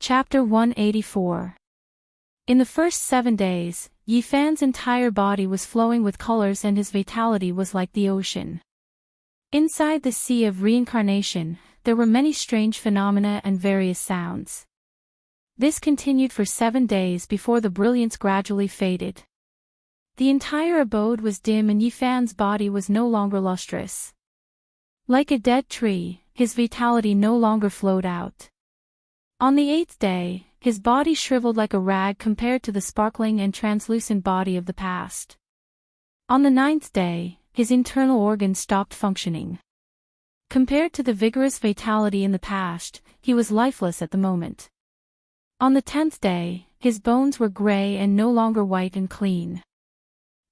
Chapter 184. In the first 7 days, Yi Fan's entire body was flowing with colors and his vitality was like the ocean. Inside the sea of reincarnation, there were many strange phenomena and various sounds. This continued for 7 days before the brilliance gradually faded. The entire abode was dim and Yi Fan's body was no longer lustrous. Like a dead tree, his vitality no longer flowed out. On the 8th day, his body shriveled like a rag compared to the sparkling and translucent body of the past. On the 9th day, his internal organs stopped functioning. Compared to the vigorous vitality in the past, he was lifeless at the moment. On the 10th day, his bones were gray and no longer white and clean.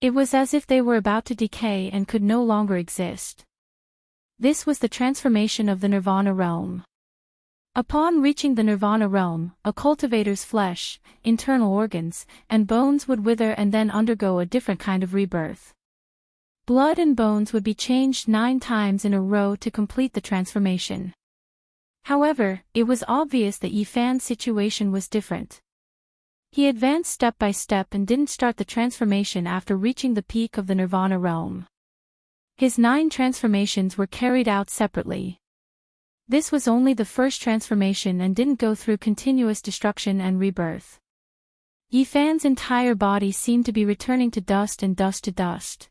It was as if they were about to decay and could no longer exist. This was the transformation of the Nirvana realm. Upon reaching the Nirvana realm, a cultivator's flesh, internal organs, and bones would wither and then undergo a different kind of rebirth. Blood and bones would be changed 9 times in a row to complete the transformation. However, it was obvious that Yi Fan's situation was different. He advanced step by step and didn't start the transformation after reaching the peak of the Nirvana realm. His 9 transformations were carried out separately. This was only the first transformation and didn't go through continuous destruction and rebirth. Yi Fan's entire body seemed to be returning to dust and dust to dust.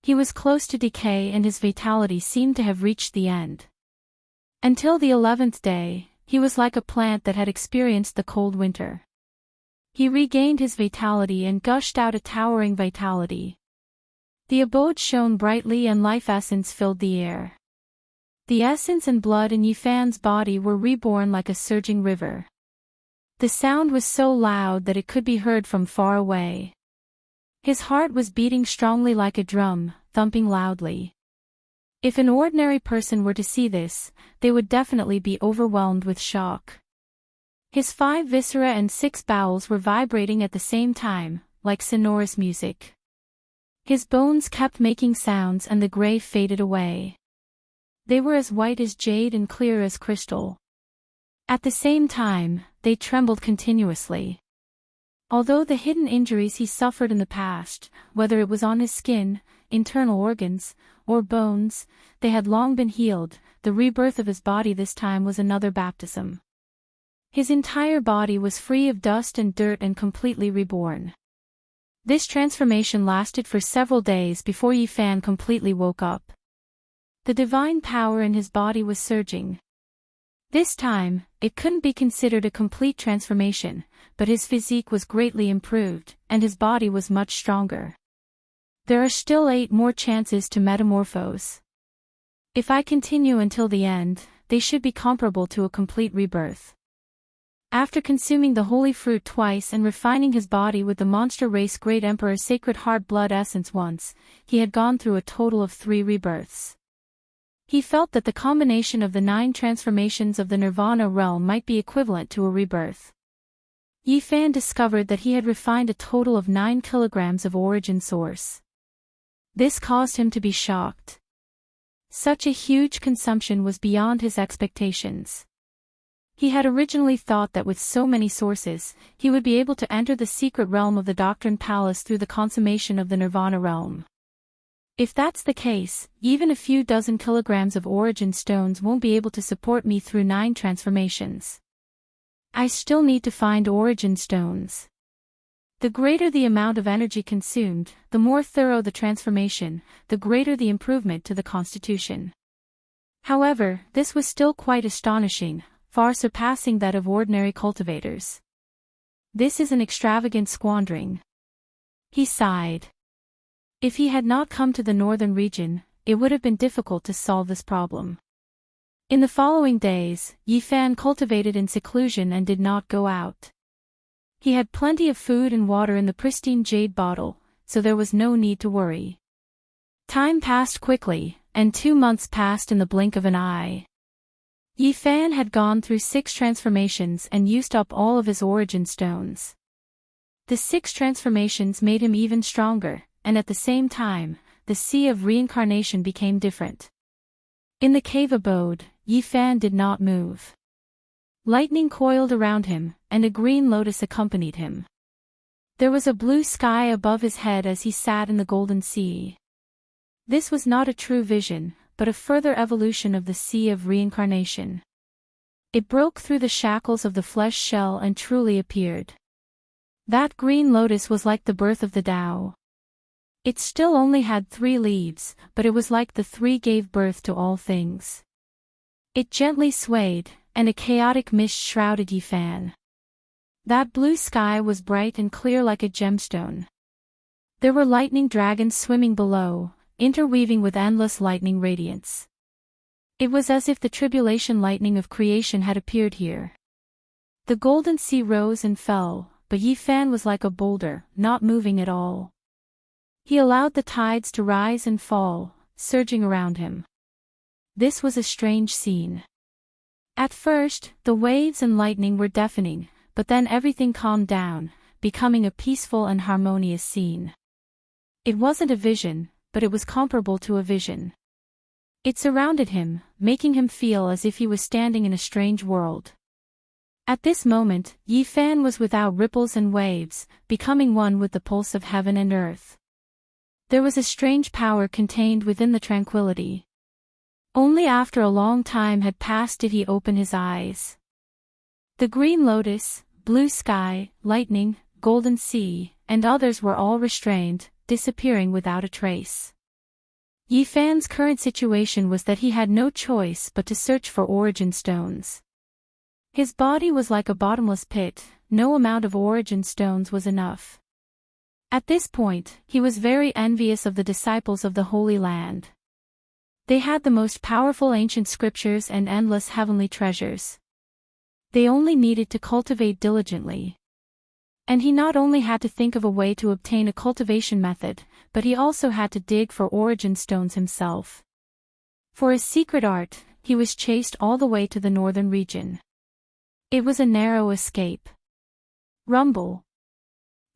He was close to decay and his vitality seemed to have reached the end. Until the 11th day, he was like a plant that had experienced the cold winter. He regained his vitality and gushed out a towering vitality. The abode shone brightly and life essence filled the air. The essence and blood in Yi Fan's body were reborn like a surging river. The sound was so loud that it could be heard from far away. His heart was beating strongly like a drum, thumping loudly. If an ordinary person were to see this, they would definitely be overwhelmed with shock. His 5 viscera and 6 bowels were vibrating at the same time, like sonorous music. His bones kept making sounds and the gray faded away. They were as white as jade and clear as crystal. At the same time, they trembled continuously. Although the hidden injuries he suffered in the past, whether it was on his skin, internal organs, or bones, they had long been healed, the rebirth of his body this time was another baptism. His entire body was free of dust and dirt and completely reborn. This transformation lasted for several days before Yi Fan completely woke up. The divine power in his body was surging. This time, it couldn't be considered a complete transformation, but his physique was greatly improved, and his body was much stronger. There are still 8 more chances to metamorphose. If I continue until the end, they should be comparable to a complete rebirth. After consuming the holy fruit twice and refining his body with the monster race Great Emperor's Sacred Heart blood essence once, he had gone through a total of 3 rebirths. He felt that the combination of the 9 transformations of the Nirvana realm might be equivalent to a rebirth. Yi Fan discovered that he had refined a total of 9 kilograms of origin source. This caused him to be shocked. Such a huge consumption was beyond his expectations. He had originally thought that with so many sources, he would be able to enter the secret realm of the Doctrine Palace through the consummation of the Nirvana realm. If that's the case, even a few dozen kilograms of origin stones won't be able to support me through 9 transformations. I still need to find origin stones. The greater the amount of energy consumed, the more thorough the transformation, the greater the improvement to the constitution. However, this was still quite astonishing, far surpassing that of ordinary cultivators. This is an extravagant squandering. He sighed. If he had not come to the northern region, it would have been difficult to solve this problem. In the following days, Yi Fan cultivated in seclusion and did not go out. He had plenty of food and water in the pristine jade bottle, so there was no need to worry. Time passed quickly, and 2 months passed in the blink of an eye. Yi Fan had gone through 6 transformations and used up all of his origin stones. The 6 transformations made him even stronger, and at the same time, the sea of reincarnation became different. In the cave abode, Yi Fan did not move. Lightning coiled around him, and a green lotus accompanied him. There was a blue sky above his head as he sat in the golden sea. This was not a true vision, but a further evolution of the sea of reincarnation. It broke through the shackles of the flesh shell and truly appeared. That green lotus was like the birth of the Tao. It still only had 3 leaves, but it was like the 3 gave birth to all things. It gently swayed, and a chaotic mist shrouded Yifan. That blue sky was bright and clear like a gemstone. There were lightning dragons swimming below, interweaving with endless lightning radiance. It was as if the tribulation lightning of creation had appeared here. The golden sea rose and fell, but Yifan was like a boulder, not moving at all. He allowed the tides to rise and fall, surging around him. This was a strange scene. At first, the waves and lightning were deafening, but then everything calmed down, becoming a peaceful and harmonious scene. It wasn't a vision, but it was comparable to a vision. It surrounded him, making him feel as if he was standing in a strange world. At this moment, Yifan was without ripples and waves, becoming one with the pulse of heaven and earth. There was a strange power contained within the tranquility. Only after a long time had passed did he open his eyes. The green lotus, blue sky, lightning, golden sea, and others were all restrained, disappearing without a trace. Yifan's current situation was that he had no choice but to search for origin stones. His body was like a bottomless pit, no amount of origin stones was enough. At this point, he was very envious of the disciples of the Holy Land. They had the most powerful ancient scriptures and endless heavenly treasures. They only needed to cultivate diligently. And he not only had to think of a way to obtain a cultivation method, but he also had to dig for origin stones himself. For his secret art, he was chased all the way to the northern region. It was a narrow escape. Rumble.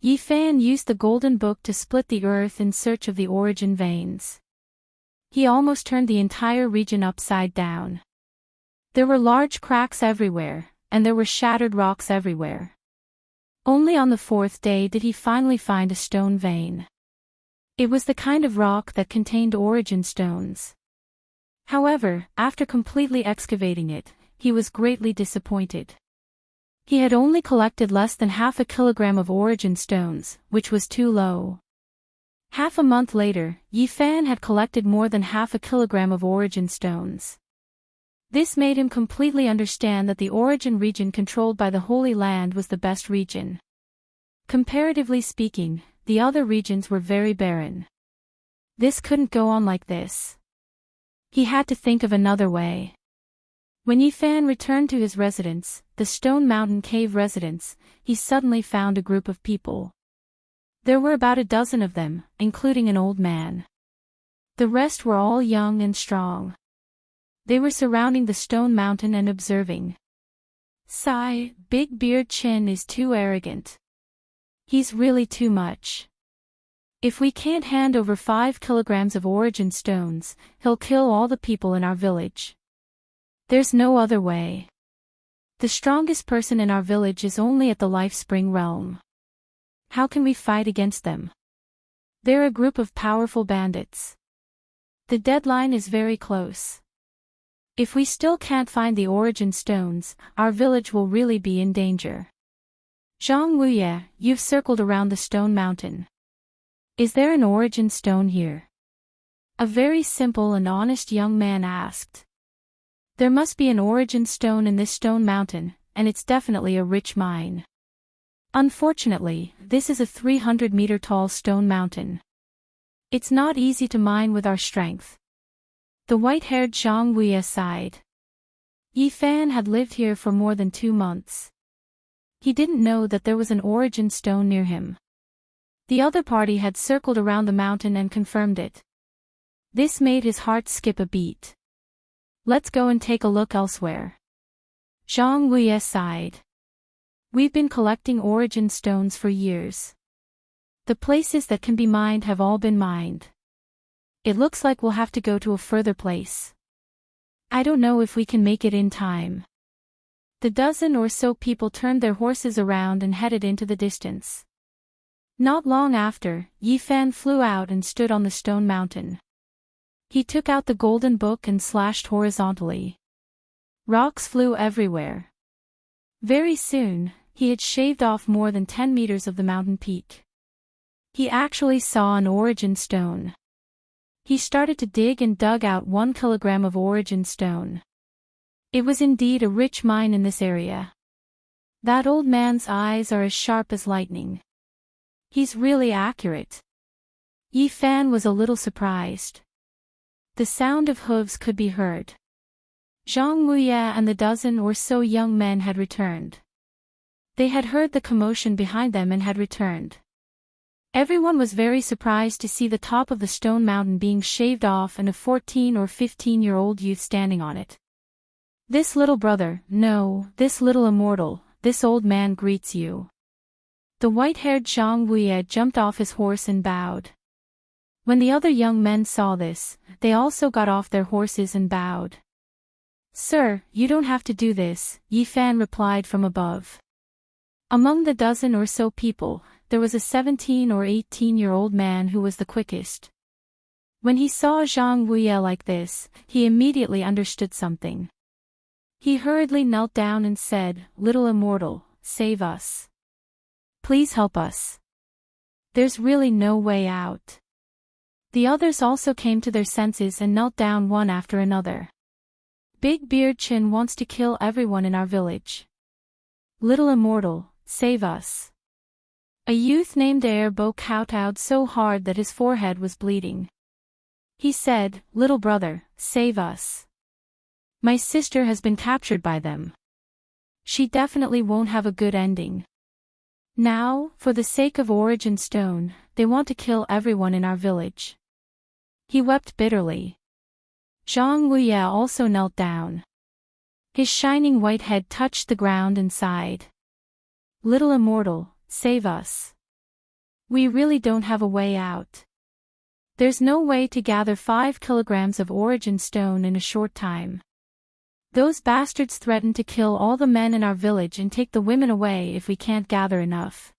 Yifan used the golden book to split the earth in search of the origin veins. He almost turned the entire region upside down. There were large cracks everywhere, and there were shattered rocks everywhere. Only on the 4th day did he finally find a stone vein. It was the kind of rock that contained origin stones. However, after completely excavating it, he was greatly disappointed. He had only collected less than half a kilogram of origin stones, which was too low. Half a month later, Yifan had collected more than half a kilogram of origin stones. This made him completely understand that the origin region controlled by the Holy Land was the best region. Comparatively speaking, the other regions were very barren. This couldn't go on like this. He had to think of another way. When Yifan returned to his residence, the Stone Mountain Cave residence, he suddenly found a group of people. There were about a dozen of them, including an old man. The rest were all young and strong. They were surrounding the Stone Mountain and observing. Sigh, Big Beard Chin is too arrogant. He's really too much. If we can't hand over 5 kilograms of origin stones, he'll kill all the people in our village. There's no other way. The strongest person in our village is only at the Life Spring realm. How can we fight against them? They're a group of powerful bandits. The deadline is very close. If we still can't find the origin stones, our village will really be in danger. Zhang Wuye, you've circled around the Stone Mountain. Is there an origin stone here? A very simple and honest young man asked. There must be an origin stone in this Stone Mountain, and it's definitely a rich mine. Unfortunately, this is a 300-meter tall stone mountain. It's not easy to mine with our strength. The white-haired Zhang Wuye sighed. Yifan had lived here for more than 2 months. He didn't know that there was an origin stone near him. The other party had circled around the mountain and confirmed it. This made his heart skip a beat. Let's go and take a look elsewhere. Zhang Wuye sighed. We've been collecting origin stones for years. The places that can be mined have all been mined. It looks like we'll have to go to a further place. I don't know if we can make it in time. The dozen or so people turned their horses around and headed into the distance. Not long after, Yi Fan flew out and stood on the stone mountain. He took out the golden book and slashed horizontally. Rocks flew everywhere. Very soon, he had shaved off more than 10 meters of the mountain peak. He actually saw an origin stone. He started to dig and dug out 1 kilogram of origin stone. It was indeed a rich mine in this area. That old man's eyes are as sharp as lightning. He's really accurate. Yi Fan was a little surprised. The sound of hooves could be heard. Zhang Wuye and the dozen or so young men had returned. They had heard the commotion behind them and had returned. Everyone was very surprised to see the top of the stone mountain being shaved off and a 14 or 15-year-old youth standing on it. This little brother, no, this little immortal, this old man greets you. The white-haired Zhang Wuye jumped off his horse and bowed. When the other young men saw this, they also got off their horses and bowed. Sir, you don't have to do this, Yi Fan replied from above. Among the dozen or so people, there was a 17 or 18-year-old man who was the quickest. When he saw Zhang Wuye like this, he immediately understood something. He hurriedly knelt down and said, "Little immortal, save us. Please help us. There's really no way out." The others also came to their senses and knelt down one after another. Big Beard Chin wants to kill everyone in our village. Little immortal, save us. A youth named Air Bo kowtowed so hard that his forehead was bleeding. He said, "Little brother, save us. My sister has been captured by them. She definitely won't have a good ending. Now, for the sake of Origin Stone, they want to kill everyone in our village." He wept bitterly. Zhang Wuye also knelt down. His shining white head touched the ground and sighed. "Little immortal, save us. We really don't have a way out. There's no way to gather 5 kilograms of Origin Stone in a short time. Those bastards threaten to kill all the men in our village and take the women away if we can't gather enough."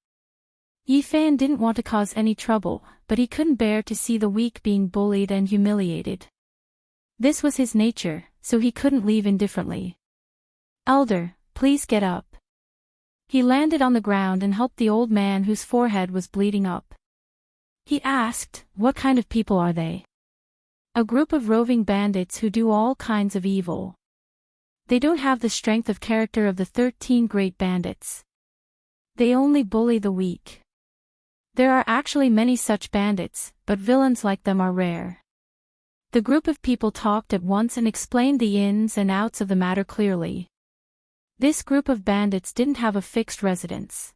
Yi Fan didn't want to cause any trouble, but he couldn't bear to see the weak being bullied and humiliated. This was his nature, so he couldn't leave indifferently. "Elder, please get up." He landed on the ground and helped the old man whose forehead was bleeding up. He asked, "What kind of people are they?" "A group of roving bandits who do all kinds of evil. They don't have the strength of character of the 13 great bandits. They only bully the weak. There are actually many such bandits, but villains like them are rare." The group of people talked at once and explained the ins and outs of the matter clearly. This group of bandits didn't have a fixed residence.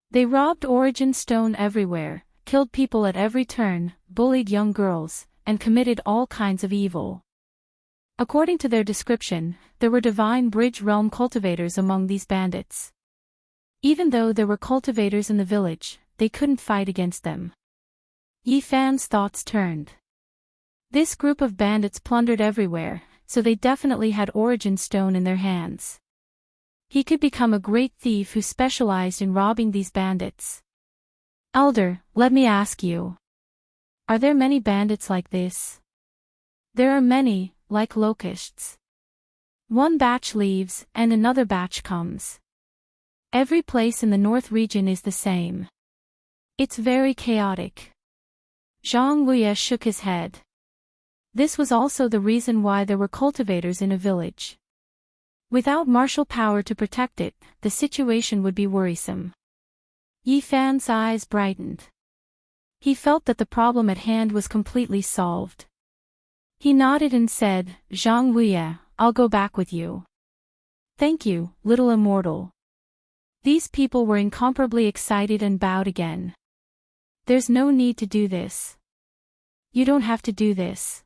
They robbed Origin Stone everywhere, killed people at every turn, bullied young girls, and committed all kinds of evil. According to their description, there were Divine Bridge Realm cultivators among these bandits. Even though there were cultivators in the village, they couldn't fight against them. Yi Fan's thoughts turned. This group of bandits plundered everywhere, so they definitely had Origin Stone in their hands. He could become a great thief who specialized in robbing these bandits. "Elder, let me ask you. Are there many bandits like this?" "There are many, like locusts. One batch leaves, and another batch comes. Every place in the north region is the same. It's very chaotic." Zhang Wuye shook his head. This was also the reason why there were cultivators in a village. Without martial power to protect it, the situation would be worrisome. Yi Fan's eyes brightened. He felt that the problem at hand was completely solved. He nodded and said, "Zhang Wuye, I'll go back with you." "Thank you, little immortal." These people were incomparably excited and bowed again. "There's no need to do this. You don't have to do this."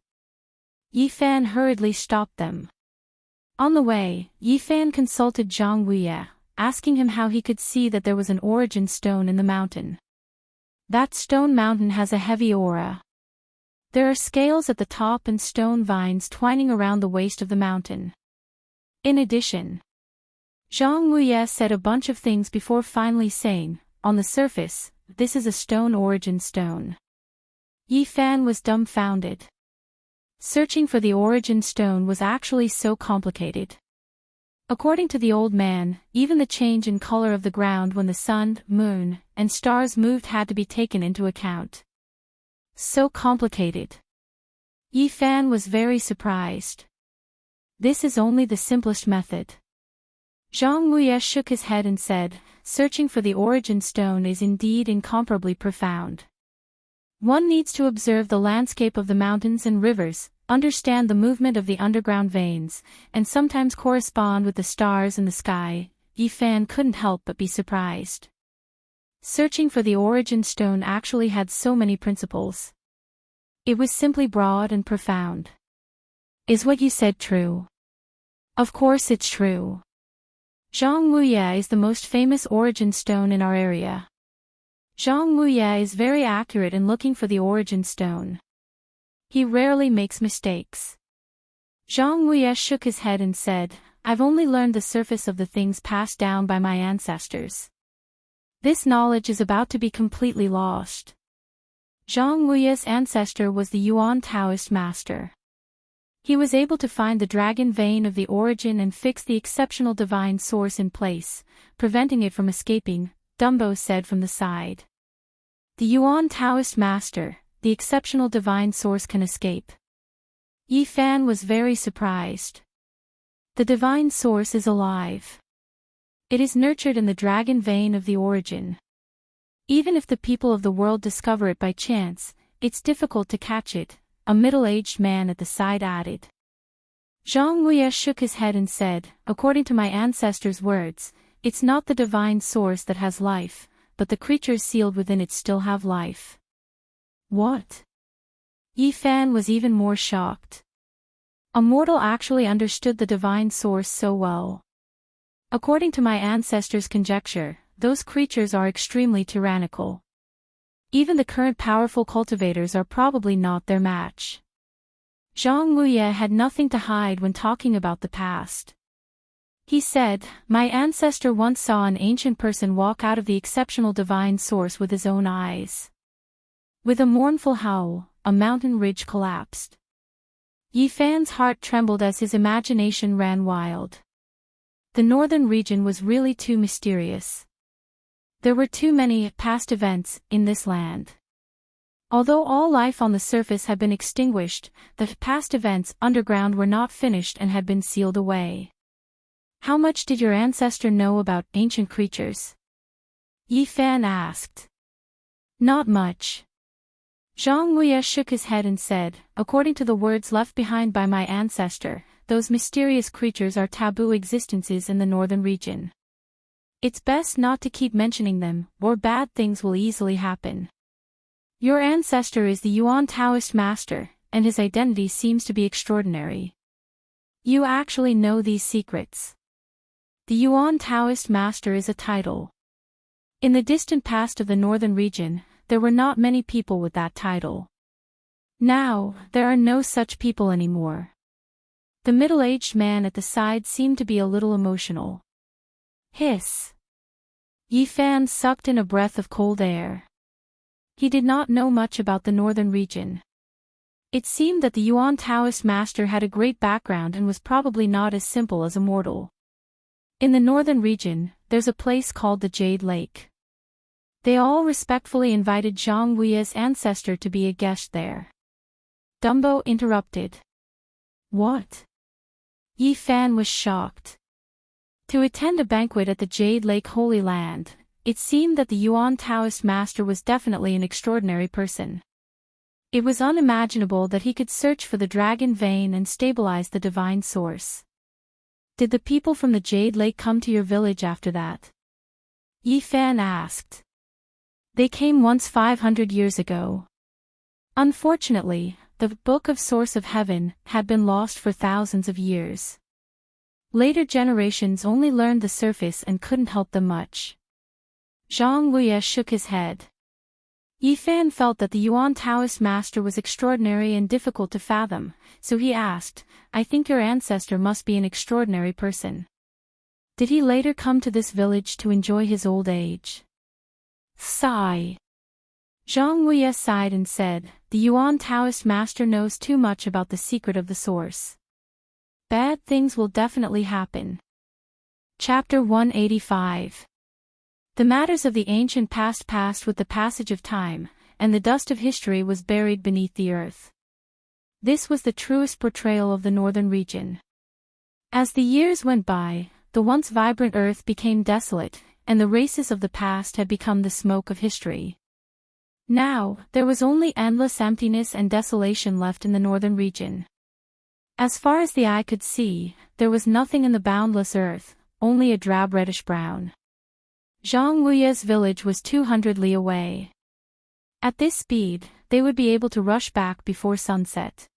Yi Fan hurriedly stopped them. On the way, Yi Fan consulted Zhang Wuye, asking him how he could see that there was an Origin Stone in the mountain. "That stone mountain has a heavy aura. There are scales at the top and stone vines twining around the waist of the mountain. In addition, Zhang Wuye said a bunch of things before finally saying, on the surface, this is a stone origin stone. Yi Fan was dumbfounded. Searching for the origin stone was actually so complicated. According to the old man, even the change in color of the ground when the sun, moon, and stars moved had to be taken into account. So complicated. Yi Fan was very surprised. This is only the simplest method. Zhang Wuye shook his head and said, searching for the origin stone is indeed incomparably profound. One needs to observe the landscape of the mountains and rivers, understand the movement of the underground veins, and sometimes correspond with the stars in the sky. Yi Fan couldn't help but be surprised. Searching for the origin stone actually had so many principles. It was simply broad and profound. Is what you said true? Of course it's true. Zhang Wuye is the most famous origin stone in our area. Zhang Wuye is very accurate in looking for the origin stone. He rarely makes mistakes. Zhang Wuye shook his head and said, I've only learned the surface of the things passed down by my ancestors. This knowledge is about to be completely lost. Zhang Wuye's ancestor was the Yuan Taoist master. He was able to find the dragon vein of the origin and fix the exceptional divine source in place, preventing it from escaping, Dumbo said from the side. The Yuan Taoist master, the exceptional divine source can escape. Yi Fan was very surprised. The divine source is alive. It is nurtured in the dragon vein of the origin. Even if the people of the world discover it by chance, it's difficult to catch it, a middle-aged man at the side added. Zhang Wuye shook his head and said, according to my ancestors' words, it's not the divine source that has life, but the creatures sealed within it still have life. What? Yi Fan was even more shocked. A mortal actually understood the divine source so well. According to my ancestors' conjecture, those creatures are extremely tyrannical. Even the current powerful cultivators are probably not their match. Zhang Wuye had nothing to hide when talking about the past. He said, my ancestor once saw an ancient person walk out of the exceptional divine source with his own eyes. With a mournful howl, a mountain ridge collapsed. Yi Fan's heart trembled as his imagination ran wild. The northern region was really too mysterious. There were too many past events in this land. Although all life on the surface had been extinguished, the past events underground were not finished and had been sealed away. How much did your ancestor know about ancient creatures? Yi Fan asked. Not much. Zhang Wuye shook his head and said, according to the words left behind by my ancestor, those mysterious creatures are taboo existences in the northern region. It's best not to keep mentioning them, or bad things will easily happen. Your ancestor is the Yuan Taoist master, and his identity seems to be extraordinary. You actually know these secrets. The Yuan Taoist master is a title. In the distant past of the northern region, there were not many people with that title. Now, there are no such people anymore. The middle-aged man at the side seemed to be a little emotional. Hiss. Yi Fan sucked in a breath of cold air. He did not know much about the northern region. It seemed that the Yuan Taoist master had a great background and was probably not as simple as a mortal. In the northern region, there's a place called the Jade Lake. They all respectfully invited Zhang Wuye's ancestor to be a guest there. Dumbo interrupted. What? Yi Fan was shocked. To attend a banquet at the Jade Lake Holy Land, it seemed that the Yuan Taoist master was definitely an extraordinary person. It was unimaginable that he could search for the dragon vein and stabilize the divine source. Did the people from the Jade Lake come to your village after that? Yi Fan asked. They came once 500 years ago. Unfortunately, the Book of Source of Heaven had been lost for thousands of years. Later generations only learned the surface and couldn't help them much. Zhang Wuye shook his head. Yi Fan felt that the Yuan Taoist master was extraordinary and difficult to fathom, so he asked, I think your ancestor must be an extraordinary person. Did he later come to this village to enjoy his old age? Sigh. Zhang Wuye sighed and said, the Yuan Taoist master knows too much about the secret of the source. Bad things will definitely happen. Chapter 185. The matters of the ancient past passed with the passage of time, and the dust of history was buried beneath the earth. This was the truest portrayal of the northern region. As the years went by, the once vibrant earth became desolate, and the races of the past had become the smoke of history. Now, there was only endless emptiness and desolation left in the northern region. As far as the eye could see, there was nothing in the boundless earth, only a drab reddish-brown. Zhang Wuye's village was 200 li away. At this speed, they would be able to rush back before sunset.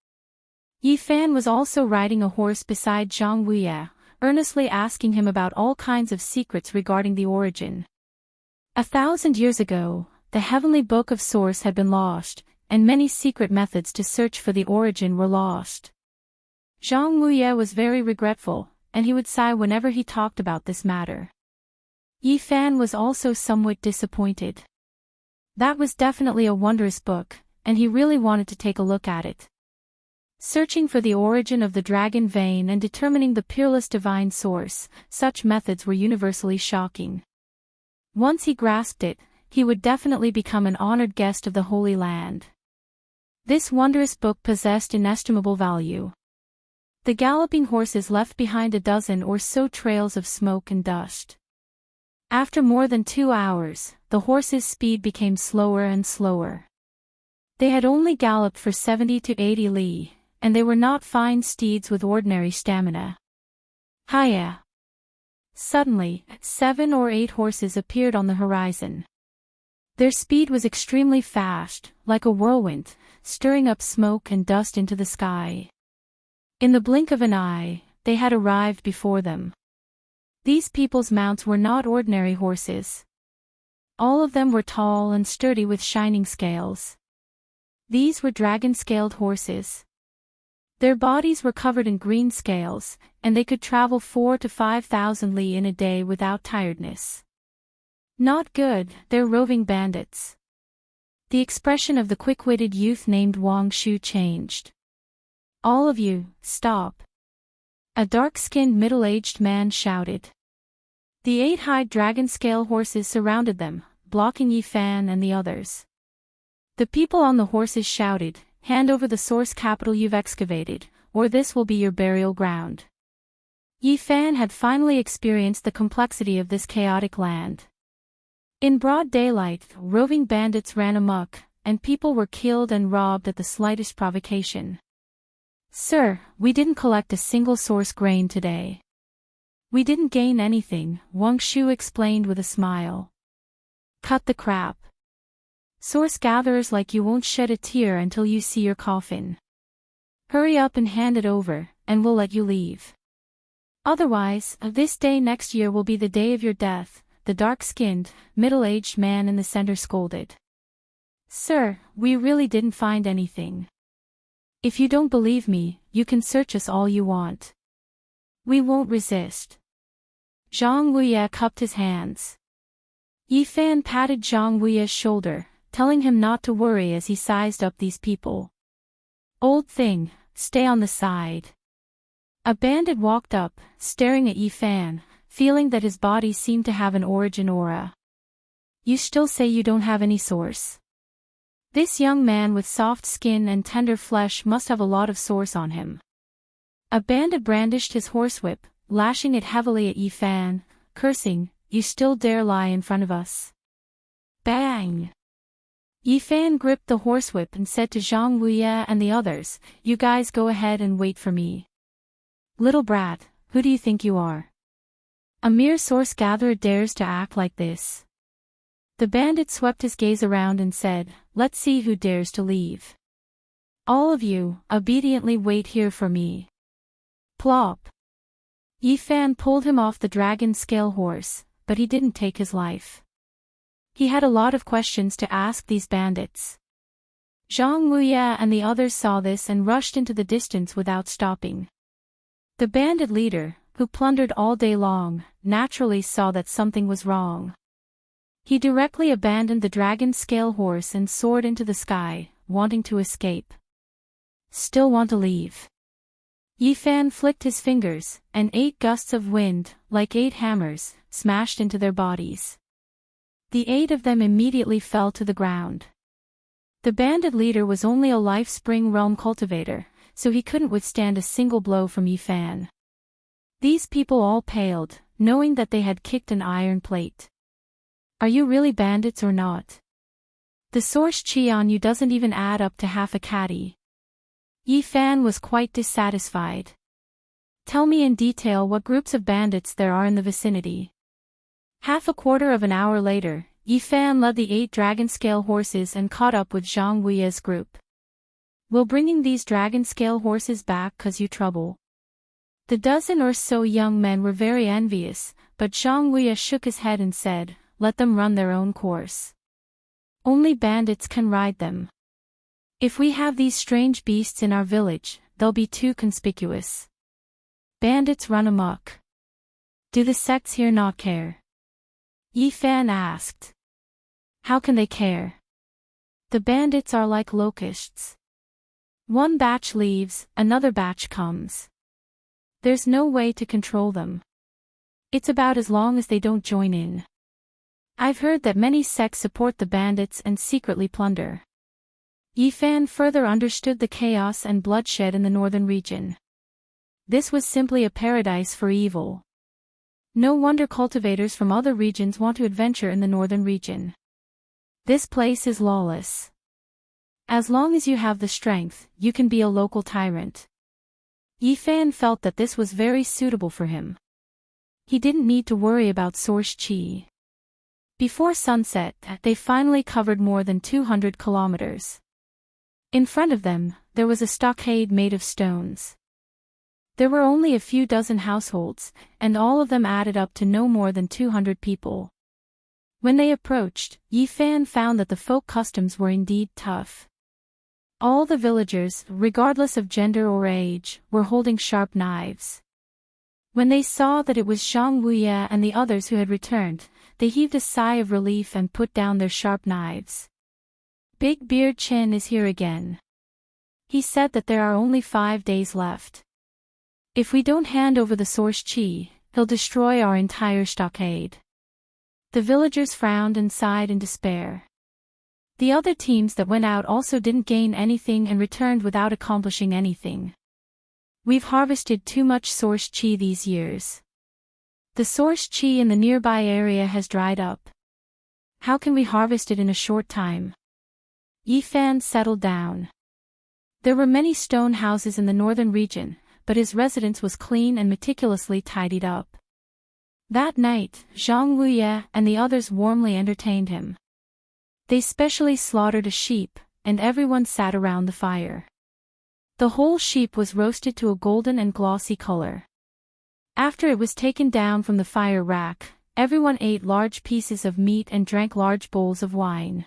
Yi Fan was also riding a horse beside Zhang Wuye, earnestly asking him about all kinds of secrets regarding the origin. 1,000 years ago, the heavenly book of source had been lost, and many secret methods to search for the origin were lost. Zhang Wuye was very regretful, and he would sigh whenever he talked about this matter. Yi Fan was also somewhat disappointed. That was definitely a wondrous book, and he really wanted to take a look at it. Searching for the origin of the dragon vein and determining the peerless divine source, such methods were universally shocking. Once he grasped it, he would definitely become an honored guest of the Holy Land. This wondrous book possessed inestimable value. The galloping horses left behind a dozen or so trails of smoke and dust. After more than 2 hours, the horses' speed became slower and slower. They had only galloped for 70 to 80 li, and they were not fine steeds with ordinary stamina. Hiya! Suddenly, 7 or 8 horses appeared on the horizon. Their speed was extremely fast, like a whirlwind, stirring up smoke and dust into the sky. In the blink of an eye, they had arrived before them. These people's mounts were not ordinary horses. All of them were tall and sturdy with shining scales. These were dragon-scaled horses. Their bodies were covered in green scales, and they could travel 4,000 to 5,000 li in a day without tiredness. Not good, they're roving bandits. The expression of the quick-witted youth named Wang Shu changed. All of you, stop. A dark-skinned middle-aged man shouted. The 8 dragon-scale horses surrounded them, blocking Yi Fan and the others. The people on the horses shouted, hand over the source capital you've excavated, or this will be your burial ground. Yi Fan had finally experienced the complexity of this chaotic land. In broad daylight, roving bandits ran amok, and people were killed and robbed at the slightest provocation. Sir, we didn't collect a single source grain today. We didn't gain anything, Wang Shu explained with a smile. Cut the crap. Source gatherers like you won't shed a tear until you see your coffin. Hurry up and hand it over, and we'll let you leave. Otherwise, this day next year will be the day of your death, the dark-skinned, middle-aged man in the center scolded. Sir, we really didn't find anything. If you don't believe me, you can search us all you want. We won't resist. Zhang Wuye cupped his hands. Yi Fan patted Zhang Wuye's shoulder, telling him not to worry as he sized up these people. Old thing, stay on the side. A bandit walked up, staring at Yi Fan, feeling that his body seemed to have an origin aura. You still say you don't have any source? This young man with soft skin and tender flesh must have a lot of source on him. A bandit brandished his horsewhip, lashing it heavily at Yi Fan, cursing, you still dare lie in front of us. Bang! Yi Fan gripped the horsewhip and said to Zhang Wuye and the others, you guys go ahead and wait for me. Little brat, who do you think you are? A mere source gatherer dares to act like this. The bandit swept his gaze around and said, let's see who dares to leave. All of you, obediently wait here for me. Plop. Yi Fan pulled him off the dragon-scale horse, but he didn't take his life. He had a lot of questions to ask these bandits. Zhang Wuye and the others saw this and rushed into the distance without stopping. The bandit leader, who plundered all day long, naturally saw that something was wrong. He directly abandoned the dragon scale horse and soared into the sky, wanting to escape. Still want to leave. Yifan flicked his fingers, and 8 gusts of wind, like 8 hammers, smashed into their bodies. The 8 of them immediately fell to the ground. The bandit leader was only a Life Spring Realm cultivator, so he couldn't withstand a single blow from Yifan. These people all paled, knowing that they had kicked an iron plate. Are you really bandits or not? The source chi on you doesn't even add up to half a caddy. Yifan was quite dissatisfied. Tell me in detail what groups of bandits there are in the vicinity. Half a quarter of an hour later, Yifan led the 8 dragon scale horses and caught up with Zhang Wuye's group. Will bringing these dragon scale horses back cause you trouble? The dozen or so young men were very envious, but Zhang Wuye shook his head and said, let them run their own course. Only bandits can ride them. If we have these strange beasts in our village, they'll be too conspicuous. Bandits run amok. Do the sects here not care? Yifan asked. How can they care? The bandits are like locusts. One batch leaves, another batch comes. There's no way to control them. It's about as long as they don't join in. I've heard that many sects support the bandits and secretly plunder. Yifan further understood the chaos and bloodshed in the northern region. This was simply a paradise for evil. No wonder cultivators from other regions want to adventure in the northern region. This place is lawless. As long as you have the strength, you can be a local tyrant. Yifan felt that this was very suitable for him. He didn't need to worry about source chi. Before sunset, they finally covered more than 200 kilometers. In front of them, there was a stockade made of stones. There were only a few dozen households, and all of them added up to no more than 200 people. When they approached, Yifan found that the folk customs were indeed tough. All the villagers, regardless of gender or age, were holding sharp knives. When they saw that it was Zhang Wuye and the others who had returned, they heaved a sigh of relief and put down their sharp knives. Big Beard Chen is here again. He said that there are only 5 days left. If we don't hand over the source chi, he'll destroy our entire stockade. The villagers frowned and sighed in despair. The other teams that went out also didn't gain anything and returned without accomplishing anything. We've harvested too much source chi these years. The source chi in the nearby area has dried up. How can we harvest it in a short time? Yifan settled down. There were many stone houses in the northern region, but his residence was clean and meticulously tidied up. That night, Zhang Wuye and the others warmly entertained him. They specially slaughtered a sheep, and everyone sat around the fire. The whole sheep was roasted to a golden and glossy color. After it was taken down from the fire rack, everyone ate large pieces of meat and drank large bowls of wine.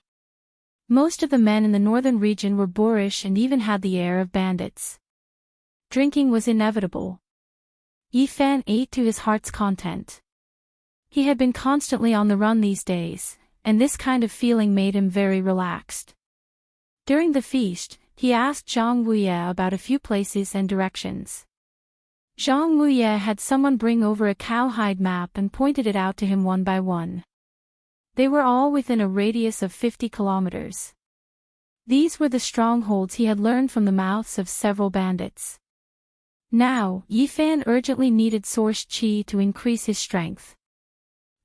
Most of the men in the northern region were boorish and even had the air of bandits. Drinking was inevitable. Yifan ate to his heart's content. He had been constantly on the run these days, and this kind of feeling made him very relaxed. During the feast, he asked Zhang Wuye about a few places and directions. Zhang Wuye had someone bring over a cowhide map and pointed it out to him one by one. They were all within a radius of 50 kilometers. These were the strongholds he had learned from the mouths of several bandits. Now, Yifan urgently needed source chi to increase his strength.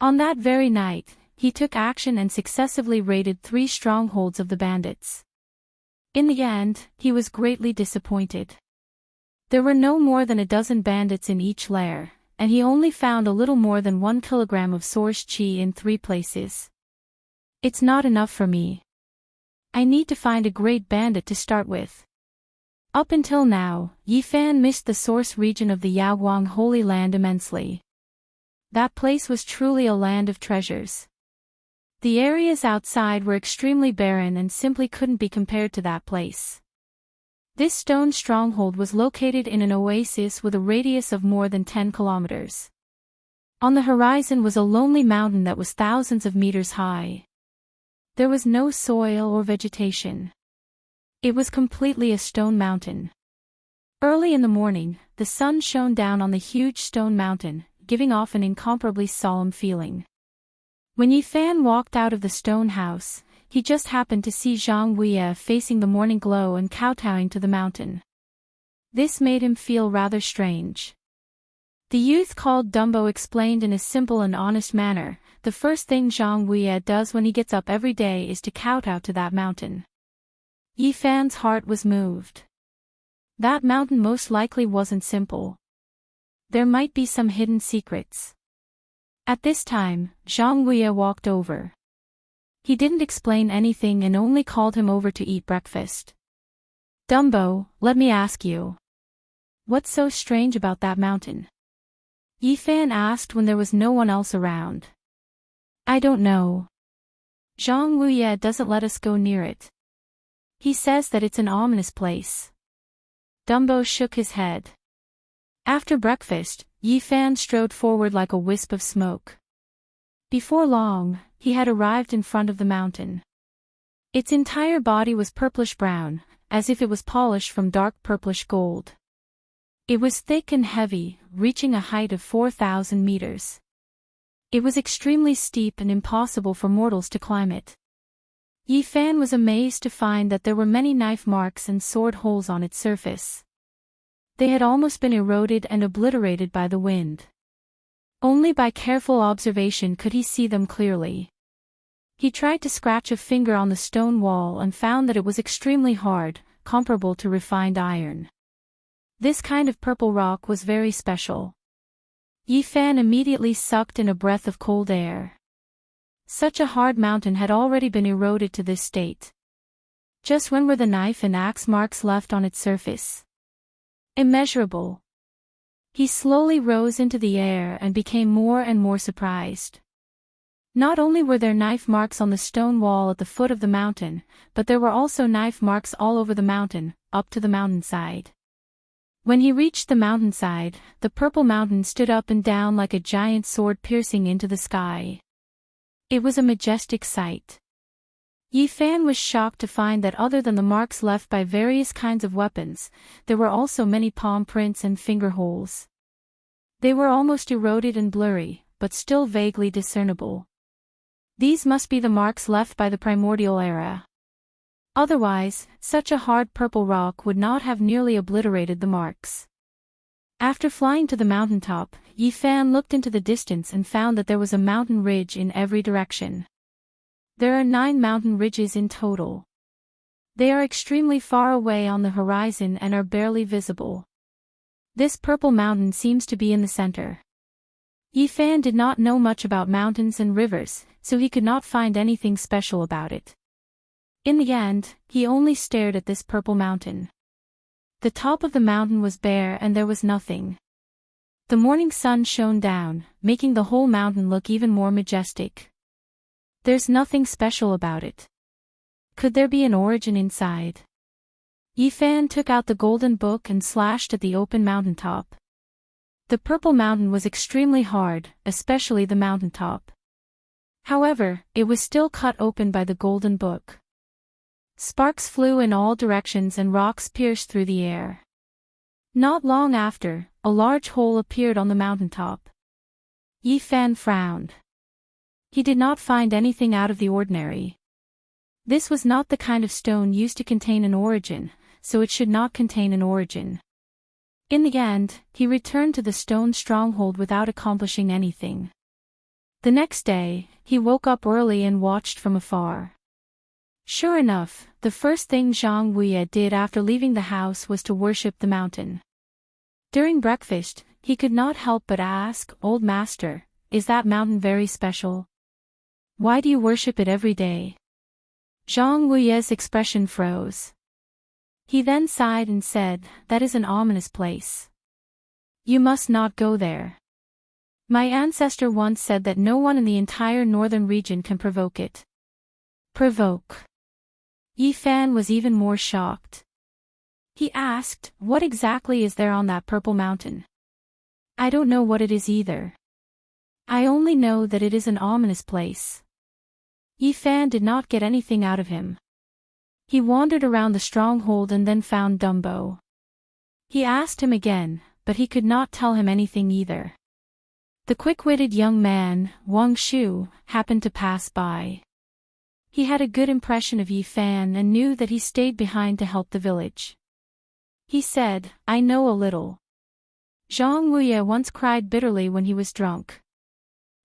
On that very night, he took action and successively raided 3 strongholds of the bandits. In the end, he was greatly disappointed. There were no more than a dozen bandits in each lair, and he only found a little more than 1 kilogram of source chi in 3 places. It's not enough for me. I need to find a great bandit to start with. Up until now, Yifan missed the source region of the Yaoguang Holy Land immensely. That place was truly a land of treasures. The areas outside were extremely barren and simply couldn't be compared to that place. This stone stronghold was located in an oasis with a radius of more than 10 kilometers. On the horizon was a lonely mountain that was thousands of meters high. There was no soil or vegetation. It was completely a stone mountain. Early in the morning, the sun shone down on the huge stone mountain, giving off an incomparably solemn feeling. When Yi Fan walked out of the stone house, he just happened to see Zhang Huiye facing the morning glow and kowtowing to the mountain. This made him feel rather strange. The youth called Dumbo explained in a simple and honest manner, the first thing Zhang Huiye does when he gets up every day is to kowtow to that mountain. Yi Fan's heart was moved. That mountain most likely wasn't simple. There might be some hidden secrets. At this time, Zhang Huiye walked over. He didn't explain anything and only called him over to eat breakfast. Dumbo, let me ask you. What's so strange about that mountain? Yi Fan asked when there was no one else around. I don't know. Zhang Huiye doesn't let us go near it. He says that it's an ominous place. Dumbo shook his head. After breakfast, Yi Fan strode forward like a wisp of smoke. Before long, he had arrived in front of the mountain. Its entire body was purplish-brown, as if it was polished from dark purplish gold. It was thick and heavy, reaching a height of 4,000 meters. It was extremely steep and impossible for mortals to climb it. Yi Fan was amazed to find that there were many knife marks and sword holes on its surface. They had almost been eroded and obliterated by the wind. Only by careful observation could he see them clearly. He tried to scratch a finger on the stone wall and found that it was extremely hard, comparable to refined iron. This kind of purple rock was very special. Yi Fan immediately sucked in a breath of cold air. Such a hard mountain had already been eroded to this state. Just when were the knife and axe marks left on its surface? Immeasurable. He slowly rose into the air and became more and more surprised. Not only were there knife marks on the stone wall at the foot of the mountain, but there were also knife marks all over the mountain, up to the mountainside. When he reached the mountainside, the purple mountain stood up and down like a giant sword piercing into the sky. It was a majestic sight. Yi Fan was shocked to find that other than the marks left by various kinds of weapons, there were also many palm prints and finger holes. They were almost eroded and blurry, but still vaguely discernible. These must be the marks left by the primordial era. Otherwise, such a hard purple rock would not have nearly obliterated the marks. After flying to the mountaintop, Yi Fan looked into the distance and found that there was a mountain ridge in every direction. There are 9 mountain ridges in total. They are extremely far away on the horizon and are barely visible. This purple mountain seems to be in the center. Yi Fan did not know much about mountains and rivers, so he could not find anything special about it. In the end, he only stared at this purple mountain. The top of the mountain was bare and there was nothing. The morning sun shone down, making the whole mountain look even more majestic. There's nothing special about it. Could there be an origin inside? Yi Fan took out the golden book and slashed at the open mountaintop. The purple mountain was extremely hard, especially the mountaintop. However, it was still cut open by the golden book. Sparks flew in all directions and rocks pierced through the air. Not long after, a large hole appeared on the mountaintop. Yi Fan frowned. He did not find anything out of the ordinary. This was not the kind of stone used to contain an origin, so it should not contain an origin. In the end, he returned to the stone stronghold without accomplishing anything. The next day, he woke up early and watched from afar. Sure enough, the first thing Zhang Huiye did after leaving the house was to worship the mountain. During breakfast, he could not help but ask, "Old master, is that mountain very special? Why do you worship it every day?" Zhang Huiye's expression froze. He then sighed and said, "That is an ominous place. You must not go there. My ancestor once said that no one in the entire northern region can provoke it." Provoke? Yi Fan was even more shocked. He asked, "What exactly is there on that purple mountain?" "I don't know what it is either." I only know that it is an ominous place. Yi Fan did not get anything out of him. He wandered around the stronghold and then found Dumbo. He asked him again, but he could not tell him anything either. The quick-witted young man, Wang Shu, happened to pass by. He had a good impression of Yi Fan and knew that he stayed behind to help the village. He said, "I know a little." Zhang Wuye once cried bitterly when he was drunk.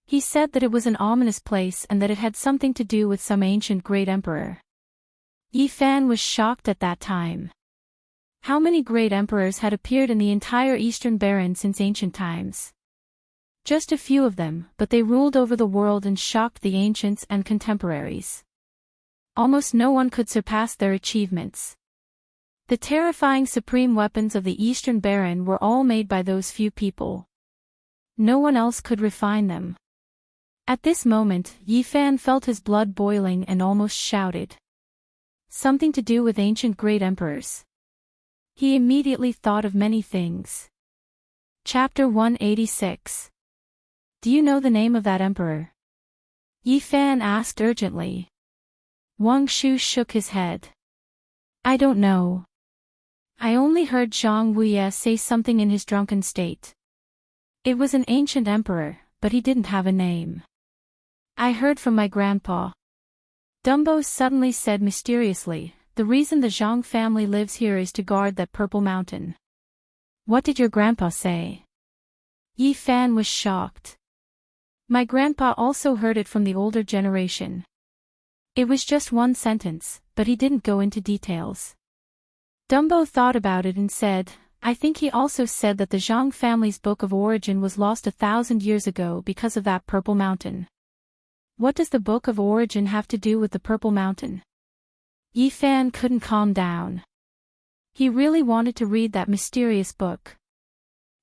He said that it was an ominous place and that it had something to do with some ancient great emperor. Yi Fan was shocked at that time. How many great emperors had appeared in the entire Eastern Baron since ancient times? Just a few of them, but they ruled over the world and shocked the ancients and contemporaries. Almost no one could surpass their achievements. The terrifying supreme weapons of the Eastern Baron were all made by those few people. No one else could refine them. At this moment, Yi Fan felt his blood boiling and almost shouted. Something to do with ancient great emperors. He immediately thought of many things. Chapter 186. Do you know the name of that emperor? Yi Fan asked urgently. Wang Shu shook his head. I don't know. I only heard Zhang Wuye say something in his drunken state. It was an ancient emperor, but he didn't have a name. I heard from my grandpa. Dumbo suddenly said mysteriously, the reason the Zhang family lives here is to guard that purple mountain. What did your grandpa say? Yi Fan was shocked. My grandpa also heard it from the older generation. It was just one sentence, but he didn't go into details. Dumbo thought about it and said, I think he also said that the Zhang family's book of origin was lost 1,000 years ago because of that purple mountain. What does the book of origin have to do with the purple mountain? Yi Fan couldn't calm down. He really wanted to read that mysterious book.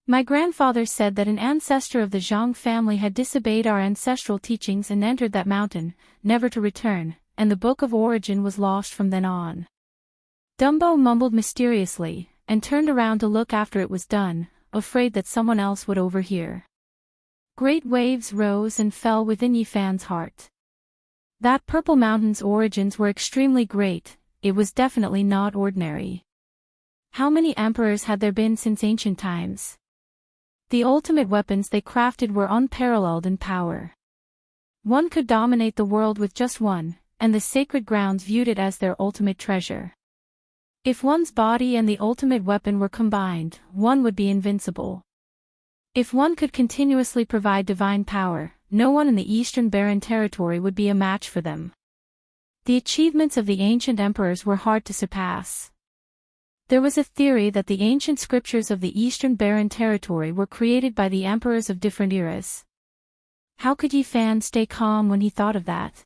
My grandfather said that an ancestor of the Zhang family had disobeyed our ancestral teachings and entered that mountain, never to return, and the book of origin was lost from then on. Dumbo mumbled mysteriously, and turned around to look after it was done, afraid that someone else would overhear. Great waves rose and fell within Yi Fan's heart. That purple mountain's origins were extremely great, it was definitely not ordinary. How many emperors had there been since ancient times? The ultimate weapons they crafted were unparalleled in power. One could dominate the world with just one, and the sacred grounds viewed it as their ultimate treasure. If one's body and the ultimate weapon were combined, one would be invincible. If one could continuously provide divine power, no one in the Eastern Baron territory would be a match for them. The achievements of the ancient emperors were hard to surpass. There was a theory that the ancient scriptures of the Eastern Baron territory were created by the emperors of different eras. How could Yi Fan stay calm when he thought of that?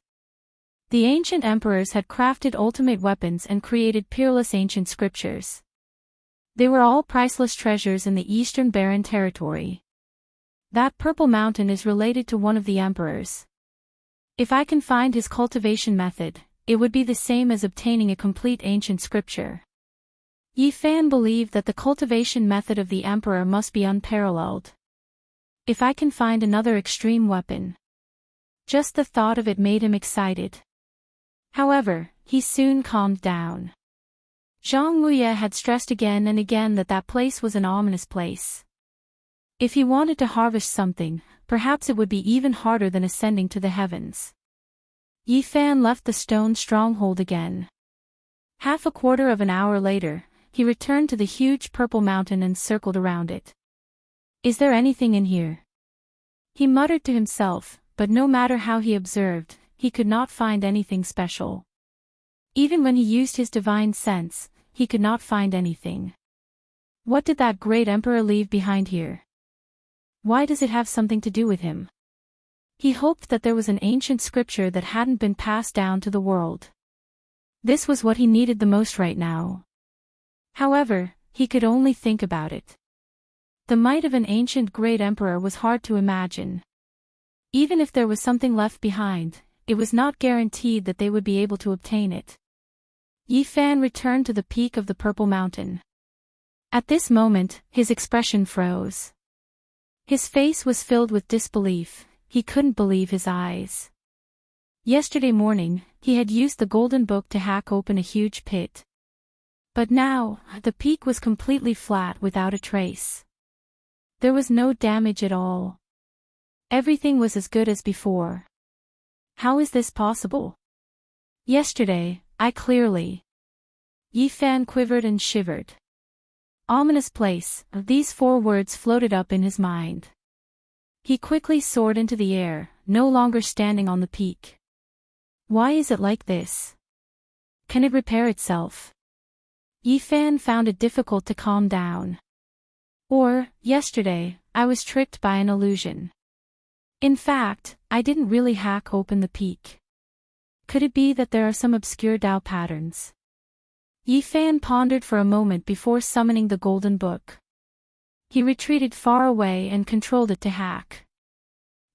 The ancient emperors had crafted ultimate weapons and created peerless ancient scriptures. They were all priceless treasures in the Eastern Baron territory. That purple mountain is related to one of the emperors. If I can find his cultivation method, it would be the same as obtaining a complete ancient scripture. Yi Fan believed that the cultivation method of the emperor must be unparalleled. If I can find another extreme weapon. Just the thought of it made him excited. However, he soon calmed down. Zhang Wuye had stressed again and again that that place was an ominous place. If he wanted to harvest something, perhaps it would be even harder than ascending to the heavens. Yi Fan left the stone stronghold again. Half a quarter of an hour later, he returned to the huge purple mountain and circled around it. Is there anything in here? He muttered to himself, but no matter how he observed, he could not find anything special. Even when he used his divine sense, he could not find anything. What did that great emperor leave behind here? Why does it have something to do with him? He hoped that there was an ancient scripture that hadn't been passed down to the world. This was what he needed the most right now. However, he could only think about it. The might of an ancient great emperor was hard to imagine. Even if there was something left behind, it was not guaranteed that they would be able to obtain it. Yi Fan returned to the peak of the purple mountain. At this moment, his expression froze. His face was filled with disbelief. he couldn't believe his eyes. Yesterday morning, he had used the golden book to hack open a huge pit. But now, the peak was completely flat without a trace. There was no damage at all. Everything was as good as before. How is this possible? Yesterday, I clearly... Yi Fan quivered and shivered. Ominous place, these 4 words floated up in his mind. He quickly soared into the air, no longer standing on the peak. Why is it like this? Can it repair itself? Yi Fan found it difficult to calm down. Or, yesterday, I was tricked by an illusion. In fact, I didn't really hack open the peak. Could it be that there are some obscure Dao patterns? Yi Fan pondered for a moment before summoning the golden book. He retreated far away and controlled it to hack.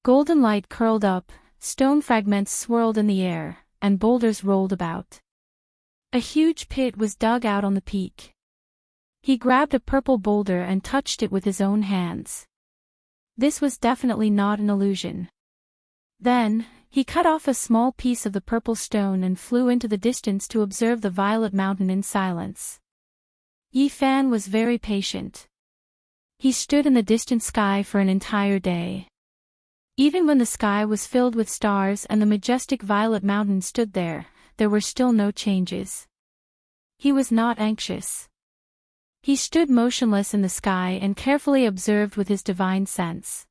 Golden light curled up, stone fragments swirled in the air, and boulders rolled about. A huge pit was dug out on the peak. He grabbed a purple boulder and touched it with his own hands. This was definitely not an illusion. Then, he cut off a small piece of the purple stone and flew into the distance to observe the violet mountain in silence. Yi Fan was very patient. He stood in the distant sky for an entire day. Even when the sky was filled with stars and the majestic violet mountain stood there were still no changes. He was not anxious. He stood motionless in the sky and carefully observed with his divine sense.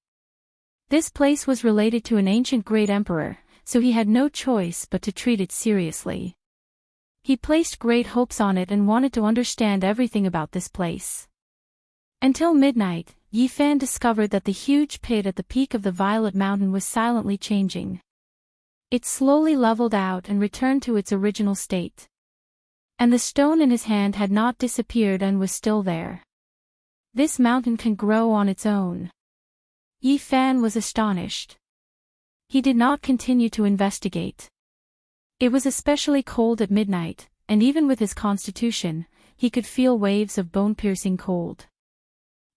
This place was related to an ancient great emperor, so he had no choice but to treat it seriously. He placed great hopes on it and wanted to understand everything about this place. Until midnight, Yi Fan discovered that the huge pit at the peak of the violet mountain was silently changing. It slowly leveled out and returned to its original state. And the stone in his hand had not disappeared and was still there. This mountain can grow on its own. Yi Fan was astonished. He did not continue to investigate. It was especially cold at midnight, and even with his constitution, he could feel waves of bone-piercing cold.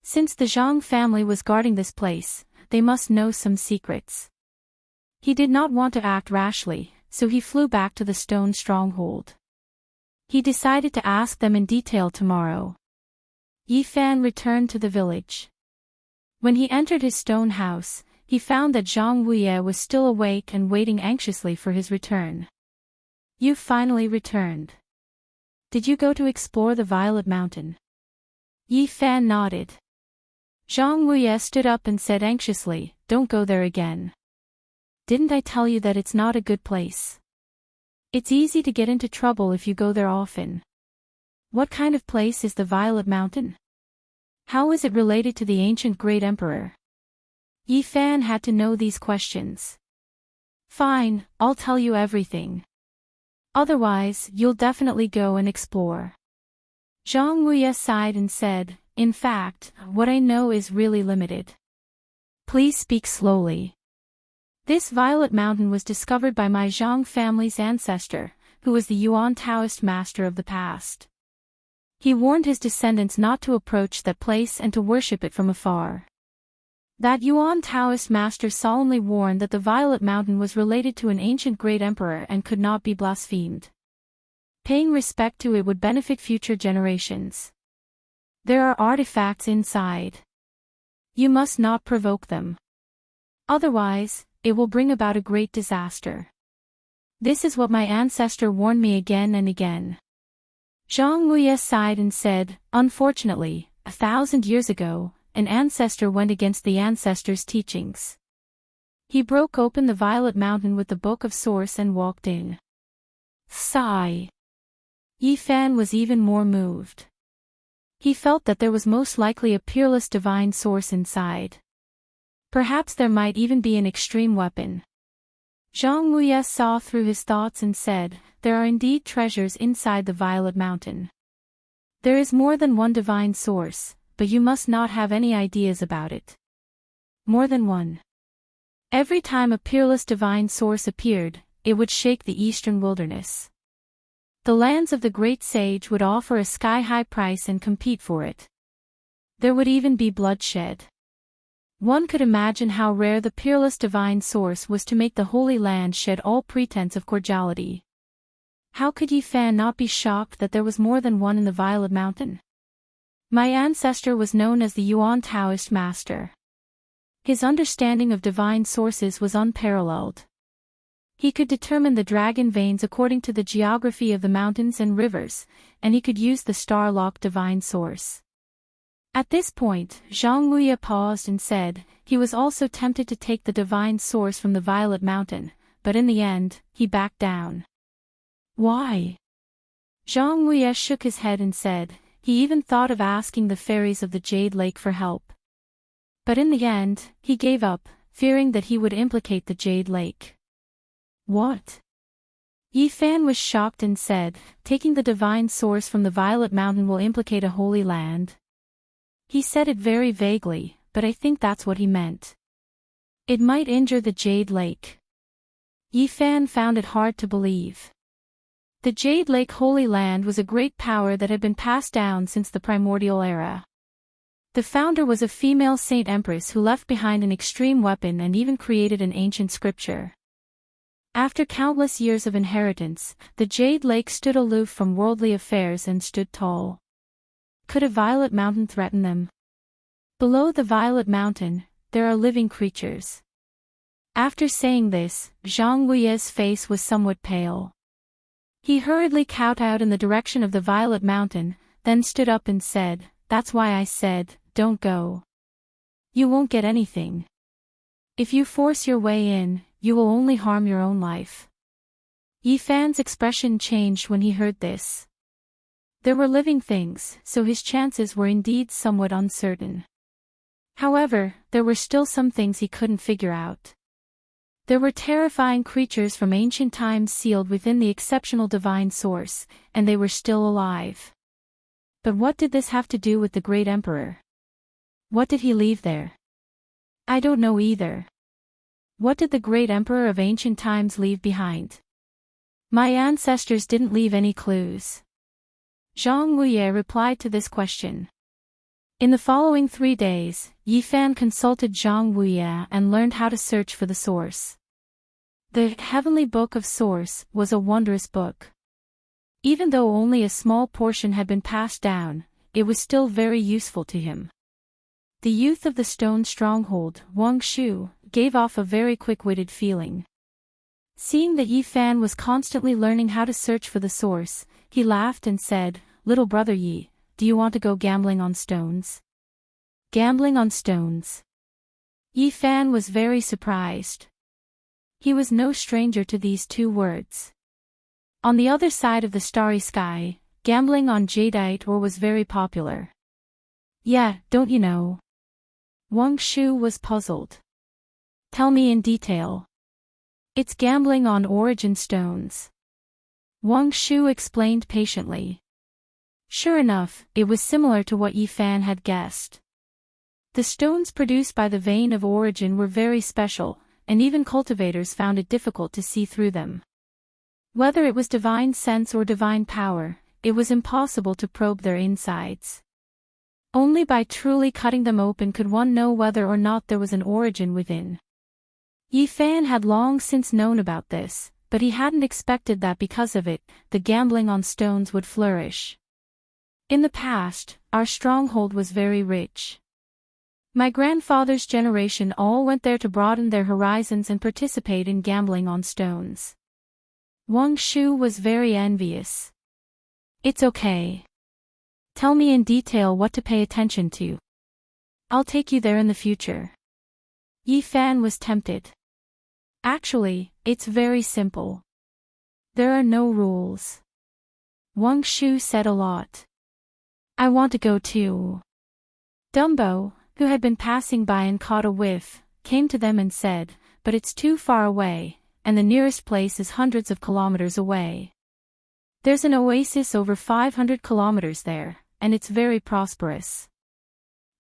Since the Zhang family was guarding this place, they must know some secrets. He did not want to act rashly, so he flew back to the stone stronghold. He decided to ask them in detail tomorrow. Yi Fan returned to the village. When he entered his stone house, he found that Zhang Wuye was still awake and waiting anxiously for his return. You finally returned. Did you go to explore the Violet Mountain? Yi Fan nodded. Zhang Wuye stood up and said anxiously, Don't go there again. Didn't I tell you that it's not a good place? It's easy to get into trouble if you go there often. What kind of place is the Violet Mountain? How is it related to the ancient great emperor? Yi Fan had to know these questions. Fine, I'll tell you everything. Otherwise, you'll definitely go and explore. Zhang Wuye sighed and said, In fact, what I know is really limited. Please speak slowly. This Violet Mountain was discovered by my Zhang family's ancestor, who was the Yuan Taoist master of the past. He warned his descendants not to approach that place and to worship it from afar. That Yuan Taoist master solemnly warned that the Violet Mountain was related to an ancient great emperor and could not be blasphemed. Paying respect to it would benefit future generations. There are artifacts inside. You must not provoke them. Otherwise, it will bring about a great disaster. This is what my ancestor warned me again and again. Zhang Wuye sighed and said, Unfortunately, 1,000 years ago, an ancestor went against the ancestor's teachings. He broke open the Violet Mountain with the Book of Source and walked in. Sigh. Yi Fan was even more moved. He felt that there was most likely a peerless divine source inside. Perhaps there might even be an extreme weapon. Zhang Wuye saw through his thoughts and said, There are indeed treasures inside the Violet Mountain. There is more than one divine source, but you must not have any ideas about it. More than one. Every time a peerless divine source appeared, it would shake the eastern wilderness. The lands of the great sage would offer a sky-high price and compete for it. There would even be bloodshed. One could imagine how rare the peerless divine source was to make the Holy Land shed all pretense of cordiality. How could Yi Fan not be shocked that there was more than one in the Violet Mountain? My ancestor was known as the Yuan Taoist master. His understanding of divine sources was unparalleled. He could determine the dragon veins according to the geography of the mountains and rivers, and he could use the star-locked divine source. At this point, Zhang Wuye paused and said, he was also tempted to take the divine source from the Violet Mountain, but in the end, he backed down. Why? Zhang Wuye shook his head and said, he even thought of asking the fairies of the Jade Lake for help. But in the end, he gave up, fearing that he would implicate the Jade Lake. What? Yi Fan was shocked and said, taking the divine source from the Violet Mountain will implicate a holy land. He said it very vaguely, but I think that's what he meant. It might injure the Jade Lake. Yi Fan found it hard to believe. The Jade Lake Holy Land was a great power that had been passed down since the primordial era. The founder was a female saint empress who left behind an extreme weapon and even created an ancient scripture. After countless years of inheritance, the Jade Lake stood aloof from worldly affairs and stood tall. Could a Violet Mountain threaten them? Below the Violet Mountain, there are living creatures. After saying this, Zhang Wuye's face was somewhat pale. He hurriedly kowtowed in the direction of the Violet Mountain, then stood up and said, that's why I said, don't go. You won't get anything. If you force your way in, you will only harm your own life. Yi Fan's expression changed when he heard this. There were living things, so his chances were indeed somewhat uncertain. However, there were still some things he couldn't figure out. There were terrifying creatures from ancient times sealed within the exceptional divine source, and they were still alive. But what did this have to do with the great emperor? What did he leave there? I don't know either. What did the great emperor of ancient times leave behind? My ancestors didn't leave any clues. Zhang Wuye replied to this question. In the following 3 days, Yi Fan consulted Zhang Wuye and learned how to search for the source. The Heavenly Book of Source was a wondrous book. Even though only a small portion had been passed down, it was still very useful to him. The youth of the stone stronghold, Wang Shu, gave off a very quick-witted feeling. Seeing that Yi Fan was constantly learning how to search for the source, he laughed and said, little brother Yi, do you want to go gambling on stones? Gambling on stones. Yi Fan was very surprised. He was no stranger to these two words. On the other side of the starry sky, gambling on jadeite ore was very popular. Yeah, don't you know? Wang Shu was puzzled. Tell me in detail. It's gambling on origin stones. Wang Shu explained patiently. Sure enough, it was similar to what Yi Fan had guessed. The stones produced by the vein of origin were very special, and even cultivators found it difficult to see through them. Whether it was divine sense or divine power, it was impossible to probe their insides. Only by truly cutting them open could one know whether or not there was an origin within. Yi Fan had long since known about this, but he hadn't expected that because of it, the gambling on stones would flourish. In the past, our stronghold was very rich. My grandfather's generation all went there to broaden their horizons and participate in gambling on stones. Wang Shu was very envious. It's okay. Tell me in detail what to pay attention to. I'll take you there in the future. Yi Fan was tempted. Actually, it's very simple. There are no rules. Wang Shu said a lot. I want to go too. Dumbo, who had been passing by and caught a whiff, came to them and said, but it's too far away, and the nearest place is hundreds of kilometers away. There's an oasis over 500 kilometers there, and it's very prosperous.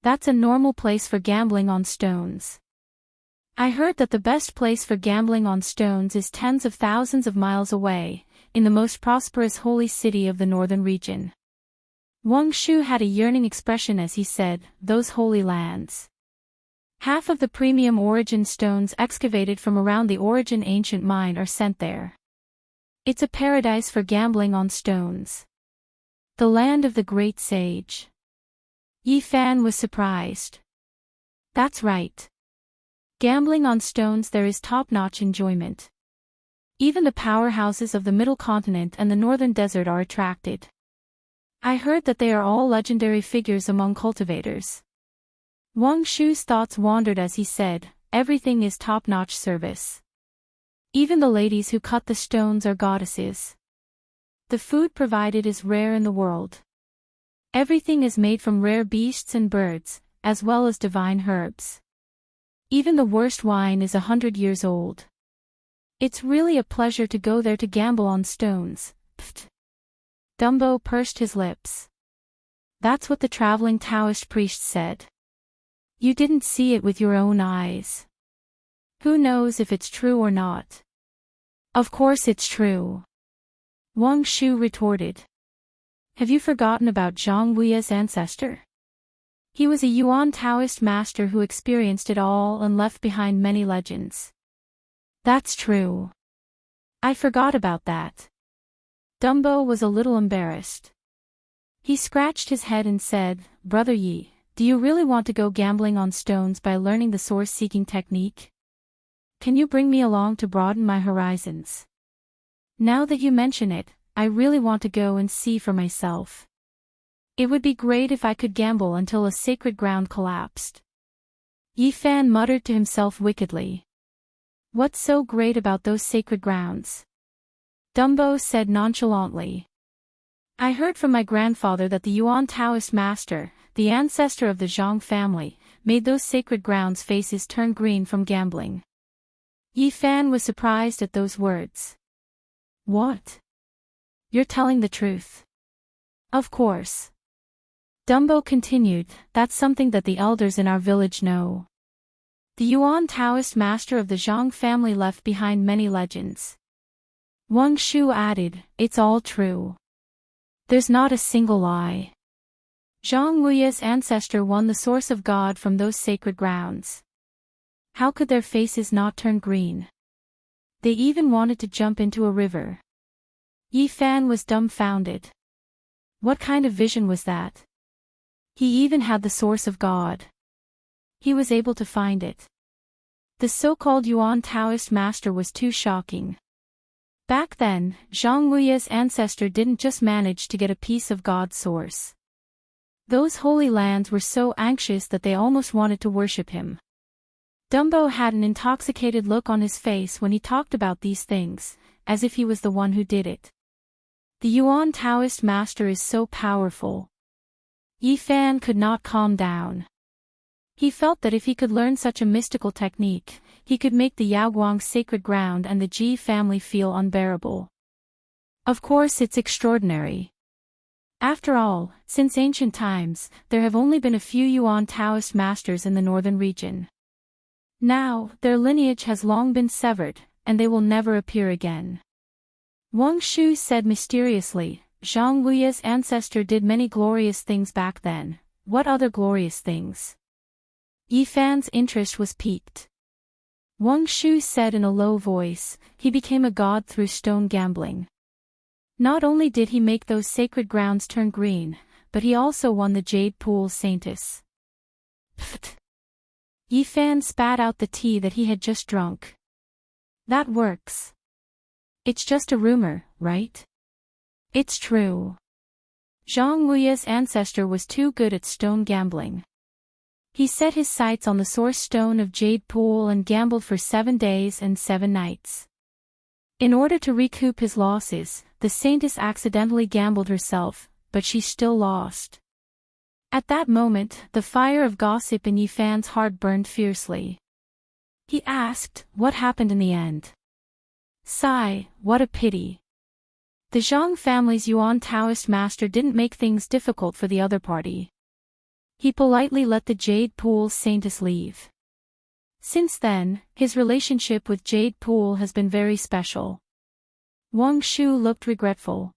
That's a normal place for gambling on stones. I heard that the best place for gambling on stones is tens of thousands of miles away, in the most prosperous holy city of the northern region. Wang Shu had a yearning expression as he said, those holy lands. Half of the premium origin stones excavated from around the origin ancient mine are sent there. It's a paradise for gambling on stones. The land of the great sage. Yi Fan was surprised. That's right. Gambling on stones, there is top-notch enjoyment. Even the powerhouses of the Middle Continent and the Northern Desert are attracted. I heard that they are all legendary figures among cultivators. Wang Shu's thoughts wandered as he said, everything is top-notch service. Even the ladies who cut the stones are goddesses. The food provided is rare in the world. Everything is made from rare beasts and birds, as well as divine herbs. Even the worst wine is 100 years old. It's really a pleasure to go there to gamble on stones. Pfft. Dumbo pursed his lips. That's what the traveling Taoist priest said. You didn't see it with your own eyes. Who knows if it's true or not? Of course it's true. Wang Shu retorted. Have you forgotten about Zhang Wuye's ancestor? He was a Yuan Taoist master who experienced it all and left behind many legends. That's true. I forgot about that. Dumbo was a little embarrassed. He scratched his head and said, Brother Yi, do you really want to go gambling on stones by learning the source-seeking technique? Can you bring me along to broaden my horizons? Now that you mention it, I really want to go and see for myself. It would be great if I could gamble until a sacred ground collapsed. Yi Fan muttered to himself wickedly. What's so great about those sacred grounds? Dumbo said nonchalantly. I heard from my grandfather that the Yuan Taoist master, the ancestor of the Zhang family, made those sacred grounds' faces turn green from gambling. Yi Fan was surprised at those words. What? You're telling the truth. Of course. Dumbo continued, that's something that the elders in our village know. The Yuan Taoist master of the Zhang family left behind many legends. Wang Shu added, it's all true. There's not a single lie. Zhang Wuye's ancestor won the source of God from those sacred grounds. How could their faces not turn green? They even wanted to jump into a river. Yi Fan was dumbfounded. What kind of vision was that? He even had the source of God. He was able to find it. The so-called Yuan Taoist master was too shocking. Back then, Zhang Wuye's ancestor didn't just manage to get a piece of God's source. Those holy lands were so anxious that they almost wanted to worship him. Dumbo had an intoxicated look on his face when he talked about these things, as if he was the one who did it. The Yuan Taoist master is so powerful. Yi Fan could not calm down. He felt that if he could learn such a mystical technique, he could make the Yaoguang sacred ground and the Ji family feel unbearable. Of course it's extraordinary. After all, since ancient times, there have only been a few Yuan Taoist masters in the northern region. Now, their lineage has long been severed, and they will never appear again. Wang Shu said mysteriously, Zhang Wuye's ancestor did many glorious things back then. What other glorious things? Yi Fan's interest was piqued. Wang Shu said in a low voice, he became a god through stone gambling. Not only did he make those sacred grounds turn green, but he also won the Jade Pool Saintess. Pfft. Yi Fan spat out the tea that he had just drunk. That works. It's just a rumor, right? It's true. Zhang Wuye's ancestor was too good at stone gambling. He set his sights on the source stone of Jade Pool and gambled for 7 days and 7 nights. In order to recoup his losses, the saintess accidentally gambled herself, but she still lost. At that moment, the fire of gossip in Yi Fan's heart burned fiercely. He asked, what happened in the end? Sigh, what a pity. The Zhang family's Yuan Taoist master didn't make things difficult for the other party. He politely let the Jade Pool Saintess leave. Since then, his relationship with Jade Pool has been very special. Wang Shu looked regretful.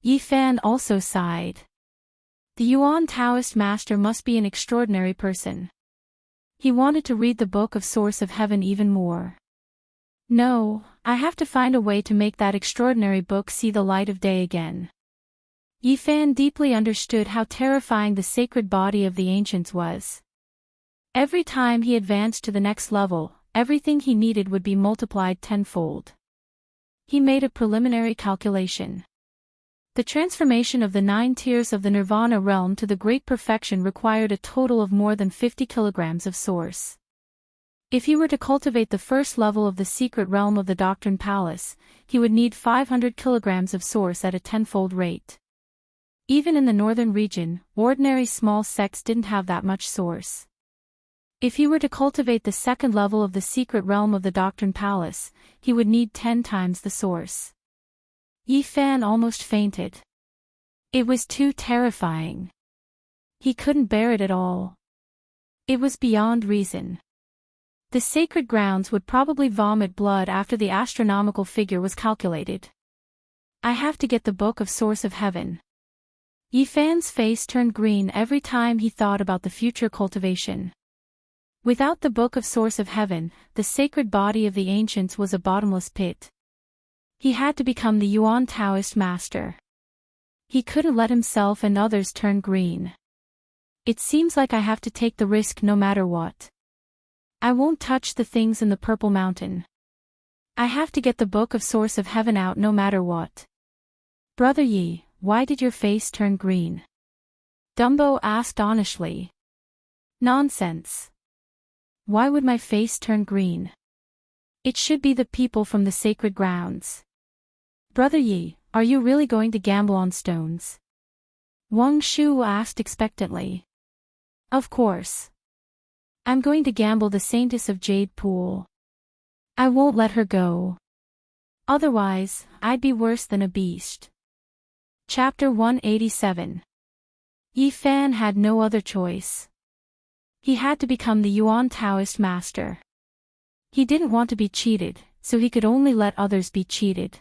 Yi Fan also sighed. The Yuan Taoist master must be an extraordinary person. He wanted to read the book of Source of Heaven even more. No, I have to find a way to make that extraordinary book see the light of day again. Yifan deeply understood how terrifying the sacred body of the ancients was. Every time he advanced to the next level, everything he needed would be multiplied tenfold. He made a preliminary calculation. The transformation of the 9 tiers of the Nirvana realm to the Great Perfection required a total of more than 50 kilograms of source. If he were to cultivate the first level of the secret realm of the Doctrine Palace, he would need 500 kilograms of source at a tenfold rate. Even in the northern region, ordinary small sects didn't have that much source. If he were to cultivate the second level of the secret realm of the Doctrine Palace, he would need 10 times the source. Yifan almost fainted. It was too terrifying. He couldn't bear it at all. It was beyond reason. The sacred grounds would probably vomit blood after the astronomical figure was calculated. I have to get the Book of Source of Heaven. Yifan's face turned green every time he thought about the future cultivation. Without the Book of Source of Heaven, the sacred body of the ancients was a bottomless pit. He had to become the Yuan Taoist master. He couldn't let himself and others turn green. It seems like I have to take the risk no matter what. I won't touch the things in the Purple Mountain. I have to get the Book of Source of Heaven out no matter what. Brother Yi, why did your face turn green? Dumbo asked honestly. Nonsense. Why would my face turn green? It should be the people from the sacred grounds. Brother Yi, are you really going to gamble on stones? Wang Shu asked expectantly. Of course. I'm going to gamble the Saintess of Jade Pool. I won't let her go. Otherwise, I'd be worse than a beast. Chapter 187. Yifan had no other choice. He had to become the Yuan Taoist master. He didn't want to be cheated, so he could only let others be cheated.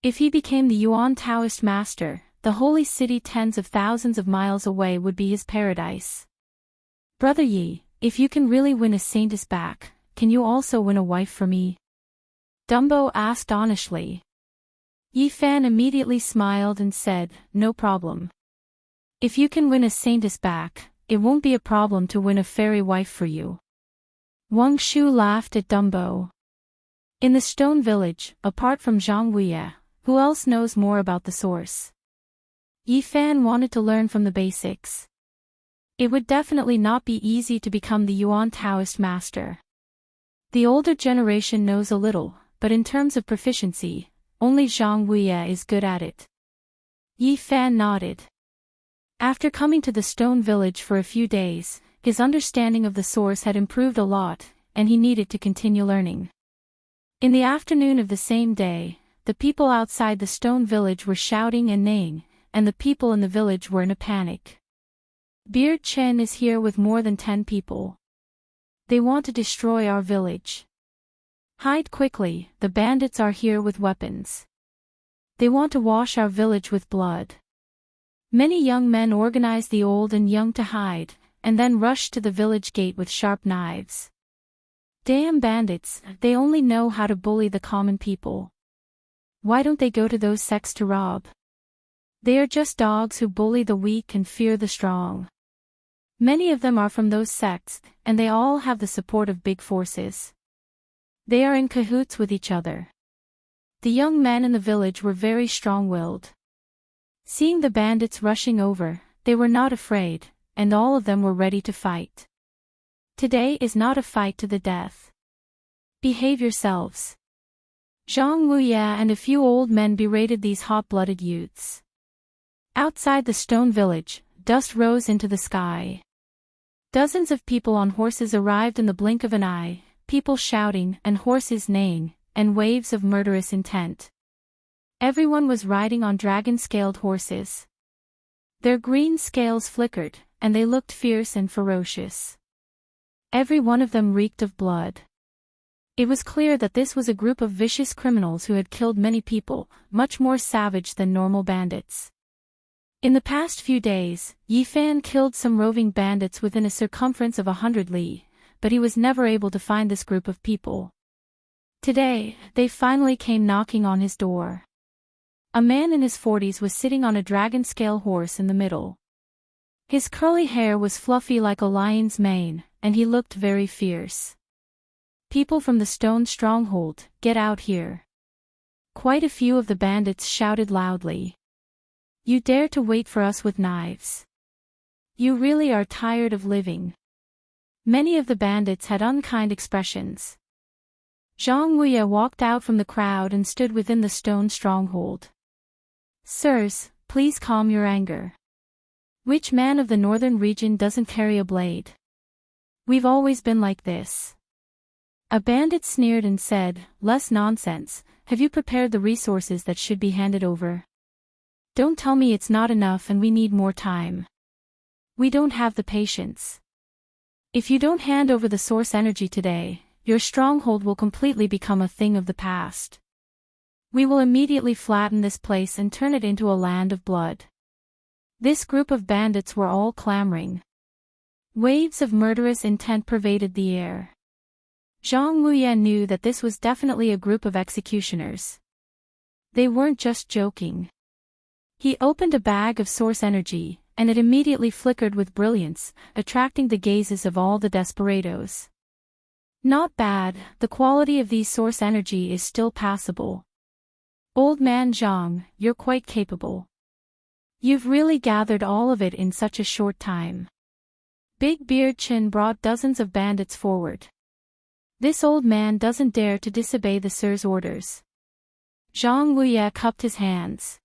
If he became the Yuan Taoist master, the holy city tens of thousands of miles away would be his paradise. Brother Yi, if you can really win a saintess back, can you also win a wife for me? Dumbo asked honestly. Yifan immediately smiled and said, no problem. If you can win a saintess back, it won't be a problem to win a fairy wife for you. Wang Shu laughed at Dumbo. In the stone village, apart from Zhang Wuye, who else knows more about the source? Yifan wanted to learn from the basics. It would definitely not be easy to become the Yuan Taoist master. The older generation knows a little, but in terms of proficiency, only Zhang Wuye is good at it. Yifan nodded. After coming to the stone village for a few days, his understanding of the source had improved a lot, and he needed to continue learning. In the afternoon of the same day, the people outside the stone village were shouting and neighing, and the people in the village were in a panic. Beard Chen is here with more than 10 people. They want to destroy our village. Hide quickly, the bandits are here with weapons. They want to wash our village with blood. Many young men organize the old and young to hide, and then rush to the village gate with sharp knives. Damn bandits, they only know how to bully the common people. Why don't they go to those sects to rob? They are just dogs who bully the weak and fear the strong. Many of them are from those sects, and they all have the support of big forces. They are in cahoots with each other. The young men in the village were very strong-willed. Seeing the bandits rushing over, they were not afraid, and all of them were ready to fight. Today is not a fight to the death. Behave yourselves. Zhang Wuye and a few old men berated these hot-blooded youths. Outside the stone village, dust rose into the sky. Dozens of people on horses arrived in the blink of an eye, people shouting and horses neighing, and waves of murderous intent. Everyone was riding on dragon-scaled horses. Their green scales flickered, and they looked fierce and ferocious. Every one of them reeked of blood. It was clear that this was a group of vicious criminals who had killed many people, much more savage than normal bandits. In the past few days, Yifan killed some roving bandits within a circumference of 100 li, but he was never able to find this group of people. Today, they finally came knocking on his door. A man in his 40s was sitting on a dragon-scale horse in the middle. His curly hair was fluffy like a lion's mane, and he looked very fierce. "People from the stone stronghold, get out here." Quite a few of the bandits shouted loudly. "You dare to wait for us with knives? You really are tired of living." Many of the bandits had unkind expressions. Zhang Wuye walked out from the crowd and stood within the stone stronghold. "Sirs, please calm your anger. Which man of the northern region doesn't carry a blade? We've always been like this." A bandit sneered and said, "Less nonsense, have you prepared the resources that should be handed over? Don't tell me it's not enough and we need more time. We don't have the patience. If you don't hand over the source energy today, your stronghold will completely become a thing of the past. We will immediately flatten this place and turn it into a land of blood." This group of bandits were all clamoring. Waves of murderous intent pervaded the air. Zhang Wuye knew that this was definitely a group of executioners. They weren't just joking. He opened a bag of source energy, and it immediately flickered with brilliance, attracting the gazes of all the desperados. "Not bad, the quality of these source energy is still passable. Old man Zhang, you're quite capable. You've really gathered all of it in such a short time." Big Beard Chin brought dozens of bandits forward. "This old man doesn't dare to disobey the sir's orders." Zhang Wuye cupped his hands.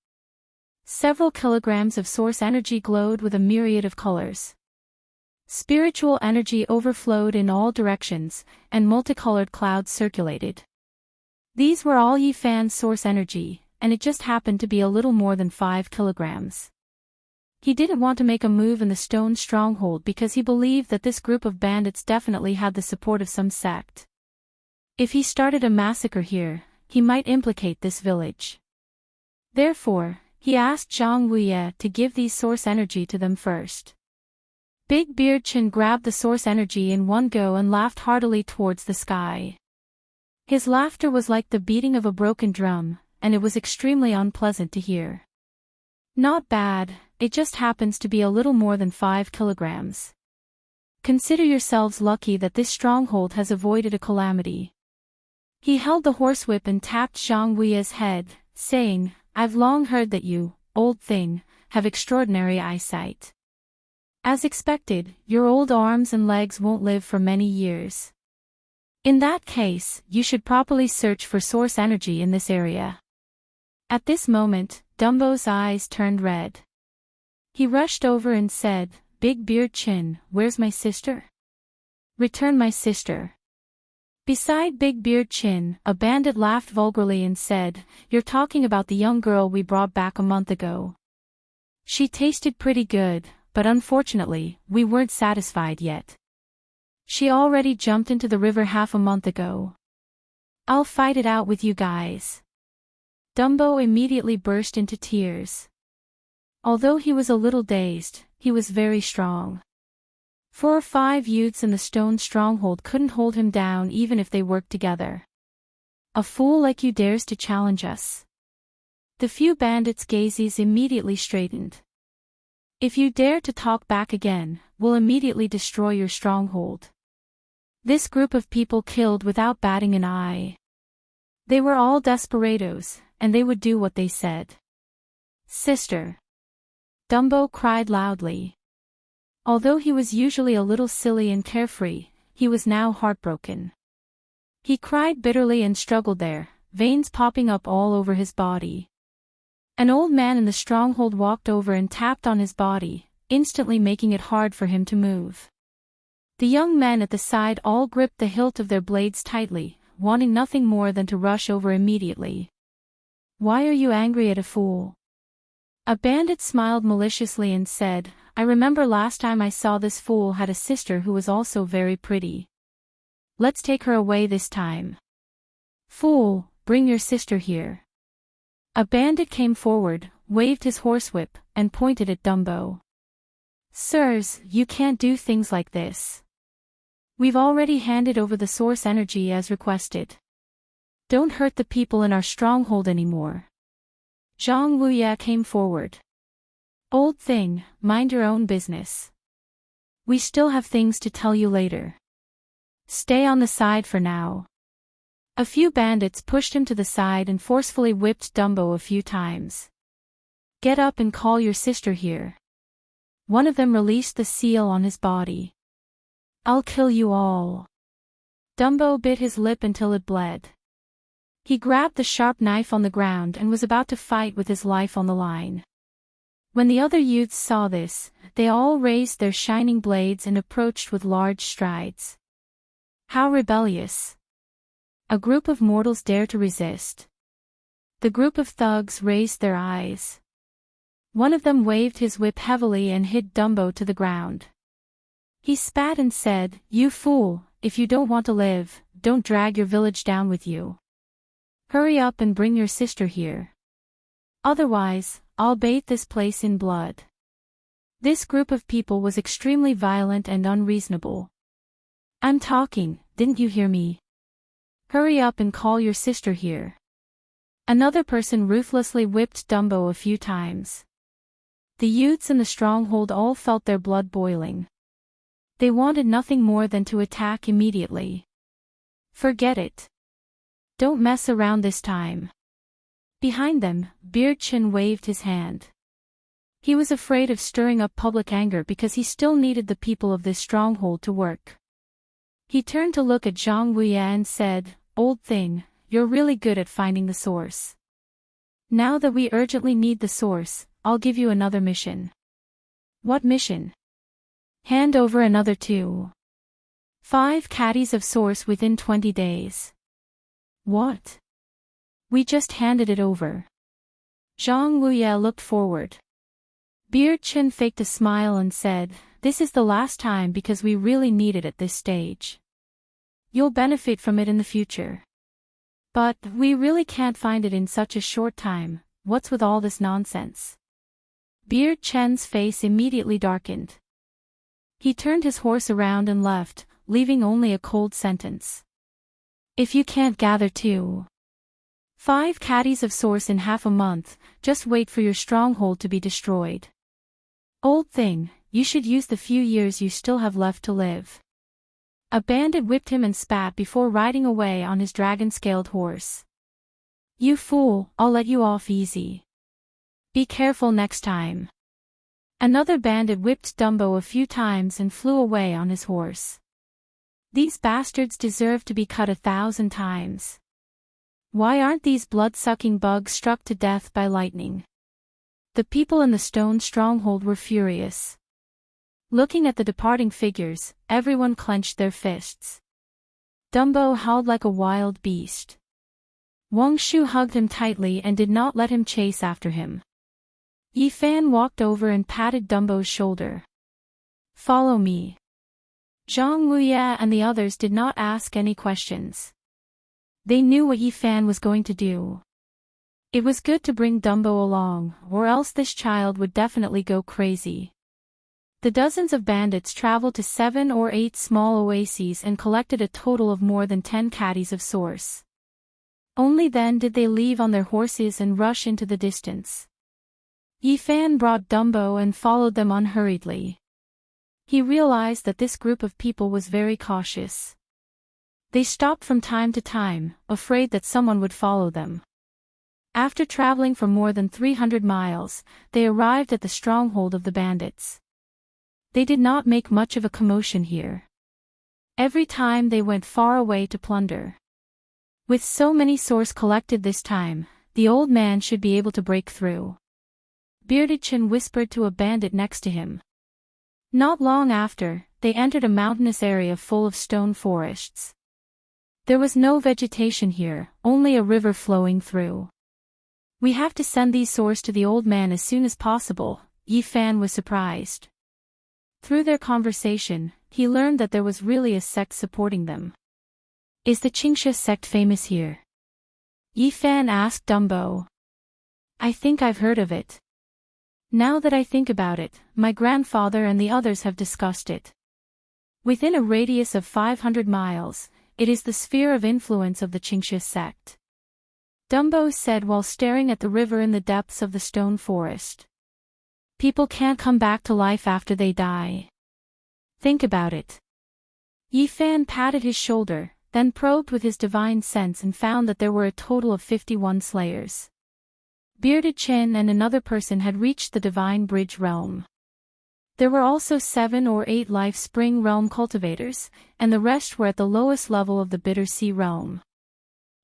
Several kilograms of source energy glowed with a myriad of colors. Spiritual energy overflowed in all directions, and multicolored clouds circulated. These were all Yi Fan's source energy, and it just happened to be a little more than 5 kilograms. He didn't want to make a move in the stone stronghold because he believed that this group of bandits definitely had the support of some sect. If he started a massacre here, he might implicate this village. Therefore, he asked Zhang Wuye to give these source energy to them first. Big Beard Chin grabbed the source energy in one go and laughed heartily towards the sky. His laughter was like the beating of a broken drum, and it was extremely unpleasant to hear. "Not bad, it just happens to be a little more than 5 kilograms. Consider yourselves lucky that this stronghold has avoided a calamity." He held the horsewhip and tapped Zhang Wuye's head, saying, "I've long heard that you, old thing, have extraordinary eyesight. As expected, your old arms and legs won't live for many years. In that case, you should properly search for source energy in this area." At this moment, Dumbo's eyes turned red. He rushed over and said, "Big Beard Chin, where's my sister? Return my sister." Beside Big Beard Chin, a bandit laughed vulgarly and said, "You're talking about the young girl we brought back a month ago. She tasted pretty good, but unfortunately, we weren't satisfied yet. She already jumped into the river half a month ago. I'll fight it out with you guys." Dumbo immediately burst into tears. Although he was a little dazed, he was very strong. 4 or 5 youths in the stone stronghold couldn't hold him down even if they worked together. "A fool like you dares to challenge us." The few bandits' gazes immediately straightened. "If you dare to talk back again, we'll immediately destroy your stronghold." This group of people killed without batting an eye. They were all desperados, and they would do what they said. "Sister!" Dumbo cried loudly. Although he was usually a little silly and carefree, he was now heartbroken. He cried bitterly and struggled there, veins popping up all over his body. An old man in the stronghold walked over and tapped on his body, instantly making it hard for him to move. The young men at the side all gripped the hilt of their blades tightly, wanting nothing more than to rush over immediately. "Why are you angry at a fool?" A bandit smiled maliciously and said, "I remember last time I saw this fool had a sister who was also very pretty. Let's take her away this time." "Fool, bring your sister here." A bandit came forward, waved his horsewhip, and pointed at Dumbo. "Sirs, you can't do things like this. We've already handed over the source energy as requested. Don't hurt the people in our stronghold anymore. Zhang Wuye came forward. Old thing, mind your own business. We still have things to tell you later. Stay on the side for now. A few bandits pushed him to the side and forcefully whipped Dumbo a few times. Get up and call your sister here. One of them released the seal on his body. I'll kill you all. Dumbo bit his lip until it bled. He grabbed the sharp knife on the ground and was about to fight with his life on the line. When the other youths saw this, they all raised their shining blades and approached with large strides. How rebellious! A group of mortals dare to resist. The group of thugs raised their eyes. One of them waved his whip heavily and hit Dumbo to the ground. He spat and said, "You fool, if you don't want to live, don't drag your village down with you. Hurry up and bring your sister here. Otherwise, I'll bathe this place in blood." This group of people was extremely violent and unreasonable. I'm talking, didn't you hear me? Hurry up and call your sister here. Another person ruthlessly whipped Dumbo a few times. The youths in the stronghold all felt their blood boiling. They wanted nothing more than to attack immediately. Forget it. Don't mess around this time. Behind them, Beard Chin waved his hand. He was afraid of stirring up public anger because he still needed the people of this stronghold to work. He turned to look at Zhang Wuye and said, "Old thing, you're really good at finding the source. Now that we urgently need the source, I'll give you another mission." What mission? Hand over another 5 caddies of source within 20 days. What? We just handed it over. Zhang Wuye looked forward. Beard Chin faked a smile and said, "This is the last time because we really need it at this stage. You'll benefit from it in the future. But, we really can't find it in such a short time. What's with all this nonsense?" Beard Chen's face immediately darkened. He turned his horse around and left, leaving only a cold sentence. If you can't gather 5 caddies of source in half a month, just wait for your stronghold to be destroyed. Old thing, you should use the few years you still have left to live. A bandit whipped him and spat before riding away on his dragon-scaled horse. You fool, I'll let you off easy. Be careful next time. Another bandit whipped Dumbo a few times and flew away on his horse. These bastards deserve to be cut 1,000 times. Why aren't these blood-sucking bugs struck to death by lightning? The people in the stone stronghold were furious. Looking at the departing figures, everyone clenched their fists. Dumbo howled like a wild beast. Wang Shu hugged him tightly and did not let him chase after him. Yi Fan walked over and patted Dumbo's shoulder. Follow me. Zhang Wuye and the others did not ask any questions. They knew what Yi Fan was going to do. It was good to bring Dumbo along, or else this child would definitely go crazy. The dozens of bandits traveled to 7 or 8 small oases and collected a total of more than 10 caddies of source. Only then did they leave on their horses and rush into the distance. Yi Fan brought Dumbo and followed them unhurriedly. He realized that this group of people was very cautious. They stopped from time to time, afraid that someone would follow them. After traveling for more than 300 miles, they arrived at the stronghold of the bandits. They did not make much of a commotion here. Every time they went far away to plunder. With so many source collected this time, the old man should be able to break through. Bearded Chin whispered to a bandit next to him. Not long after, they entered a mountainous area full of stone forests. There was no vegetation here, only a river flowing through. We have to send these source to the old man as soon as possible, Yi Fan was surprised. Through their conversation, he learned that there was really a sect supporting them. Is the Qingsha sect famous here? Yi Fan asked Dumbo. I think I've heard of it. Now that I think about it, my grandfather and the others have discussed it. Within a radius of 500 miles, it is the sphere of influence of the Qingxia sect. Dumbo said while staring at the river in the depths of the stone forest. People can't come back to life after they die. Think about it. Yi Fan patted his shoulder, then probed with his divine sense and found that there were a total of 51 slayers. Bearded Chin and another person had reached the divine bridge realm. There were also 7 or 8 life spring realm cultivators, and the rest were at the lowest level of the bitter sea realm.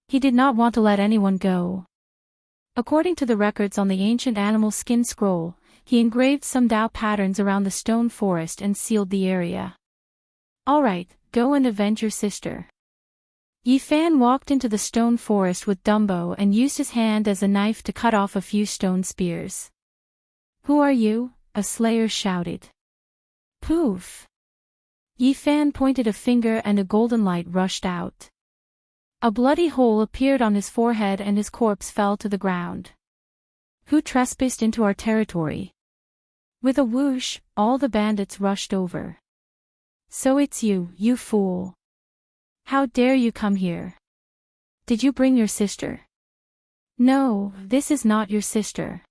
He did not want to let anyone go. According to the records on the ancient animal skin scroll, he engraved some Dao patterns around the stone forest and sealed the area. Alright, go and avenge your sister. Yi Fan walked into the stone forest with Dumbo and used his hand as a knife to cut off a few stone spears. Who are you? A slayer shouted. Poof! Yi Fan pointed a finger and a golden light rushed out. A bloody hole appeared on his forehead and his corpse fell to the ground. Who trespassed into our territory? With a whoosh, all the bandits rushed over. So it's you, you fool. How dare you come here? Did you bring your sister? No, this is not your sister.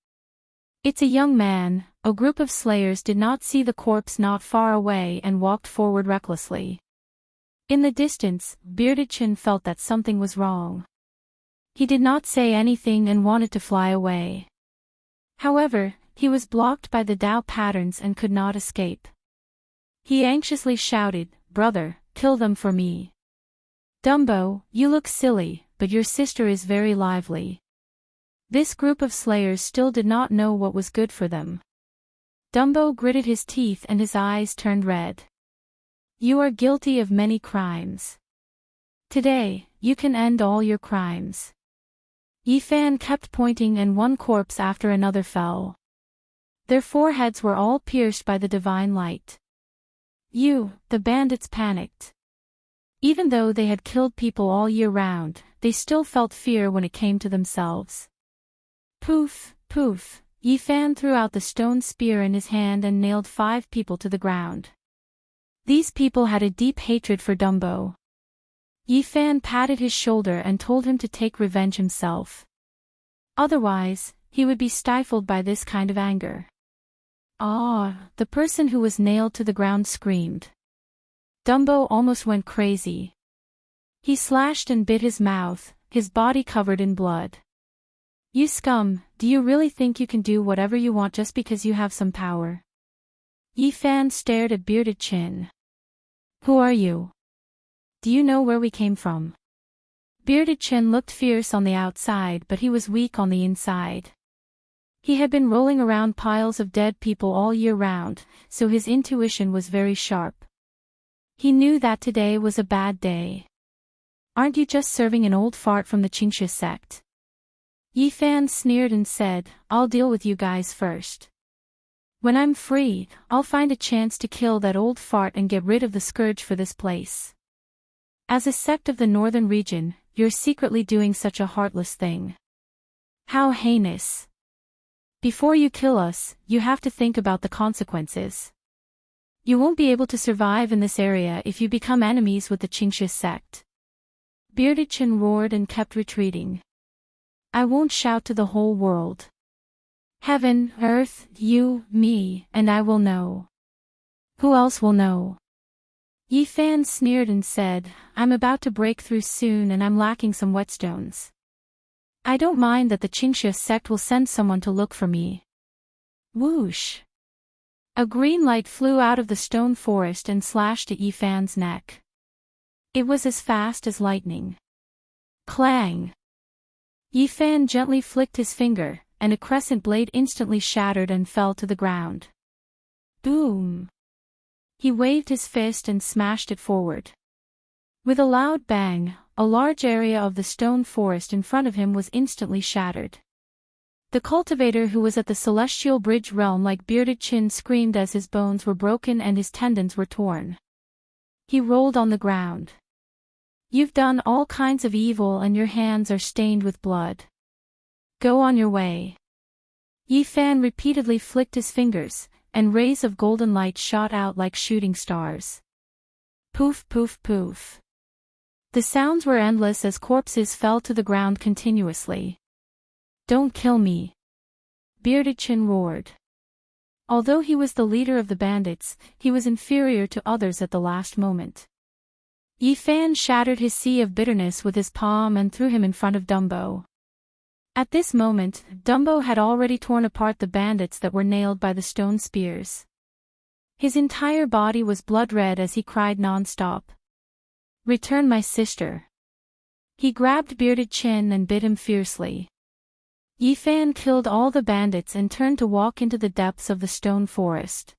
It's a young man. A group of slayers did not see the corpse not far away and walked forward recklessly. In the distance, Bearded Chin felt that something was wrong. He did not say anything and wanted to fly away. However, he was blocked by the Dao patterns and could not escape. He anxiously shouted, "Brother, kill them for me." Dumbo, you look silly, but your sister is very lively. This group of slayers still did not know what was good for them. Dumbo gritted his teeth and his eyes turned red. You are guilty of many crimes. Today, you can end all your crimes. Yi Fan kept pointing and one corpse after another fell. Their foreheads were all pierced by the divine light. The bandits panicked. Even though they had killed people all year round, they still felt fear when it came to themselves. Poof, poof, Yi Fan threw out the stone spear in his hand and nailed 5 people to the ground. These people had a deep hatred for Dumbo. Yi Fan patted his shoulder and told him to take revenge himself. Otherwise, he would be stifled by this kind of anger. Ah, the person who was nailed to the ground screamed. Dumbo almost went crazy. He slashed and bit his mouth, his body covered in blood. You scum, do you really think you can do whatever you want just because you have some power? Yi Fan stared at Bearded Chin. Who are you? Do you know where we came from? Bearded Chin looked fierce on the outside but he was weak on the inside. He had been rolling around piles of dead people all year round, so his intuition was very sharp. He knew that today was a bad day. Aren't you just serving an old fart from the Qingxia sect? Yi Fan sneered and said, I'll deal with you guys first. When I'm free, I'll find a chance to kill that old fart and get rid of the scourge for this place. As a sect of the northern region, you're secretly doing such a heartless thing. How heinous. Before you kill us, you have to think about the consequences. You won't be able to survive in this area if you become enemies with the Qingxia sect. Bearded Chin roared and kept retreating. I won't shout to the whole world. Heaven, earth, you, me, and I will know. Who else will know? Yi Fan sneered and said, I'm about to break through soon and I'm lacking some whetstones. I don't mind that the Qingxia sect will send someone to look for me. Whoosh! A green light flew out of the stone forest and slashed at Yi Fan's neck. It was as fast as lightning. Clang! Yi Fan gently flicked his finger, and a crescent blade instantly shattered and fell to the ground. Boom! He waved his fist and smashed it forward. With a loud bang, a large area of the stone forest in front of him was instantly shattered. The cultivator who was at the celestial bridge realm like Bearded Chin screamed as his bones were broken and his tendons were torn. He rolled on the ground. You've done all kinds of evil and your hands are stained with blood. Go on your way. Yi Fan repeatedly flicked his fingers, and rays of golden light shot out like shooting stars. Poof, poof, poof. The sounds were endless as corpses fell to the ground continuously. Don't kill me, Bearded Chin roared. Although he was the leader of the bandits, he was inferior to others at the last moment. Yi Fan shattered his sea of bitterness with his palm and threw him in front of Dumbo. At this moment, Dumbo had already torn apart the bandits that were nailed by the stone spears. His entire body was blood-red as he cried non-stop. Return my sister. He grabbed Bearded Chin and bit him fiercely. Yi Fan killed all the bandits and turned to walk into the depths of the stone forest.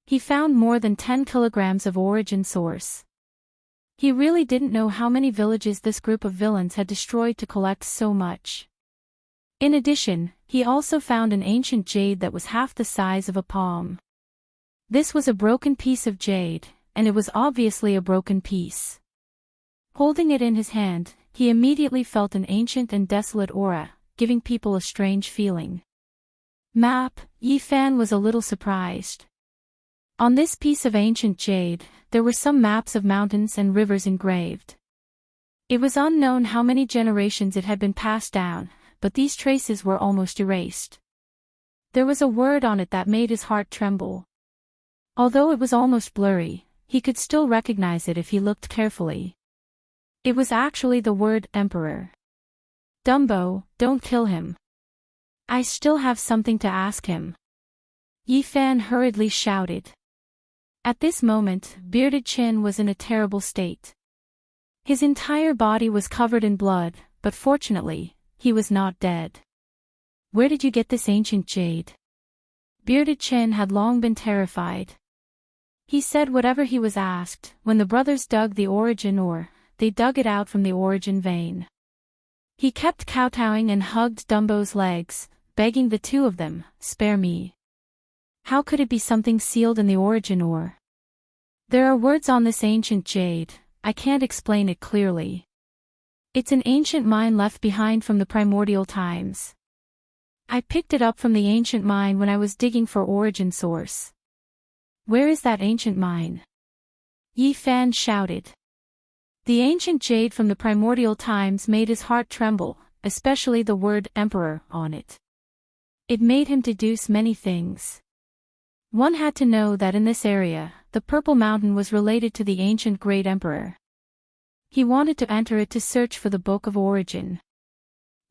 He found more than 10 kilograms of origin source. He really didn't know how many villages this group of villains had destroyed to collect so much. In addition, he also found an ancient jade that was half the size of a palm. This was a broken piece of jade, and it was obviously a broken piece. Holding it in his hand, he immediately felt an ancient and desolate aura, giving people a strange feeling. Map, Yi Fan was a little surprised. On this piece of ancient jade, there were some maps of mountains and rivers engraved. It was unknown how many generations it had been passed down, but these traces were almost erased. There was a word on it that made his heart tremble. Although it was almost blurry, he could still recognize it if he looked carefully. It was actually the word Emperor. Dumbo, don't kill him. I still have something to ask him. Yi Fan hurriedly shouted. At this moment, Bearded Chin was in a terrible state. His entire body was covered in blood, but fortunately, he was not dead. Where did you get this ancient jade? Bearded Chin had long been terrified. He said whatever he was asked. When the brothers dug the origin ore, they dug it out from the origin vein. He kept kowtowing and hugged Dumbo's legs, begging the two of them, spare me. How could it be something sealed in the origin ore? There are words on this ancient jade, I can't explain it clearly. It's an ancient mine left behind from the primordial times. I picked it up from the ancient mine when I was digging for origin source. Where is that ancient mine? Yi Fan shouted. The ancient jade from the primordial times made his heart tremble, especially the word Emperor on it. It made him deduce many things. One had to know that in this area, the Purple Mountain was related to the ancient Great Emperor. He wanted to enter it to search for the Book of Origin.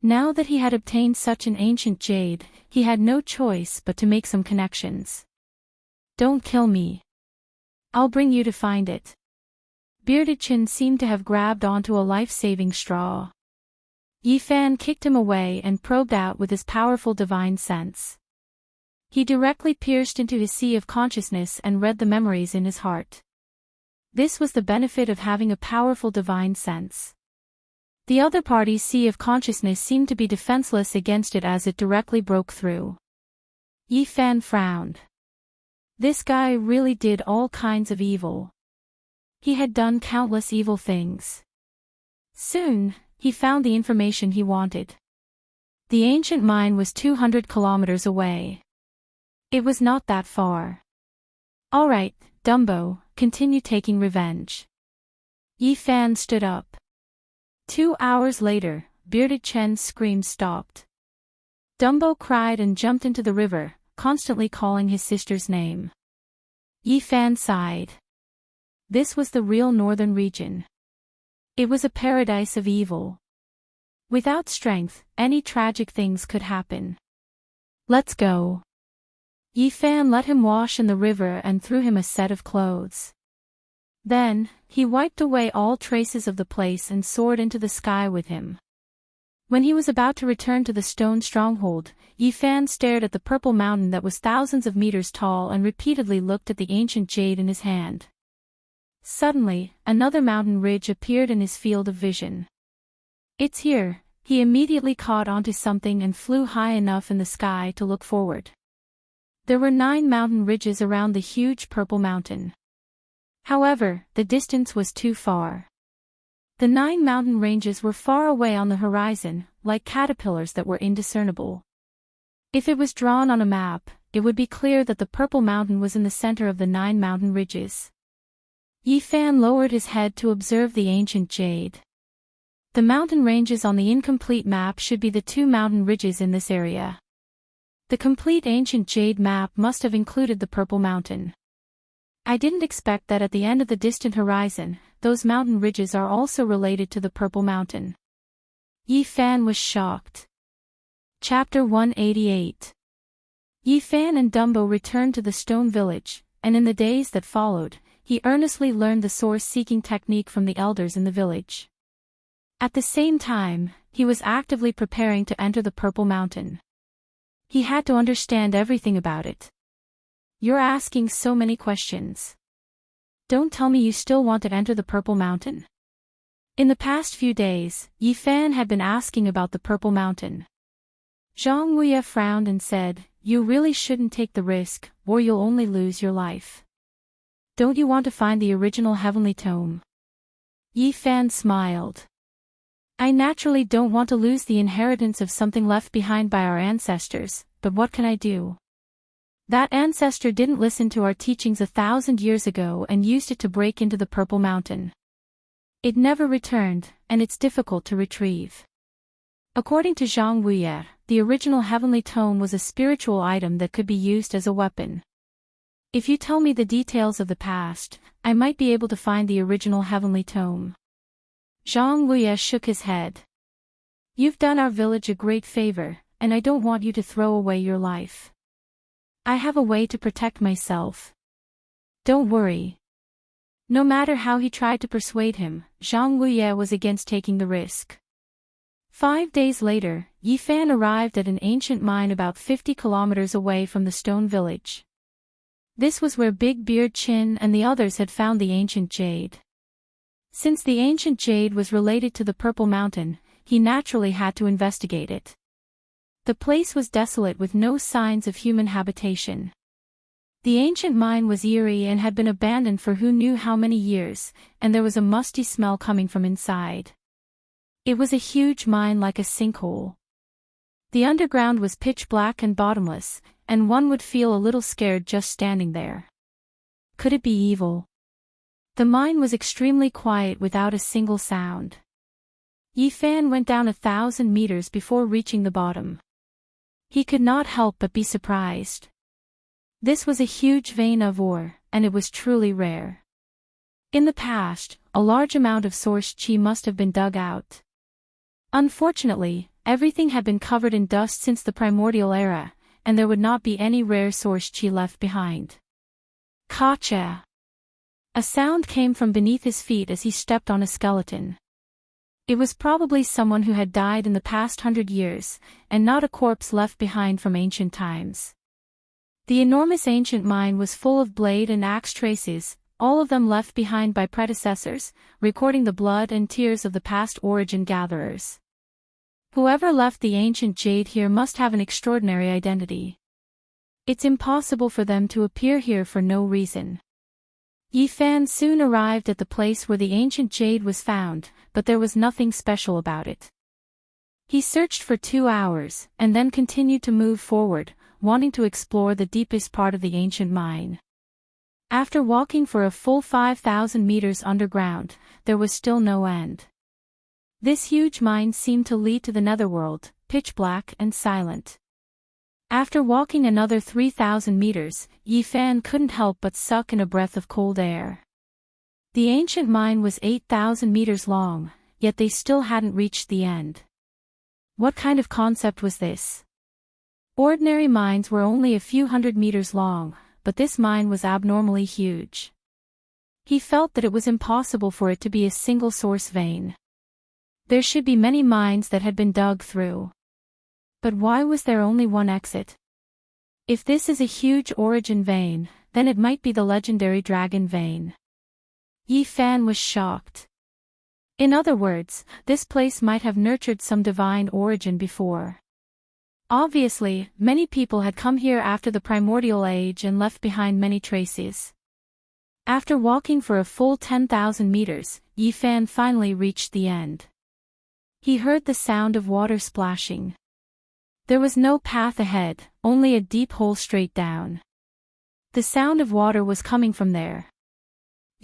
Now that he had obtained such an ancient jade, he had no choice but to make some connections. Don't kill me. I'll bring you to find it. Bearded Chin seemed to have grabbed onto a life-saving straw. Yi Fan kicked him away and probed out with his powerful divine sense. He directly pierced into his sea of consciousness and read the memories in his heart. This was the benefit of having a powerful divine sense. The other party's sea of consciousness seemed to be defenseless against it as it directly broke through. Yi Fan frowned. This guy really did all kinds of evil. He had done countless evil things. Soon, he found the information he wanted. The ancient mine was 200 kilometers away. It was not that far. All right, Dumbo, continue taking revenge. Yi Fan stood up. 2 hours later, Bearded Chen's screams stopped. Dumbo cried and jumped into the river, constantly calling his sister's name. Yi Fan sighed. This was the real northern region. It was a paradise of evil. Without strength, any tragic things could happen. Let's go. Yi Fan let him wash in the river and threw him a set of clothes. Then, he wiped away all traces of the place and soared into the sky with him. When he was about to return to the stone stronghold, Yi Fan stared at the purple mountain that was thousands of meters tall and repeatedly looked at the ancient jade in his hand. Suddenly, another mountain ridge appeared in his field of vision. It's here. He immediately caught onto something and flew high enough in the sky to look forward. There were 9 mountain ridges around the huge purple mountain. However, the distance was too far. The 9 mountain ranges were far away on the horizon, like caterpillars that were indiscernible. If it was drawn on a map, it would be clear that the purple mountain was in the center of the 9 mountain ridges. Yi Fan lowered his head to observe the ancient jade. The mountain ranges on the incomplete map should be the two mountain ridges in this area. The complete ancient jade map must have included the purple mountain. I didn't expect that at the end of the distant horizon, those mountain ridges are also related to the purple mountain. Yi Fan was shocked. Chapter 188. Yi Fan and Dumbo returned to the stone village, and in the days that followed, he earnestly learned the source-seeking technique from the elders in the village. At the same time, he was actively preparing to enter the purple mountain. He had to understand everything about it. You're asking so many questions. Don't tell me you still want to enter the purple mountain? In the past few days, Yi Fan had been asking about the purple mountain. Zhang Wuye frowned and said, "You really shouldn't take the risk, or you'll only lose your life. Don't you want to find the original heavenly tome?" Yi Fan smiled. "I naturally don't want to lose the inheritance of something left behind by our ancestors, but what can I do? That ancestor didn't listen to our teachings 1,000 years ago and used it to break into the purple mountain. It never returned, and it's difficult to retrieve." According to Zhang Wuye, the original heavenly tome was a spiritual item that could be used as a weapon. If you tell me the details of the past, I might be able to find the original heavenly tome. Zhang Wuye shook his head. You've done our village a great favor, and I don't want you to throw away your life. I have a way to protect myself. Don't worry. No matter how he tried to persuade him, Zhang Wuye was against taking the risk. 5 days later, Yi Fan arrived at an ancient mine about 50 kilometers away from the stone village. This was where Big Beard Chin and the others had found the ancient jade. Since the ancient jade was related to the Purple Mountain, he naturally had to investigate it. The place was desolate with no signs of human habitation. The ancient mine was eerie and had been abandoned for who knew how many years, and there was a musty smell coming from inside. It was a huge mine like a sinkhole. The underground was pitch black and bottomless, and one would feel a little scared just standing there. Could it be evil? The mine was extremely quiet without a single sound. Yi Fan went down 1,000 meters before reaching the bottom. He could not help but be surprised. This was a huge vein of ore, and it was truly rare. In the past, a large amount of source qi must have been dug out. Unfortunately, everything had been covered in dust since the primordial era, and there would not be any rare source qi left behind. Kacha! A sound came from beneath his feet as he stepped on a skeleton. It was probably someone who had died in the past 100 years, and not a corpse left behind from ancient times. The enormous ancient mine was full of blade and axe traces, all of them left behind by predecessors, recording the blood and tears of the past origin gatherers. Whoever left the ancient jade here must have an extraordinary identity. It's impossible for them to appear here for no reason. Yi Fan soon arrived at the place where the ancient jade was found, but there was nothing special about it. He searched for 2 hours, and then continued to move forward, wanting to explore the deepest part of the ancient mine. After walking for a full 5,000 meters underground, there was still no end. This huge mine seemed to lead to the netherworld, pitch black and silent. After walking another 3,000 meters, Yi Fan couldn't help but suck in a breath of cold air. The ancient mine was 8,000 meters long, yet they still hadn't reached the end. What kind of concept was this? Ordinary mines were only a few hundred meters long, but this mine was abnormally huge. He felt that it was impossible for it to be a single source vein. There should be many mines that had been dug through. But why was there only one exit? If this is a huge origin vein, then it might be the legendary dragon vein. Yi Fan was shocked. In other words, this place might have nurtured some divine origin before. Obviously, many people had come here after the primordial age and left behind many traces. After walking for a full 10,000 meters, Yi Fan finally reached the end. He heard the sound of water splashing. There was no path ahead, only a deep hole straight down. The sound of water was coming from there.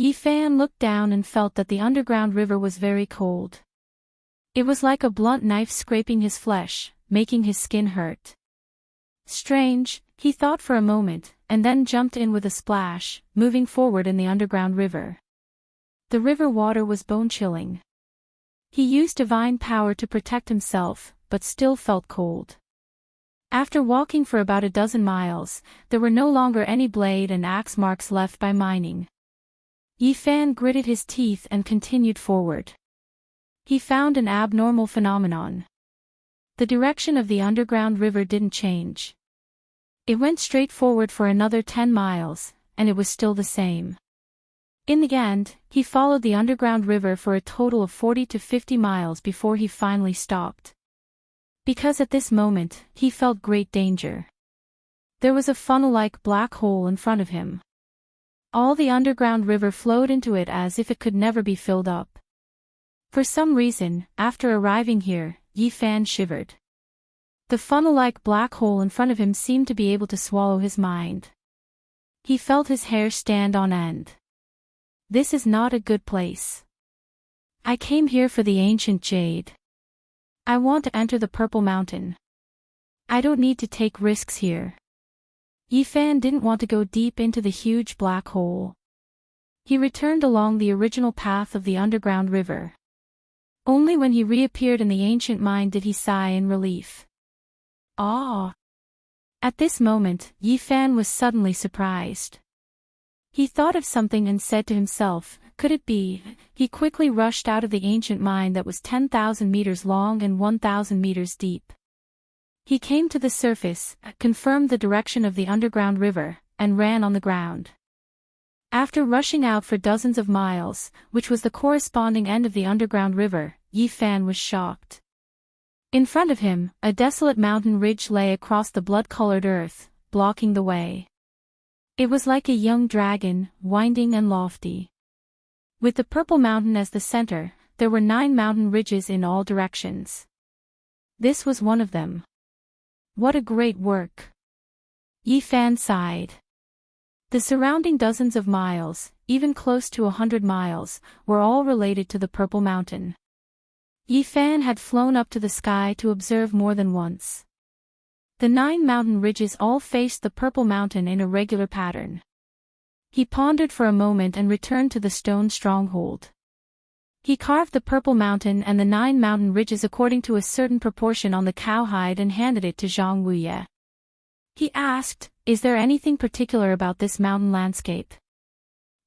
Yi Fan looked down and felt that the underground river was very cold. It was like a blunt knife scraping his flesh, making his skin hurt. Strange, he thought for a moment, and then jumped in with a splash, moving forward in the underground river. The river water was bone-chilling. He used divine power to protect himself, but still felt cold. After walking for about a dozen miles, there were no longer any blade and axe marks left by mining. Yi Fan gritted his teeth and continued forward. He found an abnormal phenomenon. The direction of the underground river didn't change. It went straight forward for another 10 miles, and it was still the same. In the end, he followed the underground river for a total of 40 to 50 miles before he finally stopped. Because at this moment, he felt great danger. There was a funnel-like black hole in front of him. All the underground river flowed into it as if it could never be filled up. For some reason, after arriving here, Yi Fan shivered. The funnel-like black hole in front of him seemed to be able to swallow his mind. He felt his hair stand on end. This is not a good place. I came here for the ancient jade. I want to enter the Purple Mountain. I don't need to take risks here. Yi Fan didn't want to go deep into the huge black hole. He returned along the original path of the underground river. Only when he reappeared in the ancient mine did he sigh in relief. Ah! At this moment, Yi Fan was suddenly surprised. He thought of something and said to himself, could it be? He quickly rushed out of the ancient mine that was 10,000 meters long and 1,000 meters deep. He came to the surface, confirmed the direction of the underground river, and ran on the ground. After rushing out for dozens of miles, which was the corresponding end of the underground river, Yi Fan was shocked. In front of him, a desolate mountain ridge lay across the blood-colored earth, blocking the way. It was like a young dragon, winding and lofty. With the Purple Mountain as the center, there were 9 mountain ridges in all directions. This was one of them. What a great work! Yi Fan sighed. The surrounding dozens of miles, even close to 100 miles, were all related to the Purple Mountain. Yi Fan had flown up to the sky to observe more than once. The 9 mountain ridges all faced the Purple Mountain in a regular pattern. He pondered for a moment and returned to the stone stronghold. He carved the Purple Mountain and the 9 mountain ridges according to a certain proportion on the cowhide and handed it to Zhang Wuye. He asked, is there anything particular about this mountain landscape?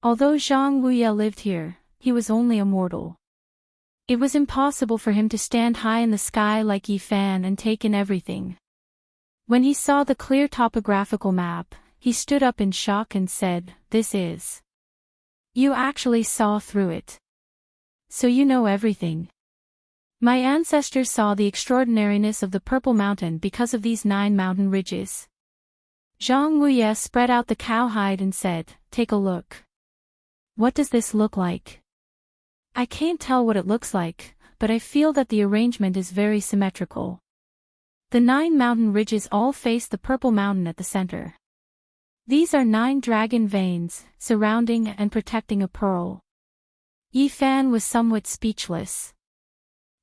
Although Zhang Wuye lived here, he was only a mortal. It was impossible for him to stand high in the sky like Yi Fan and take in everything. When he saw the clear topographical map, he stood up in shock and said, this is. You actually saw through it. So you know everything. My ancestors saw the extraordinariness of the Purple Mountain because of these 9 mountain ridges. Zhang Wuye spread out the cowhide and said, take a look. What does this look like? I can't tell what it looks like, but I feel that the arrangement is very symmetrical. The 9 mountain ridges all face the Purple Mountain at the center. These are 9 dragon veins, surrounding and protecting a pearl. Yi Fan was somewhat speechless.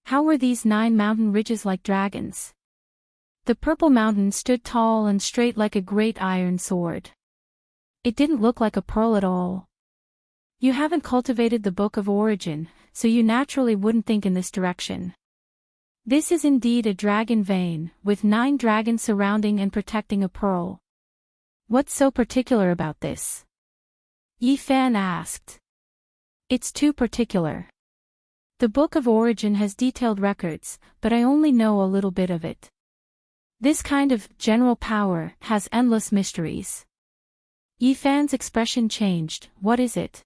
How were these 9 mountain ridges like dragons? The Purple Mountain stood tall and straight like a great iron sword. It didn't look like a pearl at all. You haven't cultivated the Book of Origin, so you naturally wouldn't think in this direction. This is indeed a dragon vein, with 9 dragons surrounding and protecting a pearl. What's so particular about this? Yi Fan asked. It's too particular. The Book of Origin has detailed records, but I only know a little bit of it. This kind of general power has endless mysteries. Yi Fan's expression changed. What is it?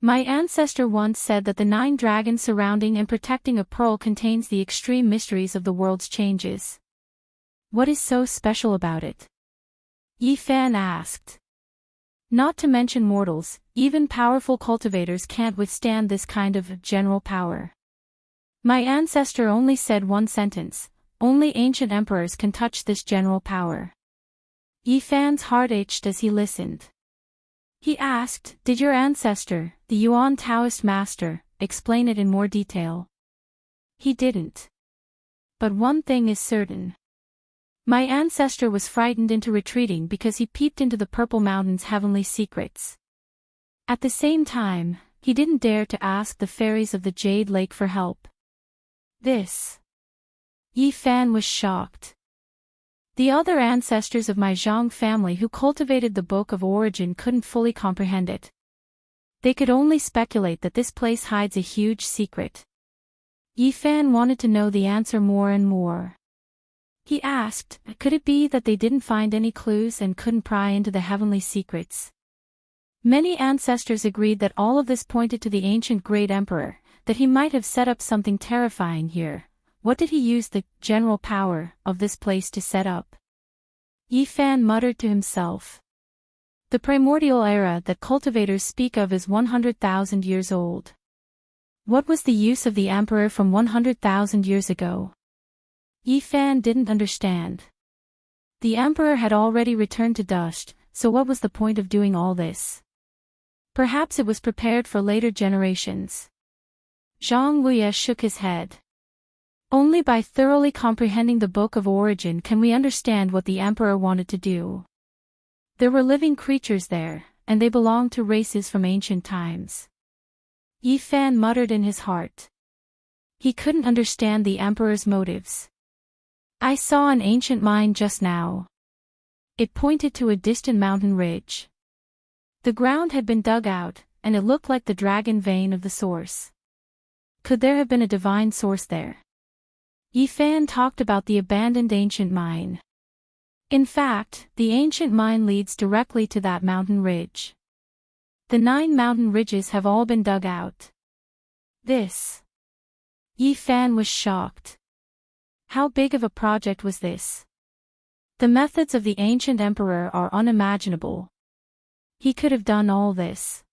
My ancestor once said that the 9 dragons surrounding and protecting a pearl contains the extreme mysteries of the world's changes. What is so special about it? Yi Fan asked. Not to mention mortals, even powerful cultivators can't withstand this kind of general power. My ancestor only said one sentence, only ancient emperors can touch this general power. Yi Fan's heart ached as he listened. He asked, "Did your ancestor, the Yuan Taoist master, explain it in more detail?" He didn't. But one thing is certain. My ancestor was frightened into retreating because he peeped into the Purple Mountain's heavenly secrets. At the same time, he didn't dare to ask the fairies of the Jade Lake for help. This. Yi Fan was shocked. The other ancestors of my Zhang family who cultivated the Book of Origin couldn't fully comprehend it. They could only speculate that this place hides a huge secret. Yi Fan wanted to know the answer more and more. He asked, could it be that they didn't find any clues and couldn't pry into the heavenly secrets? Many ancestors agreed that all of this pointed to the ancient great emperor, that he might have set up something terrifying here. What did he use the general power of this place to set up? Yi Fan muttered to himself. The primordial era that cultivators speak of is 100,000 years old. What was the use of the emperor from 100,000 years ago? Yi Fan didn't understand. The emperor had already returned to dust, so what was the point of doing all this? Perhaps it was prepared for later generations. Zhang Wuye shook his head. Only by thoroughly comprehending the Book of Origin can we understand what the emperor wanted to do. There were living creatures there, and they belonged to races from ancient times. Yi Fan muttered in his heart. He couldn't understand the emperor's motives. I saw an ancient mine just now. It pointed to a distant mountain ridge. The ground had been dug out, and it looked like the dragon vein of the source. Could there have been a divine source there? Yi Fan talked about the abandoned ancient mine. In fact, the ancient mine leads directly to that mountain ridge. The 9 mountain ridges have all been dug out. This. Yi Fan was shocked. How big of a project was this? The methods of the ancient emperor are unimaginable. He could have done all this.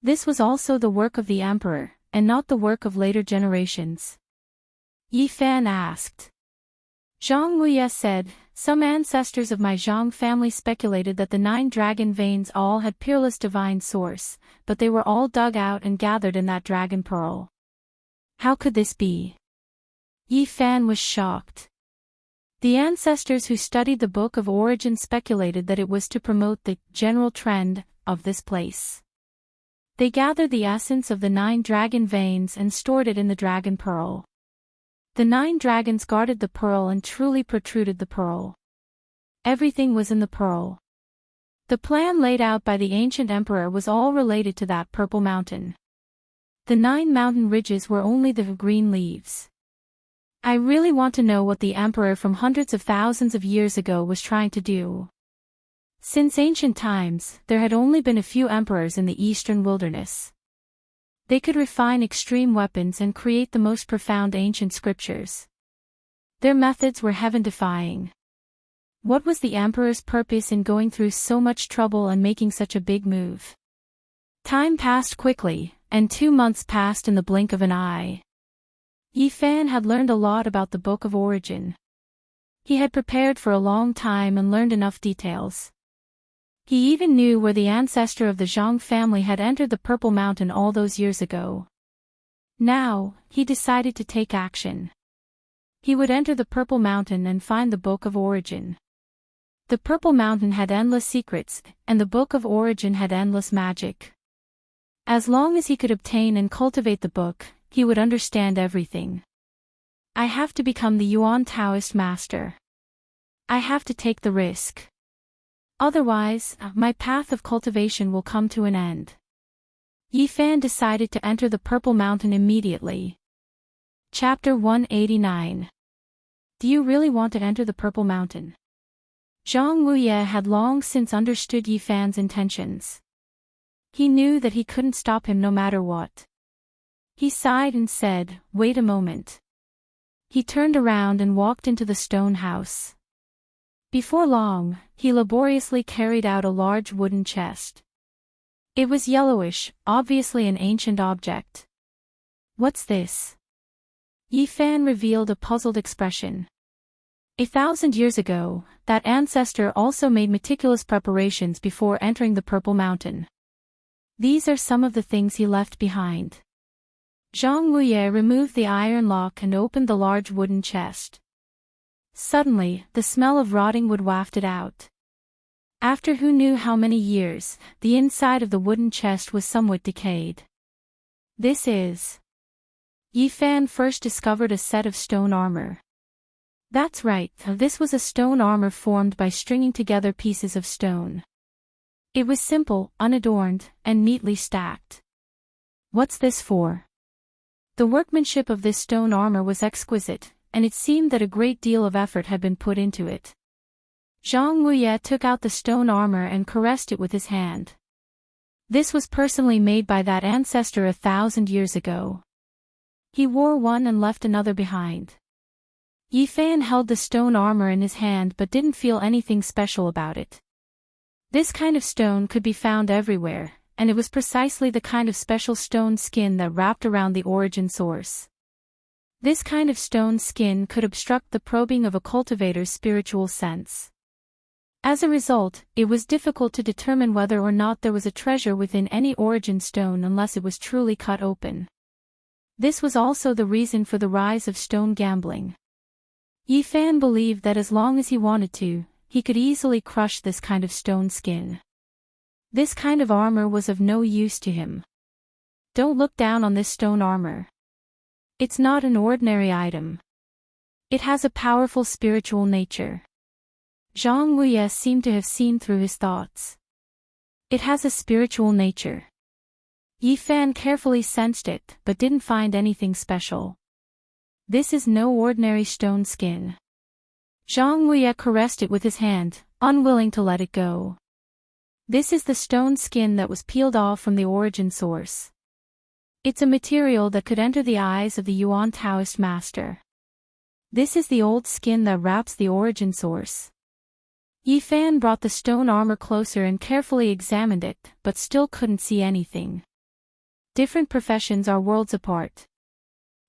This was also the work of the emperor, and not the work of later generations. Yi Fan asked. Zhang Wuye said, some ancestors of my Zhang family speculated that the 9 dragon veins all had peerless divine source, but they were all dug out and gathered in that dragon pearl. How could this be? Yi Fan was shocked. The ancestors who studied the Book of Origin speculated that it was to promote the general trend of this place. They gathered the essence of the 9 dragon veins and stored it in the dragon pearl. The 9 dragons guarded the pearl and truly protruded the pearl. Everything was in the pearl. The plan laid out by the ancient emperor was all related to that purple mountain. The 9 mountain ridges were only the green leaves. I really want to know what the emperor from hundreds of thousands of years ago was trying to do. Since ancient times, there had only been a few emperors in the eastern wilderness. They could refine extreme weapons and create the most profound ancient scriptures. Their methods were heaven-defying. What was the emperor's purpose in going through so much trouble and making such a big move? Time passed quickly, and 2 months passed in the blink of an eye. Yi Fan had learned a lot about the Book of Origin. He had prepared for a long time and learned enough details. He even knew where the ancestor of the Zhang family had entered the Purple Mountain all those years ago. Now, he decided to take action. He would enter the Purple Mountain and find the Book of Origin. The Purple Mountain had endless secrets, and the Book of Origin had endless magic. As long as he could obtain and cultivate the book, he would understand everything. I have to become the Yuan Taoist master. I have to take the risk. Otherwise, my path of cultivation will come to an end. Yi Fan decided to enter the Purple Mountain immediately. Chapter 189. Do you really want to enter the Purple Mountain? Zhang Wuye had long since understood Yi Fan's intentions. He knew that he couldn't stop him no matter what. He sighed and said, wait a moment. He turned around and walked into the stone house. Before long, he laboriously carried out a large wooden chest. It was yellowish, obviously an ancient object. What's this? Yi Fan revealed a puzzled expression. 1,000 years ago, that ancestor also made meticulous preparations before entering the Purple Mountain. These are some of the things he left behind. Zhang Wuye removed the iron lock and opened the large wooden chest. Suddenly, the smell of rotting wood wafted out. After who knew how many years, the inside of the wooden chest was somewhat decayed. This is... Yi Fan first discovered a set of stone armor. That's right, this was a stone armor formed by stringing together pieces of stone. It was simple, unadorned, and neatly stacked. What's this for? The workmanship of this stone armor was exquisite, and it seemed that a great deal of effort had been put into it. Zhang Wuye took out the stone armor and caressed it with his hand. This was personally made by that ancestor 1,000 years ago. He wore one and left another behind. Yi Fan held the stone armor in his hand but didn't feel anything special about it. This kind of stone could be found everywhere, and it was precisely the kind of special stone skin that wrapped around the origin source. This kind of stone skin could obstruct the probing of a cultivator's spiritual sense. As a result, it was difficult to determine whether or not there was a treasure within any origin stone unless it was truly cut open. This was also the reason for the rise of stone gambling. Yi Fan believed that as long as he wanted to, he could easily crush this kind of stone skin. This kind of armor was of no use to him. Don't look down on this stone armor. It's not an ordinary item. It has a powerful spiritual nature. Zhang Wuye seemed to have seen through his thoughts. It has a spiritual nature. Yi Fan carefully sensed it, but didn't find anything special. This is no ordinary stone skin. Zhang Wuye caressed it with his hand, unwilling to let it go. This is the stone skin that was peeled off from the origin source. It's a material that could enter the eyes of the Yuan Taoist master. This is the old skin that wraps the origin source. Yi Fan brought the stone armor closer and carefully examined it, but still couldn't see anything. Different professions are worlds apart.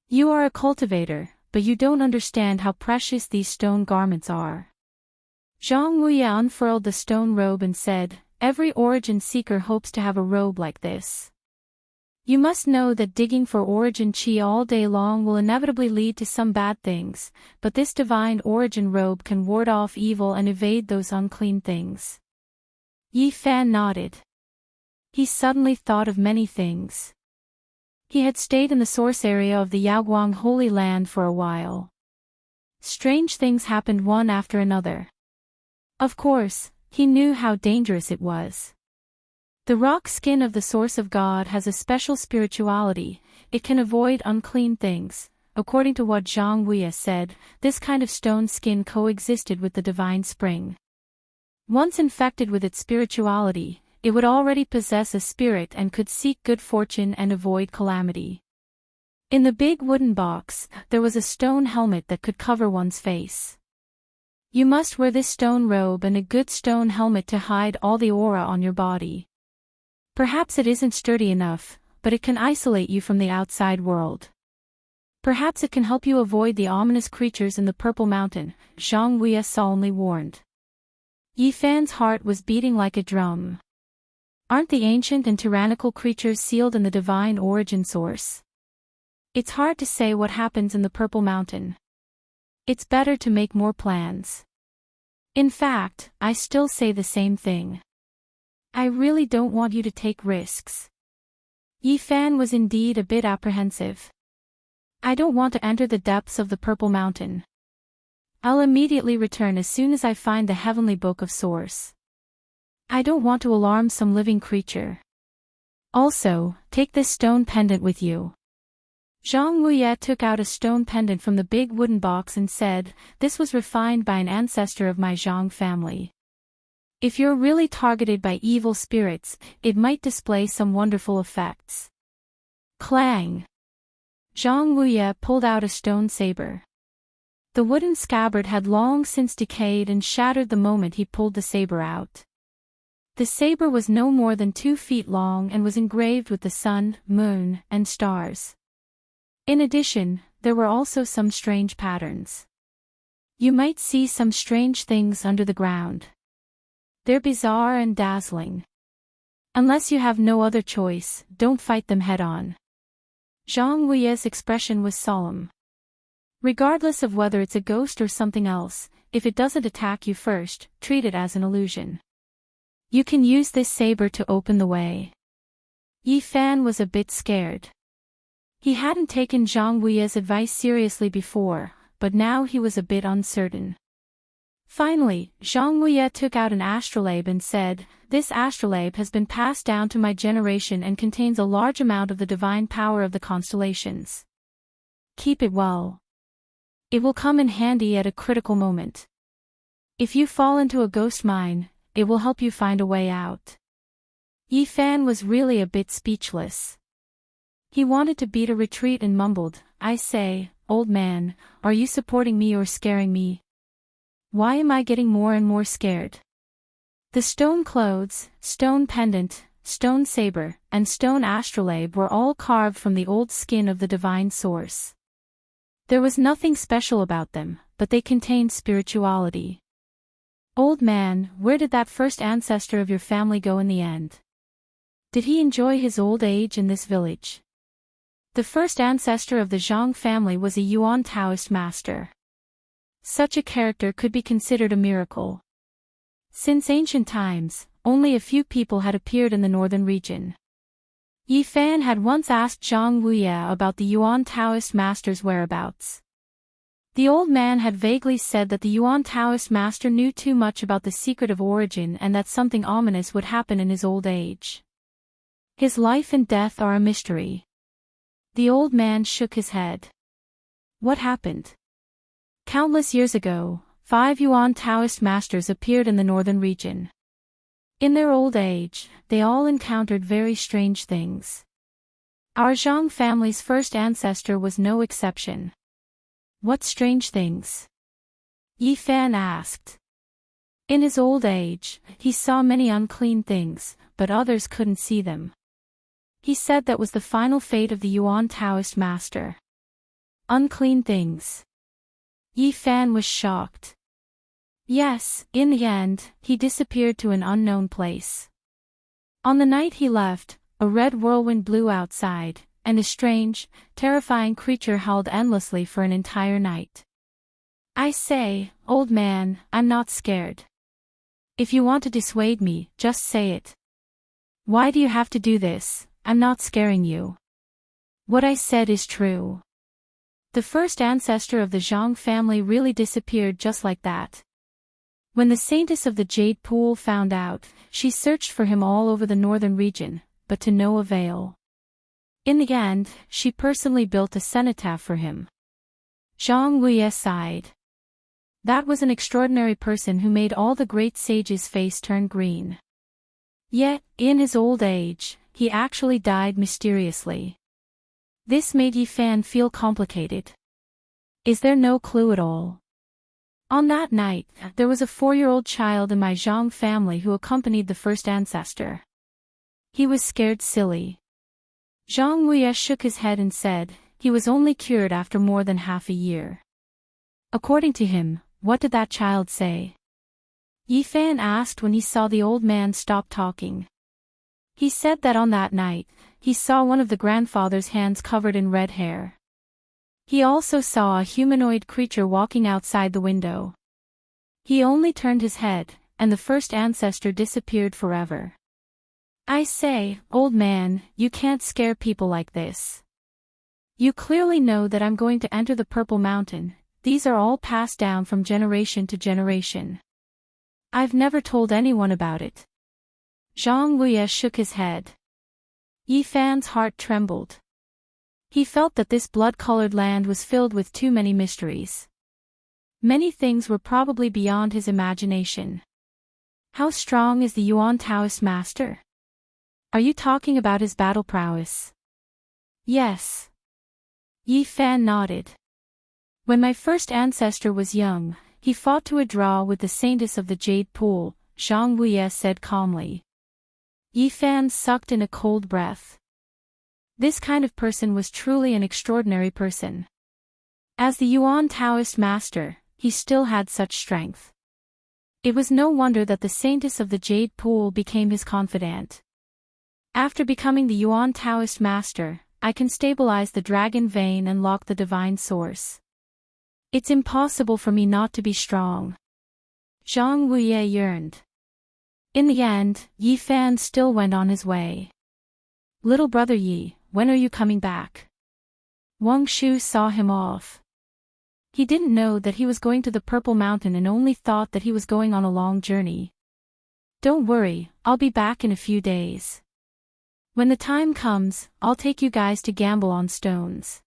You are a cultivator, but you don't understand how precious these stone garments are. Zhang Wuye unfurled the stone robe and said, "Every origin seeker hopes to have a robe like this. You must know that digging for origin chi all day long will inevitably lead to some bad things, but this divine origin robe can ward off evil and evade those unclean things." Yi Fan nodded. He suddenly thought of many things. He had stayed in the source area of the Yaoguang Holy Land for a while. Strange things happened one after another. Of course, he knew how dangerous it was. The rock skin of the source of God has a special spirituality. It can avoid unclean things. According to what Zhang Wuye said, this kind of stone skin coexisted with the divine spring. Once infected with its spirituality, it would already possess a spirit and could seek good fortune and avoid calamity. In the big wooden box, there was a stone helmet that could cover one's face. You must wear this stone robe and a good stone helmet to hide all the aura on your body. Perhaps it isn't sturdy enough, but it can isolate you from the outside world. Perhaps it can help you avoid the ominous creatures in the Purple Mountain, Zhang Wuye solemnly warned. Yi Fan's heart was beating like a drum. Aren't the ancient and tyrannical creatures sealed in the divine origin source? It's hard to say what happens in the Purple Mountain. It's better to make more plans. In fact, I still say the same thing. I really don't want you to take risks. Yi Fan was indeed a bit apprehensive. I don't want to enter the depths of the Purple Mountain. I'll immediately return as soon as I find the Heavenly Book of Source. I don't want to alarm some living creature. Also, take this stone pendant with you. Zhang Wuye took out a stone pendant from the big wooden box and said, "This was refined by an ancestor of my Zhang family. If you're really targeted by evil spirits, it might display some wonderful effects." Clang! Zhang Wuye pulled out a stone saber. The wooden scabbard had long since decayed and shattered the moment he pulled the saber out. The saber was no more than 2 feet long and was engraved with the sun, moon, and stars. In addition, there were also some strange patterns. You might see some strange things under the ground. They're bizarre and dazzling. Unless you have no other choice, don't fight them head-on. Zhang Wuye's expression was solemn. Regardless of whether it's a ghost or something else, if it doesn't attack you first, treat it as an illusion. You can use this saber to open the way. Yi Fan was a bit scared. He hadn't taken Zhang Wuye's advice seriously before, but now he was a bit uncertain. Finally, Zhang Wuye took out an astrolabe and said, "This astrolabe has been passed down to my generation and contains a large amount of the divine power of the constellations. Keep it well. It will come in handy at a critical moment. If you fall into a ghost mine, it will help you find a way out." Yi Fan was really a bit speechless. He wanted to beat a retreat and mumbled, "I say, old man, are you supporting me or scaring me? Why am I getting more and more scared?" The stone clothes, stone pendant, stone saber, and stone astrolabe were all carved from the old skin of the divine source. There was nothing special about them, but they contained spirituality. "Old man, where did that first ancestor of your family go in the end? Did he enjoy his old age in this village?" The first ancestor of the Zhang family was a Yuan Taoist master. Such a character could be considered a miracle. Since ancient times, only a few people had appeared in the northern region. Yi Fan had once asked Zhang Wuye about the Yuan Taoist master's whereabouts. The old man had vaguely said that the Yuan Taoist master knew too much about the secret of origin and that something ominous would happen in his old age. His life and death are a mystery. The old man shook his head. What happened? Countless years ago, 5 Yuan Taoist masters appeared in the northern region. In their old age, they all encountered very strange things. Our Zhang family's first ancestor was no exception. What strange things? Yi Fan asked. In his old age, he saw many unclean things, but others couldn't see them. He said that was the final fate of the Yuan Taoist master. Unclean things. Yi Fan was shocked. Yes, in the end, he disappeared to an unknown place. On the night he left, a red whirlwind blew outside, and a strange, terrifying creature howled endlessly for an entire night. I say, old man, I'm not scared. If you want to dissuade me, just say it. Why do you have to do this? I'm not scaring you. What I said is true. The first ancestor of the Zhang family really disappeared just like that. When the saintess of the Jade Pool found out, she searched for him all over the northern region, but to no avail. In the end, she personally built a cenotaph for him. Zhang Wuye sighed. That was an extraordinary person who made all the great sages' face turn green. Yet, in his old age, he actually died mysteriously. This made Yi Fan feel complicated. Is there no clue at all? On that night, there was a 4-year-old child in my Zhang family who accompanied the first ancestor. He was scared silly. Zhang Wuye shook his head and said, he was only cured after more than half a year. According to him, what did that child say? Yi Fan asked when he saw the old man stop talking. He said that on that night, he saw one of the grandfather's hands covered in red hair. He also saw a humanoid creature walking outside the window. He only turned his head, and the first ancestor disappeared forever. I say, old man, you can't scare people like this. You clearly know that I'm going to enter the Purple Mountain. These are all passed down from generation to generation. I've never told anyone about it. Zhang Wuye shook his head. Yi Fan's heart trembled. He felt that this blood-colored land was filled with too many mysteries. Many things were probably beyond his imagination. How strong is the Yuan Taoist master? Are you talking about his battle prowess? Yes. Yi Fan nodded. When my first ancestor was young, he fought to a draw with the saintess of the Jade Pool, Zhang Wuye said calmly. Yi Fan sucked in a cold breath. This kind of person was truly an extraordinary person. As the Yuan Taoist master, he still had such strength. It was no wonder that the saintess of the Jade Pool became his confidant. After becoming the Yuan Taoist master, I can stabilize the dragon vein and lock the divine source. It's impossible for me not to be strong. Zhang Wuye yearned. In the end, Yi Fan still went on his way. Little brother Yi, when are you coming back? Wang Shu saw him off. He didn't know that he was going to the Purple Mountain and only thought that he was going on a long journey. Don't worry, I'll be back in a few days. When the time comes, I'll take you guys to gamble on stones.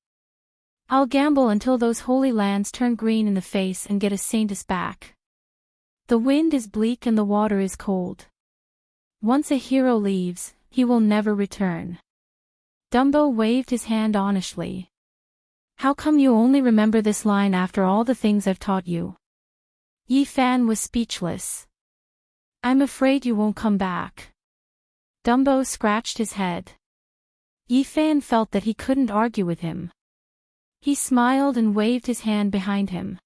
I'll gamble until those holy lands turn green in the face and get a saintess back. The wind is bleak and the water is cold. Once a hero leaves, he will never return. Dumbo waved his hand honestly. How come you only remember this line after all the things I've taught you? Yi Fan was speechless. I'm afraid you won't come back. Dumbo scratched his head. Yi Fan felt that he couldn't argue with him. He smiled and waved his hand behind him.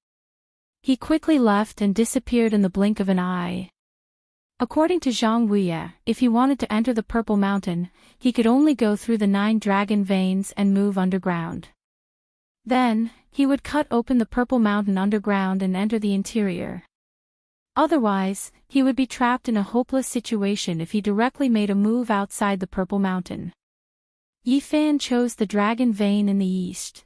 He quickly left and disappeared in the blink of an eye. According to Zhang Wuye, if he wanted to enter the Purple Mountain, he could only go through the 9 dragon veins and move underground. Then, he would cut open the Purple Mountain underground and enter the interior. Otherwise, he would be trapped in a hopeless situation if he directly made a move outside the Purple Mountain. Yi Fan chose the dragon vein in the east.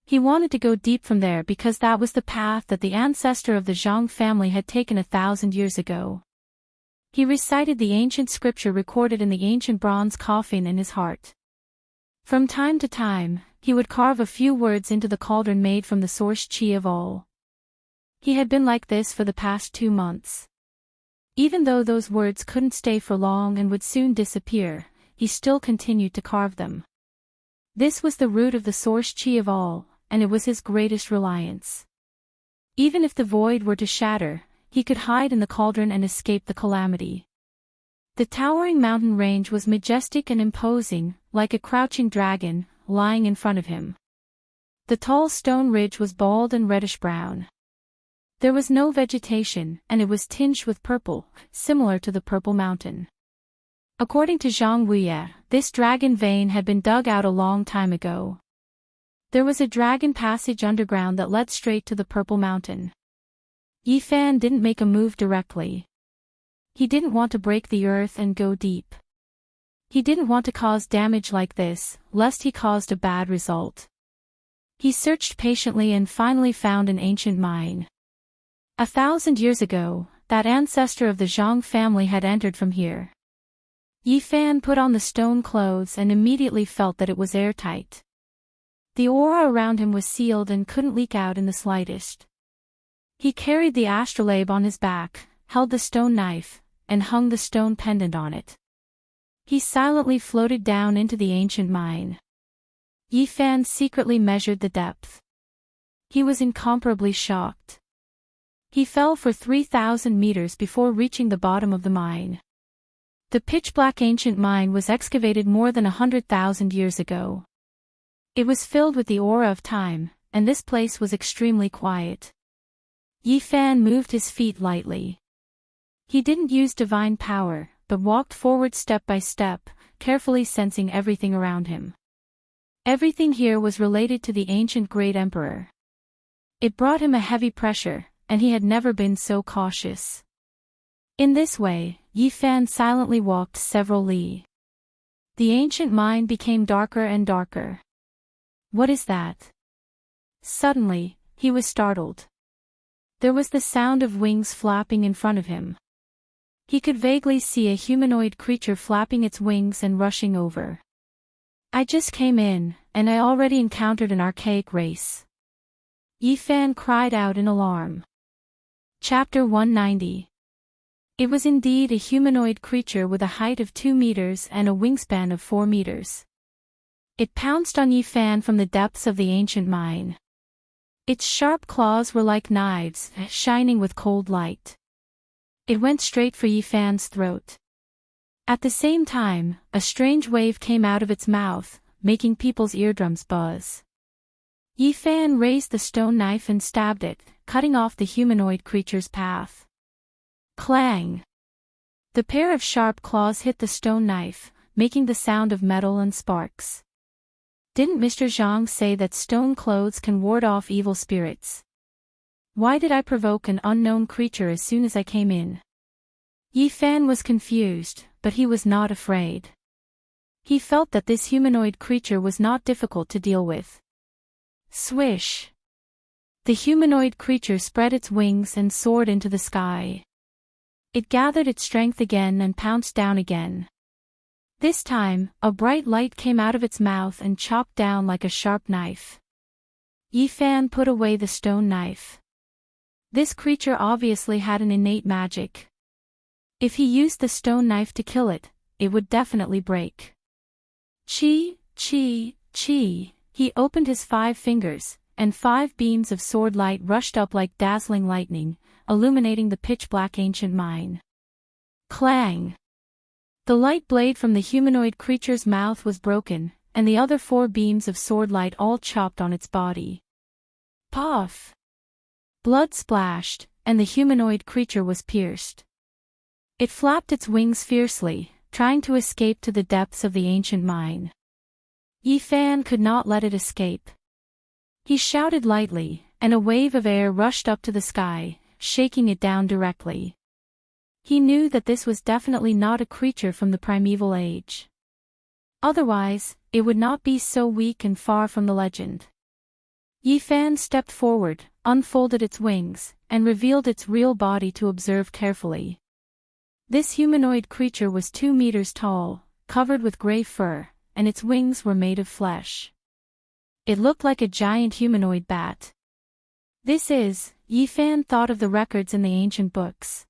He wanted to go deep from there because that was the path that the ancestor of the Zhang family had taken 1,000 years ago. He recited the ancient scripture recorded in the ancient bronze coffin in his heart. From time to time, he would carve a few words into the cauldron made from the source chi of all. He had been like this for the past 2 months. Even though those words couldn't stay for long and would soon disappear, he still continued to carve them. This was the root of the source chi of all, and it was his greatest reliance. Even if the void were to shatter, he could hide in the cauldron and escape the calamity. The towering mountain range was majestic and imposing, like a crouching dragon, lying in front of him. The tall stone ridge was bald and reddish-brown. There was no vegetation, and it was tinged with purple, similar to the Purple Mountain. According to Zhang Wuye, this dragon vein had been dug out a long time ago. There was a dragon passage underground that led straight to the Purple Mountain. Yi Fan didn't make a move directly. He didn't want to break the earth and go deep. He didn't want to cause damage like this, lest he caused a bad result. He searched patiently and finally found an ancient mine. 1,000 years ago, that ancestor of the Zhang family had entered from here. Yi Fan put on the stone clothes and immediately felt that it was airtight. The aura around him was sealed and couldn't leak out in the slightest. He carried the astrolabe on his back, held the stone knife, and hung the stone pendant on it. He silently floated down into the ancient mine. Yi Fan secretly measured the depth. He was incomparably shocked. He fell for 3,000 meters before reaching the bottom of the mine. The pitch-black ancient mine was excavated more than 100,000 years ago. It was filled with the aura of time, and this place was extremely quiet. Yi Fan moved his feet lightly. He didn't use divine power, but walked forward step by step, carefully sensing everything around him. Everything here was related to the ancient Great Emperor. It brought him a heavy pressure, and he had never been so cautious. In this way, Yi Fan silently walked several li. The ancient mine became darker and darker. What is that? Suddenly, he was startled. There was the sound of wings flapping in front of him. He could vaguely see a humanoid creature flapping its wings and rushing over. I just came in, and I already encountered an archaic race. Yi Fan cried out in alarm. Chapter 190. It was indeed a humanoid creature with a height of 2 meters and a wingspan of 4 meters. It pounced on Yi Fan from the depths of the ancient mine. Its sharp claws were like knives, shining with cold light. It went straight for Yi Fan's throat. At the same time, a strange wave came out of its mouth, making people's eardrums buzz. Yi Fan raised the stone knife and stabbed it, cutting off the humanoid creature's path. Clang! The pair of sharp claws hit the stone knife, making the sound of metal and sparks. Didn't Mr. Zhang say that stone clothes can ward off evil spirits? Why did I provoke an unknown creature as soon as I came in? Yi Fan was confused, but he was not afraid. He felt that this humanoid creature was not difficult to deal with. Swish! The humanoid creature spread its wings and soared into the sky. It gathered its strength again and pounced down again. This time, a bright light came out of its mouth and chopped down like a sharp knife. Yi Fan put away the stone knife. This creature obviously had an innate magic. If he used the stone knife to kill it, it would definitely break. Chi, chi, chi. He opened his 5 fingers, and 5 beams of sword light rushed up like dazzling lightning, illuminating the pitch-black ancient mine. Clang! The light blade from the humanoid creature's mouth was broken, and the other 4 beams of sword light all chopped on its body. Puff! Blood splashed, and the humanoid creature was pierced. It flapped its wings fiercely, trying to escape to the depths of the ancient mine. Yi Fan could not let it escape. He shouted lightly, and a wave of air rushed up to the sky, shaking it down directly. He knew that this was definitely not a creature from the primeval age. Otherwise, it would not be so weak and far from the legend. Yi Fan stepped forward, unfolded its wings, and revealed its real body to observe carefully. This humanoid creature was 2 meters tall, covered with gray fur, and its wings were made of flesh. It looked like a giant humanoid bat. Yi Fan thought of the records in the ancient books.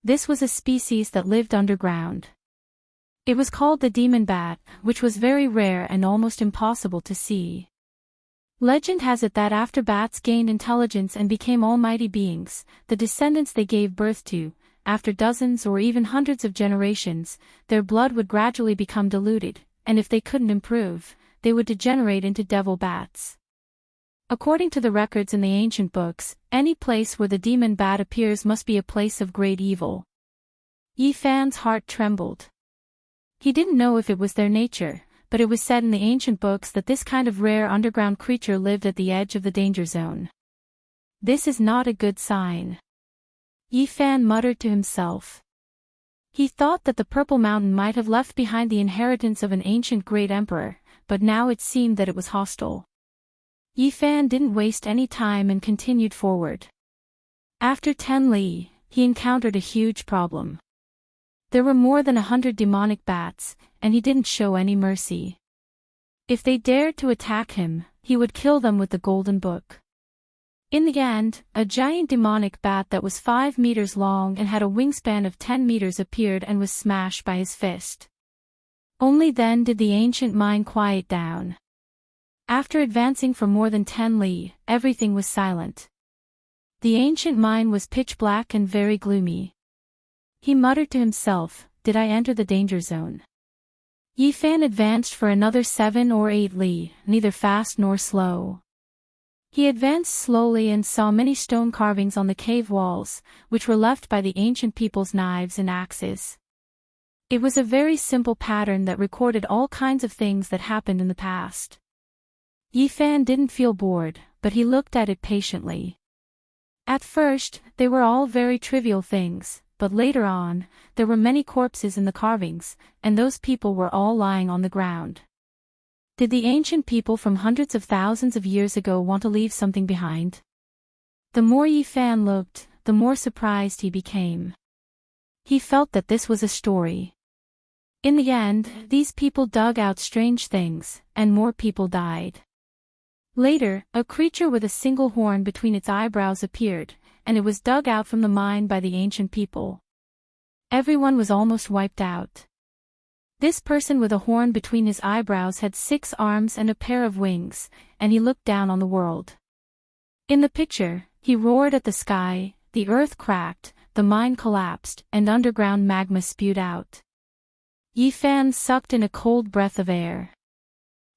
This was a species that lived underground. It was called the demon bat, which was very rare and almost impossible to see. Legend has it that after bats gained intelligence and became almighty beings, the descendants they gave birth to, after dozens or even hundreds of generations, their blood would gradually become diluted, and if they couldn't improve, they would degenerate into devil bats. According to the records in the ancient books, any place where the demon bat appears must be a place of great evil. Yi Fan's heart trembled. He didn't know if it was their nature, but it was said in the ancient books that this kind of rare underground creature lived at the edge of the danger zone. This is not a good sign. Yi Fan muttered to himself. He thought that the Purple Mountain might have left behind the inheritance of an ancient great emperor, but now it seemed that it was hostile. Yi Fan didn't waste any time and continued forward. After 10 li, he encountered a huge problem. There were more than 100 demonic bats, and he didn't show any mercy. If they dared to attack him, he would kill them with the golden book. In the end, a giant demonic bat that was 5 meters long and had a wingspan of 10 meters appeared and was smashed by his fist. Only then did the ancient mine quiet down. After advancing for more than 10 li, everything was silent. The ancient mine was pitch black and very gloomy. He muttered to himself, "Did I enter the danger zone?" Yi Fan advanced for another 7 or 8 li, neither fast nor slow. He advanced slowly and saw many stone carvings on the cave walls, which were left by the ancient people's knives and axes. It was a very simple pattern that recorded all kinds of things that happened in the past. Yi Fan didn't feel bored, but he looked at it patiently. At first, they were all very trivial things, but later on, there were many corpses in the carvings, and those people were all lying on the ground. Did the ancient people from hundreds of thousands of years ago want to leave something behind? The more Yi Fan looked, the more surprised he became. He felt that this was a story. In the end, these people dug out strange things, and more people died. Later, a creature with a single horn between its eyebrows appeared, and it was dug out from the mine by the ancient people. Everyone was almost wiped out. This person with a horn between his eyebrows had 6 arms and a pair of wings, and he looked down on the world. In the picture, he roared at the sky, the earth cracked, the mine collapsed, and underground magma spewed out. Yi Fan sucked in a cold breath of air.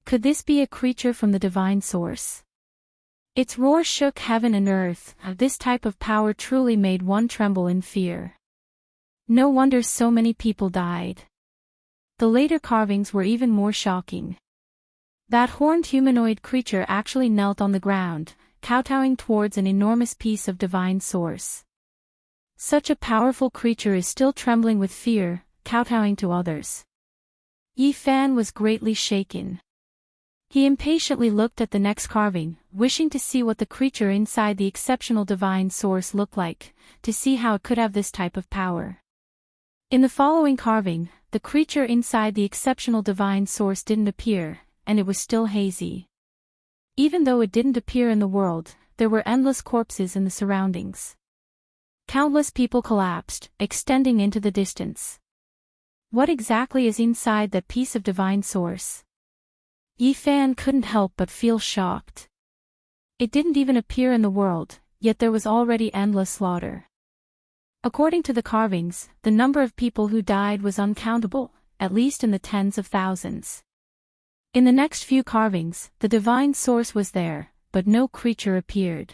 Could this be a creature from the divine source? Its roar shook heaven and earth. This type of power truly made one tremble in fear. No wonder so many people died. The later carvings were even more shocking. That horned humanoid creature actually knelt on the ground, kowtowing towards an enormous piece of divine source. Such a powerful creature is still trembling with fear, kowtowing to others. Yi Fan was greatly shaken. He impatiently looked at the next carving, wishing to see what the creature inside the exceptional divine source looked like, to see how it could have this type of power. In the following carving, the creature inside the exceptional divine source didn't appear, and it was still hazy. Even though it didn't appear in the world, there were endless corpses in the surroundings. Countless people collapsed, extending into the distance. What exactly is inside that piece of divine source? Yi Fan couldn't help but feel shocked. It didn't even appear in the world, yet there was already endless slaughter. According to the carvings, the number of people who died was uncountable, at least in the tens of thousands. In the next few carvings, the divine source was there, but no creature appeared.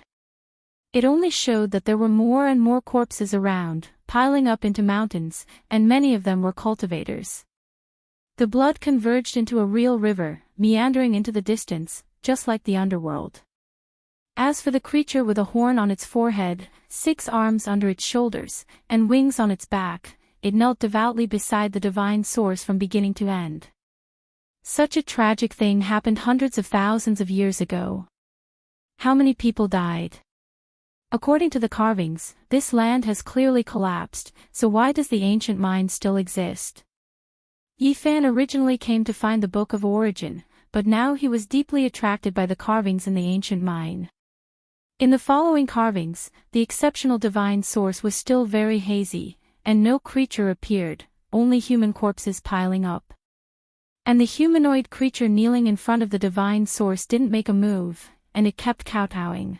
It only showed that there were more and more corpses around, piling up into mountains, and many of them were cultivators. The blood converged into a real river, meandering into the distance, just like the underworld. As for the creature with a horn on its forehead, 6 arms under its shoulders, and wings on its back, it knelt devoutly beside the divine source from beginning to end. Such a tragic thing happened hundreds of thousands of years ago. How many people died? According to the carvings, this land has clearly collapsed, so why does the ancient mine still exist? Yi Fan originally came to find the Book of Origin, but now he was deeply attracted by the carvings in the ancient mine. In the following carvings, the exceptional divine source was still very hazy, and no creature appeared, only human corpses piling up. And the humanoid creature kneeling in front of the divine source didn't make a move, and it kept kowtowing.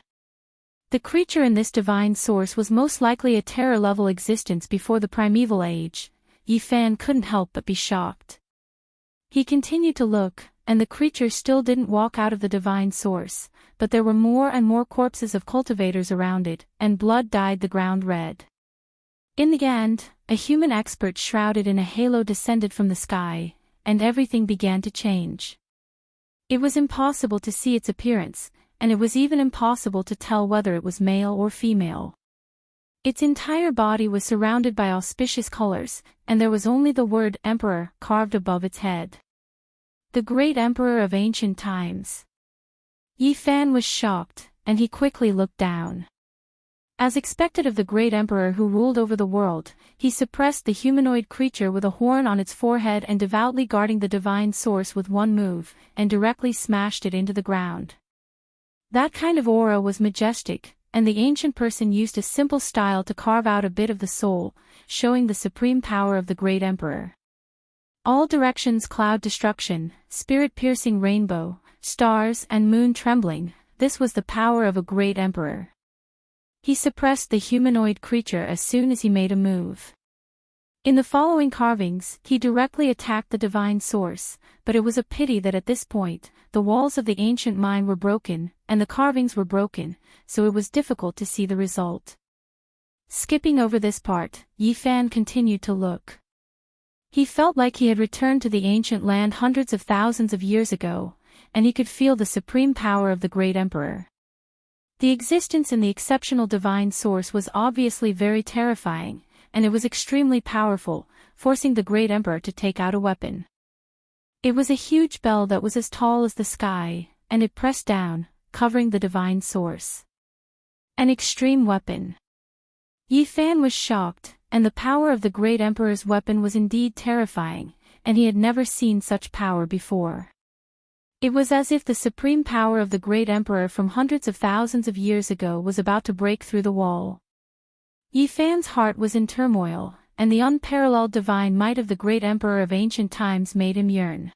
The creature in this divine source was most likely a terror-level existence before the primeval age. Yi Fan couldn't help but be shocked. He continued to look, and the creature still didn't walk out of the divine source, but there were more and more corpses of cultivators around it, and blood dyed the ground red. In the end, a human expert shrouded in a halo descended from the sky, and everything began to change. It was impossible to see its appearance, and it was even impossible to tell whether it was male or female. Its entire body was surrounded by auspicious colors, and there was only the word Emperor carved above its head. The great emperor of ancient times. Yi Fan was shocked, and he quickly looked down. As expected of the great emperor who ruled over the world, he suppressed the humanoid creature with a horn on its forehead and devoutly guarding the divine source with one move, and directly smashed it into the ground. That kind of aura was majestic, and the ancient person used a simple style to carve out a bit of the soul, showing the supreme power of the great emperor. All directions cloud destruction, spirit-piercing rainbow, stars and moon trembling, this was the power of a great emperor. He suppressed the humanoid creature as soon as he made a move. In the following carvings, he directly attacked the divine source, but it was a pity that at this point, the walls of the ancient mine were broken, and the carvings were broken, so it was difficult to see the result. Skipping over this part, Yi Fan continued to look. He felt like he had returned to the ancient land hundreds of thousands of years ago, and he could feel the supreme power of the great emperor. The existence in the exceptional divine source was obviously very terrifying, and it was extremely powerful, forcing the great emperor to take out a weapon. It was a huge bell that was as tall as the sky, and it pressed down, covering the divine source. An extreme weapon. Yi Fan was shocked, and the power of the great emperor's weapon was indeed terrifying, and he had never seen such power before. It was as if the supreme power of the great emperor from hundreds of thousands of years ago was about to break through the wall. Yi Fan's heart was in turmoil, and the unparalleled divine might of the great emperor of ancient times made him yearn.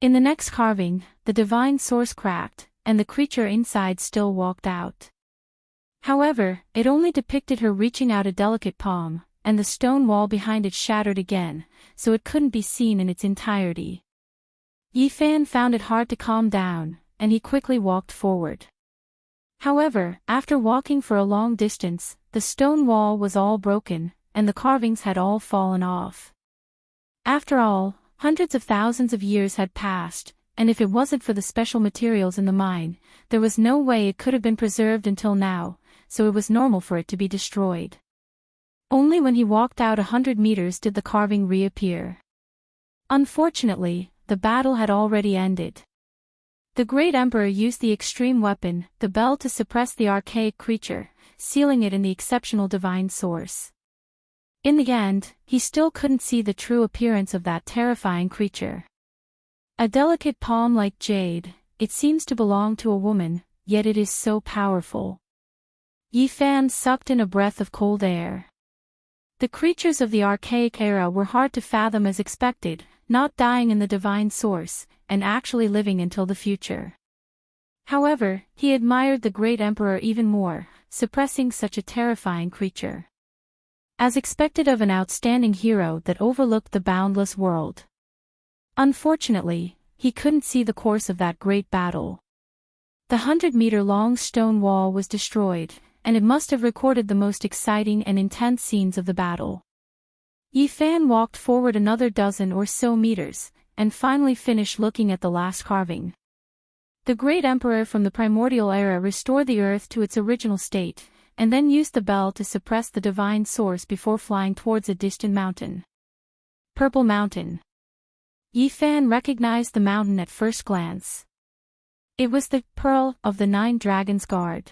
In the next carving, the divine source cracked, and the creature inside still walked out. However, it only depicted her reaching out a delicate palm, and the stone wall behind it shattered again, so it couldn't be seen in its entirety. Yi Fan found it hard to calm down, and he quickly walked forward. However, after walking for a long distance, the stone wall was all broken, and the carvings had all fallen off. After all, hundreds of thousands of years had passed, and if it wasn't for the special materials in the mine, there was no way it could have been preserved until now, so it was normal for it to be destroyed. Only when he walked out 100 meters did the carving reappear. Unfortunately, the battle had already ended. The great emperor used the extreme weapon, the bell, to suppress the archaic creature, sealing it in the exceptional divine source. In the end, he still couldn't see the true appearance of that terrifying creature. A delicate palm like jade, it seems to belong to a woman, yet it is so powerful. Yi Fan sucked in a breath of cold air. The creatures of the archaic era were hard to fathom, as expected, not dying in the divine source, and actually living until the future. However, he admired the great emperor even more, suppressing such a terrifying creature. As expected of an outstanding hero that overlooked the boundless world. Unfortunately, he couldn't see the course of that great battle. The 100-meter-long stone wall was destroyed, and it must have recorded the most exciting and intense scenes of the battle. Yi Fan walked forward another dozen or so meters, and finally finished looking at the last carving. The great emperor from the primordial era restored the earth to its original state, and then used the bell to suppress the divine source before flying towards a distant mountain. Purple Mountain. Yi Fan recognized the mountain at first glance. It was the Pearl of the 9 Dragons Guard.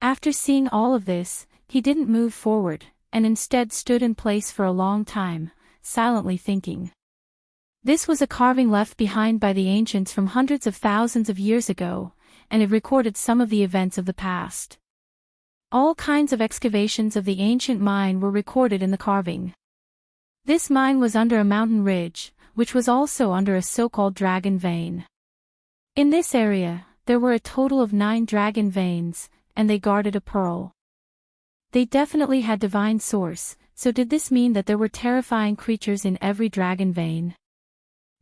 After seeing all of this, he didn't move forward, and instead stood in place for a long time, silently thinking. This was a carving left behind by the ancients from hundreds of thousands of years ago, and it recorded some of the events of the past. All kinds of excavations of the ancient mine were recorded in the carving. This mine was under a mountain ridge, which was also under a so-called dragon vein. In this area, there were a total of 9 dragon veins, and they guarded a pearl. They definitely had divine source, so did this mean that there were terrifying creatures in every dragon vein?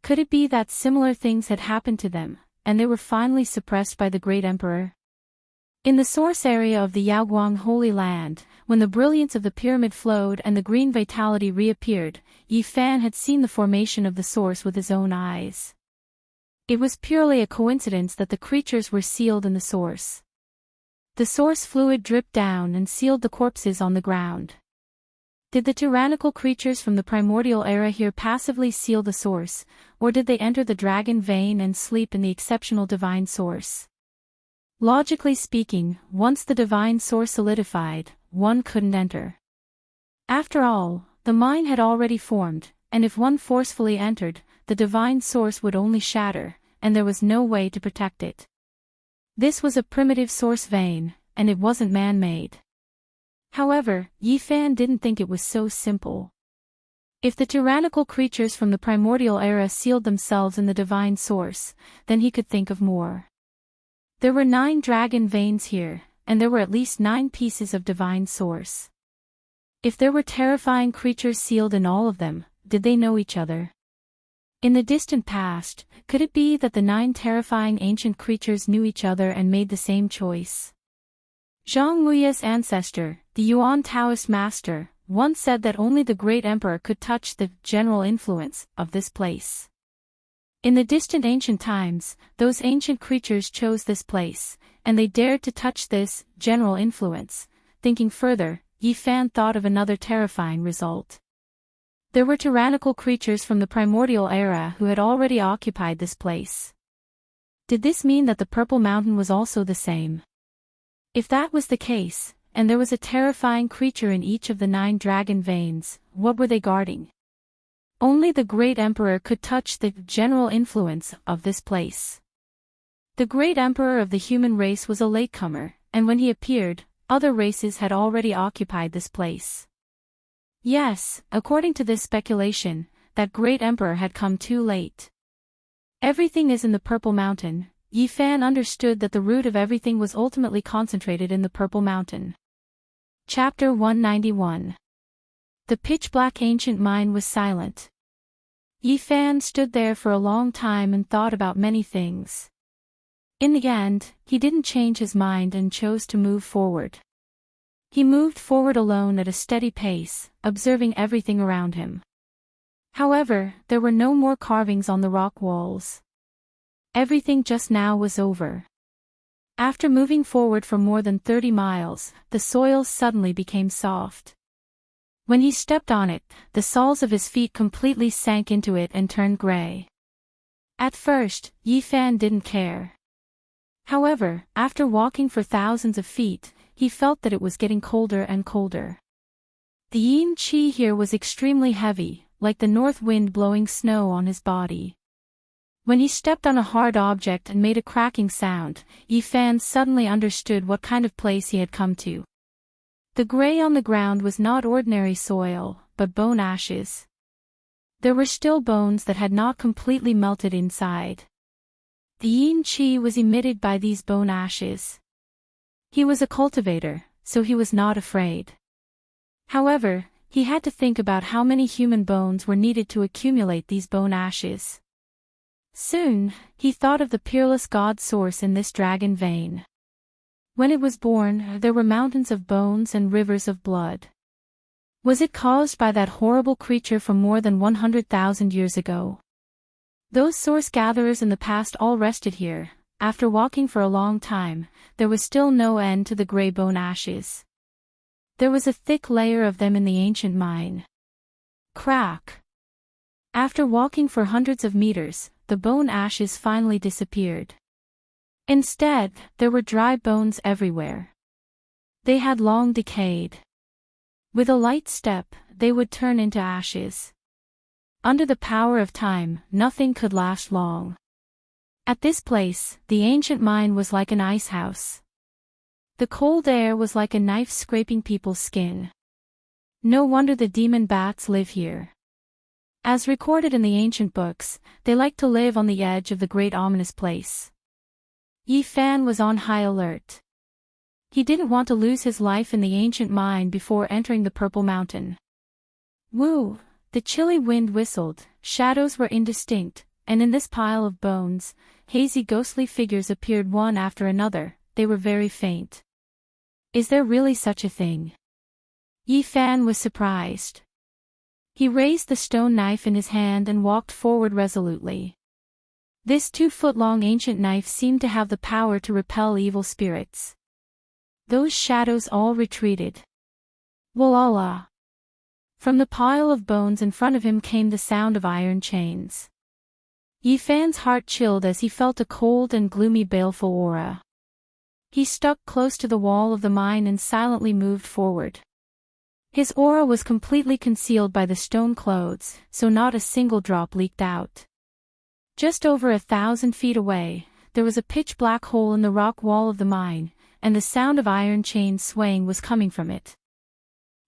Could it be that similar things had happened to them, and they were finally suppressed by the great emperor? In the source area of the Yaoguang Holy Land, when the brilliance of the pyramid flowed and the green vitality reappeared, Yi Fan had seen the formation of the source with his own eyes. It was purely a coincidence that the creatures were sealed in the source. The source fluid dripped down and sealed the corpses on the ground. Did the tyrannical creatures from the primordial era here passively seal the source, or did they enter the dragon vein and sleep in the exceptional divine source? Logically speaking, once the divine source solidified, one couldn't enter. After all, the mine had already formed, and if one forcefully entered, the divine source would only shatter, and there was no way to protect it. This was a primitive source vein, and it wasn't man-made. However, Yi Fan didn't think it was so simple. If the tyrannical creatures from the primordial era sealed themselves in the divine source, then he could think of more. There were 9 dragon veins here, and there were at least 9 pieces of divine source. If there were terrifying creatures sealed in all of them, did they know each other? In the distant past, could it be that the 9 terrifying ancient creatures knew each other and made the same choice? Zhang Wuye's ancestor, the Yuan Taoist master, once said that only the great emperor could touch the general influence of this place. In the distant ancient times, those ancient creatures chose this place, and they dared to touch this general influence. Thinking further, Yi Fan thought of another terrifying result. There were tyrannical creatures from the primordial era who had already occupied this place. Did this mean that the Purple Mountain was also the same? If that was the case, and there was a terrifying creature in each of the 9 dragon veins, what were they guarding? Only the great emperor could touch the general influence of this place. The great emperor of the human race was a latecomer, and when he appeared, other races had already occupied this place. Yes, according to this speculation, that great emperor had come too late. Everything is in the Purple Mountain. Yi Fan understood that the root of everything was ultimately concentrated in the Purple Mountain. Chapter 191. The pitch-black ancient mine was silent. Yi Fan stood there for a long time and thought about many things. In the end, he didn't change his mind and chose to move forward. He moved forward alone at a steady pace, observing everything around him. However, there were no more carvings on the rock walls. Everything just now was over. After moving forward for more than 30 miles, the soil suddenly became soft. When he stepped on it, the soles of his feet completely sank into it and turned gray. At first, Yifan didn't care. However, after walking for thousands of feet, he felt that it was getting colder and colder. The yin qi here was extremely heavy, like the north wind blowing snow on his body. When he stepped on a hard object and made a cracking sound, Yifan suddenly understood what kind of place he had come to. The gray on the ground was not ordinary soil, but bone ashes. There were still bones that had not completely melted inside. The yin qi was emitted by these bone ashes. He was a cultivator, so he was not afraid. However, he had to think about how many human bones were needed to accumulate these bone ashes. Soon, he thought of the peerless God source in this dragon vein. When it was born, there were mountains of bones and rivers of blood. Was it caused by that horrible creature from more than 100,000 years ago? Those source gatherers in the past all rested here. After walking for a long time, there was still no end to the gray bone ashes. There was a thick layer of them in the ancient mine. Crack! After walking for hundreds of meters, the bone ashes finally disappeared. Instead, there were dry bones everywhere. They had long decayed. With a light step, they would turn into ashes. Under the power of time, nothing could last long. At this place, the ancient mine was like an ice house. The cold air was like a knife scraping people's skin. No wonder the demon bats live here. As recorded in the ancient books, they like to live on the edge of the great ominous place. Yifan was on high alert. He didn't want to lose his life in the ancient mine before entering the Purple Mountain. Woo! The chilly wind whistled, shadows were indistinct, and in this pile of bones, hazy ghostly figures appeared one after another. They were very faint. Is there really such a thing? Yifan was surprised. He raised the stone knife in his hand and walked forward resolutely. This 2-foot-long ancient knife seemed to have the power to repel evil spirits. Those shadows all retreated. Walala! From the pile of bones in front of him came the sound of iron chains. Yifan's heart chilled as he felt a cold and gloomy baleful aura. He stuck close to the wall of the mine and silently moved forward. His aura was completely concealed by the stone clothes, so not a single drop leaked out. Just over 1,000 feet away, there was a pitch-black hole in the rock wall of the mine, and the sound of iron chains swaying was coming from it.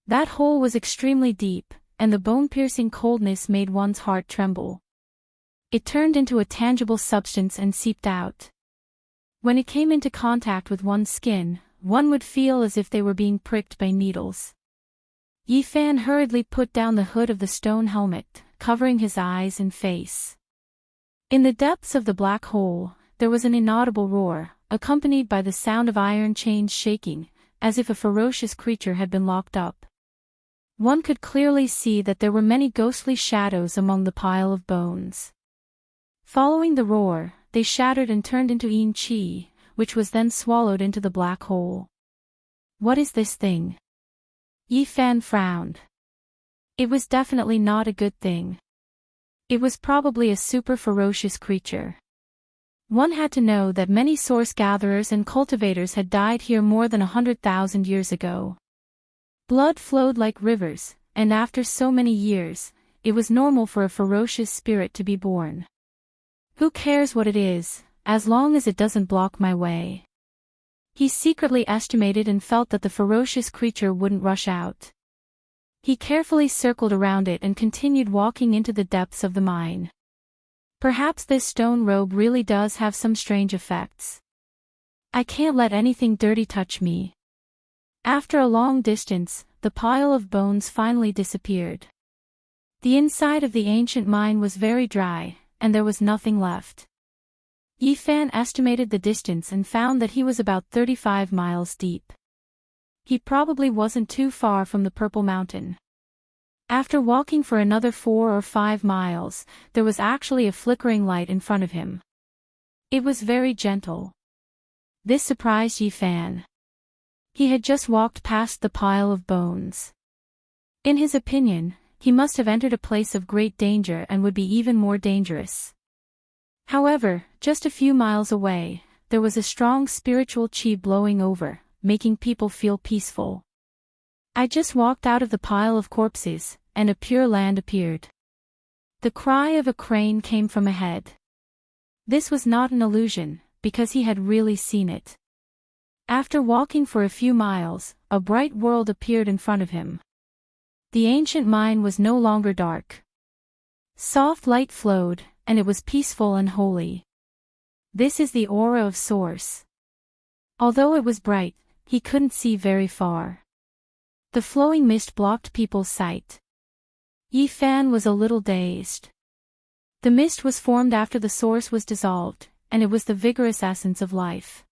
That hole was extremely deep, and the bone-piercing coldness made one's heart tremble. It turned into a tangible substance and seeped out. When it came into contact with one's skin, one would feel as if they were being pricked by needles. Yifan hurriedly put down the hood of the stone helmet, covering his eyes and face. In the depths of the black hole, there was an inaudible roar, accompanied by the sound of iron chains shaking, as if a ferocious creature had been locked up. One could clearly see that there were many ghostly shadows among the pile of bones. Following the roar, they shattered and turned into yin qi, which was then swallowed into the black hole. What is this thing? Yifan frowned. It was definitely not a good thing. It was probably a super ferocious creature. One had to know that many source gatherers and cultivators had died here more than 100,000 years ago. Blood flowed like rivers, and after so many years, it was normal for a ferocious spirit to be born. Who cares what it is, as long as it doesn't block my way? He secretly estimated and felt that the ferocious creature wouldn't rush out. He carefully circled around it and continued walking into the depths of the mine. Perhaps this stone robe really does have some strange effects. I can't let anything dirty touch me. After a long distance, the pile of bones finally disappeared. The inside of the ancient mine was very dry, and there was nothing left. Yi Fan estimated the distance and found that he was about 35 miles deep. He probably wasn't too far from the Purple Mountain. After walking for another 4 or 5 miles, there was actually a flickering light in front of him. It was very gentle. This surprised Yi Fan. He had just walked past the pile of bones. In his opinion, he must have entered a place of great danger and would be even more dangerous. However, just a few miles away, there was a strong spiritual chi blowing over, making people feel peaceful. I just walked out of the pile of corpses, and a pure land appeared. The cry of a crane came from ahead. This was not an illusion, because he had really seen it. After walking for a few miles, a bright world appeared in front of him. The ancient mine was no longer dark. Soft light flowed, and it was peaceful and holy. This is the aura of Source. Although it was bright, he couldn't see very far. The flowing mist blocked people's sight. Yi Fan was a little dazed. The mist was formed after the source was dissolved, and it was the vigorous essence of life.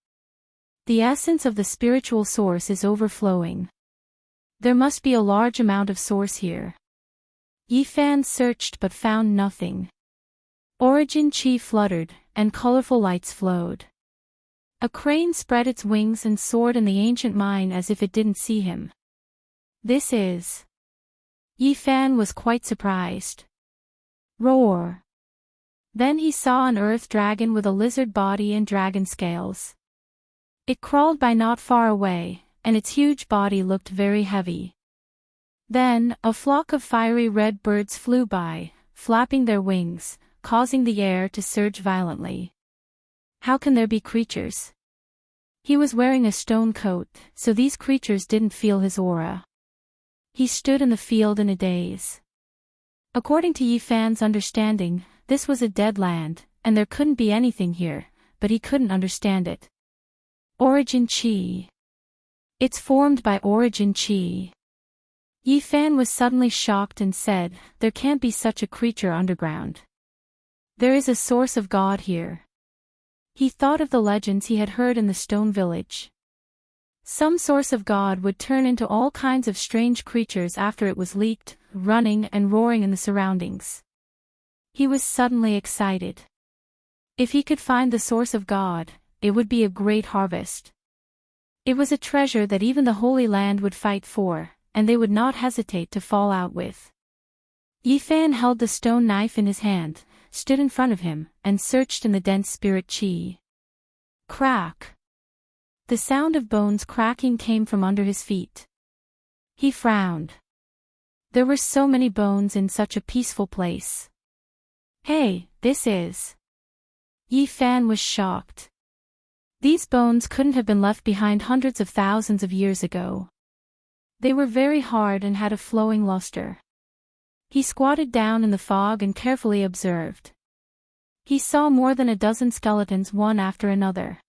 The essence of the spiritual source is overflowing. There must be a large amount of source here. Yi Fan searched but found nothing. Origin chi fluttered, and colorful lights flowed. A crane spread its wings and soared in the ancient mine as if it didn't see him. This is... Yi Fan was quite surprised. Roar! Then he saw an earth dragon with a lizard body and dragon scales. It crawled by not far away, and its huge body looked very heavy. Then, a flock of fiery red birds flew by, flapping their wings, causing the air to surge violently. How can there be creatures? He was wearing a stone coat, so these creatures didn't feel his aura. He stood in the field in a daze. According to Yi Fan's understanding, this was a dead land, and there couldn't be anything here, but he couldn't understand it. Origin Chi. It's formed by Origin Chi. Yi Fan was suddenly shocked and said, there can't be such a creature underground. There is a source of God here. He thought of the legends he had heard in the stone village. Some source of God would turn into all kinds of strange creatures after it was leaked, running and roaring in the surroundings. He was suddenly excited. If he could find the source of God, it would be a great harvest. It was a treasure that even the Holy Land would fight for, and they would not hesitate to fall out with. Yi Fan held the stone knife in his hand, stood in front of him, and searched in the dense spirit chi. Crack! The sound of bones cracking came from under his feet. He frowned. There were so many bones in such a peaceful place. Hey, this is... Yi Fan was shocked. These bones couldn't have been left behind hundreds of thousands of years ago. They were very hard and had a flowing luster. He squatted down in the fog and carefully observed. He saw more than a dozen skeletons one after another.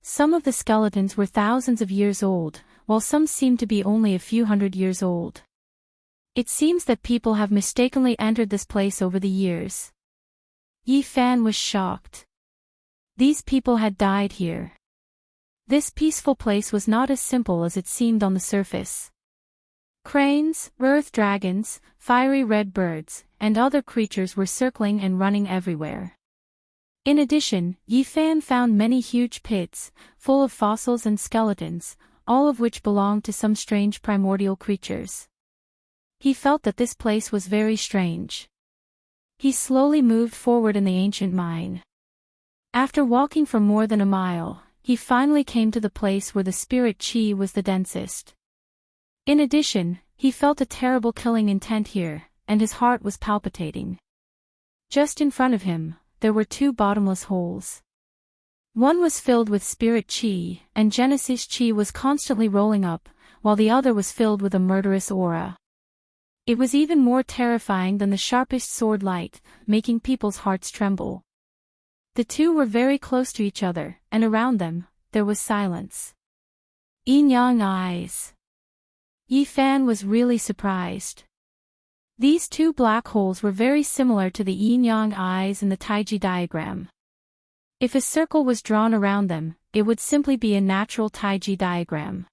Some of the skeletons were thousands of years old, while some seemed to be only a few hundred years old. It seems that people have mistakenly entered this place over the years. Yi Fan was shocked. These people had died here. This peaceful place was not as simple as it seemed on the surface. Cranes, earth dragons, fiery red birds, and other creatures were circling and running everywhere. In addition, Yi Fan found many huge pits, full of fossils and skeletons, all of which belonged to some strange primordial creatures. He felt that this place was very strange. He slowly moved forward in the ancient mine. After walking for more than a mile, he finally came to the place where the spirit chi was the densest. In addition, he felt a terrible killing intent here, and his heart was palpitating. Just in front of him, there were two bottomless holes. One was filled with spirit chi, and Genesis chi was constantly rolling up, while the other was filled with a murderous aura. It was even more terrifying than the sharpest sword light, making people's hearts tremble. The two were very close to each other, and around them, there was silence. Yin-yang eyes. Yi Fan was really surprised. These two black holes were very similar to the yin-yang eyes in the Taiji diagram. If a circle was drawn around them, it would simply be a natural Taiji diagram.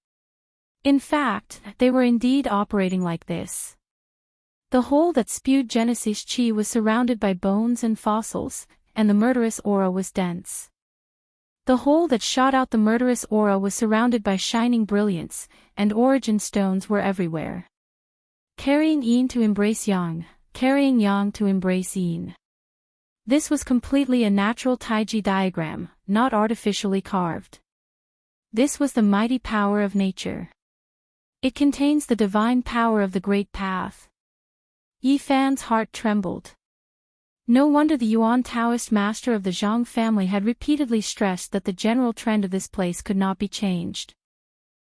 In fact, they were indeed operating like this. The hole that spewed Genesis Chi was surrounded by bones and fossils, and the murderous aura was dense. The hole that shot out the murderous aura was surrounded by shining brilliance, and origin stones were everywhere. Carrying yin to embrace yang, carrying yang to embrace yin. This was completely a natural Taiji diagram, not artificially carved. This was the mighty power of nature. It contains the divine power of the Great Path. Yi Fan's heart trembled. No wonder the Yuan Taoist master of the Zhang family had repeatedly stressed that the general trend of this place could not be changed.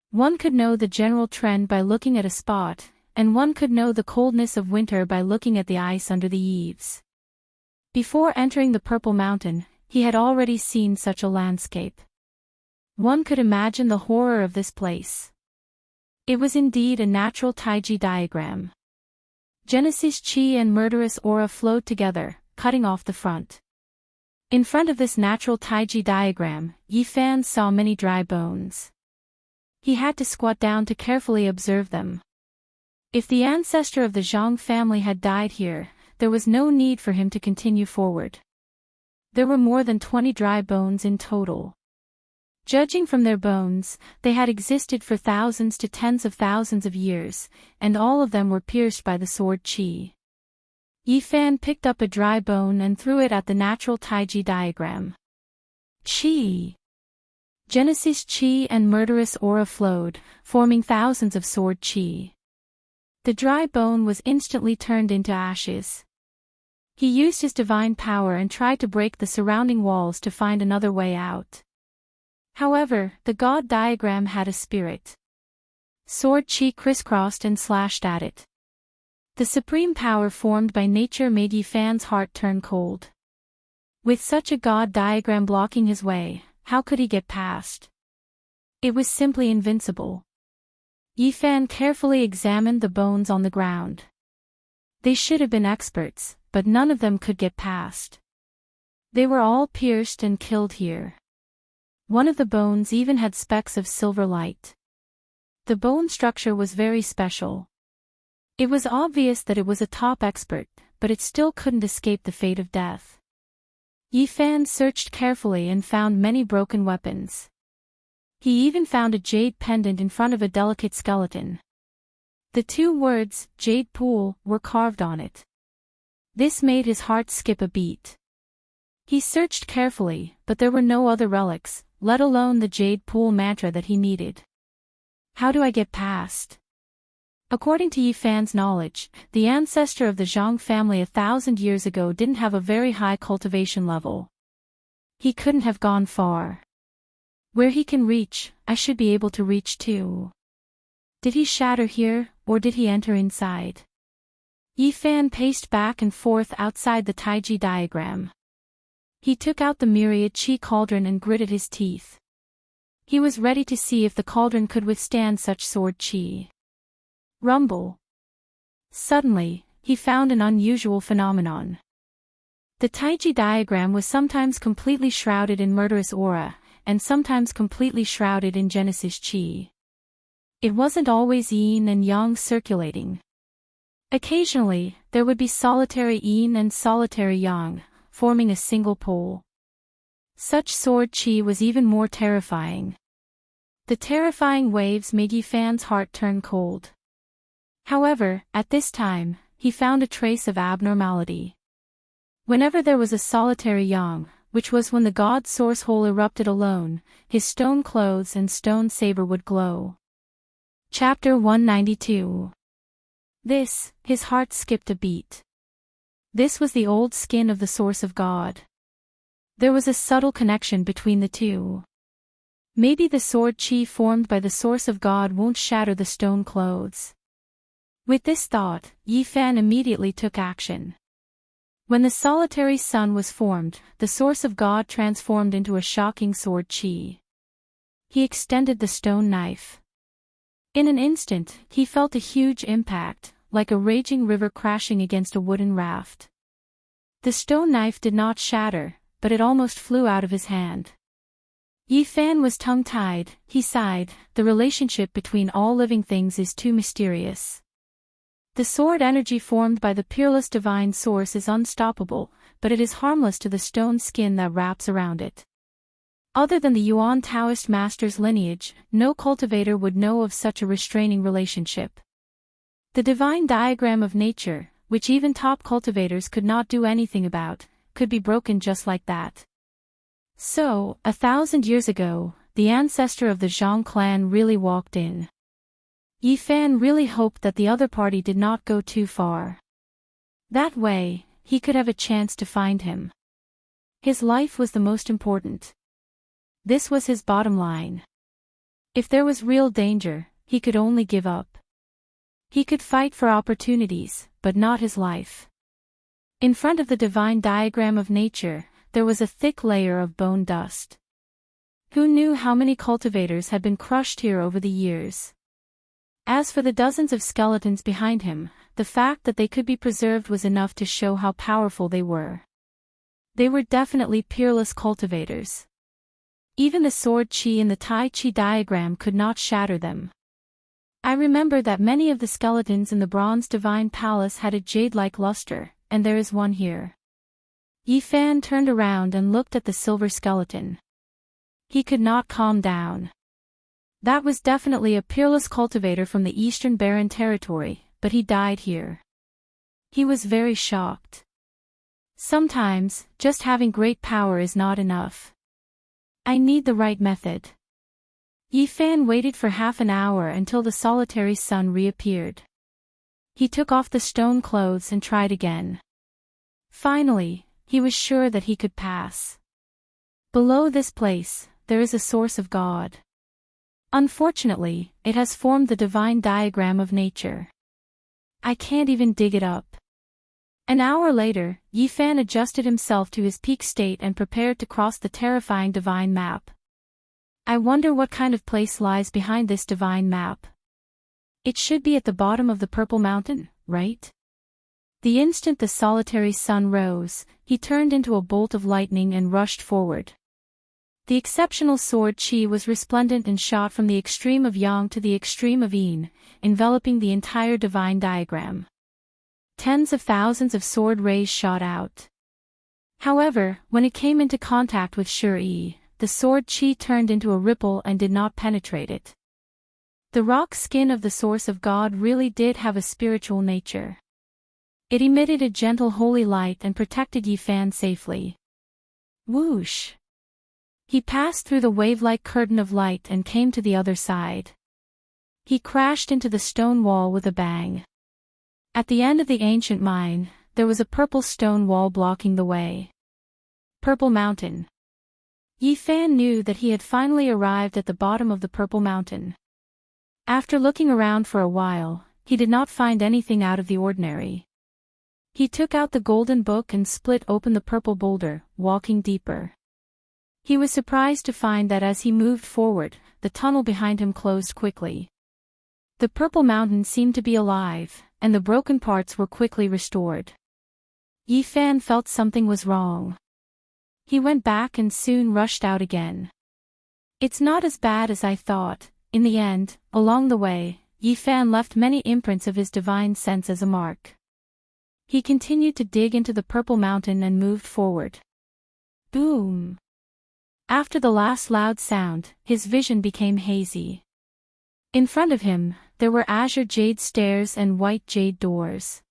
One could know the general trend by looking at a spot, and one could know the coldness of winter by looking at the ice under the eaves. Before entering the Purple Mountain, he had already seen such a landscape. One could imagine the horror of this place. It was indeed a natural Taiji diagram. Genesis Chi and murderous aura flowed together, cutting off the front. In front of this natural Taiji diagram, Yi Fan saw many dry bones. He had to squat down to carefully observe them. If the ancestor of the Zhang family had died here, there was no need for him to continue forward. There were more than 20 dry bones in total. Judging from their bones, they had existed for thousands to tens of thousands of years, and all of them were pierced by the sword Qi. Yi Fan picked up a dry bone and threw it at the natural Taiji diagram. Qi! Genesis Qi and murderous aura flowed, forming thousands of sword Qi. The dry bone was instantly turned into ashes. He used his divine power and tried to break the surrounding walls to find another way out. However, the god diagram had a spirit. Sword Qi crisscrossed and slashed at it. The supreme power formed by nature made Yi Fan's heart turn cold. With such a god diagram blocking his way, how could he get past? It was simply invincible. Yi Fan carefully examined the bones on the ground. They should have been experts, but none of them could get past. They were all pierced and killed here. One of the bones even had specks of silver light. The bone structure was very special. It was obvious that it was a top expert, but it still couldn't escape the fate of death. Yi Fan searched carefully and found many broken weapons. He even found a jade pendant in front of a delicate skeleton. The two words, Jade Pool, were carved on it. This made his heart skip a beat. He searched carefully, but there were no other relics, let alone the Jade Pool mantra that he needed. How do I get past? According to Yi Fan's knowledge, the ancestor of the Zhang family 1,000 years ago didn't have a very high cultivation level. He couldn't have gone far. Where he can reach, I should be able to reach too. Did he shatter here, or did he enter inside? Yi Fan paced back and forth outside the Taiji diagram. He took out the myriad Qi cauldron and gritted his teeth. He was ready to see if the cauldron could withstand such sword Qi. Rumble. Suddenly, he found an unusual phenomenon. The Taiji diagram was sometimes completely shrouded in murderous aura, and sometimes completely shrouded in Genesis Qi. It wasn't always yin and yang circulating. Occasionally, there would be solitary yin and solitary yang, forming a single pole. Such sword Qi was even more terrifying. The terrifying waves made Yi Fan's heart turn cold. However, at this time, he found a trace of abnormality. Whenever there was a solitary yang, which was when the god's source hole erupted alone, his stone clothes and stone saber would glow. Chapter 192. His heart skipped a beat. This was the old skin of the source of God. There was a subtle connection between the two. Maybe the sword Qi formed by the source of God won't shatter the stone clothes. With this thought, Yi Fan immediately took action. When the solitary sun was formed, the source of God transformed into a shocking sword Qi. He extended the stone knife. In an instant, he felt a huge impact, like a raging river crashing against a wooden raft. The stone knife did not shatter, but it almost flew out of his hand. Yi Fan was tongue-tied. He sighed, the relationship between all living things is too mysterious. The sword energy formed by the peerless divine source is unstoppable, but it is harmless to the stone skin that wraps around it. Other than the Yuan Taoist master's lineage, no cultivator would know of such a restraining relationship. The divine diagram of nature, which even top cultivators could not do anything about, could be broken just like that. So, 1,000 years ago, the ancestor of the Zhang clan really walked in. Yi Fan really hoped that the other party did not go too far. That way, he could have a chance to find him. His life was the most important. This was his bottom line. If there was real danger, he could only give up. He could fight for opportunities, but not his life. In front of the divine diagram of nature, there was a thick layer of bone dust. Who knew how many cultivators had been crushed here over the years? As for the dozens of skeletons behind him, the fact that they could be preserved was enough to show how powerful they were. They were definitely peerless cultivators. Even the sword chi in the Tai Chi diagram could not shatter them. I remember that many of the skeletons in the Bronze Divine Palace had a jade-like luster, and there is one here. Yi Fan turned around and looked at the silver skeleton. He could not calm down. That was definitely a peerless cultivator from the Eastern Barren Territory, but he died here. He was very shocked. Sometimes, just having great power is not enough. I need the right method. Yi Fan waited for half an hour until the solitary sun reappeared. He took off the stone clothes and tried again. Finally, he was sure that he could pass. Below this place, there is a source of God. Unfortunately, it has formed the divine diagram of nature. I can't even dig it up. An hour later, Yi Fan adjusted himself to his peak state and prepared to cross the terrifying divine map. I wonder what kind of place lies behind this divine map. It should be at the bottom of the Purple Mountain, right? The instant the solitary sun rose, he turned into a bolt of lightning and rushed forward. The exceptional sword chi was resplendent and shot from the extreme of yang to the extreme of yin, enveloping the entire divine diagram. Tens of thousands of sword rays shot out. However, when it came into contact with Shuri, the sword chi turned into a ripple and did not penetrate it. The rock skin of the source of God really did have a spiritual nature. It emitted a gentle holy light and protected Yi Fan safely. Whoosh! He passed through the wave-like curtain of light and came to the other side. He crashed into the stone wall with a bang. At the end of the ancient mine, there was a purple stone wall blocking the way. Purple Mountain. Yi Fan knew that he had finally arrived at the bottom of the Purple Mountain. After looking around for a while, he did not find anything out of the ordinary. He took out the golden book and split open the purple boulder, walking deeper. He was surprised to find that as he moved forward, the tunnel behind him closed quickly. The Purple Mountain seemed to be alive, and the broken parts were quickly restored. Yi Fan felt something was wrong. He went back and soon rushed out again. It's not as bad as I thought. In the end, along the way, Yi Fan left many imprints of his divine sense as a mark. He continued to dig into the Purple Mountain and moved forward. Boom! After the last loud sound, his vision became hazy. In front of him, there were azure jade stairs and white jade doors.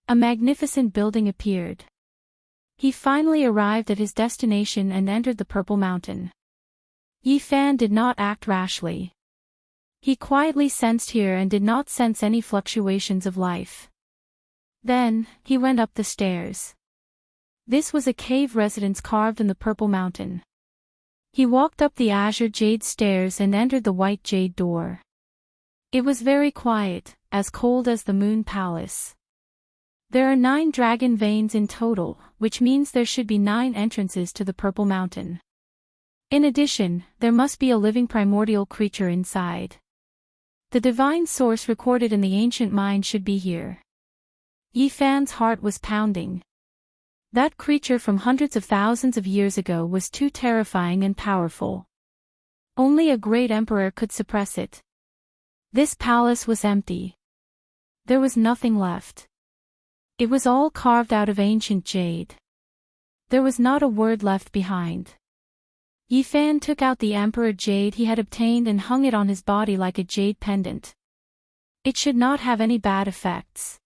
A magnificent building appeared. He finally arrived at his destination and entered the Purple Mountain. Yi Fan did not act rashly. He quietly sensed here and did not sense any fluctuations of life. Then, he went up the stairs. This was a cave residence carved in the Purple Mountain. He walked up the azure jade stairs and entered the white jade door. It was very quiet, as cold as the Moon Palace. There are 9 dragon veins in total, which means there should be 9 entrances to the Purple Mountain. In addition, there must be a living primordial creature inside. The divine source recorded in the ancient mine should be here. Yi Fan's heart was pounding. That creature from hundreds of thousands of years ago was too terrifying and powerful. Only a great emperor could suppress it. This palace was empty. There was nothing left. It was all carved out of ancient jade. There was not a word left behind. Yi Fan took out the emperor jade he had obtained and hung it on his body like a jade pendant. It should not have any bad effects.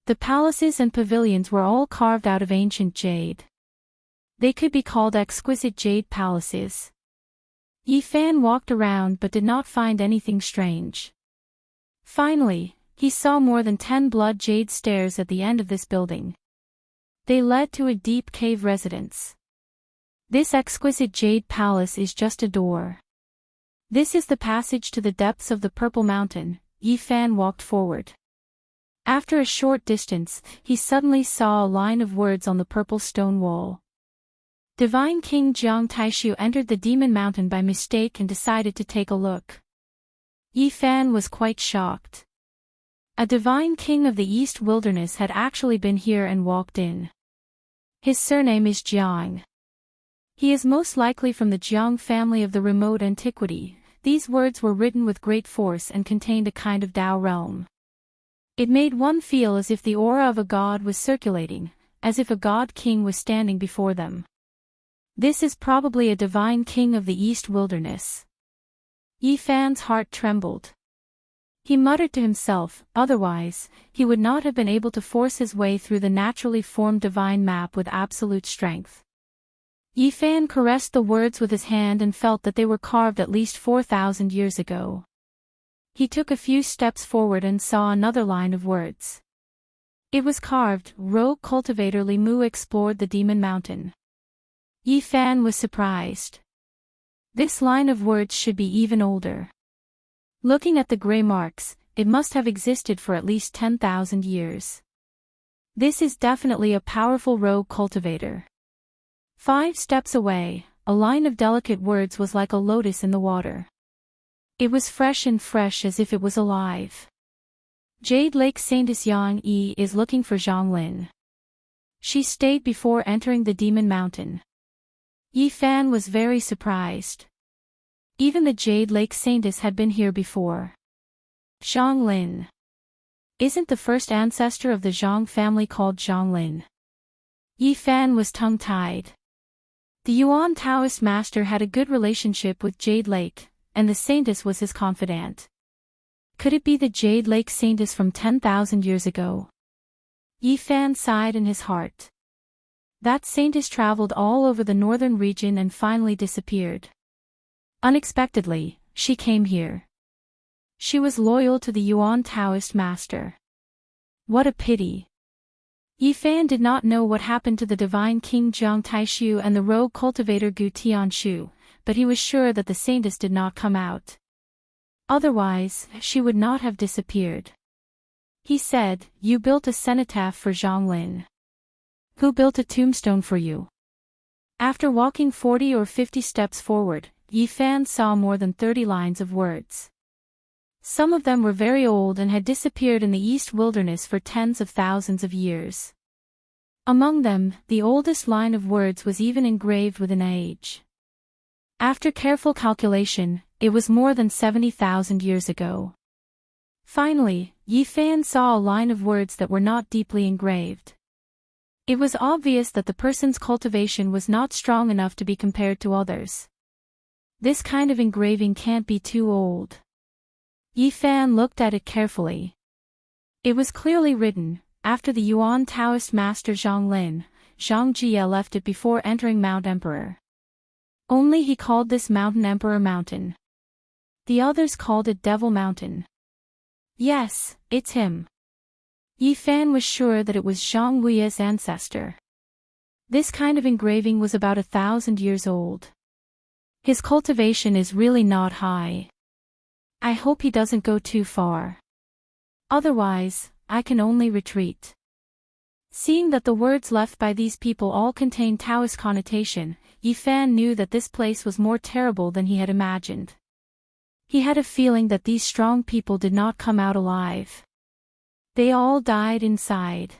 The palaces and pavilions were all carved out of ancient jade. They could be called exquisite jade palaces. Yi Fan walked around but did not find anything strange. Finally, he saw more than 10 blood jade stairs at the end of this building. They led to a deep cave residence. This exquisite jade palace is just a door. This is the passage to the depths of the Purple Mountain. Yi Fan walked forward. After a short distance, he suddenly saw a line of words on the purple stone wall. Divine King Jiang Taishu entered the Demon Mountain by mistake and decided to take a look. Yi Fan was quite shocked. A divine king of the East Wilderness had actually been here and walked in. His surname is Jiang. He is most likely from the Jiang family of the remote antiquity. These words were written with great force and contained a kind of Tao realm. It made one feel as if the aura of a god was circulating, as if a god king was standing before them. This is probably a divine king of the East Wilderness. Yi Fan's heart trembled. He muttered to himself, otherwise, he would not have been able to force his way through the naturally formed divine map with absolute strength. Yi Fan caressed the words with his hand and felt that they were carved at least 4,000 years ago. He took a few steps forward and saw another line of words. It was carved, Rogue Cultivator Li Mu explored the Demon Mountain. Yi Fan was surprised. This line of words should be even older. Looking at the gray marks, it must have existed for at least 10,000 years. This is definitely a powerful rogue cultivator. 5 steps away, a line of delicate words was like a lotus in the water. It was fresh as if it was alive. Jade Lake Saintess Yang Yi is looking for Zhang Lin. She stayed before entering the Demon Mountain. Yi Fan was very surprised. Even the Jade Lake Saintess had been here before. Zhang Lin. Isn't the first ancestor of the Zhang family called Zhang Lin? Yi Fan was tongue-tied. The Yuan Taoist master had a good relationship with Jade Lake, and the Saintess was his confidant. Could it be the Jade Lake Saintess from 10,000 years ago? Yi Fan sighed in his heart. That Saintess traveled all over the northern region and finally disappeared. Unexpectedly, she came here. She was loyal to the Yuan Taoist master. What a pity. Yi Fan did not know what happened to the divine king Jiang Taishu and the rogue cultivator Gu Tianshu, but he was sure that the Saintess did not come out. Otherwise, she would not have disappeared. He said, "You built a cenotaph for Zhang Lin. Who built a tombstone for you?" After walking 40 or 50 steps forward, Yi Fan saw more than 30 lines of words. Some of them were very old and had disappeared in the East Wilderness for tens of thousands of years. Among them, the oldest line of words was even engraved with an age. After careful calculation, it was more than 70,000 years ago. Finally, Yi Fan saw a line of words that were not deeply engraved. It was obvious that the person's cultivation was not strong enough to be compared to others. This kind of engraving can't be too old. Yi Fan looked at it carefully. It was clearly written, after the Yuan Taoist master Zhang Lin, Zhang Jie left it before entering Mount Emperor. Only he called this mountain Emperor Mountain. The others called it Devil Mountain. Yes, it's him. Yi Fan was sure that it was Zhang Wuye's ancestor. This kind of engraving was about 1,000 years old. His cultivation is really not high. I hope he doesn't go too far. Otherwise, I can only retreat. Seeing that the words left by these people all contained Taoist connotation, Yi Fan knew that this place was more terrible than he had imagined. He had a feeling that these strong people did not come out alive. They all died inside.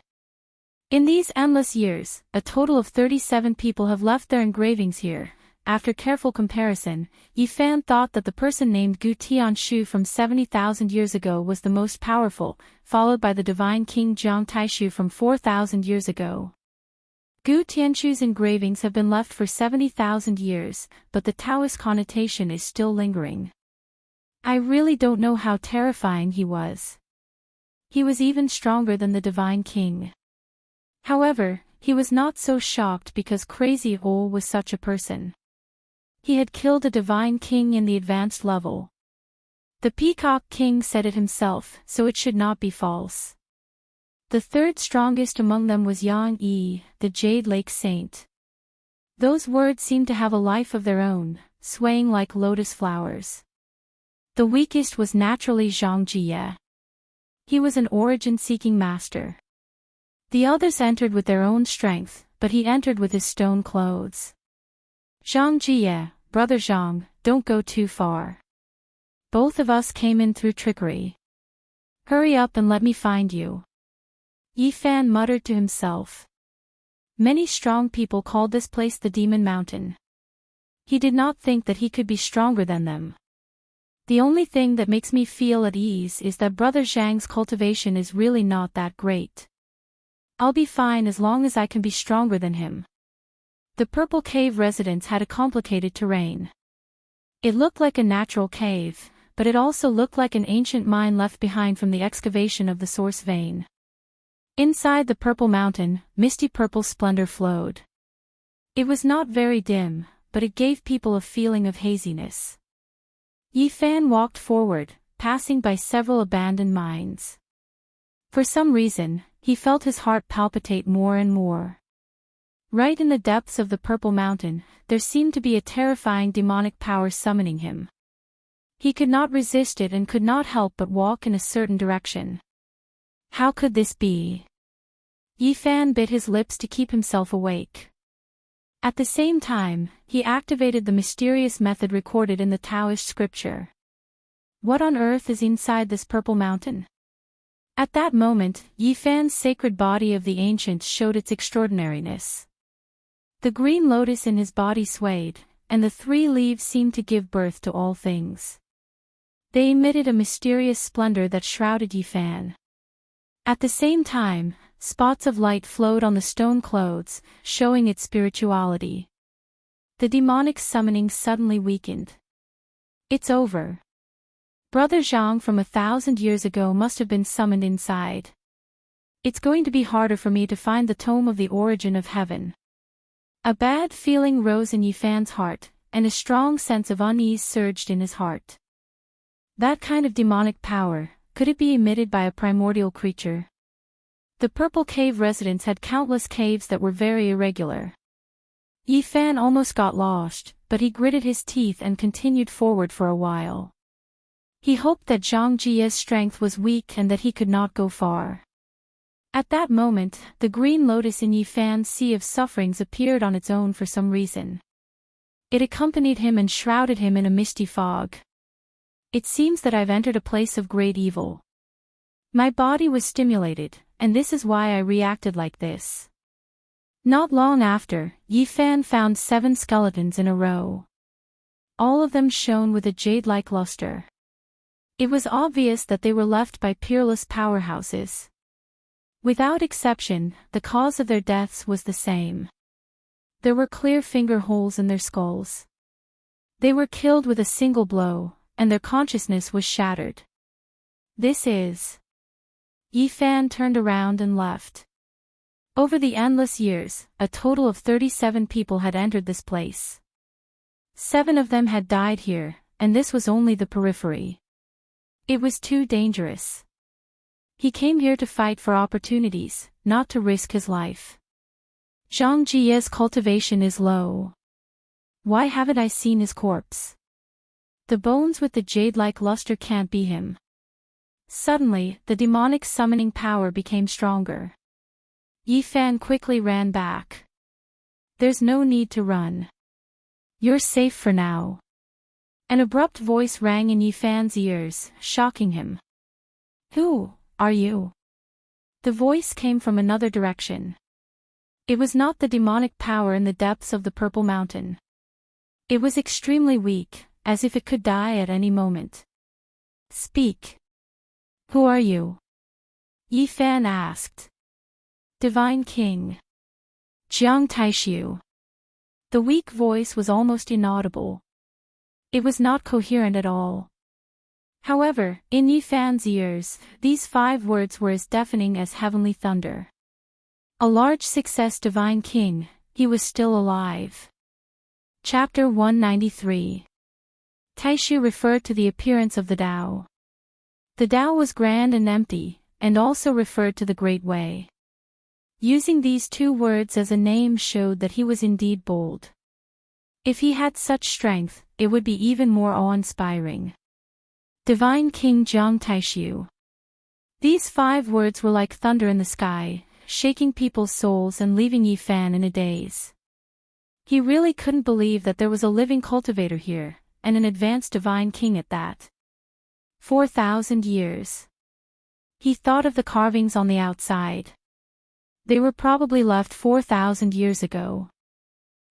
In these endless years, a total of 37 people have left their engravings here. After careful comparison, Yi Fan thought that the person named Gu Tianshu from 70,000 years ago was the most powerful, followed by the divine king Jiang Taishu from 4,000 years ago. Gu Tianshu's engravings have been left for 70,000 years, but the Taoist connotation is still lingering. I really don't know how terrifying he was. He was even stronger than the divine king. However, he was not so shocked because Crazy Ol was such a person. He had killed a divine king in the advanced level. The Peacock King said it himself, so it should not be false. The third strongest among them was Yang Yi, the Jade Lake Saint. Those words seemed to have a life of their own, swaying like lotus flowers. The weakest was naturally Zhang Jie. He was an origin-seeking master. The others entered with their own strength, but he entered with his stone clothes. Zhang Jie, brother Zhang, don't go too far. Both of us came in through trickery. Hurry up and let me find you. Yi Fan muttered to himself. Many strong people called this place the Demon Mountain. He did not think that he could be stronger than them. The only thing that makes me feel at ease is that brother Zhang's cultivation is really not that great. I'll be fine as long as I can be stronger than him. The Purple Cave residence had a complicated terrain. It looked like a natural cave, but it also looked like an ancient mine left behind from the excavation of the source vein. Inside the Purple Mountain, misty purple splendor flowed. It was not very dim, but it gave people a feeling of haziness. Yi Fan walked forward, passing by several abandoned mines. For some reason, he felt his heart palpitate more and more. Right in the depths of the Purple Mountain, there seemed to be a terrifying demonic power summoning him. He could not resist it and could not help but walk in a certain direction. How could this be? Yi Fan bit his lips to keep himself awake. At the same time, he activated the mysterious method recorded in the Taoist scripture. What on earth is inside this Purple Mountain? At that moment, Yi Fan's sacred body of the ancients showed its extraordinariness. The green lotus in his body swayed, and the 3 leaves seemed to give birth to all things. They emitted a mysterious splendor that shrouded Yi Fan. At the same time, spots of light flowed on the stone clothes, showing its spirituality. The demonic summoning suddenly weakened. It's over. Brother Zhang from 1,000 years ago must have been summoned inside. It's going to be harder for me to find the tome of the origin of heaven. A bad feeling rose in Yi Fan's heart, and a strong sense of unease surged in his heart. That kind of demonic power, could it be emitted by a primordial creature? The Purple Cave residence had countless caves that were very irregular. Yi Fan almost got lost, but he gritted his teeth and continued forward for a while. He hoped that Zhang Jie's strength was weak and that he could not go far. At that moment, the green lotus in Yi Fan's sea of sufferings appeared on its own for some reason. It accompanied him and shrouded him in a misty fog. It seems that I've entered a place of great evil. My body was stimulated, and this is why I reacted like this. Not long after, Yi Fan found 7 skeletons in a row. All of them shone with a jade-like luster. It was obvious that they were left by peerless powerhouses. Without exception, the cause of their deaths was the same. There were clear finger holes in their skulls. They were killed with a single blow, and their consciousness was shattered. This is... Yi Fan turned around and left. Over the endless years, a total of 37 people had entered this place. 7 of them had died here, and this was only the periphery. It was too dangerous. He came here to fight for opportunities, not to risk his life. Zhang Jie's cultivation is low. Why haven't I seen his corpse? The bones with the jade-like luster can't be him. Suddenly, the demonic summoning power became stronger. Yi Fan quickly ran back. There's no need to run. You're safe for now. An abrupt voice rang in Yi Fan's ears, shocking him. Who are you? The voice came from another direction. It was not the demonic power in the depths of the purple mountain. It was extremely weak, as if it could die at any moment. Speak. Who are you? Yi Fan asked. Divine King. Jiang Taishu. The weak voice was almost inaudible. It was not coherent at all. However, in Yi Fan's ears, these 5 words were as deafening as heavenly thunder. A large success, Divine King, he was still alive. Chapter 193. Taishu referred to the appearance of the Tao. The Tao was grand and empty, and also referred to the Great Way. Using these 2 words as a name showed that he was indeed bold. If he had such strength, it would be even more awe-inspiring. Divine King Jiang Taishu. These 5 words were like thunder in the sky, shaking people's souls and leaving Yi Fan in a daze. He really couldn't believe that there was a living cultivator here, and an advanced divine king at that. 4,000 years. He thought of the carvings on the outside. They were probably left 4,000 years ago.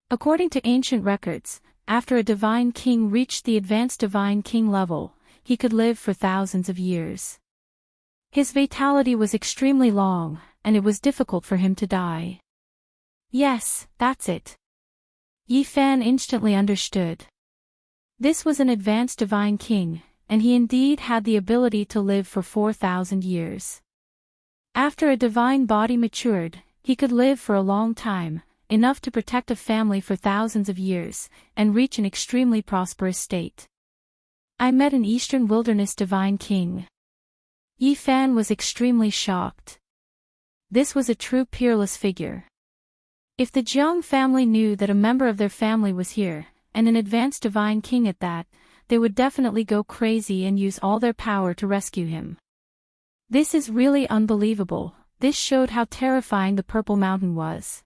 According to ancient records, after a divine king reached the advanced divine king level, he could live for thousands of years. His vitality was extremely long, and it was difficult for him to die. Yes, that's it. Yi Fan instantly understood. This was an advanced divine king, and he indeed had the ability to live for 4,000 years. After a divine body matured, he could live for a long time, enough to protect a family for thousands of years, and reach an extremely prosperous state. I met an Eastern Wilderness divine king. Yi Fan was extremely shocked. This was a true peerless figure. If the Jiang family knew that a member of their family was here, and an advanced divine king at that, they would definitely go crazy and use all their power to rescue him. This is really unbelievable. This showed how terrifying the Purple Mountain was.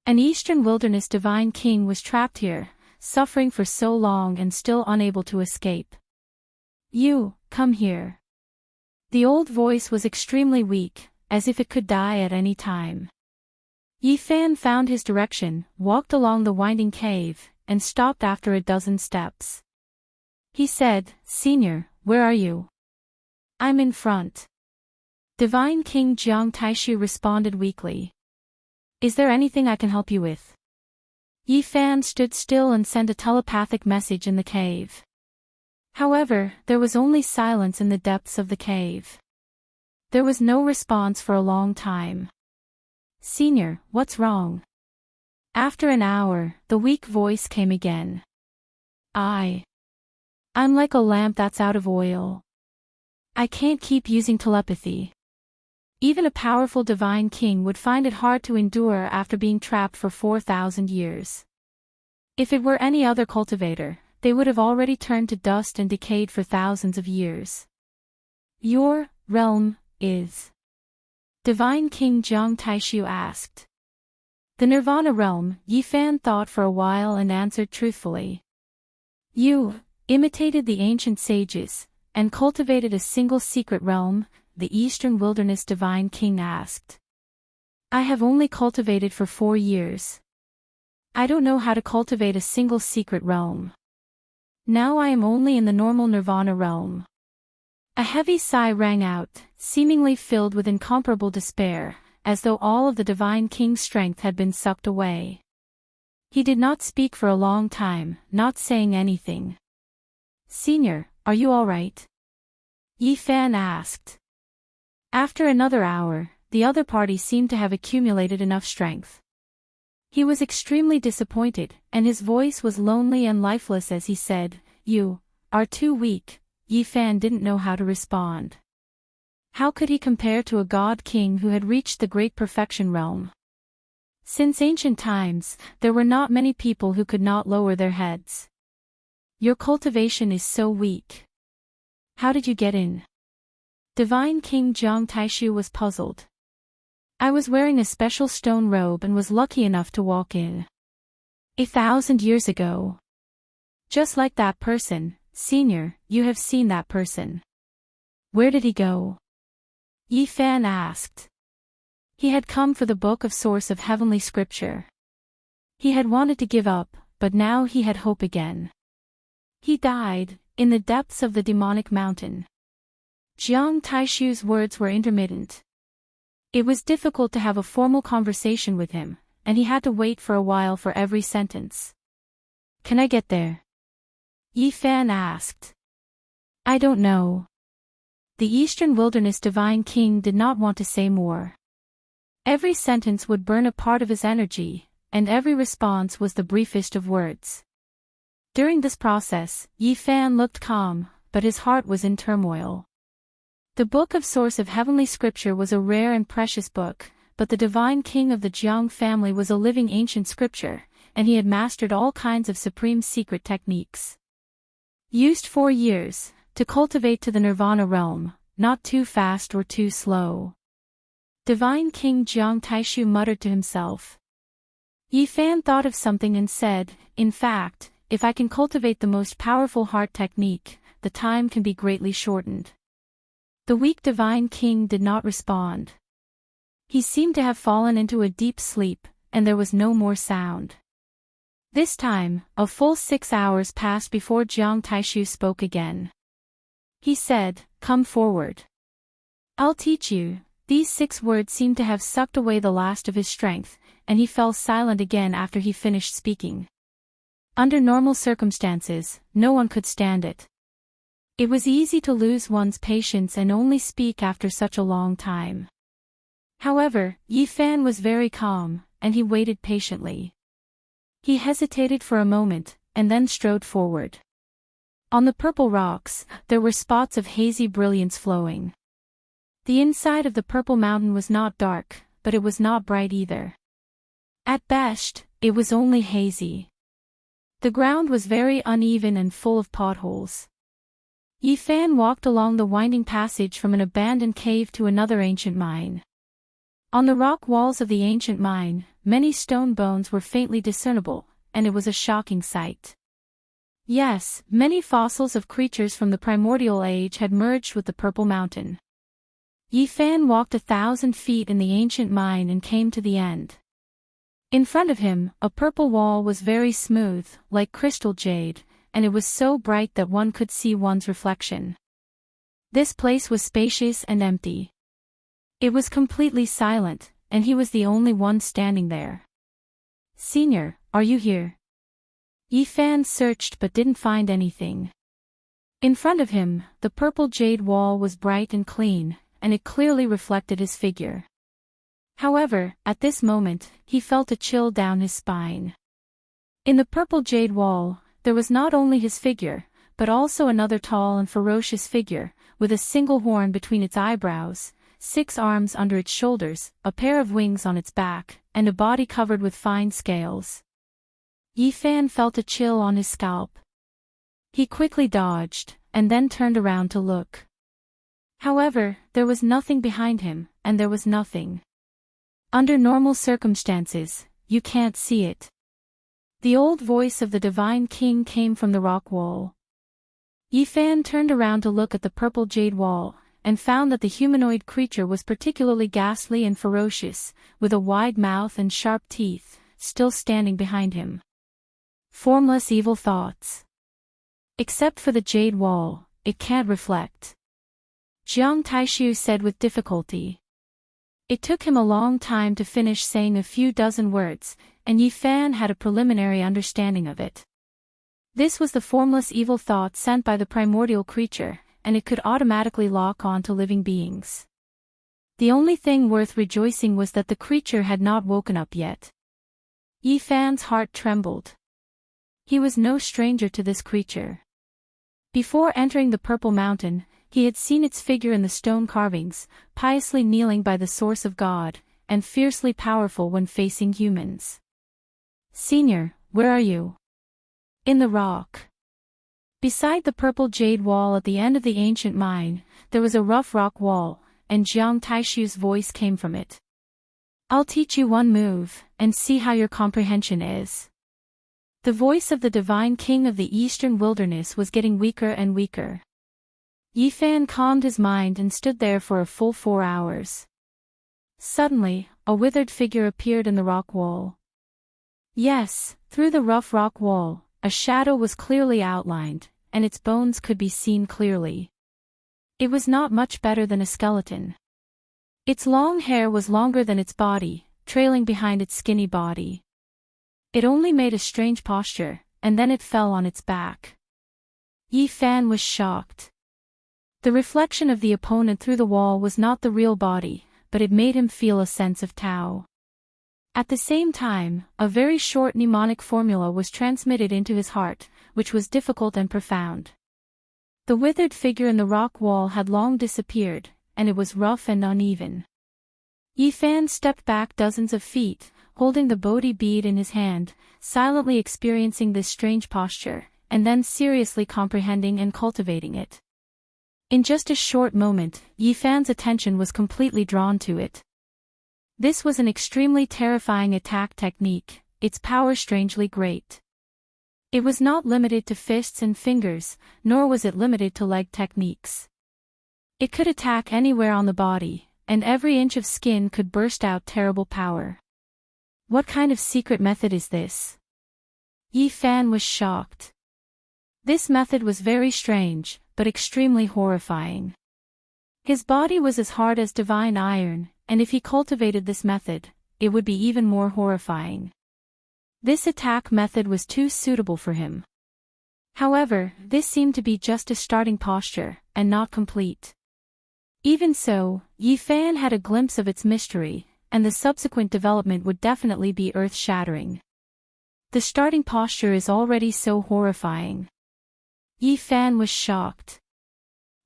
An Eastern Wilderness divine king was trapped here, suffering for so long and still unable to escape. You, come here. The old voice was extremely weak, as if it could die at any time. Yi Fan found his direction, walked along the winding cave, and stopped after a dozen steps. He said, Senior, where are you? I'm in front. Divine King Jiang Taishu responded weakly. Is there anything I can help you with? Yi Fan stood still and sent a telepathic message in the cave. However, there was only silence in the depths of the cave. There was no response for a long time. Senior, what's wrong? After an hour, the weak voice came again. I'm like a lamp that's out of oil. I can't keep using telepathy. Even a powerful divine king would find it hard to endure after being trapped for 4,000 years. If it were any other cultivator, they would have already turned to dust and decayed for thousands of years. Your realm is? Divine King Jiang Taishu asked. The Nirvana realm, Yi Fan thought for a while and answered truthfully. You imitated the ancient sages, and cultivated a single secret realm, the Eastern Wilderness divine king asked. I have only cultivated for 4 years. I don't know how to cultivate a single secret realm. Now I am only in the normal Nirvana realm. A heavy sigh rang out, seemingly filled with incomparable despair, as though all of the divine king's strength had been sucked away. He did not speak for a long time, not saying anything. Senior, are you all right? Yi Fan asked. After another hour, the other party seemed to have accumulated enough strength. He was extremely disappointed, and his voice was lonely and lifeless as he said, You are too weak. Yi Fan didn't know how to respond. How could he compare to a god king who had reached the great perfection realm? Since ancient times, there were not many people who could not lower their heads. Your cultivation is so weak. How did you get in? Divine King Jiang Taishu was puzzled. I was wearing a special stone robe and was lucky enough to walk in. 1,000 years ago. Just like that person, Senior, you have seen that person. Where did he go? Yi Fan asked. He had come for the book of source of heavenly scripture. He had wanted to give up, but now he had hope again. He died, in the depths of the demonic mountain. Jiang Taishu's words were intermittent. It was difficult to have a formal conversation with him, and he had to wait for a while for every sentence. Can I get there? Yi Fan asked. I don't know. The Eastern Wilderness Divine King did not want to say more. Every sentence would burn a part of his energy, and every response was the briefest of words. During this process, Yi Fan looked calm, but his heart was in turmoil. The book of source of heavenly scripture was a rare and precious book, but the divine king of the Jiang family was a living ancient scripture, and he had mastered all kinds of supreme secret techniques. Used 4 years, to cultivate to the nirvana realm, not too fast or too slow. Divine King Jiang Taishu muttered to himself. Yi Fan thought of something and said, in fact, if I can cultivate the most powerful heart technique, the time can be greatly shortened. The weak divine king did not respond. He seemed to have fallen into a deep sleep, and there was no more sound. This time, a full 6 hours passed before Jiang Taishu spoke again. He said, come forward. I'll teach you. These 6 words seemed to have sucked away the last of his strength, and he fell silent again after he finished speaking. Under normal circumstances, no one could stand it. It was easy to lose one's patience and only speak after such a long time. However, Yi Fan was very calm, and he waited patiently. He hesitated for a moment, and then strode forward. On the purple rocks, there were spots of hazy brilliance flowing. The inside of the purple mountain was not dark, but it was not bright either. At best, it was only hazy. The ground was very uneven and full of potholes. Yi Fan walked along the winding passage from an abandoned cave to another ancient mine. On the rock walls of the ancient mine, many stone bones were faintly discernible, and it was a shocking sight. Yes, many fossils of creatures from the primordial age had merged with the purple mountain. Yi Fan walked 1,000 feet in the ancient mine and came to the end. In front of him, a purple wall was very smooth, like crystal jade, and it was so bright that one could see one's reflection. This place was spacious and empty. It was completely silent, and he was the only one standing there. Senior, are you here? Yi Fan searched but didn't find anything. In front of him, the purple jade wall was bright and clean, and it clearly reflected his figure. However, at this moment, he felt a chill down his spine. In the purple jade wall, there was not only his figure, but also another tall and ferocious figure, with a single horn between its eyebrows, 6 arms under its shoulders, a pair of wings on its back, and a body covered with fine scales. Yi Fan felt a chill on his scalp. He quickly dodged, and then turned around to look. However, there was nothing behind him, and there was nothing. Under normal circumstances, you can't see it. The old voice of the Divine King came from the rock wall. Yi Fan turned around to look at the purple jade wall, and found that the humanoid creature was particularly ghastly and ferocious, with a wide mouth and sharp teeth, still standing behind him. Formless evil thoughts. Except for the jade wall, it can't reflect. Jiang Taishu said with difficulty. It took him a long time to finish saying a few dozen words, and Yi Fan had a preliminary understanding of it. This was the formless evil thought sent by the primordial creature, and it could automatically lock on to living beings. The only thing worth rejoicing was that the creature had not woken up yet. Yi Fan's heart trembled. He was no stranger to this creature. Before entering the Purple Mountain, he had seen its figure in the stone carvings, piously kneeling by the source of God, and fiercely powerful when facing humans. Senior, where are you? In the rock. Beside the purple jade wall at the end of the ancient mine, there was a rough rock wall, and Jiang Taishu's voice came from it. I'll teach you one move, and see how your comprehension is. The voice of the divine king of the eastern wilderness was getting weaker and weaker. Yi Fan calmed his mind and stood there for a full 4 hours. Suddenly, a withered figure appeared in the rock wall. Yes, through the rough rock wall, a shadow was clearly outlined, and its bones could be seen clearly. It was not much better than a skeleton. Its long hair was longer than its body, trailing behind its skinny body. It only made a strange posture, and then it fell on its back. Yi Fan was shocked. The reflection of the opponent through the wall was not the real body, but it made him feel a sense of Tao. At the same time, a very short mnemonic formula was transmitted into his heart, which was difficult and profound. The withered figure in the rock wall had long disappeared, and it was rough and uneven. Yi Fan stepped back dozens of feet, holding the Bodhi bead in his hand, silently experiencing this strange posture, and then seriously comprehending and cultivating it. In just a short moment, Yi Fan's attention was completely drawn to it. This was an extremely terrifying attack technique, its power strangely great. It was not limited to fists and fingers, nor was it limited to leg techniques. It could attack anywhere on the body, and every inch of skin could burst out terrible power. What kind of secret method is this? Yi Fan was shocked. This method was very strange, but extremely horrifying. His body was as hard as divine iron, and if he cultivated this method, it would be even more horrifying. This attack method was too suitable for him. However, this seemed to be just a starting posture, and not complete. Even so, Yi Fan had a glimpse of its mystery, and the subsequent development would definitely be earth-shattering. The starting posture is already so horrifying. Yi Fan was shocked.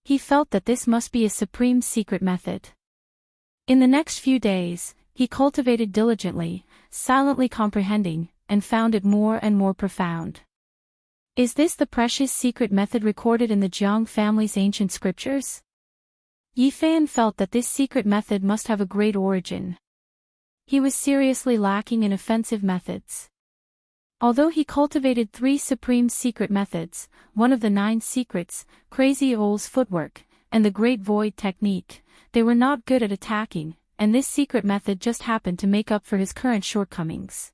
He felt that this must be a supreme secret method. In the next few days, he cultivated diligently, silently comprehending, and found it more and more profound. Is this the precious secret method recorded in the Jiang family's ancient scriptures? Yi Fan felt that this secret method must have a great origin. He was seriously lacking in offensive methods. Although he cultivated 3 supreme secret methods, one of the 9 secrets, Crazy Oul's footwork, and the Great Void technique, they were not good at attacking, and this secret method just happened to make up for his current shortcomings.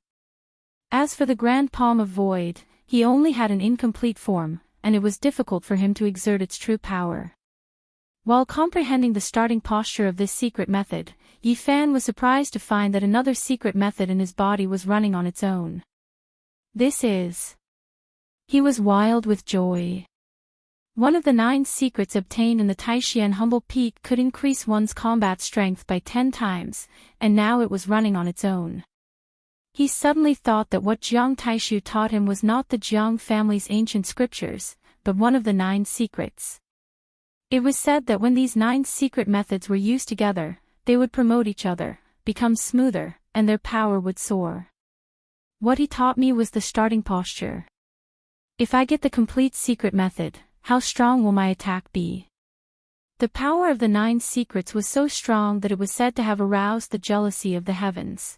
As for the Grand Palm of Void, he only had an incomplete form, and it was difficult for him to exert its true power. While comprehending the starting posture of this secret method, Yi Fan was surprised to find that another secret method in his body was running on its own. This is... He was wild with joy. One of the 9 secrets obtained in the Taishian Humble Peak could increase one's combat strength by 10 times, and now it was running on its own. He suddenly thought that what Jiang Taishu taught him was not the Jiang family's ancient scriptures, but one of the 9 secrets. It was said that when these 9 secret methods were used together, they would promote each other, become smoother, and their power would soar. What he taught me was the starting posture. If I get the complete secret method, how strong will my attack be? The power of the 9 secrets was so strong that it was said to have aroused the jealousy of the heavens.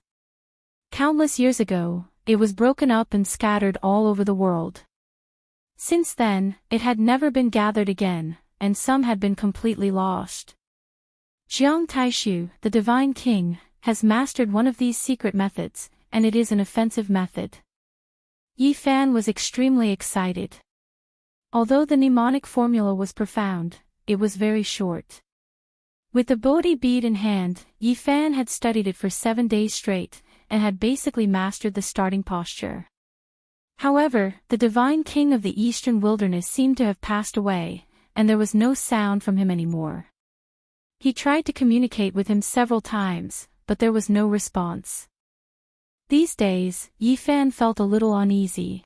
Countless years ago, it was broken up and scattered all over the world. Since then, it had never been gathered again, and some had been completely lost. Jiang Taishu, the Divine King, has mastered one of these secret methods, and it is an offensive method. Yi Fan was extremely excited. Although the mnemonic formula was profound, it was very short. With the Bodhi bead in hand, Yi Fan had studied it for 7 days straight, and had basically mastered the starting posture. However, the Divine King of the Eastern Wilderness seemed to have passed away, and there was no sound from him anymore. He tried to communicate with him several times, but there was no response. These days, Yi Fan felt a little uneasy.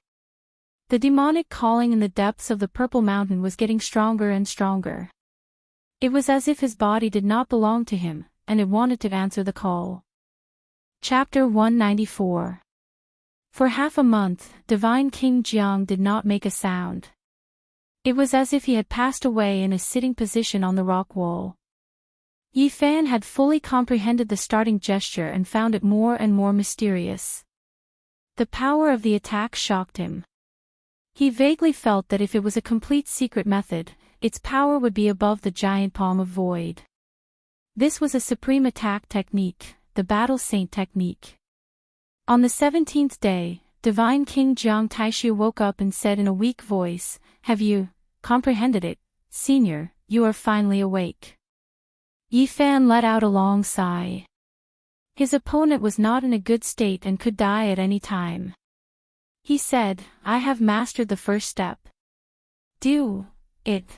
The demonic calling in the depths of the Purple Mountain was getting stronger and stronger. It was as if his body did not belong to him, and it wanted to answer the call. Chapter 194. For half a month, Divine King Jiang did not make a sound. It was as if he had passed away in a sitting position on the rock wall. Yi Fan had fully comprehended the starting gesture and found it more and more mysterious. The power of the attack shocked him. He vaguely felt that if it was a complete secret method, its power would be above the giant palm of void. This was a supreme attack technique, the Battle Saint technique. On the 17th day, Divine King Jiang Taishu woke up and said in a weak voice, "Have you comprehended it, Senior? You are finally awake." Yi Fan let out a long sigh. His opponent was not in a good state and could die at any time. He said, "I have mastered the first step." "Do it."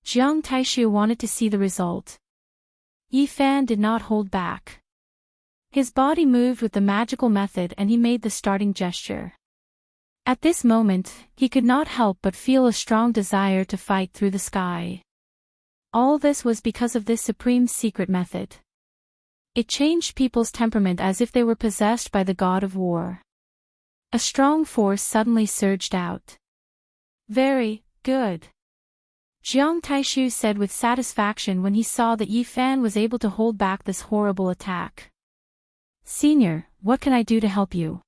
Jiang Taishu wanted to see the result. Yi Fan did not hold back. His body moved with the magical method and he made the starting gesture. At this moment, he could not help but feel a strong desire to fight through the sky. All this was because of this supreme secret method. It changed people's temperament as if they were possessed by the god of war. A strong force suddenly surged out. "Very good," Jiang Taishu said with satisfaction when he saw that Yi Fan was able to hold back this horrible attack. "Senior, what can I do to help you?"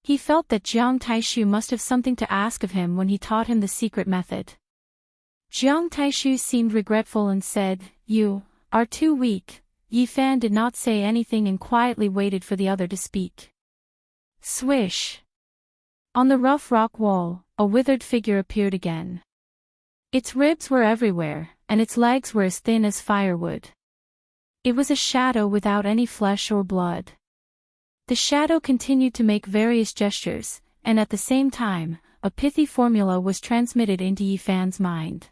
He felt that Jiang Taishu must have something to ask of him when he taught him the secret method. Jiang Taishu seemed regretful and said, "You are too weak." Yi Fan did not say anything and quietly waited for the other to speak. Swish! On the rough rock wall, a withered figure appeared again. Its ribs were everywhere, and its legs were as thin as firewood. It was a shadow without any flesh or blood. The shadow continued to make various gestures, and at the same time, a pithy formula was transmitted into Yi Fan's mind.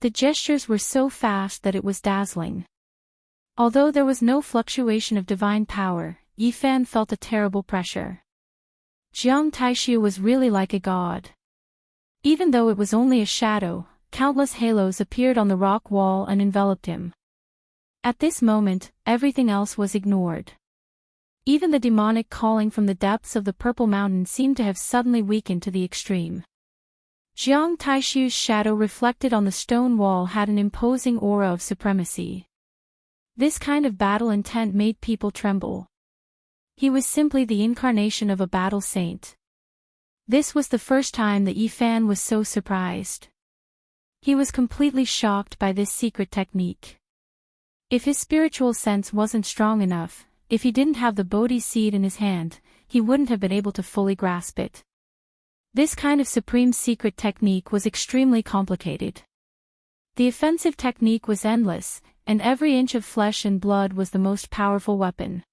The gestures were so fast that it was dazzling. Although there was no fluctuation of divine power, Yi Fan felt a terrible pressure. Jiang Taishu was really like a god. Even though it was only a shadow, countless halos appeared on the rock wall and enveloped him. At this moment, everything else was ignored. Even the demonic calling from the depths of the Purple Mountain seemed to have suddenly weakened to the extreme. Jiang Taishu's shadow reflected on the stone wall had an imposing aura of supremacy. This kind of battle intent made people tremble. He was simply the incarnation of a battle saint. This was the first time that Yi Fan was so surprised. He was completely shocked by this secret technique. If his spiritual sense wasn't strong enough, if he didn't have the Bodhi seed in his hand, he wouldn't have been able to fully grasp it. This kind of supreme secret technique was extremely complicated. The offensive technique was endless, and every inch of flesh and blood was the most powerful weapon.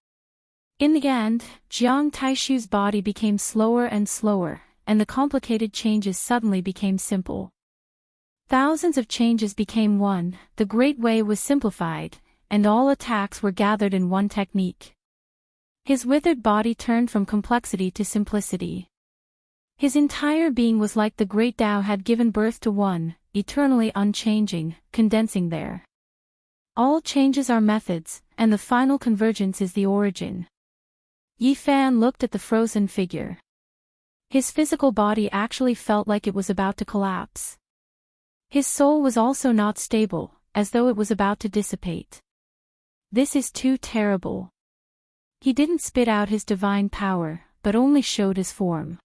In the end, Jiang Taishu's body became slower and slower, and the complicated changes suddenly became simple. Thousands of changes became one, the Great Way was simplified, and all attacks were gathered in one technique. His withered body turned from complexity to simplicity. His entire being was like the great Tao had given birth to one, eternally unchanging, condensing there. All changes are methods, and the final convergence is the origin. Yi Fan looked at the frozen figure. His physical body actually felt like it was about to collapse. His soul was also not stable, as though it was about to dissipate. This is too terrible. He didn't spit out his divine power, but only showed his form.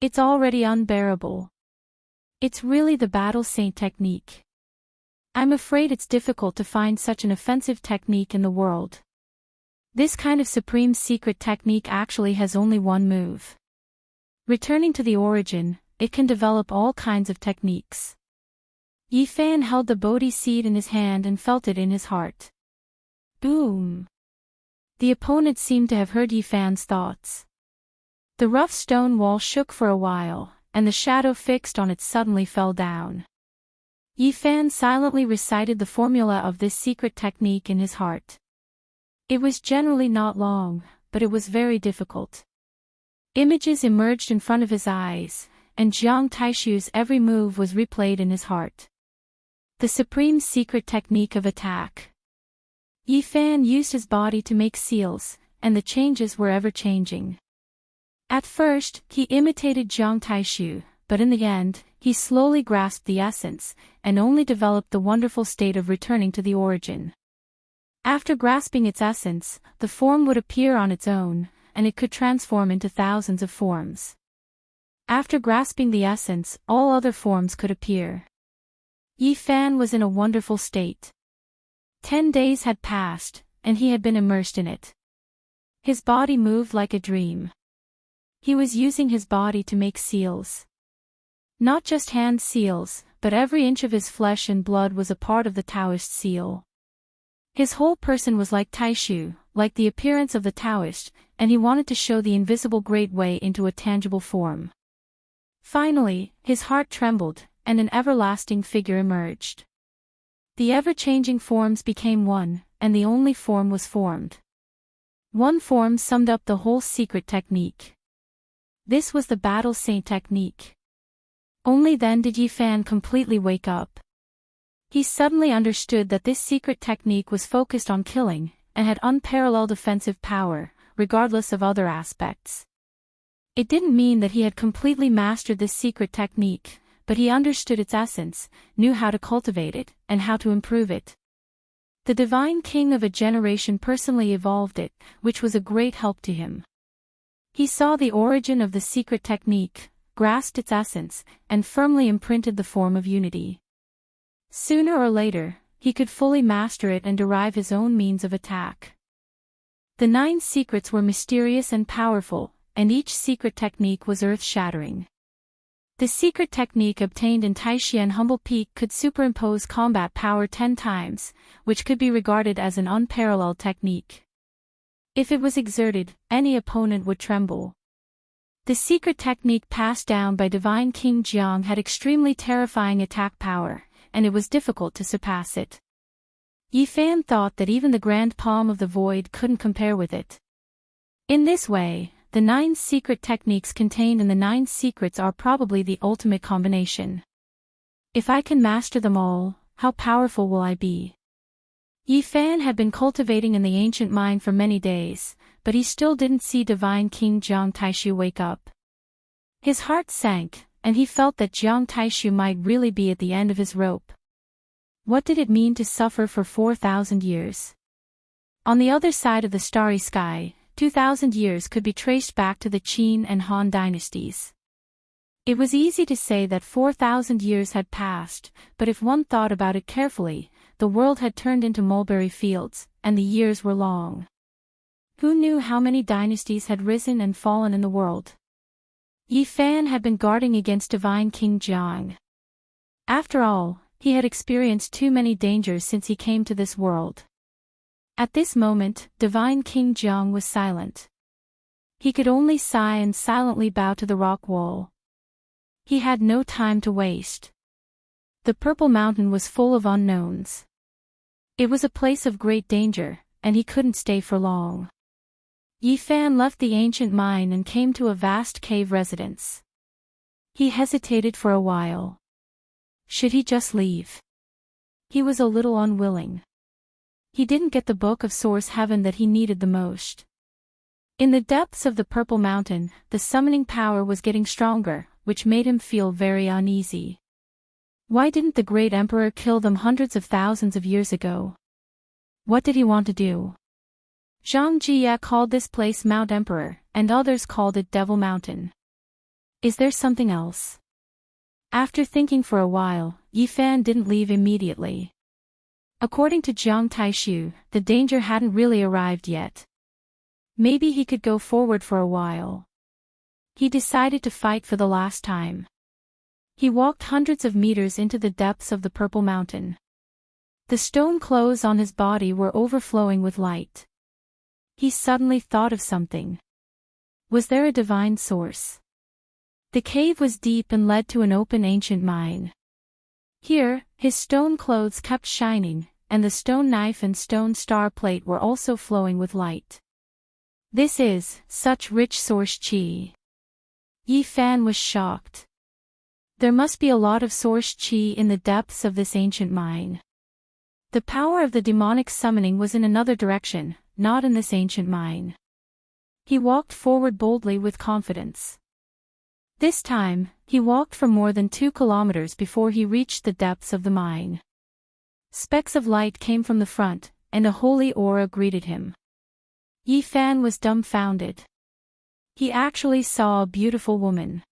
It's already unbearable. It's really the battle saint technique. I'm afraid it's difficult to find such an offensive technique in the world. This kind of supreme secret technique actually has only one move. Returning to the origin, it can develop all kinds of techniques. Yi Fan held the Bodhi seed in his hand and felt it in his heart. Boom! The opponent seemed to have heard Yi Fan's thoughts. The rough stone wall shook for a while, and the shadow fixed on it suddenly fell down. Yi Fan silently recited the formula of this secret technique in his heart. It was generally not long, but it was very difficult. Images emerged in front of his eyes, and Jiang Taishu's every move was replayed in his heart. The supreme secret technique of attack. Yi Fan used his body to make seals, and the changes were ever-changing. At first, he imitated Jiang Taishu, but in the end, he slowly grasped the essence, and only developed the wonderful state of returning to the origin. After grasping its essence, the form would appear on its own, and it could transform into thousands of forms. After grasping the essence, all other forms could appear. Yi Fan was in a wonderful state. 10 days had passed, and he had been immersed in it. His body moved like a dream. He was using his body to make seals. Not just hand seals, but every inch of his flesh and blood was a part of the Taoist seal. His whole person was like Taishu, like the appearance of the Taoist, and he wanted to show the invisible great way into a tangible form. Finally, his heart trembled, and an everlasting figure emerged. The ever-changing forms became one, and the only form was formed. One form summed up the whole secret technique. This was the Battle Saint technique. Only then did Yi Fan completely wake up. He suddenly understood that this secret technique was focused on killing, and had unparalleled offensive power, regardless of other aspects. It didn't mean that he had completely mastered this secret technique, but he understood its essence, knew how to cultivate it, and how to improve it. The Divine King of a generation personally evolved it, which was a great help to him. He saw the origin of the secret technique, grasped its essence, and firmly imprinted the form of unity. Sooner or later, he could fully master it and derive his own means of attack. The 9 secrets were mysterious and powerful, and each secret technique was earth-shattering. The secret technique obtained in Taishian Humble Peak could superimpose combat power 10 times, which could be regarded as an unparalleled technique. If it was exerted, any opponent would tremble. The secret technique passed down by Divine King Jiang had extremely terrifying attack power, and it was difficult to surpass it. Yi Fan thought that even the Grand Palm of the Void couldn't compare with it. In this way, the 9 secret techniques contained in the 9 secrets are probably the ultimate combination. If I can master them all, how powerful will I be? Yi Fan had been cultivating in the ancient mind for many days, but he still didn't see Divine King Jiang Taishu wake up. His heart sank, and he felt that Jiang Taishu might really be at the end of his rope. What did it mean to suffer for 4,000 years? On the other side of the starry sky, 2,000 years could be traced back to the Qin and Han dynasties. It was easy to say that 4,000 years had passed, but if one thought about it carefully, the world had turned into mulberry fields, and the years were long. Who knew how many dynasties had risen and fallen in the world? Yi Fan had been guarding against Divine King Jiang. After all, he had experienced too many dangers since he came to this world. At this moment, Divine King Jiang was silent. He could only sigh and silently bow to the rock wall. He had no time to waste. The Purple Mountain was full of unknowns. It was a place of great danger, and he couldn't stay for long. Yi Fan left the ancient mine and came to a vast cave residence. He hesitated for a while. Should he just leave? He was a little unwilling. He didn't get the book of Source Heaven that he needed the most. In the depths of the Purple Mountain, the summoning power was getting stronger, which made him feel very uneasy. Why didn't the great emperor kill them hundreds of thousands of years ago? What did he want to do? Zhang Jie called this place Mount Emperor, and others called it Devil Mountain. Is there something else? After thinking for a while, Yi Fan didn't leave immediately. According to Jiang Taishu, the danger hadn't really arrived yet. Maybe he could go forward for a while. He decided to fight for the last time. He walked hundreds of meters into the depths of the Purple Mountain. The stone clothes on his body were overflowing with light. He suddenly thought of something. Was there a divine source? The cave was deep and led to an open ancient mine. Here, his stone clothes kept shining, and the stone knife and stone star plate were also flowing with light. This is such rich source qi. Yi Fan was shocked. There must be a lot of source qi in the depths of this ancient mine. The power of the demonic summoning was in another direction, not in this ancient mine. He walked forward boldly with confidence. This time, he walked for more than 2 kilometers before he reached the depths of the mine. Specks of light came from the front, and a holy aura greeted him. Yi Fan was dumbfounded. He actually saw a beautiful woman.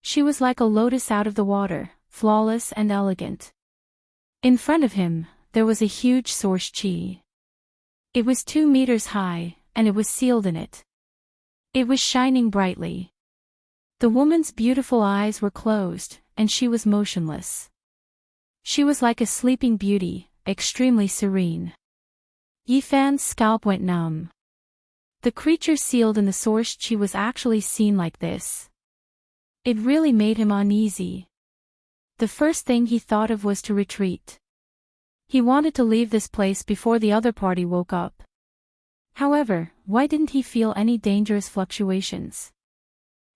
She was like a lotus out of the water, flawless and elegant. In front of him, there was a huge source qi. It was 2 meters high, and it was sealed in it. It was shining brightly. The woman's beautiful eyes were closed, and she was motionless. She was like a sleeping beauty, extremely serene. Yifan's scalp went numb. The creature sealed in the source chi was actually seen like this. It really made him uneasy. The first thing he thought of was to retreat. He wanted to leave this place before the other party woke up. However, why didn't he feel any dangerous fluctuations?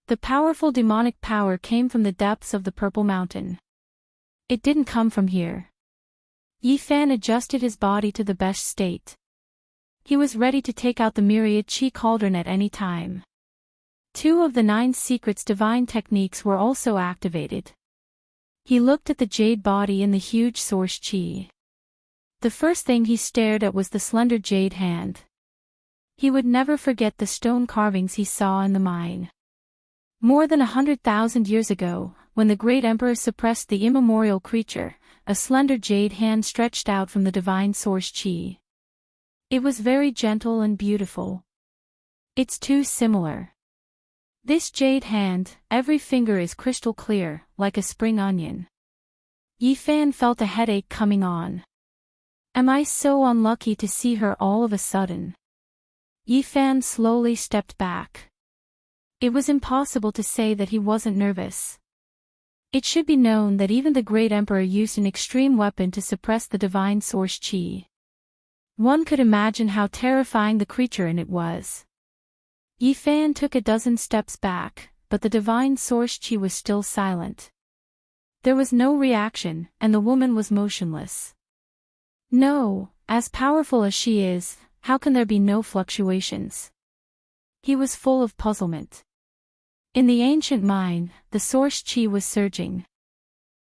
The powerful demonic power came from the depths of the Purple Mountain. It didn't come from here. Yifan adjusted his body to the best state. He was ready to take out the myriad chi cauldron at any time. 2 of the 9 secrets divine techniques were also activated. He looked at the jade body and the huge source chi. The first thing he stared at was the slender jade hand. He would never forget the stone carvings he saw in the mine. More than 100,000 years ago, when the great emperor suppressed the immemorial creature, a slender jade hand stretched out from the divine source chi. It was very gentle and beautiful. It's too similar. This jade hand, every finger is crystal clear, like a spring onion. Yifan felt a headache coming on. Am I so unlucky to see her all of a sudden? Yifan slowly stepped back. It was impossible to say that he wasn't nervous. It should be known that even the great emperor used an extreme weapon to suppress the divine source chi. One could imagine how terrifying the creature in it was. Yifan took a dozen steps back, but the divine source chi was still silent. There was no reaction, and the woman was motionless. No, as powerful as she is, how can there be no fluctuations? He was full of puzzlement. In the ancient mine, the source chi was surging.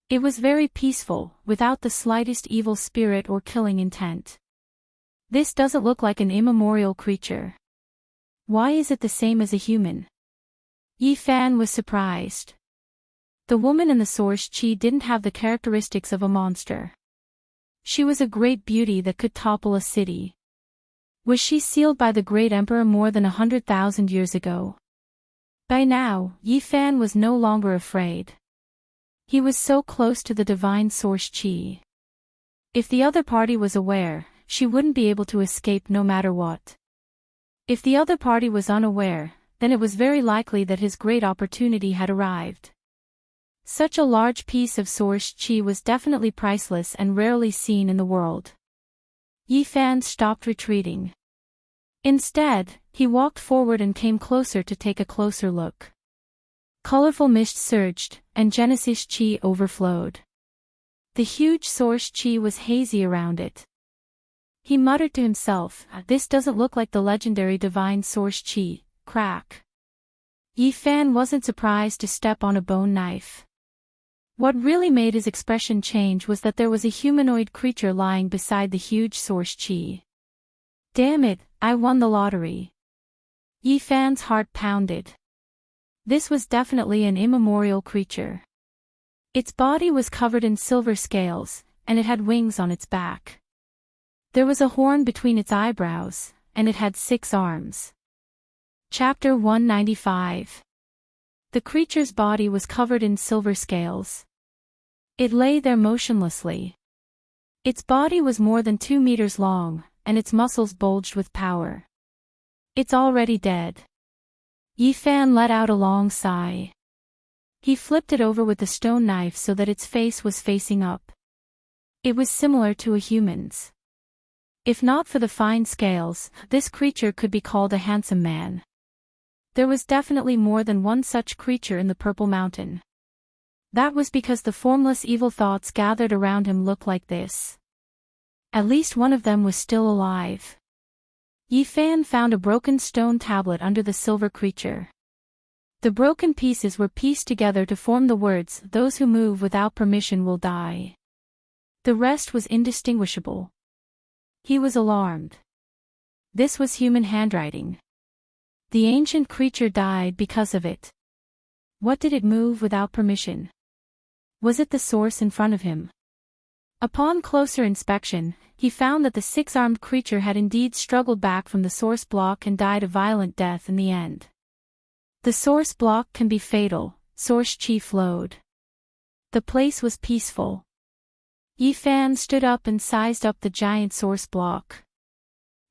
It was very peaceful, without the slightest evil spirit or killing intent. This doesn't look like an immemorial creature. Why is it the same as a human? Yifan was surprised. The woman in the source chi didn't have the characteristics of a monster. She was a great beauty that could topple a city. Was she sealed by the great emperor more than 100,000 years ago? By now, Yifan was no longer afraid. He was so close to the divine source chi. If the other party was aware, she wouldn't be able to escape no matter what. If the other party was unaware, then it was very likely that his great opportunity had arrived. Such a large piece of source chi was definitely priceless and rarely seen in the world. Yifan stopped retreating. Instead, he walked forward and came closer to take a closer look. Colorful mist surged, and Genesis chi overflowed. The huge source chi was hazy around it. He muttered to himself, "This doesn't look like the legendary divine source chi." Crack. Yifan wasn't surprised to step on a bone knife. What really made his expression change was that there was a humanoid creature lying beside the huge source chi. Damn it, I won the lottery. Yifan's heart pounded. This was definitely an immemorial creature. Its body was covered in silver scales, and it had wings on its back. There was a horn between its eyebrows, and it had 6 arms. Chapter 195. The creature's body was covered in silver scales. It lay there motionlessly. Its body was more than 2 meters long, and its muscles bulged with power. It's already dead. Yifan let out a long sigh. He flipped it over with the stone knife so that its face was facing up. It was similar to a human's. If not for the fine scales, this creature could be called a handsome man. There was definitely more than one such creature in the Purple Mountain. That was because the formless evil thoughts gathered around him looked like this. At least one of them was still alive. Yifan found a broken stone tablet under the silver creature. The broken pieces were pieced together to form the words, "Those who move without permission will die." The rest was indistinguishable. He was alarmed. This was human handwriting. The ancient creature died because of it. What did it move without permission? Was it the source in front of him? Upon closer inspection, he found that the six-armed creature had indeed struggled back from the source block and died a violent death in the end. The source block can be fatal, Source Chief Load. The place was peaceful. Yifan stood up and sized up the giant source block.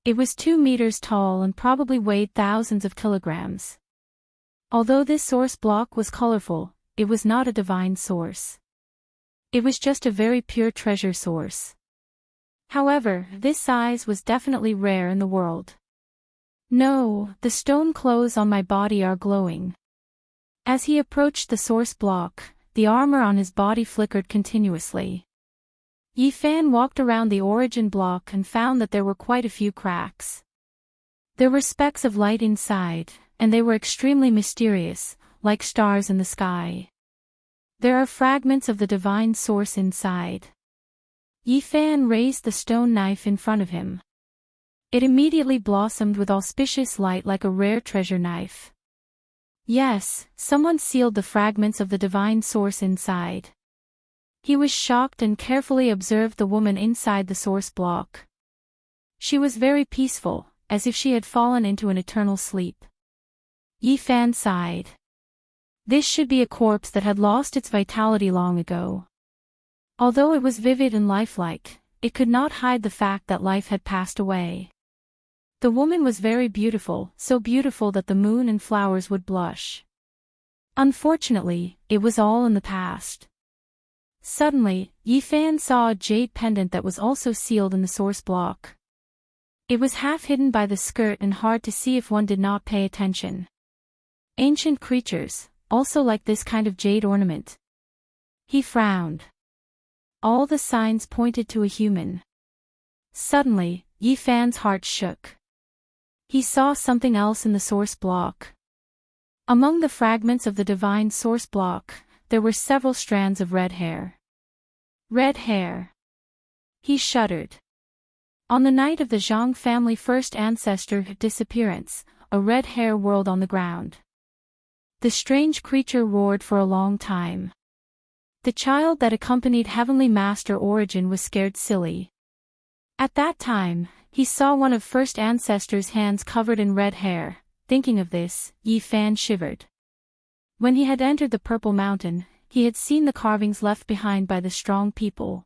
It was 2 meters tall and probably weighed thousands of kilograms. Although this source block was colorful, it was not a divine source. It was just a very pure treasure source. However, this size was definitely rare in the world. No, the stone clothes on my body are glowing. As he approached the source block, the armor on his body flickered continuously. Yifan walked around the origin block and found that there were quite a few cracks. There were specks of light inside, and they were extremely mysterious, like stars in the sky. There are fragments of the divine source inside. Yifan raised the stone knife in front of him. It immediately blossomed with auspicious light like a rare treasure knife. Yes, someone sealed the fragments of the divine source inside. He was shocked and carefully observed the woman inside the source block. She was very peaceful, as if she had fallen into an eternal sleep. Yifan sighed. This should be a corpse that had lost its vitality long ago. Although it was vivid and lifelike, it could not hide the fact that life had passed away. The woman was very beautiful, so beautiful that the moon and flowers would blush. Unfortunately, it was all in the past. Suddenly, Yifan saw a jade pendant that was also sealed in the source block. It was half hidden by the skirt and hard to see if one did not pay attention. Ancient creatures also like this kind of jade ornament. He frowned. All the signs pointed to a human. Suddenly, Yifan's heart shook. He saw something else in the source block. Among the fragments of the divine source block, there were several strands of red hair. Red hair. He shuddered. On the night of the Zhang family first ancestor disappearance, a red hair whirled on the ground. The strange creature roared for a long time. The child that accompanied Heavenly Master Origin was scared silly. At that time, he saw one of first ancestor's hands covered in red hair. Thinking of this, Yifan shivered. When he had entered the Purple Mountain, he had seen the carvings left behind by the strong people.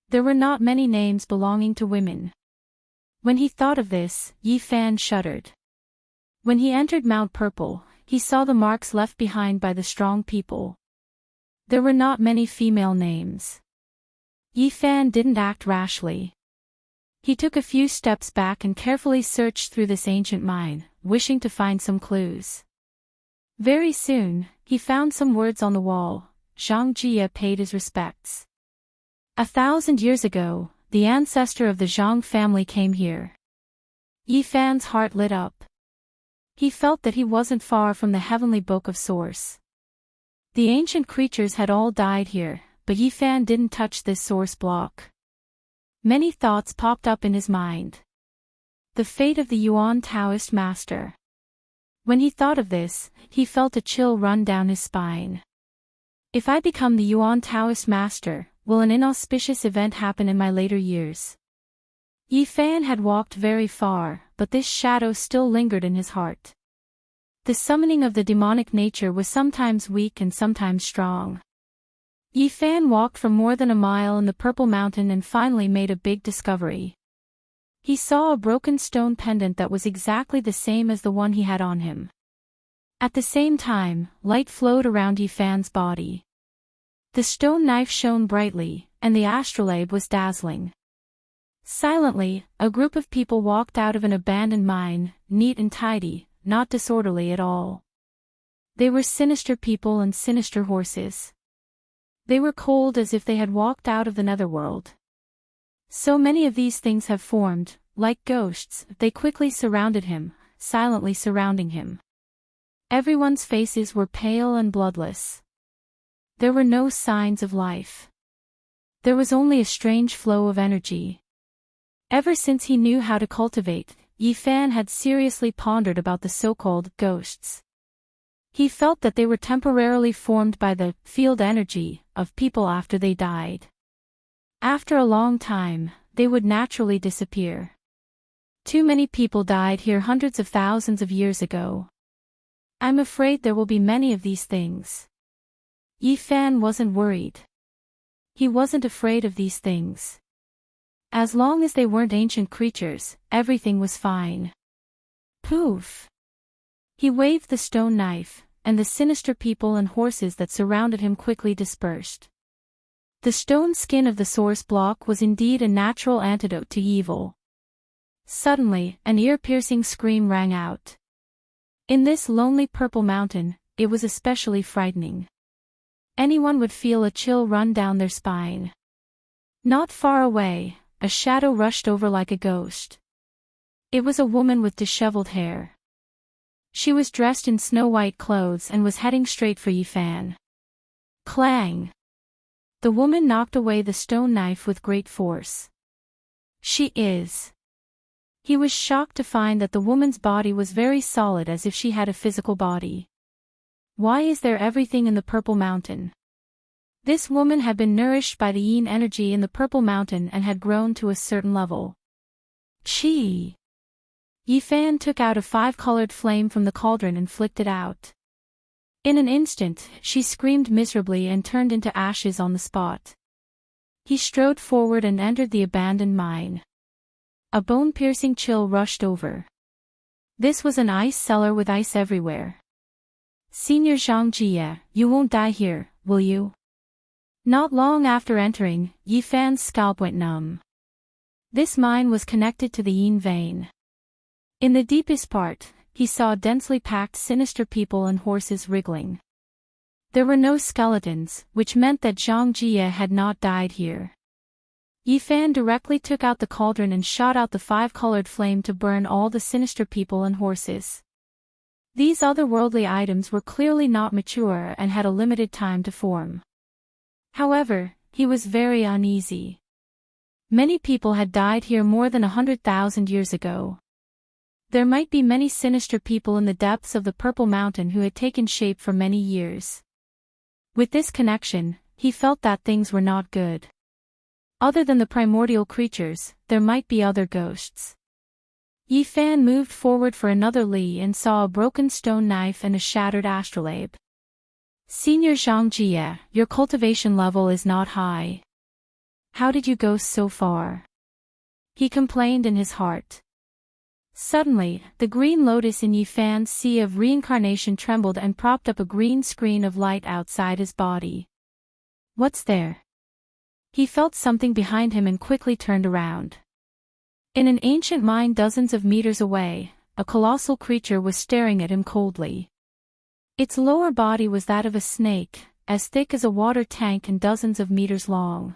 There were not many names belonging to women. When he thought of this, Yifan shuddered. When he entered Mount Purple, he saw the marks left behind by the strong people. There were not many female names. Yifan didn't act rashly. He took a few steps back and carefully searched through this ancient mine, wishing to find some clues. Very soon, he found some words on the wall. Zhang Jia paid his respects. 1,000 years ago, the ancestor of the Zhang family came here. Yifan's heart lit up. He felt that he wasn't far from the heavenly book of source. The ancient creatures had all died here, but Yifan didn't touch this source block. Many thoughts popped up in his mind. The fate of the Yuan Taoist master. When he thought of this, he felt a chill run down his spine. If I become the Yuan Taoist master, will an inauspicious event happen in my later years? Yifan had walked very far, but this shadow still lingered in his heart. The summoning of the demonic nature was sometimes weak and sometimes strong. Yifan walked for more than a mile in the Purple Mountain and finally made a big discovery. He saw a broken stone pendant that was exactly the same as the one he had on him. At the same time, light flowed around Yifan's body. The stone knife shone brightly, and the astrolabe was dazzling. Silently, a group of people walked out of an abandoned mine, neat and tidy, not disorderly at all. They were sinister people and sinister horses. They were cold as if they had walked out of the netherworld. So many of these things have formed, like ghosts, they quickly surrounded him, silently surrounding him. Everyone's faces were pale and bloodless. There were no signs of life. There was only a strange flow of energy. Ever since he knew how to cultivate, Yifan had seriously pondered about the so-called ghosts. He felt that they were temporarily formed by the field energy of people after they died. After a long time, they would naturally disappear. Too many people died here hundreds of thousands of years ago. I'm afraid there will be many of these things. Yi Fan wasn't worried. He wasn't afraid of these things. As long as they weren't ancient creatures, everything was fine. Poof! He waved the stone knife, and the sinister people and horses that surrounded him quickly dispersed. The stone skin of the source block was indeed a natural antidote to evil. Suddenly, an ear-piercing scream rang out. In this lonely purple mountain, it was especially frightening. Anyone would feel a chill run down their spine. Not far away, a shadow rushed over like a ghost. It was a woman with disheveled hair. She was dressed in snow-white clothes and was heading straight for Yi Fan. Clang! The woman knocked away the stone knife with great force. She is. He was shocked to find that the woman's body was very solid, as if she had a physical body. Why is there everything in the Purple Mountain? This woman had been nourished by the yin energy in the Purple Mountain and had grown to a certain level. Chi! Yi Fan took out a 5-colored flame from the cauldron and flicked it out. In an instant, she screamed miserably and turned into ashes on the spot. He strode forward and entered the abandoned mine. A bone-piercing chill rushed over. This was an ice cellar with ice everywhere. Senior Zhang Jie, you won't die here, will you? Not long after entering, Yi Fan's scalp went numb. This mine was connected to the yin vein. In the deepest part, he saw densely packed sinister people and horses wriggling. There were no skeletons, which meant that Zhang Jie had not died here. Yi Fan directly took out the cauldron and shot out the 5-colored flame to burn all the sinister people and horses. These otherworldly items were clearly not mature and had a limited time to form. However, he was very uneasy. Many people had died here more than 100,000 years ago. There might be many sinister people in the depths of the Purple Mountain who had taken shape for many years. With this connection, he felt that things were not good. Other than the primordial creatures, there might be other ghosts. Yi Fan moved forward for another li and saw a broken stone knife and a shattered astrolabe. Senior Zhang Jie, your cultivation level is not high. How did you go so far? He complained in his heart. Suddenly, the green lotus in Yi Fan's sea of reincarnation trembled and propped up a green screen of light outside his body. What's there? He felt something behind him and quickly turned around. In an ancient mine dozens of meters away, a colossal creature was staring at him coldly. Its lower body was that of a snake, as thick as a water tank and dozens of meters long.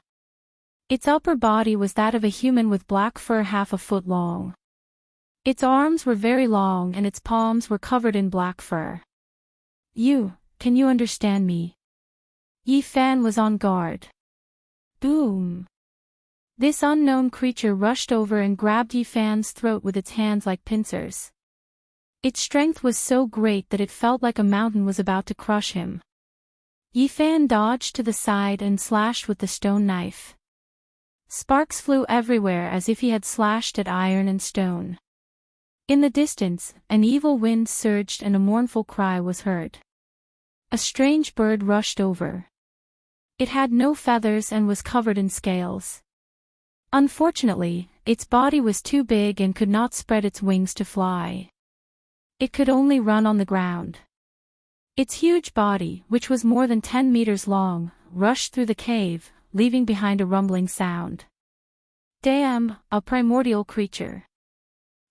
Its upper body was that of a human with black fur half a foot long. Its arms were very long and its palms were covered in black fur. Can you understand me? Yi Fan was on guard. Boom! This unknown creature rushed over and grabbed Yi Fan's throat with its hands like pincers. Its strength was so great that it felt like a mountain was about to crush him. Yi Fan dodged to the side and slashed with the stone knife. Sparks flew everywhere as if he had slashed at iron and stone. In the distance, an evil wind surged and a mournful cry was heard. A strange bird rushed over. It had no feathers and was covered in scales. Unfortunately, its body was too big and could not spread its wings to fly. It could only run on the ground. Its huge body, which was more than 10 meters long, rushed through the cave, leaving behind a rumbling sound. Damn, a primordial creature.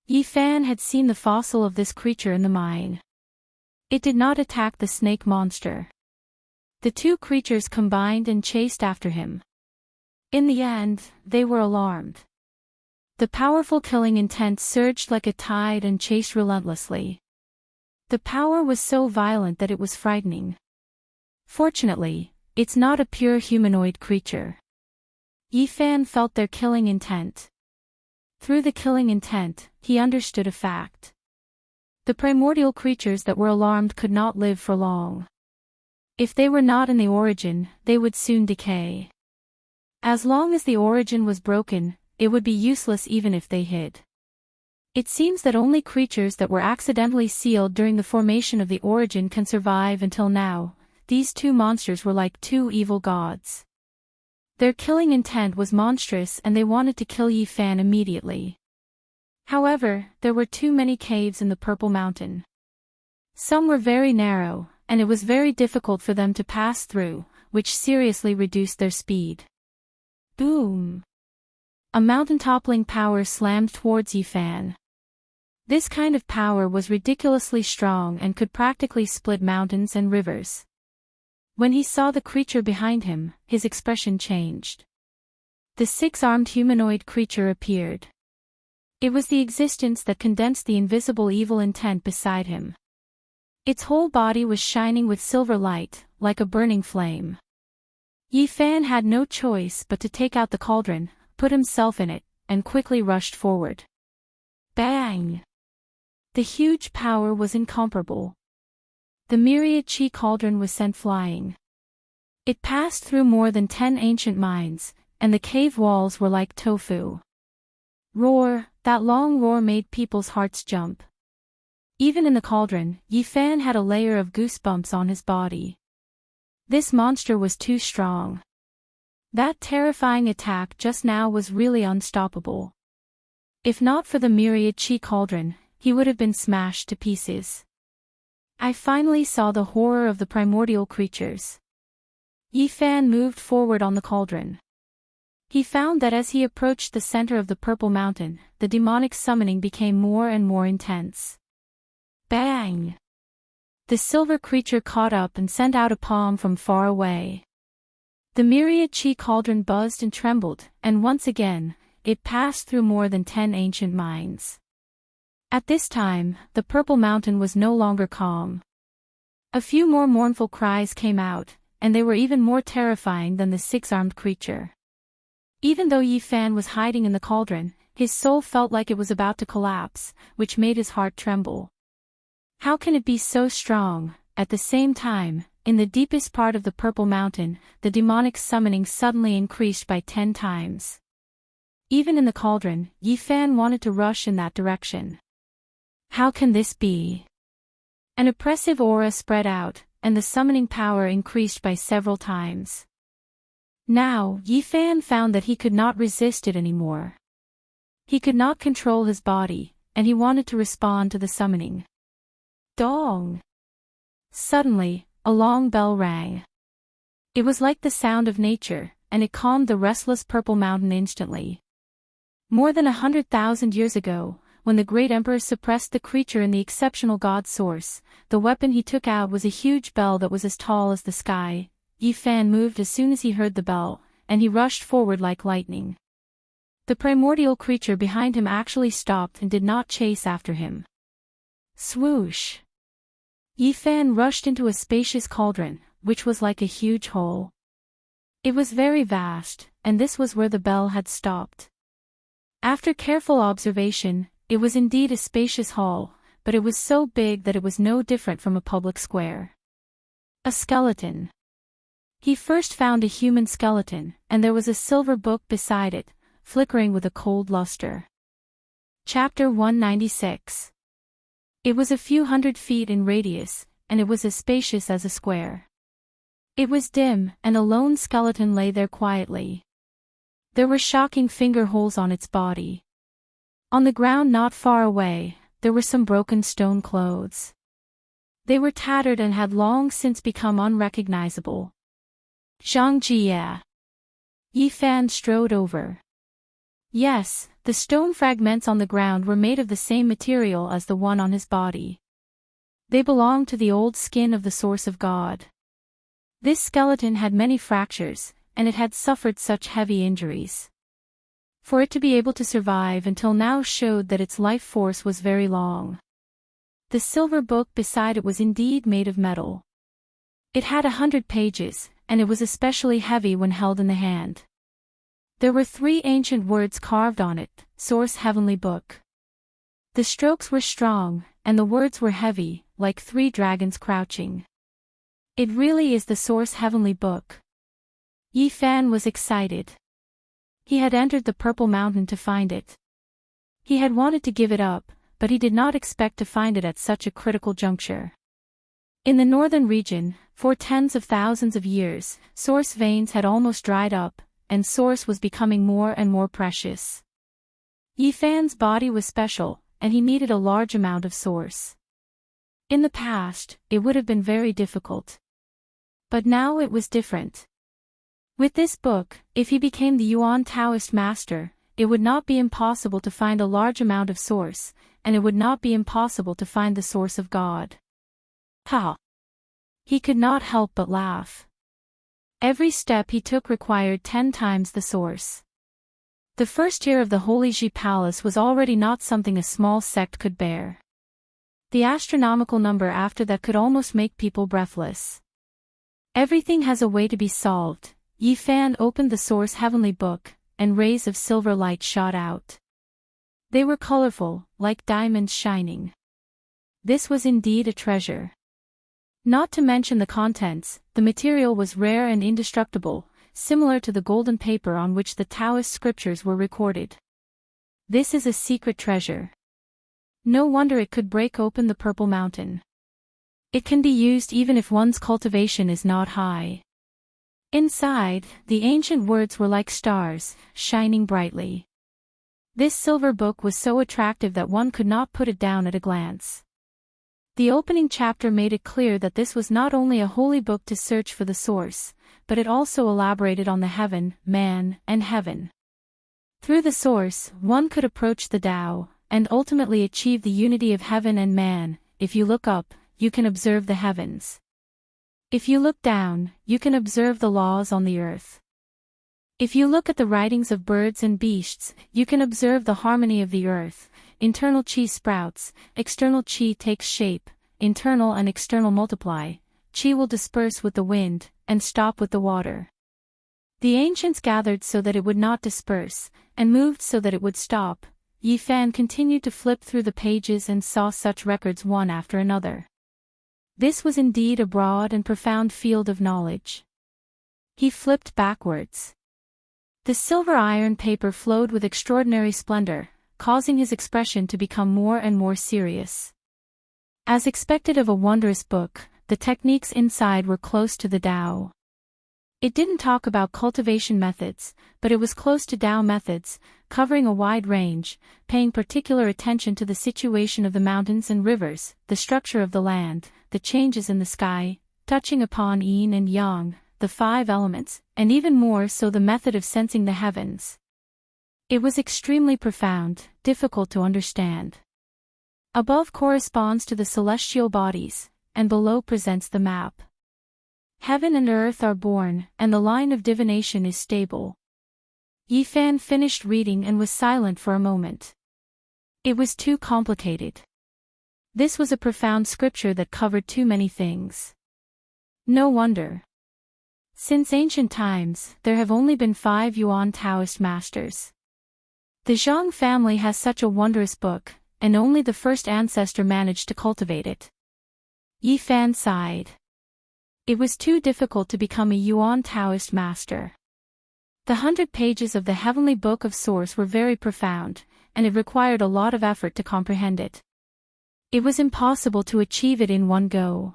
Yi Fan had seen the fossil of this creature in the mine. It did not attack the snake monster. The two creatures combined and chased after him. In the end, they were alarmed. The powerful killing intent surged like a tide and chased relentlessly. The power was so violent that it was frightening. Fortunately, it's not a pure humanoid creature. Yi Fan felt their killing intent. Through the killing intent, he understood a fact. The primordial creatures that were alarmed could not live for long. If they were not in the origin, they would soon decay. As long as the origin was broken, it would be useless even if they hid. It seems that only creatures that were accidentally sealed during the formation of the origin can survive until now. These two monsters were like two evil gods. Their killing intent was monstrous and they wanted to kill Yi Fan immediately. However, there were too many caves in the Purple Mountain. Some were very narrow, and it was very difficult for them to pass through, which seriously reduced their speed. Boom! A mountain-toppling power slammed towards Yi Fan. This kind of power was ridiculously strong and could practically split mountains and rivers. When he saw the creature behind him, his expression changed. The six-armed humanoid creature appeared. It was the existence that condensed the invisible evil intent beside him. Its whole body was shining with silver light, like a burning flame. Yi Fan had no choice but to take out the cauldron, put himself in it, and quickly rushed forward. Bang! The huge power was incomparable. The myriad chi cauldron was sent flying. It passed through more than 10 ancient mines, and the cave walls were like tofu. Roar! That long roar made people's hearts jump. Even in the cauldron, Yi Fan had a layer of goosebumps on his body. This monster was too strong. That terrifying attack just now was really unstoppable. If not for the myriad chi cauldron, he would have been smashed to pieces. I finally saw the horror of the primordial creatures. Yi Fan moved forward on the cauldron. He found that as he approached the center of the Purple Mountain, the demonic summoning became more and more intense. Bang! The silver creature caught up and sent out a palm from far away. The myriad chi cauldron buzzed and trembled, and once again, it passed through more than 10 ancient mines. At this time, the Purple Mountain was no longer calm. A few more mournful cries came out, and they were even more terrifying than the six-armed creature. Even though Yi Fan was hiding in the cauldron, his soul felt like it was about to collapse, which made his heart tremble. How can it be so strong? At the same time, in the deepest part of the Purple Mountain, the demonic summoning suddenly increased by 10 times. Even in the cauldron, Yi Fan wanted to rush in that direction. How can this be? An oppressive aura spread out, and the summoning power increased by several times. Now, Yi Fan found that he could not resist it anymore. He could not control his body, and he wanted to respond to the summoning. Dong! Suddenly, a long bell rang. It was like the sound of nature, and it calmed the restless Purple Mountain instantly. More than 100,000 years ago, when the great emperor suppressed the creature in the exceptional god source, the weapon he took out was a huge bell that was as tall as the sky. Yi Fan moved as soon as he heard the bell, and he rushed forward like lightning. The primordial creature behind him actually stopped and did not chase after him. Swoosh! Yi Fan rushed into a spacious cauldron, which was like a huge hole. It was very vast, and this was where the bell had stopped. After careful observation, it was indeed a spacious hall, but it was so big that it was no different from a public square. A skeleton. He first found a human skeleton, and there was a silver book beside it, flickering with a cold luster. Chapter 196. It was a few hundred feet in radius, and it was as spacious as a square. It was dim, and a lone skeleton lay there quietly. There were shocking finger holes on its body. On the ground not far away, there were some broken stone clothes. They were tattered and had long since become unrecognizable. Zhang Jie. Yi Fan strode over. Yes, the stone fragments on the ground were made of the same material as the one on his body. They belonged to the old skin of the source of God. This skeleton had many fractures, and it had suffered such heavy injuries. For it to be able to survive until now showed that its life force was very long. The silver book beside it was indeed made of metal. It had 100 pages, and it was especially heavy when held in the hand. There were 3 ancient words carved on it: Source Heavenly Book. The strokes were strong, and the words were heavy, like 3 dragons crouching. It really is the Source Heavenly Book. Yi Fan was excited. He had entered the Purple Mountain to find it. He had wanted to give it up, but he did not expect to find it at such a critical juncture. In the northern region, for tens of thousands of years, source veins had almost dried up, and source was becoming more and more precious. Yifan's body was special, and he needed a large amount of source. In the past, it would have been very difficult. But now it was different. With this book, if he became the Yuan Taoist master, it would not be impossible to find a large amount of source, and it would not be impossible to find the source of God. Ha! He could not help but laugh. Every step he took required 10 times the source. The first year of the Holy Ji Palace was already not something a small sect could bear. The astronomical number after that could almost make people breathless. Everything has a way to be solved. Yifan opened the source heavenly book, and rays of silver light shot out. They were colorful, like diamonds shining. This was indeed a treasure. Not to mention the contents, the material was rare and indestructible, similar to the golden paper on which the Taoist scriptures were recorded. This is a secret treasure. No wonder it could break open the Purple Mountain. It can be used even if one's cultivation is not high. Inside, the ancient words were like stars, shining brightly. This silver book was so attractive that one could not put it down at a glance. The opening chapter made it clear that this was not only a holy book to search for the source, but it also elaborated on the heaven, man, and heaven. Through the source, one could approach the Tao, and ultimately achieve the unity of heaven and man. If you look up, you can observe the heavens. If you look down, you can observe the laws on the earth. If you look at the writings of birds and beasts, you can observe the harmony of the earth. Internal chi sprouts, external chi takes shape, internal and external multiply, chi will disperse with the wind, and stop with the water. The ancients gathered so that it would not disperse, and moved so that it would stop. Yifan continued to flip through the pages and saw such records one after another. This was indeed a broad and profound field of knowledge. He flipped backwards. The silver iron paper flowed with extraordinary splendor, causing his expression to become more and more serious. As expected of a wondrous book, the techniques inside were close to the Tao. It didn't talk about cultivation methods, but it was close to Tao methods, covering a wide range, paying particular attention to the situation of the mountains and rivers, the structure of the land, the changes in the sky, touching upon yin and yang, the 5 elements, and even more so the method of sensing the heavens. It was extremely profound, difficult to understand. Above corresponds to the celestial bodies, and below presents the map. Heaven and earth are born, and the line of divination is stable. Yifan finished reading and was silent for a moment. It was too complicated. This was a profound scripture that covered too many things. No wonder. Since ancient times, there have only been 5 Yuan Taoist masters. The Zhang family has such a wondrous book, and only the first ancestor managed to cultivate it. Yifan sighed. It was too difficult to become a Yuan Taoist master. The 100 pages of the Heavenly Book of Source were very profound, and it required a lot of effort to comprehend it. It was impossible to achieve it in one go.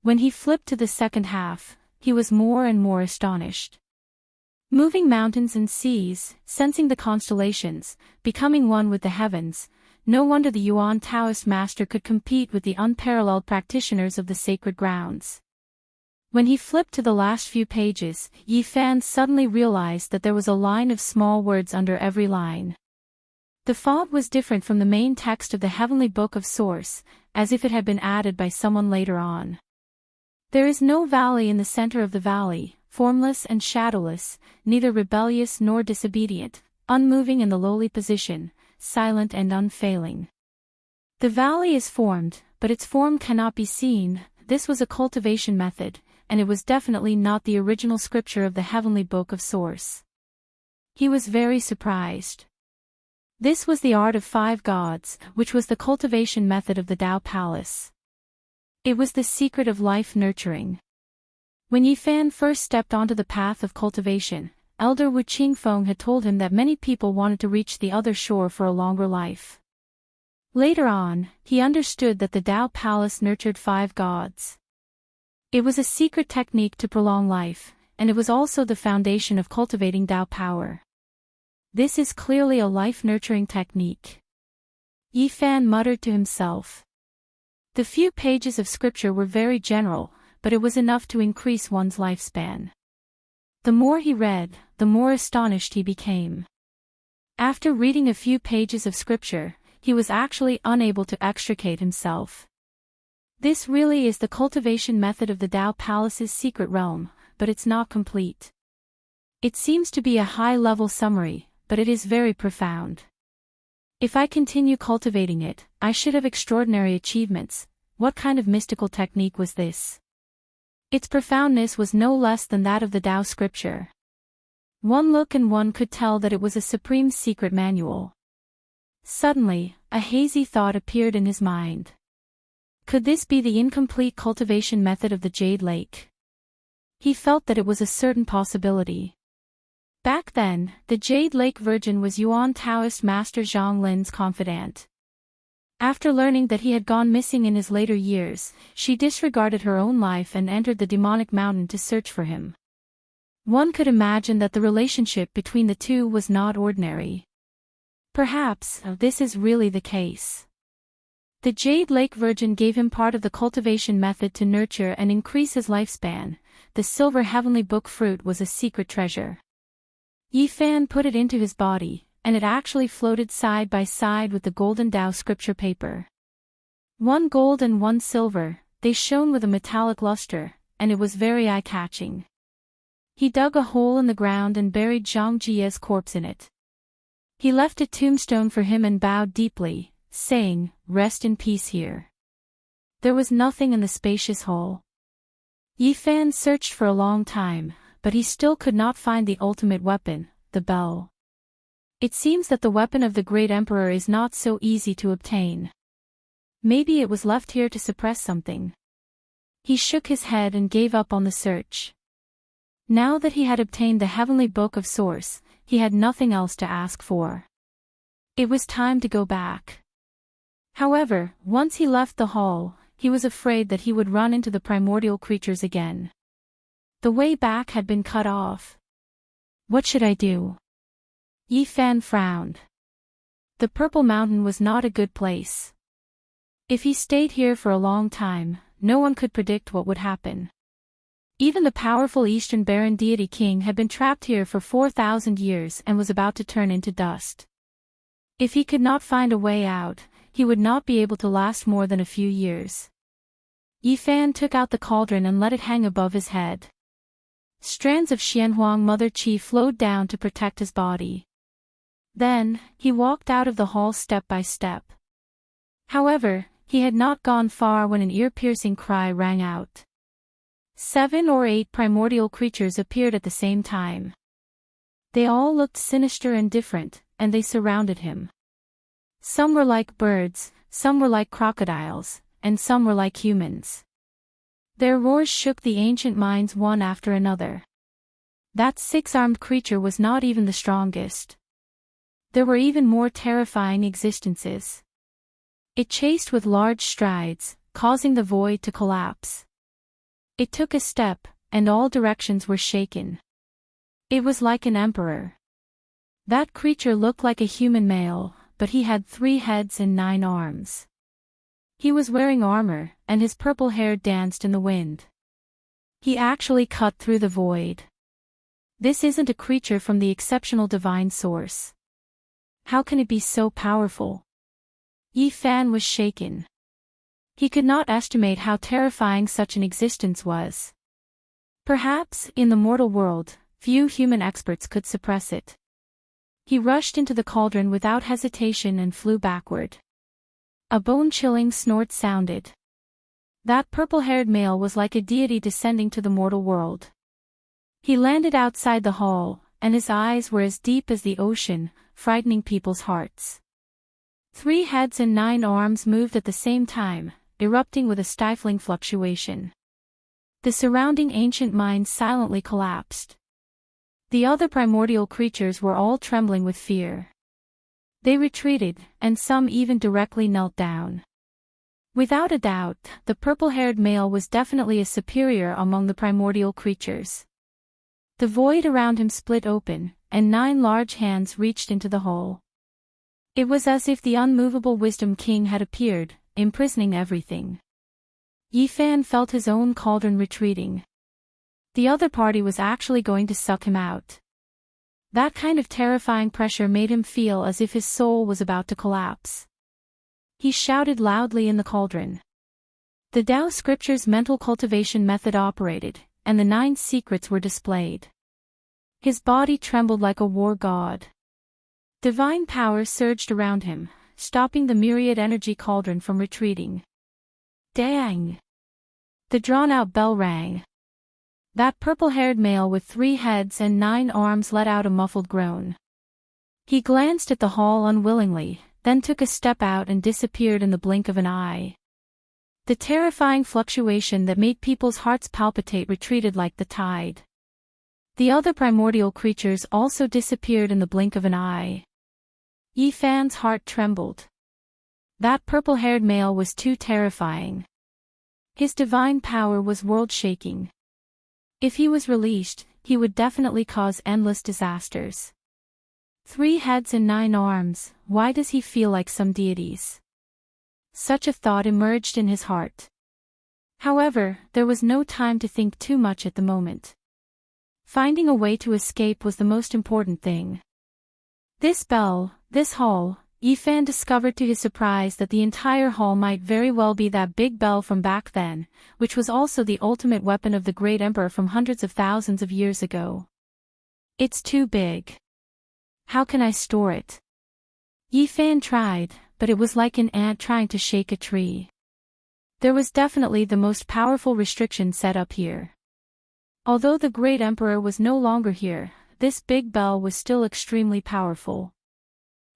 When he flipped to the second half, he was more and more astonished. Moving mountains and seas, sensing the constellations, becoming one with the heavens, no wonder the Yuan Taoist master could compete with the unparalleled practitioners of the sacred grounds. When he flipped to the last few pages, Yifan suddenly realized that there was a line of small words under every line. The font was different from the main text of the Heavenly Book of Source, as if it had been added by someone later on. There is no valley in the center of the valley, formless and shadowless, neither rebellious nor disobedient, unmoving in the lowly position, silent and unfailing. The valley is formed, but its form cannot be seen. This was a cultivation method, and it was definitely not the original scripture of the Heavenly Book of Source. He was very surprised. This was the art of 5 gods, which was the cultivation method of the Tao Palace. It was the secret of life nurturing. When Yifan first stepped onto the path of cultivation, Elder Wu Qingfeng had told him that many people wanted to reach the other shore for a longer life. Later on, he understood that the Tao Palace nurtured 5 gods. It was a secret technique to prolong life, and it was also the foundation of cultivating Tao power. This is clearly a life-nurturing technique. Yi Fan muttered to himself. The few pages of scripture were very general, but it was enough to increase one's lifespan. The more he read, the more astonished he became. After reading a few pages of scripture, he was actually unable to extricate himself. This really is the cultivation method of the Tao Palace's secret realm, but it's not complete. It seems to be a high-level summary, but it is very profound. If I continue cultivating it, I should have extraordinary achievements. What kind of mystical technique was this? Its profoundness was no less than that of the Tao scripture. One look and one could tell that it was a supreme secret manual. Suddenly, a hazy thought appeared in his mind. Could this be the incomplete cultivation method of the Jade Lake? He felt that it was a certain possibility. Back then, the Jade Lake Virgin was Yuan Taoist Master Zhang Lin's confidant. After learning that he had gone missing in his later years, she disregarded her own life and entered the demonic mountain to search for him. One could imagine that the relationship between the two was not ordinary. Perhaps, this is really the case. The Jade Lake Virgin gave him part of the cultivation method to nurture and increase his lifespan. The silver heavenly book fruit was a secret treasure. Yi Fan put it into his body, and it actually floated side by side with the golden Tao scripture paper. One gold and one silver, they shone with a metallic luster, and it was very eye-catching. He dug a hole in the ground and buried Zhang Jie's corpse in it. He left a tombstone for him and bowed deeply, saying, "Rest in peace here." There was nothing in the spacious hole. Yi Fan searched for a long time, but he still could not find the ultimate weapon, the bell. It seems that the weapon of the great emperor is not so easy to obtain. Maybe it was left here to suppress something. He shook his head and gave up on the search. Now that he had obtained the heavenly book of source, he had nothing else to ask for. It was time to go back. However, once he left the hall, he was afraid that he would run into the primordial creatures again. The way back had been cut off. What should I do? Yi Fan frowned. The Purple Mountain was not a good place. If he stayed here for a long time, no one could predict what would happen. Even the powerful Eastern Baron deity king had been trapped here for 4,000 years and was about to turn into dust. If he could not find a way out, he would not be able to last more than a few years. Yi Fan took out the cauldron and let it hang above his head. Strands of Xianhuang Mother Qi flowed down to protect his body. Then, he walked out of the hall step by step. However, he had not gone far when an ear-piercing cry rang out. 7 or 8 primordial creatures appeared at the same time. They all looked sinister and different, and they surrounded him. Some were like birds, some were like crocodiles, and some were like humans. Their roars shook the ancient mines one after another. That 6-armed creature was not even the strongest. There were even more terrifying existences. It chased with large strides, causing the void to collapse. It took a step, and all directions were shaken. It was like an emperor. That creature looked like a human male, but he had 3 heads and 9 arms. He was wearing armor, and his purple hair danced in the wind. He actually cut through the void. This isn't a creature from the exceptional divine source. How can it be so powerful? Yi Fan was shaken. He could not estimate how terrifying such an existence was. Perhaps, in the mortal world, few human experts could suppress it. He rushed into the cauldron without hesitation and flew backward. A bone-chilling snort sounded. That purple-haired male was like a deity descending to the mortal world. He landed outside the hall, and his eyes were as deep as the ocean, frightening people's hearts. 3 heads and 9 arms moved at the same time, erupting with a stifling fluctuation. The surrounding ancient mines silently collapsed. The other primordial creatures were all trembling with fear. They retreated, and some even directly knelt down. Without a doubt, the purple-haired male was definitely a superior among the primordial creatures. The void around him split open, and 9 large hands reached into the hole. It was as if the unmovable Wisdom King had appeared, imprisoning everything. Yifan felt his own cauldron retreating. The other party was actually going to suck him out. That kind of terrifying pressure made him feel as if his soul was about to collapse. He shouted loudly in the cauldron. The Tao Scripture's mental cultivation method operated, and the 9 secrets were displayed. His body trembled like a war god. Divine power surged around him, stopping the myriad energy cauldron from retreating. Dang! The drawn-out bell rang. That purple-haired male with 3 heads and 9 arms let out a muffled groan. He glanced at the hall unwillingly, then took a step out and disappeared in the blink of an eye. The terrifying fluctuation that made people's hearts palpitate retreated like the tide. The other primordial creatures also disappeared in the blink of an eye. Yifan's heart trembled. That purple-haired male was too terrifying. His divine power was world-shaking. If he was released, he would definitely cause endless disasters. 3 heads and 9 arms, why does he feel like some deities? Such a thought emerged in his heart. However, there was no time to think too much at the moment. Finding a way to escape was the most important thing. This hall, Yifan discovered to his surprise that the entire hall might very well be that big bell from back then, which was also the ultimate weapon of the Great Emperor from hundreds of thousands of years ago. It's too big. How can I store it? Yifan tried, but it was like an ant trying to shake a tree. There was definitely the most powerful restriction set up here. Although the Great Emperor was no longer here, this big bell was still extremely powerful.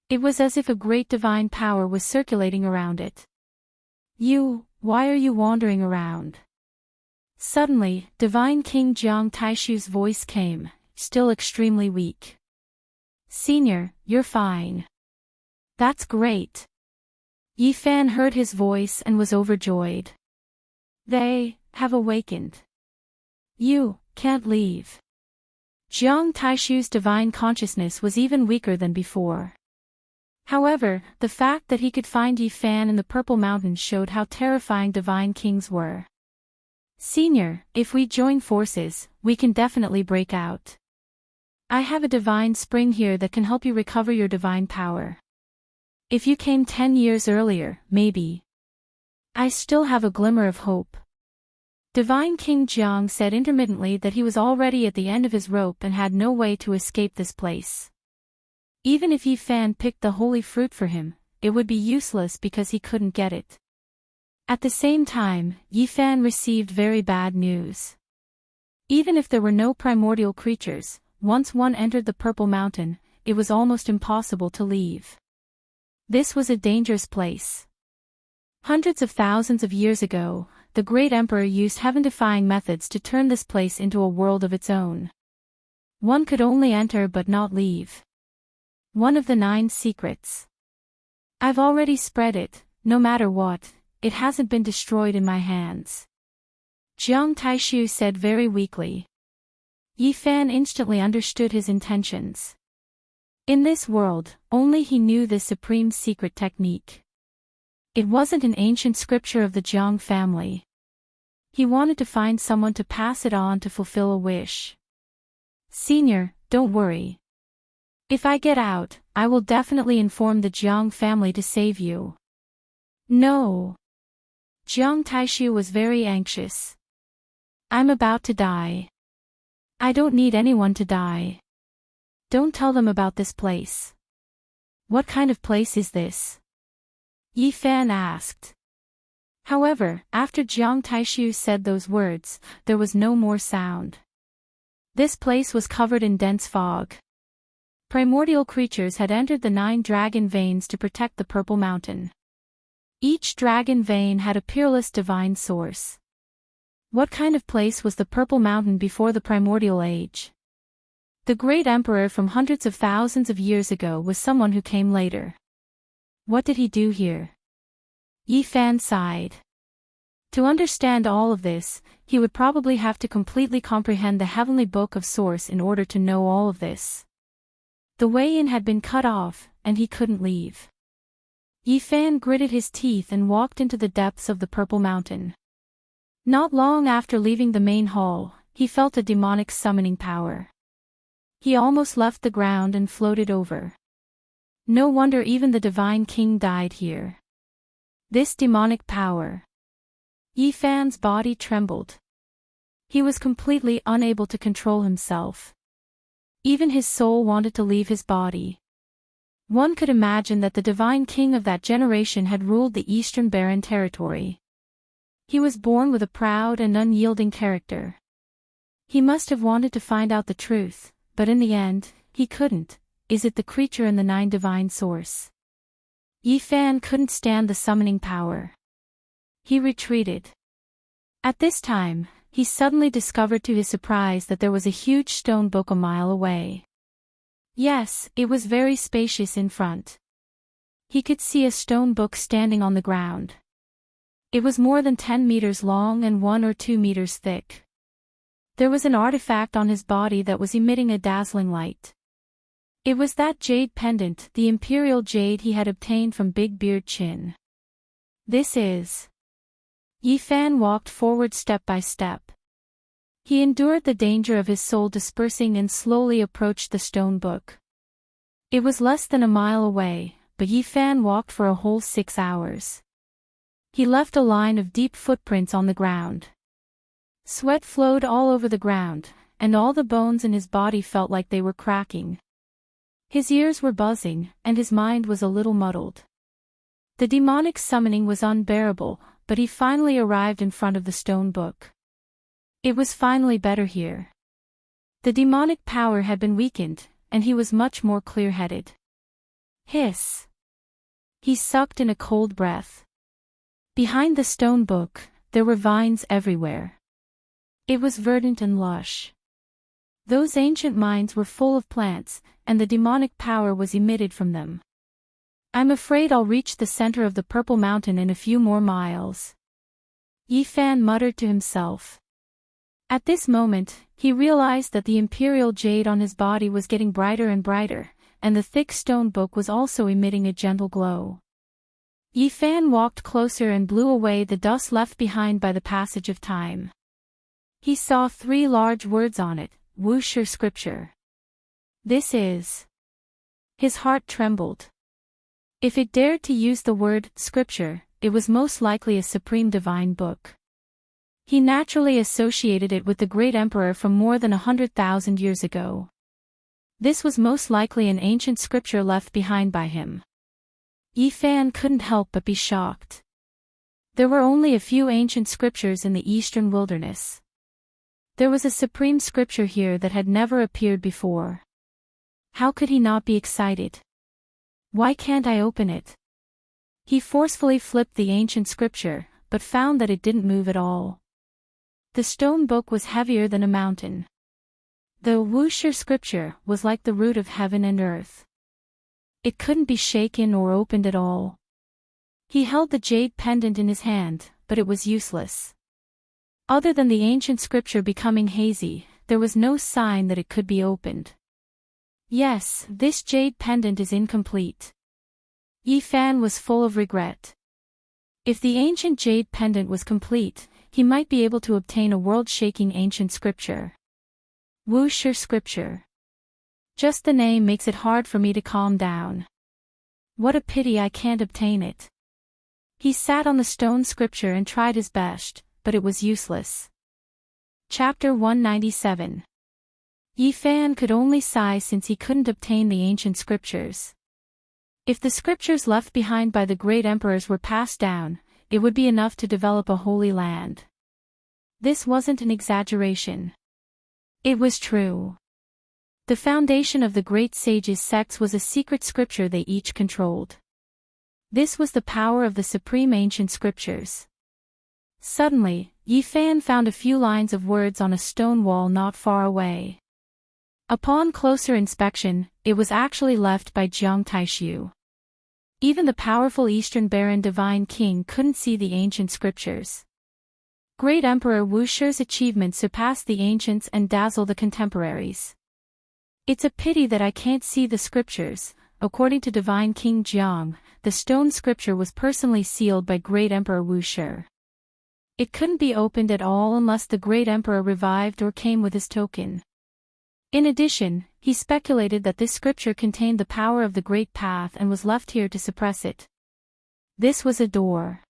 It was as if a great divine power was circulating around it. Why are you wandering around? Suddenly, Divine King Jiang Taishu's voice came, still extremely weak. Senior, you're fine. That's great. Yifan heard his voice and was overjoyed. They have awakened. You can't leave. Jiang Taishu's divine consciousness was even weaker than before. However, the fact that he could find Yifan in the Purple Mountains showed how terrifying divine kings were. Senior, if we join forces, we can definitely break out. I have a divine spring here that can help you recover your divine power. If you came 10 years earlier, maybe. I still have a glimmer of hope. Divine King Jiang said intermittently that he was already at the end of his rope and had no way to escape this place. Even if Yifan picked the holy fruit for him, it would be useless because he couldn't get it. At the same time, Yifan received very bad news. Even if there were no primordial creatures, once one entered the Purple Mountain, it was almost impossible to leave. This was a dangerous place. Hundreds of thousands of years ago, the Great Emperor used heaven-defying methods to turn this place into a world of its own. One could only enter but not leave. One of the 9 secrets. I've already spread it, no matter what, it hasn't been destroyed in my hands. Jiang Taishu said very weakly. Yifan instantly understood his intentions. In this world, only he knew this supreme secret technique. It wasn't an ancient scripture of the Jiang family. He wanted to find someone to pass it on to fulfill a wish. Senior, don't worry. If I get out, I will definitely inform the Jiang family to save you. No. Jiang Taishu was very anxious. I'm about to die. I don't need anyone to die. Don't tell them about this place. What kind of place is this? Yifan asked. However, after Jiang Taishu said those words, there was no more sound. This place was covered in dense fog. Primordial creatures had entered the 9 dragon veins to protect the Purple Mountain. Each dragon vein had a peerless divine source. What kind of place was the Purple Mountain before the primordial age? The great emperor from hundreds of thousands of years ago was someone who came later. What did he do here? Yi Fan sighed. To understand all of this, he would probably have to completely comprehend the heavenly book of Source in order to know all of this. The way in had been cut off, and he couldn't leave. Yi Fan gritted his teeth and walked into the depths of the Purple Mountain. Not long after leaving the main hall, he felt a demonic summoning power. He almost left the ground and floated over. No wonder even the Divine King died here. This demonic power. Yi Fan's body trembled. He was completely unable to control himself. Even his soul wanted to leave his body. One could imagine that the Divine King of that generation had ruled the Eastern Barren territory. He was born with a proud and unyielding character. He must have wanted to find out the truth, but in the end, he couldn't. Is it the creature in the Nine Divine Source? Yi Fan couldn't stand the summoning power. He retreated. At this time, he suddenly discovered to his surprise that there was a huge stone book a mile away. Yes, it was very spacious in front. He could see a stone book standing on the ground. It was more than 10 meters long and 1 or 2 meters thick. There was an artifact on his body that was emitting a dazzling light. It was that jade pendant, the imperial jade he had obtained from Big Beard Chin. This is... Yi Fan walked forward step by step. He endured the danger of his soul dispersing and slowly approached the stone book. It was less than a mile away, but Yi Fan walked for a whole 6 hours. He left a line of deep footprints on the ground. Sweat flowed all over the ground, and all the bones in his body felt like they were cracking. His ears were buzzing, and his mind was a little muddled. The demonic summoning was unbearable, but he finally arrived in front of the stone book. It was finally better here. The demonic power had been weakened, and he was much more clear-headed. Hiss. He sucked in a cold breath. Behind the stone book, there were vines everywhere. It was verdant and lush. Those ancient mines were full of plants, and the demonic power was emitted from them. I'm afraid I'll reach the center of the Purple Mountain in a few more miles. Yi Fan muttered to himself. At this moment, he realized that the imperial jade on his body was getting brighter and brighter, and the thick stone book was also emitting a gentle glow. Yi Fan walked closer and blew away the dust left behind by the passage of time. He saw 3 large words on it, Wuxia scripture. This is... His heart trembled. If it dared to use the word scripture, it was most likely a supreme divine book. He naturally associated it with the great emperor from more than 100,000 years ago. This was most likely an ancient scripture left behind by him. Yi Fan couldn't help but be shocked. There were only a few ancient scriptures in the eastern wilderness. There was a supreme scripture here that had never appeared before. How could he not be excited? Why can't I open it? He forcefully flipped the ancient scripture, but found that it didn't move at all. The stone book was heavier than a mountain. The Wuxia scripture was like the root of heaven and earth. It couldn't be shaken or opened at all. He held the jade pendant in his hand, but it was useless. Other than the ancient scripture becoming hazy, there was no sign that it could be opened. Yes, this jade pendant is incomplete. Yi Fan was full of regret. If the ancient jade pendant was complete, he might be able to obtain a world-shaking ancient scripture. Wuxia scripture. Just the name makes it hard for me to calm down. What a pity I can't obtain it. He sat on the stone scripture and tried his best, but it was useless. Chapter 197. Yi Fan could only sigh since he couldn't obtain the ancient scriptures. If the scriptures left behind by the great emperors were passed down, it would be enough to develop a holy land. This wasn't an exaggeration. It was true. The foundation of the great sages' sects was a secret scripture they each controlled. This was the power of the supreme ancient scriptures. Suddenly, Yi Fan found a few lines of words on a stone wall not far away. Upon closer inspection, it was actually left by Jiang Taishu. Even the powerful Eastern Baron Divine King couldn't see the ancient scriptures. Great Emperor Wusher's achievements surpass the ancients and dazzle the contemporaries. It's a pity that I can't see the scriptures. According to Divine King Jiang, the stone scripture was personally sealed by Great Emperor Wusher. It couldn't be opened at all unless the Great Emperor revived or came with his token. In addition, he speculated that this scripture contained the power of the Great Path and was left here to suppress it. This was a door.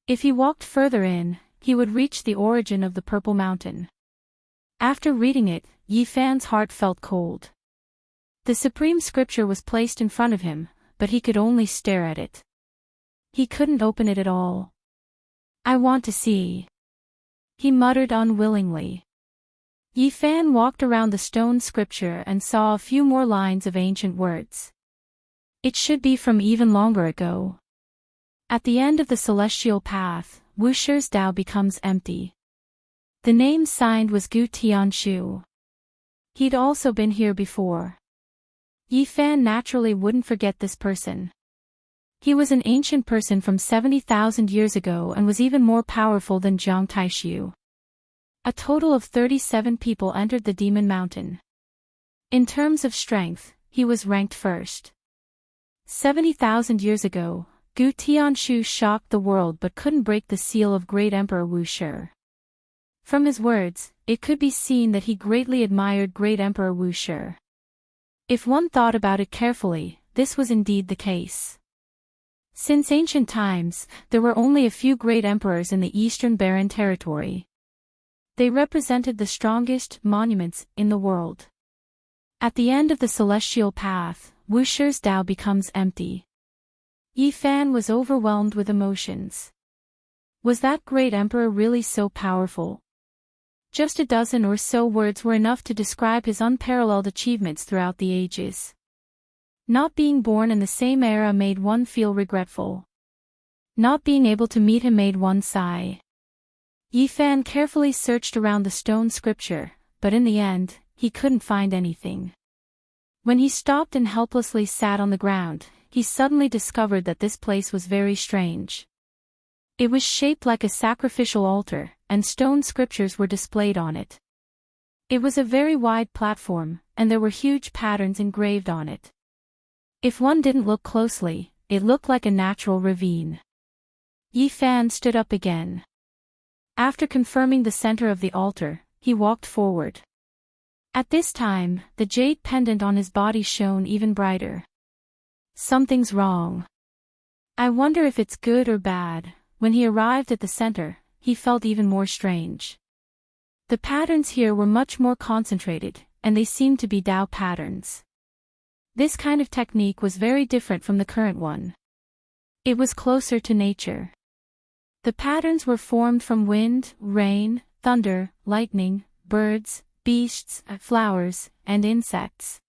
If he walked further in, he would reach the origin of the Purple Mountain. After reading it, Yi Fan's heart felt cold. The supreme scripture was placed in front of him, but he could only stare at it. He couldn't open it at all. I want to see, he muttered unwillingly. Yi Fan walked around the stone scripture and saw a few more lines of ancient words. It should be from even longer ago. At the end of the celestial path, Wusher's Tao becomes empty. The name signed was Gu Tianshu. He'd also been here before. Yi Fan naturally wouldn't forget this person. He was an ancient person from 70,000 years ago and was even more powerful than Jiang Taishu. A total of 37 people entered the Demon Mountain. In terms of strength, he was ranked first. 70,000 years ago, Gu Tianshu shocked the world but couldn't break the seal of Great Emperor Wusher. From his words, it could be seen that he greatly admired Great Emperor Wusher. If one thought about it carefully, this was indeed the case. Since ancient times, there were only a few great emperors in the Eastern Barren territory. They represented the strongest monuments in the world. At the end of the celestial path, Wusher's Tao becomes empty. Yi Fan was overwhelmed with emotions. Was that great emperor really so powerful? Just a dozen or so words were enough to describe his unparalleled achievements throughout the ages. Not being born in the same era made one feel regretful. Not being able to meet him made one sigh. Yi Fan carefully searched around the stone scripture, but in the end, he couldn't find anything. When he stopped and helplessly sat on the ground, he suddenly discovered that this place was very strange. It was shaped like a sacrificial altar, and stone scriptures were displayed on it. It was a very wide platform, and there were huge patterns engraved on it. If one didn't look closely, it looked like a natural ravine. Yi Fan stood up again. After confirming the center of the altar, he walked forward. At this time, the jade pendant on his body shone even brighter. Something's wrong. I wonder if it's good or bad. When he arrived at the center, he felt even more strange. The patterns here were much more concentrated, and they seemed to be Tao patterns. This kind of technique was very different from the current one. It was closer to nature. The patterns were formed from wind, rain, thunder, lightning, birds, beasts, flowers, and insects.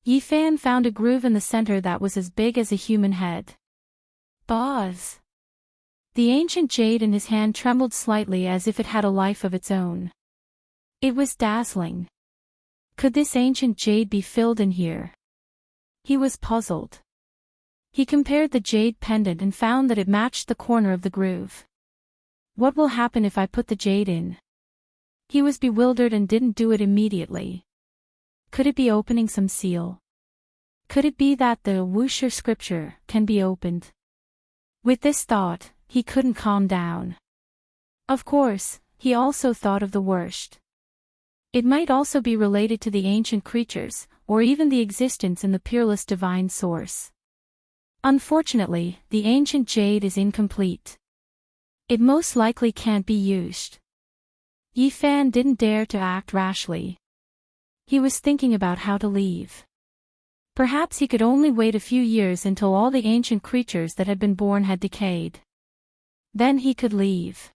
Yi Fan found a groove in the center that was as big as a human head. Buzz! The ancient jade in his hand trembled slightly as if it had a life of its own. It was dazzling. Could this ancient jade be filled in here? He was puzzled. He compared the jade pendant and found that it matched the corner of the groove. What will happen if I put the jade in? He was bewildered and didn't do it immediately. Could it be opening some seal? Could it be that the Wusher scripture can be opened? With this thought, he couldn't calm down. Of course, he also thought of the worst. It might also be related to the ancient creatures, or even the existence in the peerless divine source. Unfortunately, the ancient jade is incomplete. It most likely can't be used. Yi Fan didn't dare to act rashly. He was thinking about how to leave. Perhaps he could only wait a few years until all the ancient creatures that had been born had decayed. Then he could leave.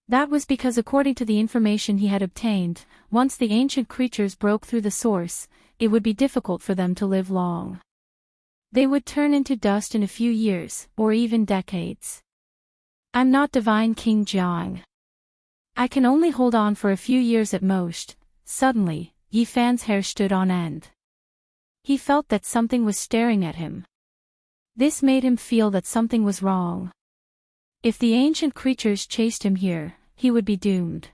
That was because according to the information he had obtained, once the ancient creatures broke through the source, it would be difficult for them to live long. They would turn into dust in a few years, or even decades. I'm not Divine King Jiang. I can only hold on for a few years at most. Suddenly, Yi Fan's hair stood on end. He felt that something was staring at him. This made him feel that something was wrong. If the ancient creatures chased him here, he would be doomed.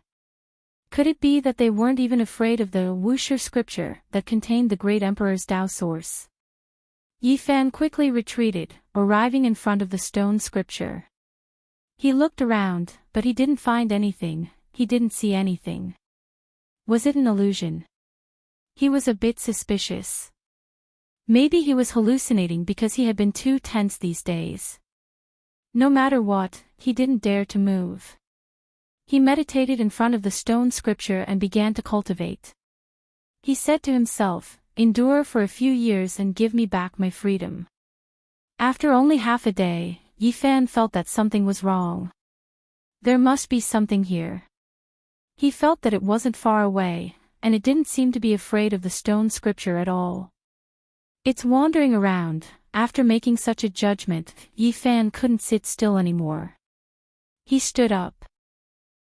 Could it be that they weren't even afraid of the Wuxia scripture that contained the great emperor's Tao source? Yi Fan quickly retreated, arriving in front of the stone scripture. He looked around, but he didn't find anything, he didn't see anything. Was it an illusion? He was a bit suspicious. Maybe he was hallucinating because he had been too tense these days. No matter what, he didn't dare to move. He meditated in front of the stone scripture and began to cultivate. He said to himself, "Endure for a few years and give me back my freedom." After only half a day, Yi Fan felt that something was wrong. There must be something here. He felt that it wasn't far away, and it didn't seem to be afraid of the stone scripture at all. It's wandering around. After making such a judgment, Yi Fan couldn't sit still anymore. He stood up.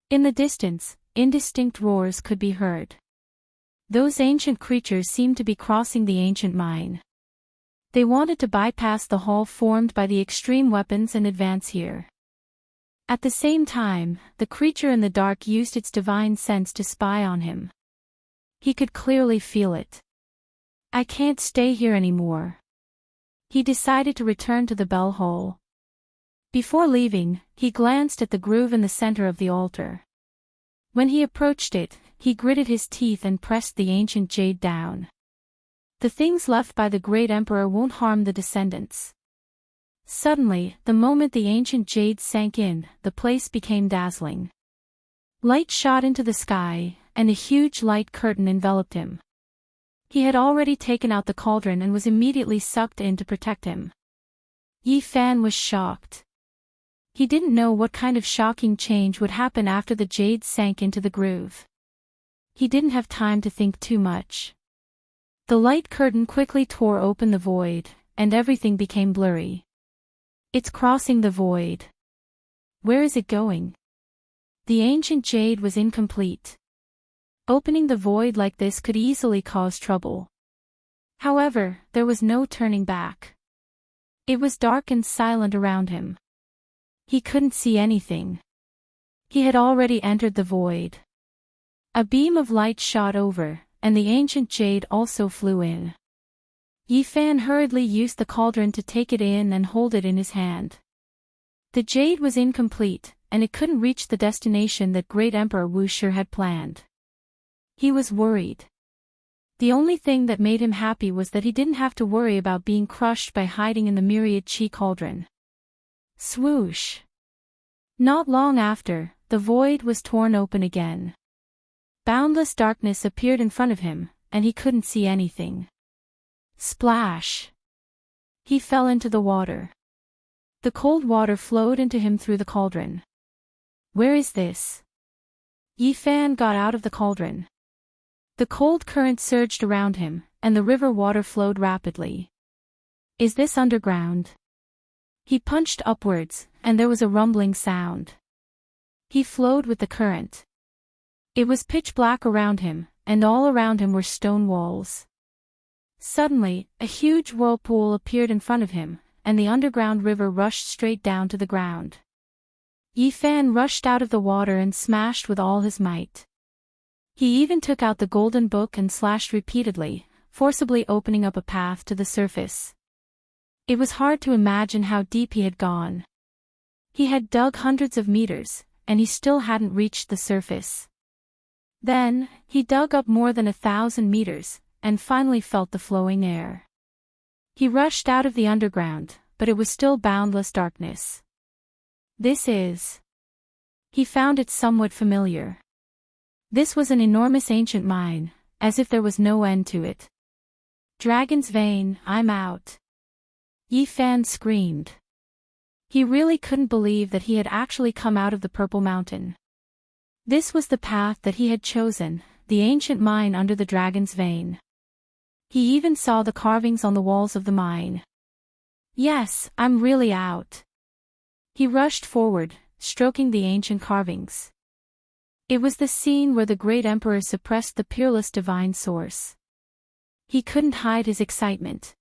In the distance, indistinct roars could be heard. Those ancient creatures seemed to be crossing the ancient mine. They wanted to bypass the hall formed by the extreme weapons and advance here. At the same time, the creature in the dark used its divine sense to spy on him. He could clearly feel it. "I can't stay here anymore." He decided to return to the bell hole. Before leaving, he glanced at the groove in the center of the altar. When he approached it, he gritted his teeth and pressed the ancient jade down. The things left by the great emperor won't harm the descendants. Suddenly, the moment the ancient jade sank in, the place became dazzling. Light shot into the sky, and a huge light curtain enveloped him. He had already taken out the cauldron and was immediately sucked in to protect him. Yi Fan was shocked. He didn't know what kind of shocking change would happen after the jade sank into the groove. He didn't have time to think too much. The light curtain quickly tore open the void, and everything became blurry. It's crossing the void. Where is it going? The ancient jade was incomplete. Opening the void like this could easily cause trouble. However, there was no turning back. It was dark and silent around him. He couldn't see anything. He had already entered the void. A beam of light shot over, and the ancient jade also flew in. Yi Fan hurriedly used the cauldron to take it in and hold it in his hand. The jade was incomplete, and it couldn't reach the destination that Great Emperor Wuxia had planned. He was worried. The only thing that made him happy was that he didn't have to worry about being crushed by hiding in the myriad chi cauldron. Swoosh! Not long after, the void was torn open again. Boundless darkness appeared in front of him, and he couldn't see anything. Splash! He fell into the water. The cold water flowed into him through the cauldron. Where is this? Yi Fan got out of the cauldron. The cold current surged around him, and the river water flowed rapidly. Is this underground? He punched upwards, and there was a rumbling sound. He flowed with the current. It was pitch black around him, and all around him were stone walls. Suddenly, a huge whirlpool appeared in front of him, and the underground river rushed straight down to the ground. Yi Fan rushed out of the water and smashed with all his might. He even took out the golden book and slashed repeatedly, forcibly opening up a path to the surface. It was hard to imagine how deep he had gone. He had dug hundreds of meters, and he still hadn't reached the surface. Then, he dug up more than 1,000 meters, and finally felt the flowing air. He rushed out of the underground, but it was still boundless darkness. This is... He found it somewhat familiar. This was an enormous ancient mine, as if there was no end to it. Dragon's vein, I'm out. Yi Fan screamed. He really couldn't believe that he had actually come out of the Purple Mountain. This was the path that he had chosen, the ancient mine under the dragon's vein. He even saw the carvings on the walls of the mine. Yes, I'm really out. He rushed forward, stroking the ancient carvings. It was the scene where the great emperor suppressed the peerless divine source. He couldn't hide his excitement.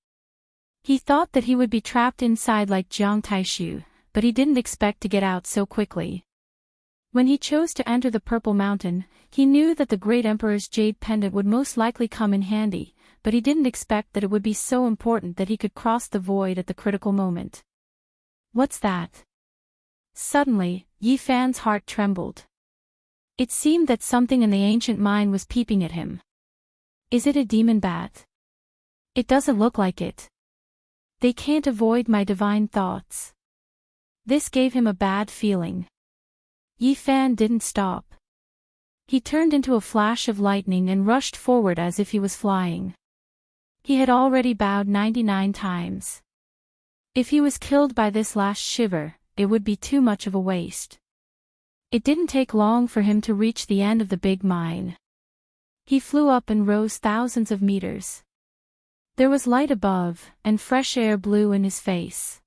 He thought that he would be trapped inside like Jiang Taishu, but he didn't expect to get out so quickly. When he chose to enter the Purple Mountain, he knew that the great emperor's jade pendant would most likely come in handy, but he didn't expect that it would be so important that he could cross the void at the critical moment. What's that? Suddenly, Yi Fan's heart trembled. It seemed that something in the ancient mine was peeping at him. Is it a demon bat? It doesn't look like it. They can't avoid my divine thoughts. This gave him a bad feeling. Yi Fan didn't stop. He turned into a flash of lightning and rushed forward as if he was flying. He had already bowed 99 times. If he was killed by this last shiver, it would be too much of a waste. It didn't take long for him to reach the end of the big mine. He flew up and rose thousands of meters. There was light above, and fresh air blew in his face.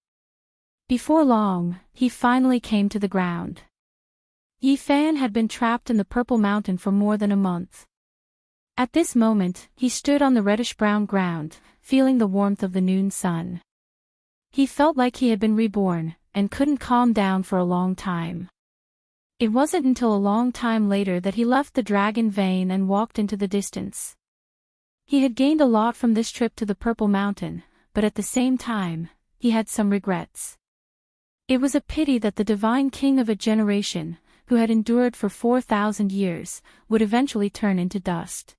Before long, he finally came to the ground. Yi Fan had been trapped in the Purple Mountain for more than a month. At this moment, he stood on the reddish-brown ground, feeling the warmth of the noon sun. He felt like he had been reborn, and couldn't calm down for a long time. It wasn't until a long time later that he left the dragon vein and walked into the distance. He had gained a lot from this trip to the Purple Mountain, but at the same time, he had some regrets. It was a pity that the divine king of a generation, who had endured for 4,000 years, would eventually turn into dust.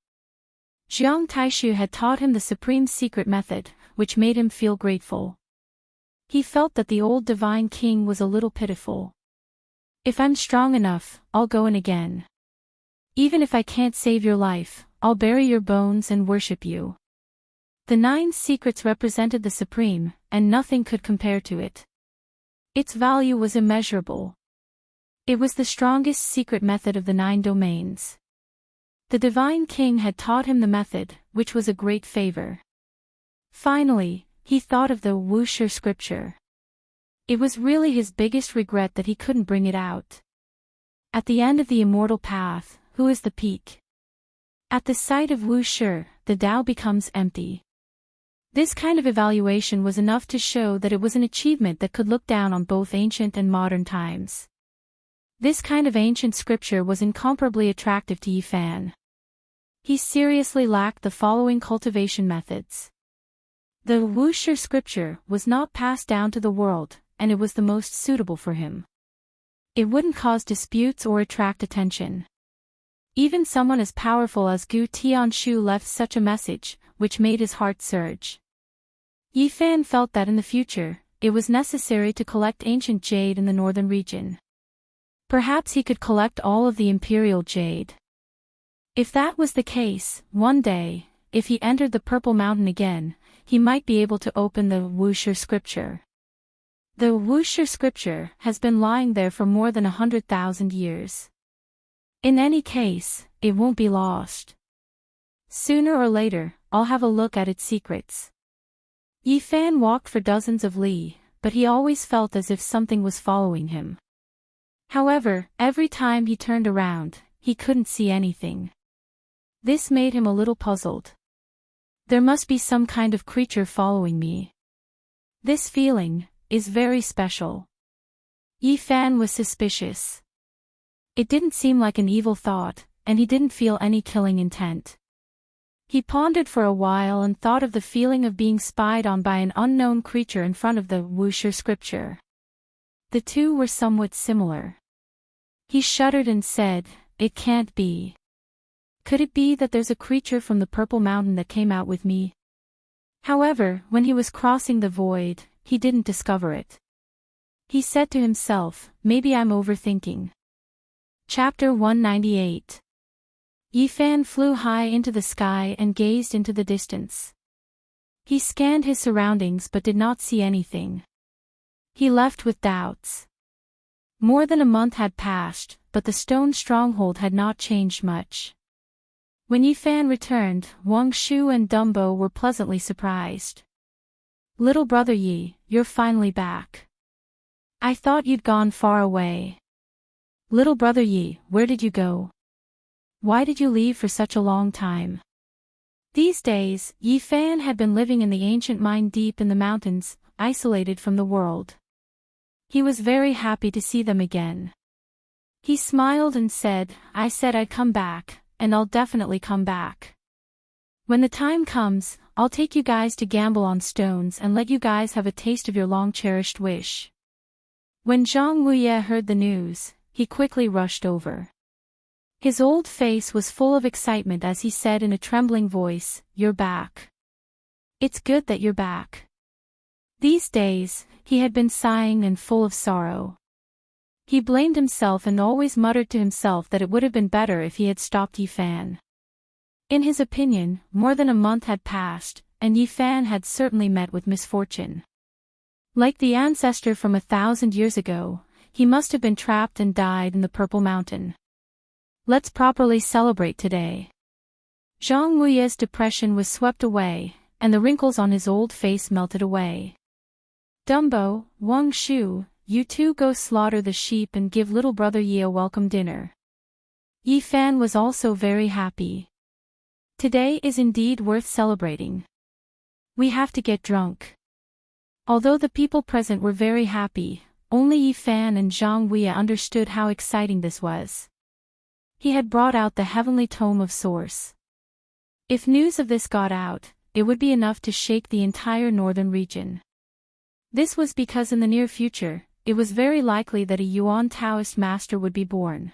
Jiang Taishu had taught him the supreme secret method, which made him feel grateful. He felt that the old divine king was a little pitiful. If I'm strong enough, I'll go in again. Even if I can't save your life, I'll bury your bones and worship you. The 9 secrets represented the supreme, and nothing could compare to it. Its value was immeasurable. It was the strongest secret method of the 9 domains. The divine king had taught him the method, which was a great favor. Finally, he thought of the Wuxia scripture. It was really his biggest regret that he couldn't bring it out. At the end of the immortal path, who is the peak? At the sight of Wuxia, the Tao becomes empty. This kind of evaluation was enough to show that it was an achievement that could look down on both ancient and modern times. This kind of ancient scripture was incomparably attractive to Yi Fan. He seriously lacked the following cultivation methods. The Wuxia scripture was not passed down to the world, and it was the most suitable for him. It wouldn't cause disputes or attract attention. Even someone as powerful as Gu Tianshu left such a message, which made his heart surge. Yi Fan felt that in the future, it was necessary to collect ancient jade in the northern region. Perhaps he could collect all of the imperial jade. If that was the case, one day, if he entered the Purple Mountain again, he might be able to open the Wuxia scripture. The Wuxia scripture has been lying there for more than 100,000 years. In any case, it won't be lost. Sooner or later, I'll have a look at its secrets. Yi Fan walked for dozens of li, but he always felt as if something was following him. However, every time he turned around, he couldn't see anything. This made him a little puzzled. There must be some kind of creature following me. This feeling is very special. Yi Fan was suspicious. It didn't seem like an evil thought, and he didn't feel any killing intent. He pondered for a while and thought of the feeling of being spied on by an unknown creature in front of the Wuxia scripture. The two were somewhat similar. He shuddered and said, "It can't be. Could it be that there's a creature from the Purple Mountain that came out with me?" However, when he was crossing the void, he didn't discover it. He said to himself, "Maybe I'm overthinking." Chapter 198. Yi Fan flew high into the sky and gazed into the distance. He scanned his surroundings but did not see anything. He left with doubts. More than a month had passed, but the stone stronghold had not changed much. When Yi Fan returned, Wang Shu and Dumbo were pleasantly surprised. "Little brother Yi, you're finally back. I thought you'd gone far away. Little brother Yi, where did you go?" why did you leave for such a long time? These days, Yi Fan had been living in the ancient mine deep in the mountains, isolated from the world. He was very happy to see them again. He smiled and said, I said I'd come back, and I'll definitely come back. When the time comes, I'll take you guys to gamble on stones and let you guys have a taste of your long-cherished wish. When Zhang Wuye heard the news, he quickly rushed over. His old face was full of excitement as he said in a trembling voice, You're back. It's good that you're back. These days, he had been sighing and full of sorrow. He blamed himself and always muttered to himself that it would have been better if he had stopped Yi Fan. In his opinion, more than a month had passed, and Yi Fan had certainly met with misfortune. Like the ancestor from 1,000 years ago, he must have been trapped and died in the Purple Mountain. Let's properly celebrate today. Zhang Wuye's depression was swept away, and the wrinkles on his old face melted away. Dumbo, Wang Shu, you two go slaughter the sheep and give little brother Yi a welcome dinner. Yi Fan was also very happy. Today is indeed worth celebrating. We have to get drunk. Although the people present were very happy, only Yi Fan and Zhang Wuye understood how exciting this was. He had brought out the heavenly tome of Source. If news of this got out, it would be enough to shake the entire northern region. This was because in the near future, it was very likely that a Yuan Taoist master would be born.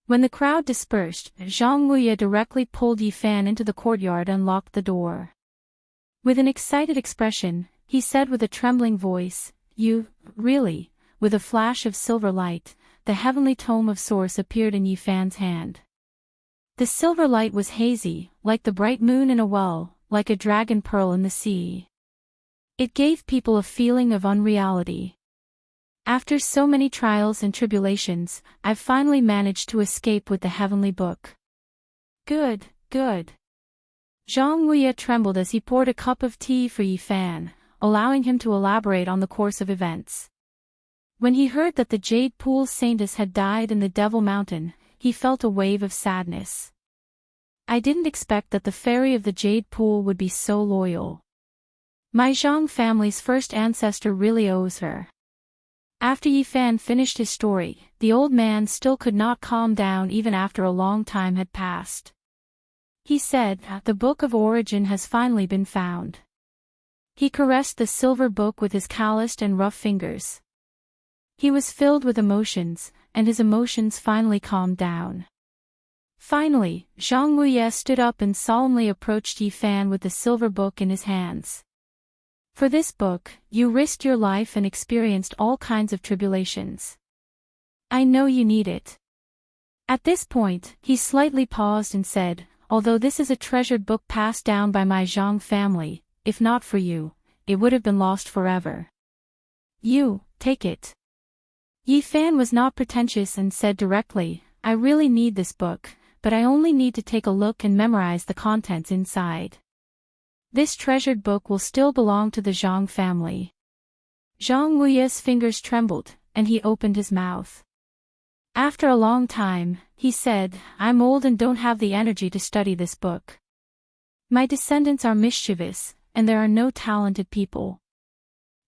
When the crowd dispersed, Zhang Wuye directly pulled Yi Fan into the courtyard and locked the door. With an excited expression, he said with a trembling voice, You, really? With a flash of silver light, the heavenly tome of Source appeared in Yi Fan's hand. The silver light was hazy, like the bright moon in a well, like a dragon pearl in the sea. It gave people a feeling of unreality. After so many trials and tribulations, I've finally managed to escape with the heavenly book. Good, good. Zhang Wuye trembled as he poured a cup of tea for Yi Fan, allowing him to elaborate on the course of events. When he heard that the Jade Pool Saintess had died in the Devil Mountain, he felt a wave of sadness. I didn't expect that the fairy of the Jade Pool would be so loyal. My Zhang family's first ancestor really owes her. After Yi Fan finished his story, the old man still could not calm down even after a long time had passed. He said, The Book of Origin has finally been found. He caressed the silver book with his calloused and rough fingers. He was filled with emotions, and his emotions finally calmed down. Finally, Zhang Wuye stood up and solemnly approached Yi Fan with the silver book in his hands. For this book, you risked your life and experienced all kinds of tribulations. I know you need it. At this point, he slightly paused and said, Although this is a treasured book passed down by my Zhang family, if not for you, it would have been lost forever. You, take it. Yi Fan was not pretentious and said directly, I really need this book, but I only need to take a look and memorize the contents inside. This treasured book will still belong to the Zhang family. Zhang Wuye's fingers trembled, and he opened his mouth. After a long time, he said, I'm old and don't have the energy to study this book. My descendants are mischievous, and there are no talented people.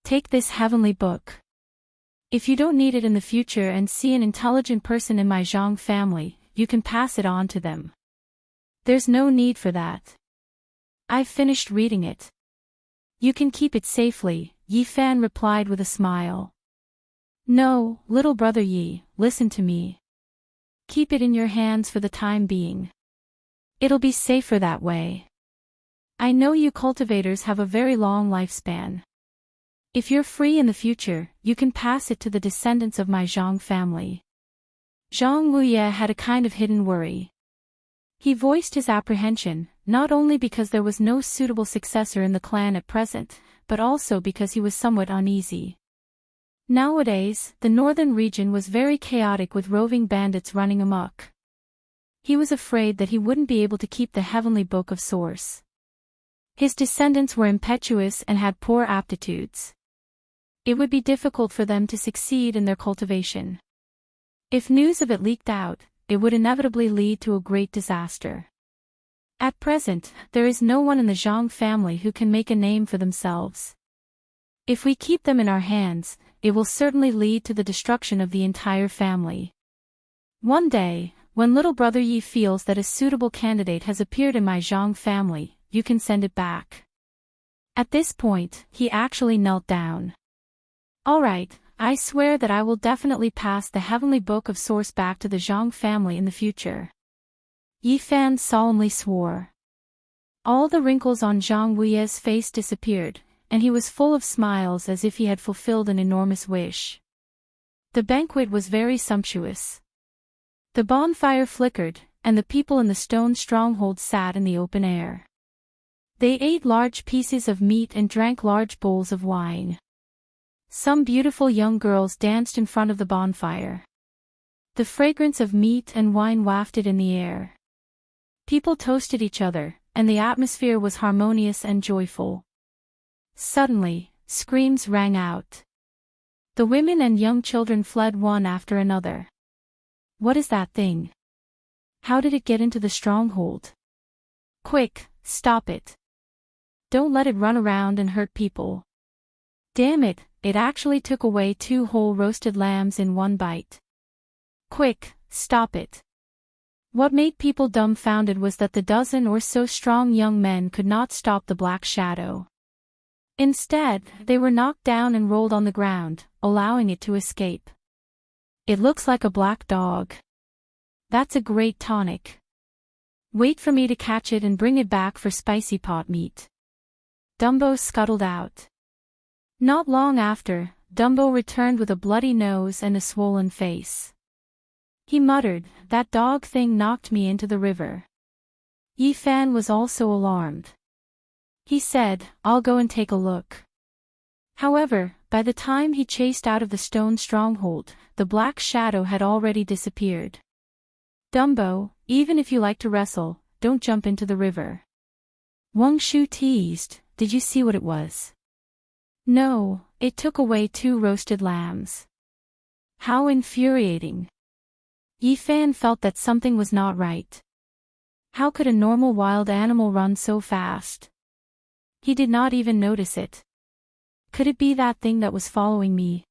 Take this heavenly book. If you don't need it in the future and see an intelligent person in my Zhang family, you can pass it on to them. There's no need for that. I've finished reading it. You can keep it safely, Yi Fan replied with a smile. No, little brother Yi, listen to me. Keep it in your hands for the time being. It'll be safer that way. I know you cultivators have a very long lifespan. If you're free in the future, you can pass it to the descendants of my Zhang family. Zhang Wuye had a kind of hidden worry. He voiced his apprehension, not only because there was no suitable successor in the clan at present, but also because he was somewhat uneasy. Nowadays, the northern region was very chaotic with roving bandits running amok. He was afraid that he wouldn't be able to keep the heavenly book of Source. His descendants were impetuous and had poor aptitudes. It would be difficult for them to succeed in their cultivation. If news of it leaked out, it would inevitably lead to a great disaster. At present, there is no one in the Zhang family who can make a name for themselves. If we keep them in our hands, it will certainly lead to the destruction of the entire family. One day, when little brother Yi feels that a suitable candidate has appeared in my Zhang family, you can send it back. At this point, he actually knelt down. Alright, I swear that I will definitely pass the heavenly book of source back to the Zhang family in the future. Yi Fan solemnly swore. All the wrinkles on Zhang Wuye's face disappeared, and he was full of smiles as if he had fulfilled an enormous wish. The banquet was very sumptuous. The bonfire flickered, and the people in the stone stronghold sat in the open air. They ate large pieces of meat and drank large bowls of wine. Some beautiful young girls danced in front of the bonfire. The fragrance of meat and wine wafted in the air. People toasted each other, and the atmosphere was harmonious and joyful. Suddenly, screams rang out. The women and young children fled one after another. What is that thing? How did it get into the stronghold? Quick, stop it. Don't let it run around and hurt people. Damn it, it actually took away 2 whole roasted lambs in one bite. Quick, stop it. What made people dumbfounded was that the dozen or so strong young men could not stop the black shadow. Instead, they were knocked down and rolled on the ground, allowing it to escape. It looks like a black dog. That's a great tonic. Wait for me to catch it and bring it back for spicy pot meat. Dumbo scuttled out. Not long after, Dumbo returned with a bloody nose and a swollen face. He muttered, "That dog thing knocked me into the river." Yi Fan was also alarmed. He said, "I'll go and take a look." However, by the time he chased out of the stone stronghold, the black shadow had already disappeared. Dumbo, even if you like to wrestle, don't jump into the river. Wang Shu teased, "Did you see what it was?" No, it took away 2 roasted lambs. How infuriating. Yi Fan felt that something was not right. How could a normal wild animal run so fast? He did not even notice it. Could it be that thing that was following me?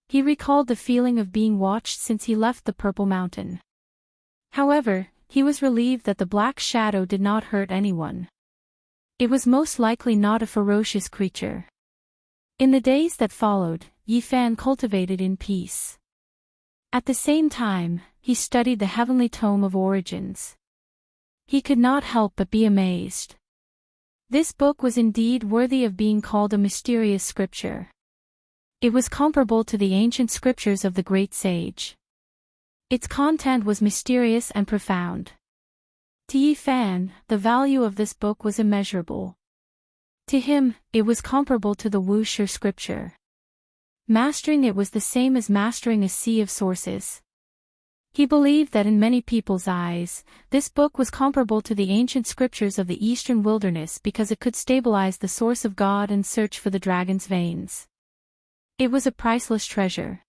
He recalled the feeling of being watched since he left the Purple Mountain. However, he was relieved that the black shadow did not hurt anyone. It was most likely not a ferocious creature. In the days that followed, Yi Fan cultivated in peace. At the same time, he studied the heavenly tome of origins. He could not help but be amazed. This book was indeed worthy of being called a mysterious scripture. It was comparable to the ancient scriptures of the great sage. Its content was mysterious and profound. To Yi Fan, the value of this book was immeasurable. To him, it was comparable to the Wuxia scripture. Mastering it was the same as mastering a sea of sources. He believed that in many people's eyes, this book was comparable to the ancient scriptures of the eastern wilderness because it could stabilize the source of God and search for the dragon's veins. It was a priceless treasure.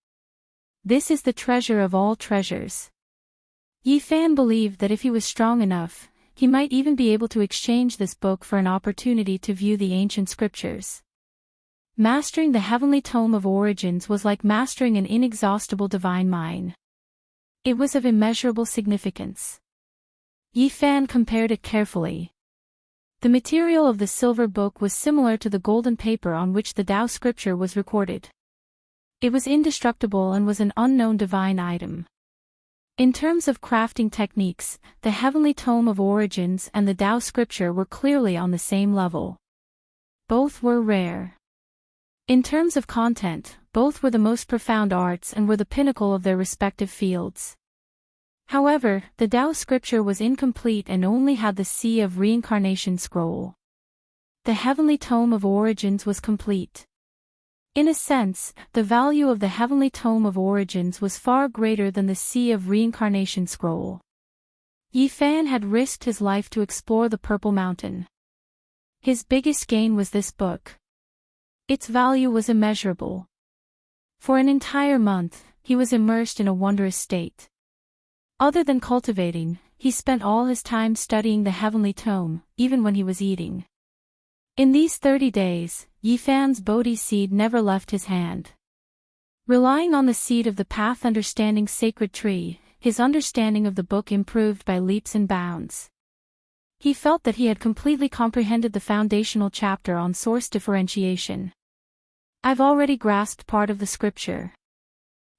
This is the treasure of all treasures. Yi Fan believed that if he was strong enough, he might even be able to exchange this book for an opportunity to view the ancient scriptures. Mastering the heavenly tome of origins was like mastering an inexhaustible divine mine. It was of immeasurable significance. Yi Fan compared it carefully. The material of the silver book was similar to the golden paper on which the Tao scripture was recorded. It was indestructible and was an unknown divine item. In terms of crafting techniques, the heavenly tome of origins and the Tao scripture were clearly on the same level. Both were rare. In terms of content, both were the most profound arts and were the pinnacle of their respective fields. However, the Tao scripture was incomplete and only had the Sea of Reincarnation scroll. The heavenly tome of origins was complete. In a sense, the value of the heavenly tome of origins was far greater than the Sea of Reincarnation scroll. Yi Fan had risked his life to explore the Purple Mountain. His biggest gain was this book. Its value was immeasurable. For an entire month, he was immersed in a wondrous state. Other than cultivating, he spent all his time studying the heavenly tome, even when he was eating. In these 30 days, Yifan's Bodhi seed never left his hand. Relying on the seed of the path understanding sacred tree, his understanding of the book improved by leaps and bounds. He felt that he had completely comprehended the foundational chapter on source differentiation. I've already grasped part of the scripture.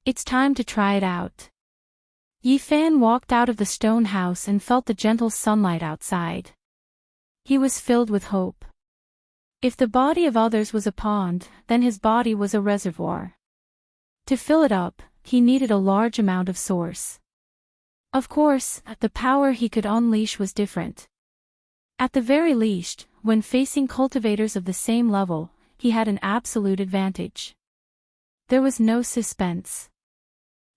It's time to try it out. Yifan walked out of the stone house and felt the gentle sunlight outside. He was filled with hope. If the body of others was a pond, then his body was a reservoir. To fill it up, he needed a large amount of source. Of course, the power he could unleash was different. At the very least, when facing cultivators of the same level, he had an absolute advantage. There was no suspense.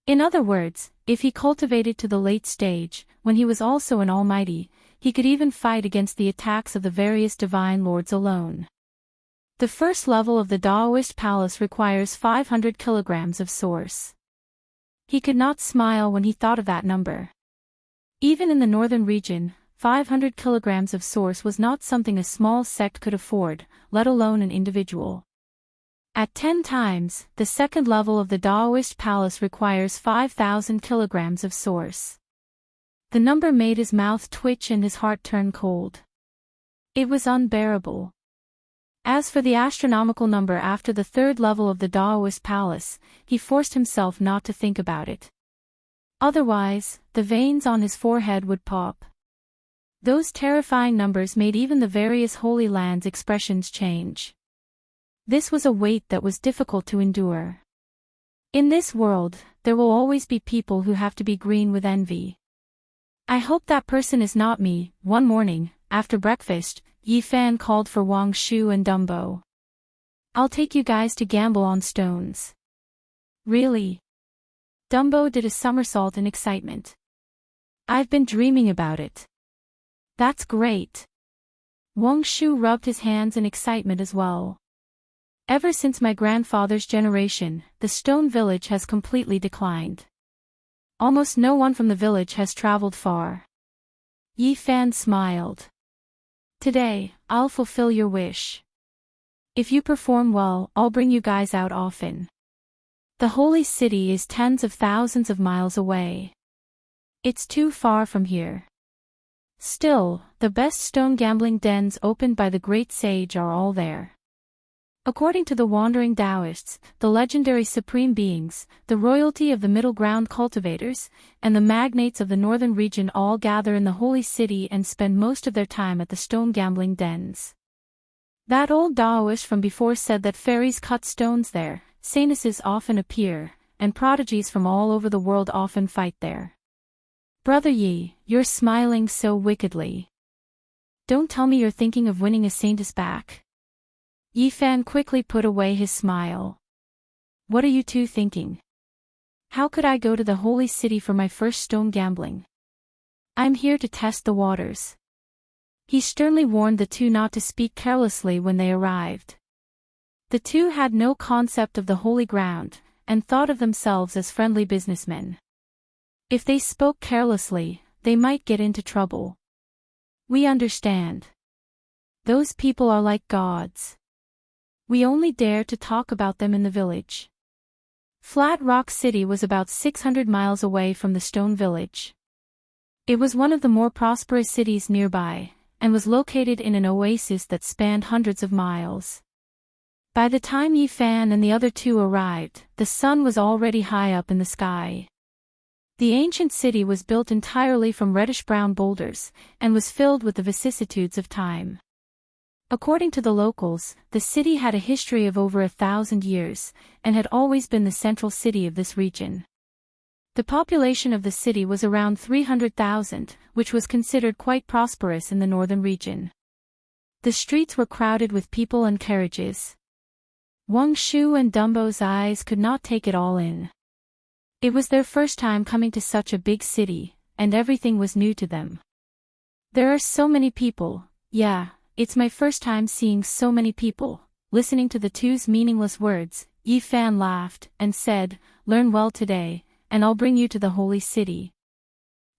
In other words, if he cultivated to the late stage, when he was also an almighty, he could even fight against the attacks of the various divine lords alone. The first level of the Taoist palace requires 500 kilograms of source. He could not smile when he thought of that number. Even in the northern region, 500 kilograms of source was not something a small sect could afford, let alone an individual. At 10 times, the second level of the Taoist palace requires 5,000 kilograms of source. The number made his mouth twitch and his heart turn cold. It was unbearable. As for the astronomical number after the third level of the Taoist palace, he forced himself not to think about it. Otherwise, the veins on his forehead would pop. Those terrifying numbers made even the various Holy Lands expressions change. This was a weight that was difficult to endure. In this world, there will always be people who have to be green with envy. I hope that person is not me. One morning, after breakfast, Yifan called for Wang Shu and Dumbo. I'll take you guys to gamble on stones. Really? Dumbo did a somersault in excitement. I've been dreaming about it. That's great. Wang Shu rubbed his hands in excitement as well. Ever since my grandfather's generation, the stone village has completely declined. Almost no one from the village has traveled far. Yifan smiled. Today, I'll fulfill your wish. If you perform well, I'll bring you guys out often. The holy city is tens of thousands of miles away. It's too far from here. Still, the best stone gambling dens opened by the great sage are all there. According to the wandering Taoists, the legendary supreme beings, the royalty of the middle ground cultivators, and the magnates of the northern region all gather in the holy city and spend most of their time at the stone gambling dens. That old Taoist from before said that fairies cut stones there, saintesses often appear, and prodigies from all over the world often fight there. Brother Yi, you're smiling so wickedly. Don't tell me you're thinking of winning a saintess back. Yifan quickly put away his smile. What are you two thinking? How could I go to the holy city for my first stone gambling? I'm here to test the waters. He sternly warned the two not to speak carelessly when they arrived. The two had no concept of the holy ground, and thought of themselves as friendly businessmen. If they spoke carelessly, they might get into trouble. We understand. Those people are like gods. We only dare to talk about them in the village. Flat Rock City was about 600 miles away from the stone village. It was one of the more prosperous cities nearby, and was located in an oasis that spanned hundreds of miles. By the time Yifan and the other two arrived, the sun was already high up in the sky. The ancient city was built entirely from reddish-brown boulders, and was filled with the vicissitudes of time. According to the locals, the city had a history of over 1,000 years, and had always been the central city of this region. The population of the city was around 300,000, which was considered quite prosperous in the northern region. The streets were crowded with people and carriages. Wang Shu and Dumbo's eyes could not take it all in. It was their first time coming to such a big city, and everything was new to them. There are so many people. Yeah, it's my first time seeing so many people. Listening to the two's meaningless words, Yifan laughed, and said, Learn well today, and I'll bring you to the holy city.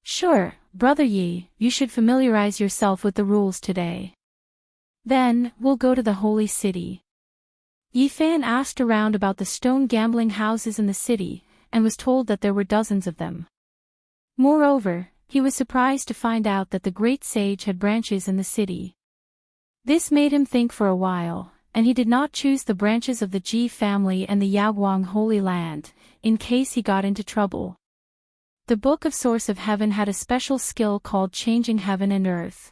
Sure, Brother Yi, you should familiarize yourself with the rules today. Then, we'll go to the holy city. Yi Fan asked around about the stone gambling houses in the city, and was told that there were dozens of them. Moreover, he was surprised to find out that the great sage had branches in the city. This made him think for a while, and he did not choose the branches of the Ji family and the Yaoguang Holy Land, in case he got into trouble. The Book of Source of Heaven had a special skill called changing heaven and earth.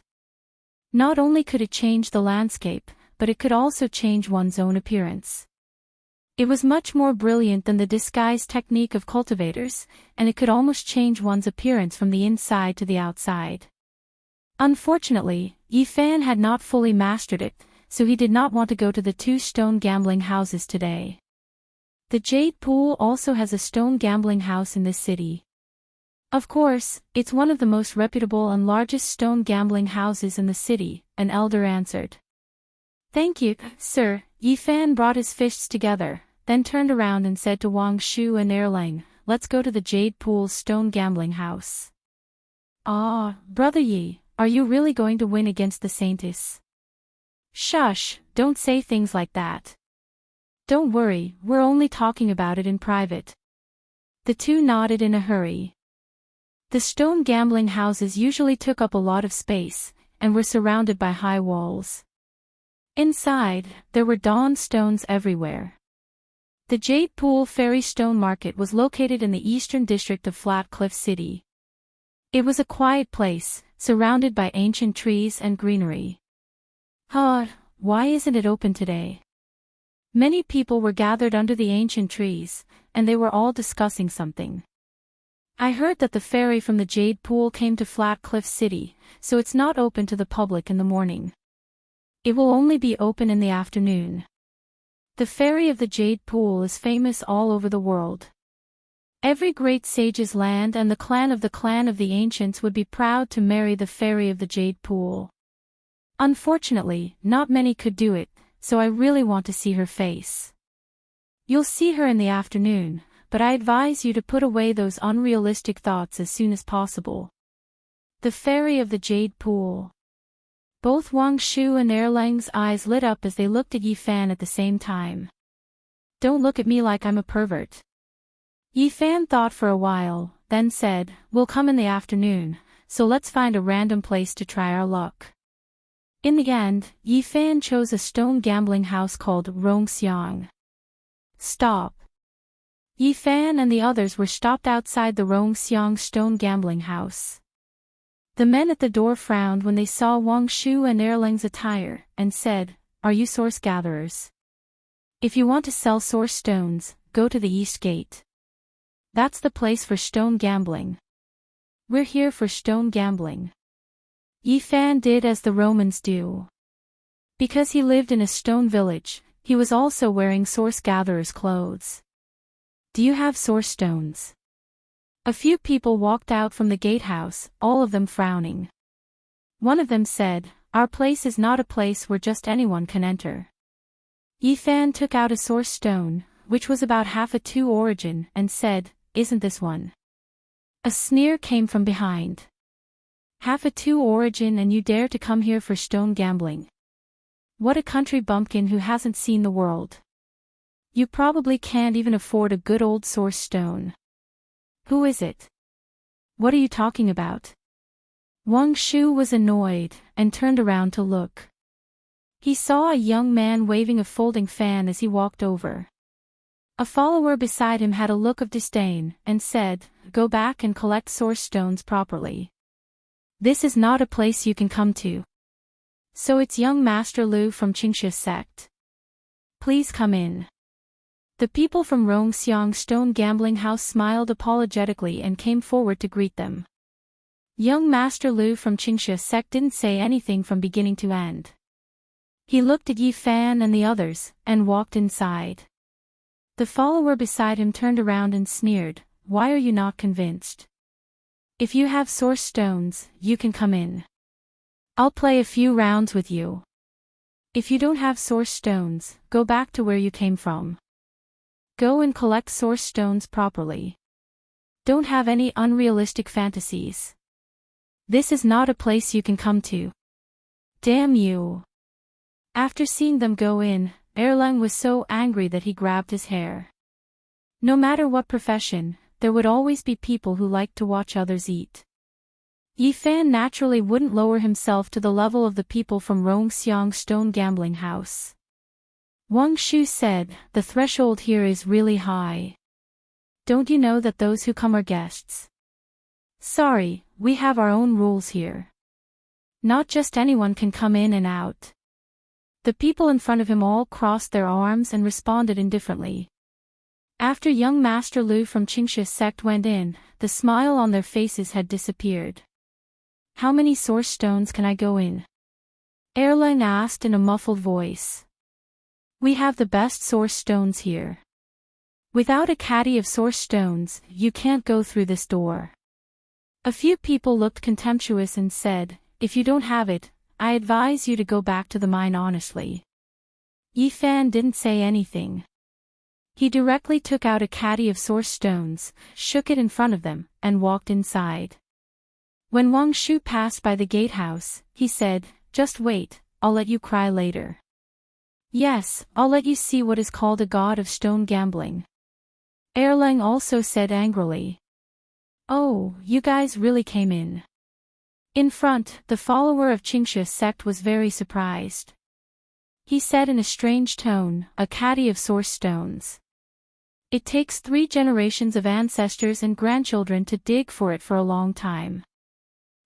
Not only could it change the landscape, but it could also change one's own appearance. It was much more brilliant than the disguise technique of cultivators, and it could almost change one's appearance from the inside to the outside. Unfortunately, Yi Fan had not fully mastered it, so he did not want to go to the 2 stone gambling houses today. The Jade Pool also has a stone gambling house in this city. Of course, it's one of the most reputable and largest stone gambling houses in the city, an elder answered. Thank you, sir. Yi Fan brought his fists together, then turned around and said to Wang Shu and Erlang, let's go to the Jade Pool's stone gambling house. Ah, Brother Yi, are you really going to win against the Saintess? Shush, don't say things like that. Don't worry, we're only talking about it in private. The two nodded in a hurry. The stone gambling houses usually took up a lot of space, and were surrounded by high walls. Inside, there were dawn stones everywhere. The Jade Pool Fairy Stone Market was located in the eastern district of Flat Cliff City. It was a quiet place, surrounded by ancient trees and greenery. Why isn't it open today? Many people were gathered under the ancient trees, and they were all discussing something. I heard that the fairy from the Jade Pool came to Flat Cliff City, so it's not open to the public in the morning. It will only be open in the afternoon. The fairy of the Jade Pool is famous all over the world. Every great sage's land and the clan of the ancients would be proud to marry the fairy of the Jade Pool. Unfortunately, not many could do it, so I really want to see her face. You'll see her in the afternoon, but I advise you to put away those unrealistic thoughts as soon as possible. The fairy of the Jade Pool. Both Wang Shu and Erlang's eyes lit up as they looked at Yi Fan at the same time. Don't look at me like I'm a pervert. Yi Fan thought for a while, then said, we'll come in the afternoon, so let's find a random place to try our luck. In the end, Yi Fan chose a stone gambling house called Rongxiang. Stop. Yi Fan and the others were stopped outside the Rongxiang stone gambling house. The men at the door frowned when they saw Wang Shu and Erlang's attire, and said, are you source gatherers? If you want to sell source stones, go to the east gate. That's the place for stone gambling. We're here for stone gambling. Yi Fan did as the Romans do. Because he lived in a stone village, he was also wearing source gatherer's clothes. Do you have source stones? A few people walked out from the gatehouse, all of them frowning. One of them said, our place is not a place where just anyone can enter. Yi Fan took out a source stone, which was about half a 2 origin, and said, isn't this one? A sneer came from behind. Half a 2 origin and you dare to come here for stone gambling? What a country bumpkin who hasn't seen the world. You probably can't even afford a good old source stone. Who is it? What are you talking about? Wang Shu was annoyed, and turned around to look. He saw a young man waving a folding fan as he walked over. A follower beside him had a look of disdain, and said, go back and collect source stones properly. This is not a place you can come to. So it's young Master Lu from Qingxia sect. Please come in. The people from Rongxiang Stone Gambling House smiled apologetically and came forward to greet them. Young Master Lu from Qingxia sect didn't say anything from beginning to end. He looked at Yi Fan and the others, and walked inside. The follower beside him turned around and sneered, why are you not convinced? If you have source stones, you can come in. I'll play a few rounds with you. If you don't have source stones, go back to where you came from. Go and collect source stones properly. Don't have any unrealistic fantasies. This is not a place you can come to. Damn you. After seeing them go in, Erlang was so angry that he grabbed his hair. No matter what profession, there would always be people who liked to watch others eat. Yifan naturally wouldn't lower himself to the level of the people from Rongxiang's stone gambling house. Wang Shu said, "The threshold here is really high. Don't you know that those who come are guests? Sorry, we have our own rules here. Not just anyone can come in and out." The people in front of him all crossed their arms and responded indifferently. After young Master Lu from Qingshi's sect went in, the smile on their faces had disappeared. "How many source stones can I go in?" Erlang asked in a muffled voice. "We have the best source stones here. Without a caddy of source stones, you can't go through this door." A few people looked contemptuous and said, "If you don't have it, I advise you to go back to the mine honestly." Yifan didn't say anything. He directly took out a caddy of source stones, shook it in front of them, and walked inside. When Wang Shu passed by the gatehouse, he said, "Just wait, I'll let you cry later." "Yes, I'll let you see what is called a god of stone gambling." Erlang also said angrily. "Oh, you guys really came in." In front, the follower of Qingshi's sect was very surprised. He said in a strange tone, "A caddy of source stones. It takes 3 generations of ancestors and grandchildren to dig for it for a long time.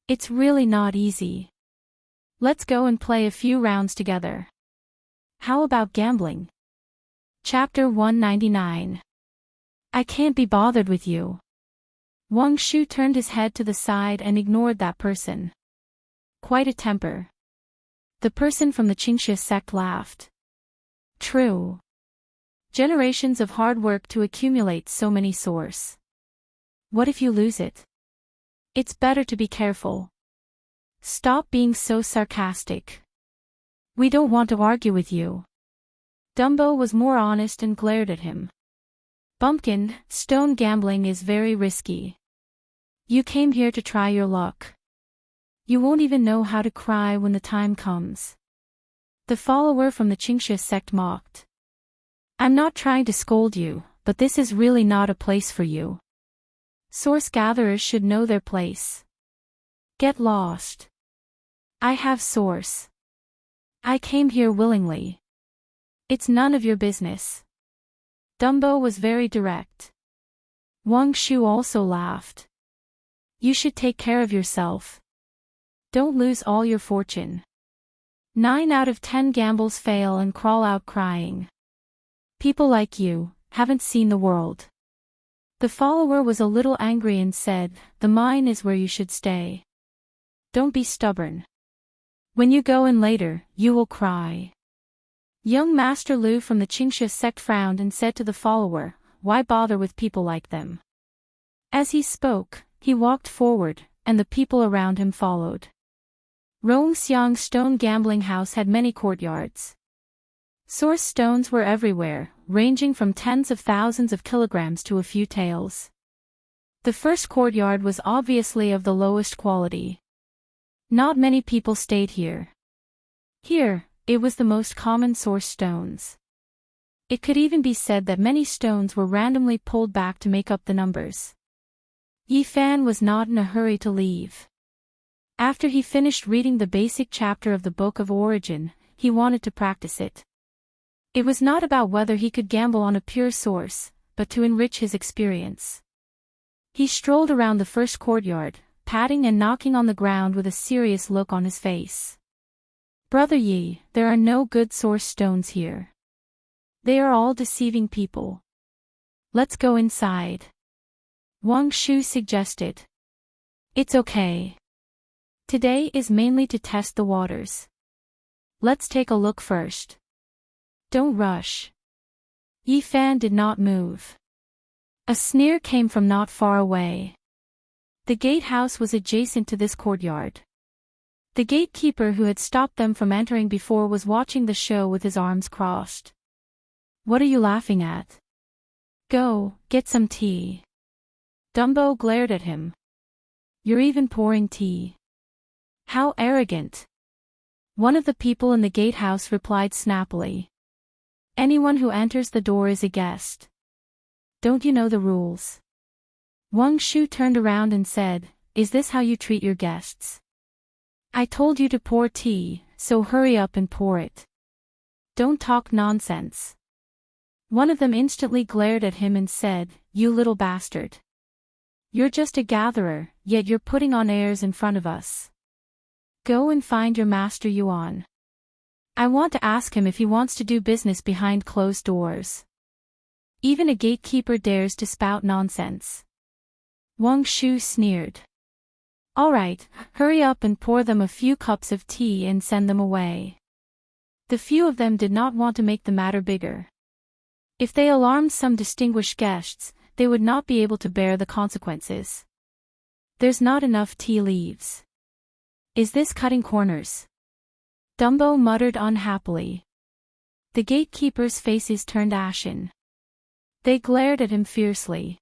It's really not easy. Let's go and play a few rounds together. How about gambling?" Chapter 199. "I can't be bothered with you." Wang Shu turned his head to the side and ignored that person. Quite a temper. The person from the Qingxia sect laughed. "True. Generations of hard work to accumulate so many source. What if you lose it? It's better to be careful. Stop being so sarcastic. We don't want to argue with you." Dumbo was more honest and glared at him. "Bumpkin, stone gambling is very risky. You came here to try your luck. You won't even know how to cry when the time comes." The follower from the Qingxia sect mocked. "I'm not trying to scold you, but this is really not a place for you. Source gatherers should know their place. Get lost. I have source. I came here willingly. It's none of your business." Dumbo was very direct. Wang Shu also laughed. "You should take care of yourself. Don't lose all your fortune. 9 out of 10 gambles fail and crawl out crying. People like you haven't seen the world." The follower was a little angry and said, "The mine is where you should stay. Don't be stubborn. When you go in later, you will cry." Young Master Lu from the Qingxia sect frowned and said to the follower, "Why bother with people like them?" As he spoke, he walked forward, and the people around him followed. Rongxiang's stone gambling house had many courtyards. Source stones were everywhere, ranging from tens of thousands of kilograms to a few taels. The first courtyard was obviously of the lowest quality. Not many people stayed here. Here, it was the most common source stones. It could even be said that many stones were randomly pulled back to make up the numbers. Yifan was not in a hurry to leave. After he finished reading the basic chapter of the Book of Origin, he wanted to practice it. It was not about whether he could gamble on a pure source, but to enrich his experience. He strolled around the first courtyard, patting and knocking on the ground with a serious look on his face. "Brother Yi, there are no good source stones here. They are all deceiving people. Let's go inside." Wang Shu suggested. "It's okay. Today is mainly to test the waters. Let's take a look first. Don't rush." Yifan did not move. A sneer came from not far away. The gatehouse was adjacent to this courtyard. The gatekeeper who had stopped them from entering before was watching the show with his arms crossed. "What are you laughing at? Go, get some tea." Dumbo glared at him. "You're even pouring tea. How arrogant. One of the people in the gatehouse replied snappily. Anyone who enters the door is a guest. Don't you know the rules? Wang Shu turned around and said, Is this how you treat your guests? I told you to pour tea, so hurry up and pour it. Don't talk nonsense. One of them instantly glared at him and said, You little bastard. You're just a gatherer, yet you're putting on airs in front of us. Go and find your master Yuan. I want to ask him if he wants to do business behind closed doors. Even a gatekeeper dares to spout nonsense. Wang Shu sneered. All right, hurry up and pour them a few cups of tea and send them away. The few of them did not want to make the matter bigger. If they alarmed some distinguished guests, they would not be able to bear the consequences. There's not enough tea leaves. Is this cutting corners? Dumbo muttered unhappily. The gatekeepers' faces turned ashen. They glared at him fiercely.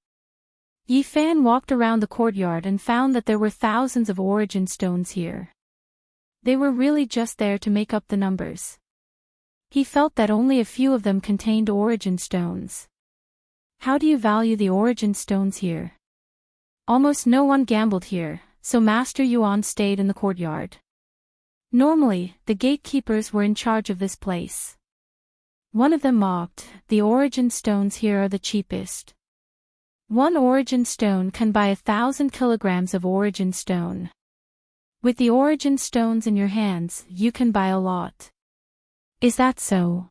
Yi Fan walked around the courtyard and found that there were thousands of origin stones here. They were really just there to make up the numbers. He felt that only a few of them contained origin stones. How do you value the origin stones here? Almost no one gambled here, so Master Yuan stayed in the courtyard. Normally, the gatekeepers were in charge of this place. One of them mocked, The origin stones here are the cheapest. 1 origin stone can buy 1,000 kilograms of origin stone. With the origin stones in your hands, you can buy a lot. Is that so?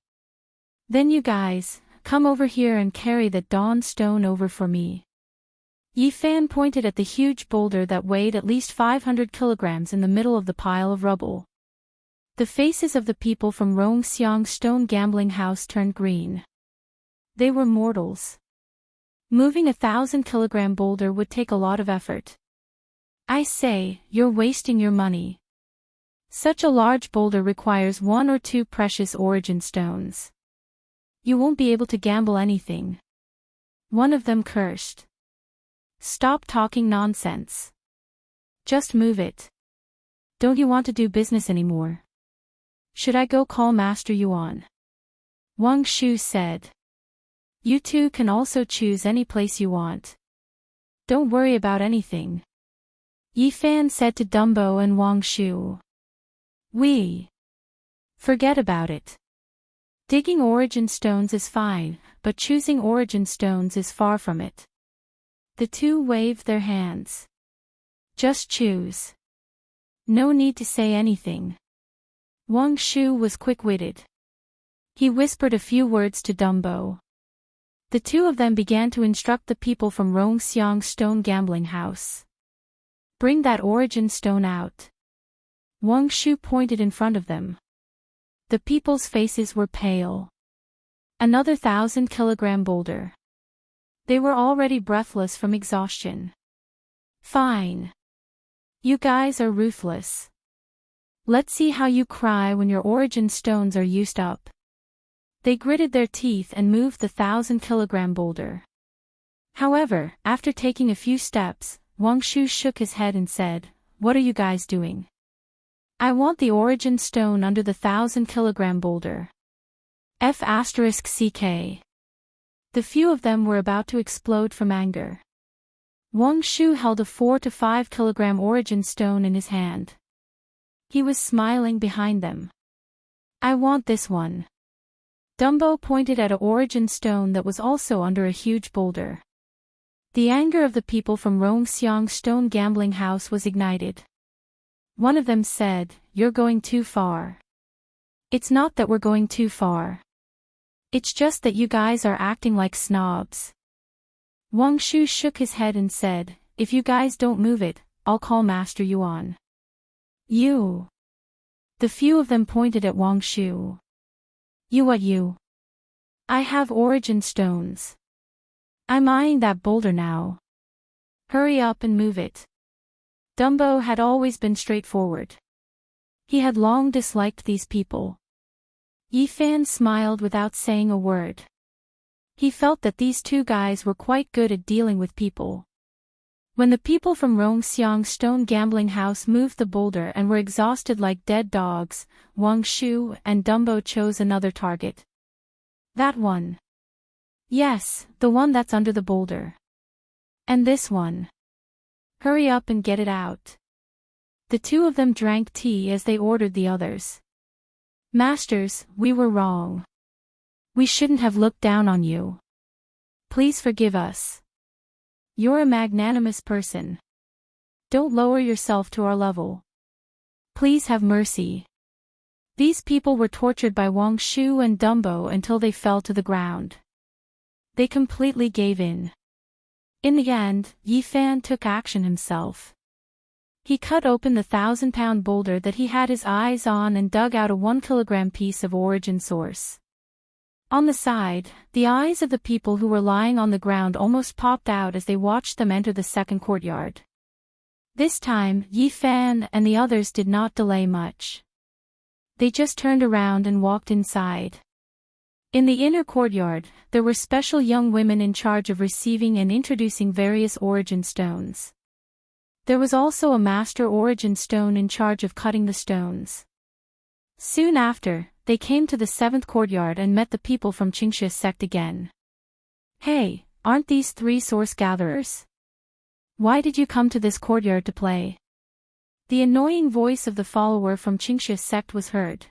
Then you guys, come over here and carry the dawn stone over for me. Yi Fan pointed at the huge boulder that weighed at least 500 kilograms in the middle of the pile of rubble. The faces of the people from Rongxiang Stone Gambling House turned green. They were mortals. Moving a 1,000-kilogram boulder would take a lot of effort. I say, you're wasting your money. Such a large boulder requires 1 or 2 precious origin stones. You won't be able to gamble anything. One of them cursed. Stop talking nonsense. Just move it. Don't you want to do business anymore? Should I go call Master Yuan? Wang Shu said. You two can also choose any place you want. Don't worry about anything. Yi Fan said to Dumbo and Wang Shu. Forget about it. Digging origin stones is fine, but choosing origin stones is far from it. The two waved their hands. Just choose. No need to say anything. Wang Shu was quick-witted. He whispered a few words to Dumbo. The two of them began to instruct the people from Rongxiang Stone Gambling House. Bring that origin stone out. Wang Shu pointed in front of them. The people's faces were pale. Another 1,000-kilogram boulder. They were already breathless from exhaustion. Fine. You guys are ruthless. Let's see how you cry when your origin stones are used up. They gritted their teeth and moved the 1,000-kilogram boulder. However, after taking a few steps, Wang Shu shook his head and said, What are you guys doing? I want the origin stone under the 1,000-kilogram boulder. F***CK. The few of them were about to explode from anger. Wang Shu held a 4 to 5 kilogram origin stone in his hand. He was smiling behind them. I want this one. Dumbo pointed at an origin stone that was also under a huge boulder. The anger of the people from Rongxiang Stone Gambling House was ignited. One of them said, You're going too far. It's not that we're going too far. It's just that you guys are acting like snobs. Wang Shu shook his head and said, If you guys don't move it, I'll call Master Yuan. You. The few of them pointed at Wang Shu. You what you? I have origin stones. I'm eyeing that boulder now. Hurry up and move it. Dumbo had always been straightforward. He had long disliked these people. Yi Fan smiled without saying a word. He felt that these two guys were quite good at dealing with people. When the people from Rongxiang's stone gambling house moved the boulder and were exhausted like dead dogs, Wang Shu and Dumbo chose another target. That one. Yes, the one that's under the boulder. And this one. Hurry up and get it out. The two of them drank tea as they ordered the others. Masters, we were wrong. We shouldn't have looked down on you. Please forgive us. You're a magnanimous person. Don't lower yourself to our level. Please have mercy. These people were tortured by Wang Shu and Dumbo until they fell to the ground. They completely gave in. In the end, Yi Fan took action himself. He cut open the 1,000-pound boulder that he had his eyes on and dug out a 1-kilogram piece of origin source. On the side, the eyes of the people who were lying on the ground almost popped out as they watched them enter the second courtyard. This time, Yi Fan and the others did not delay much. They just turned around and walked inside. In the inner courtyard, there were special young women in charge of receiving and introducing various origin stones. There was also a master origin stone in charge of cutting the stones. Soon after, they came to the 7th courtyard and met the people from Qingshi's sect again. Hey, aren't these 3 source gatherers? Why did you come to this courtyard to play? The annoying voice of the follower from Qingshi's sect was heard.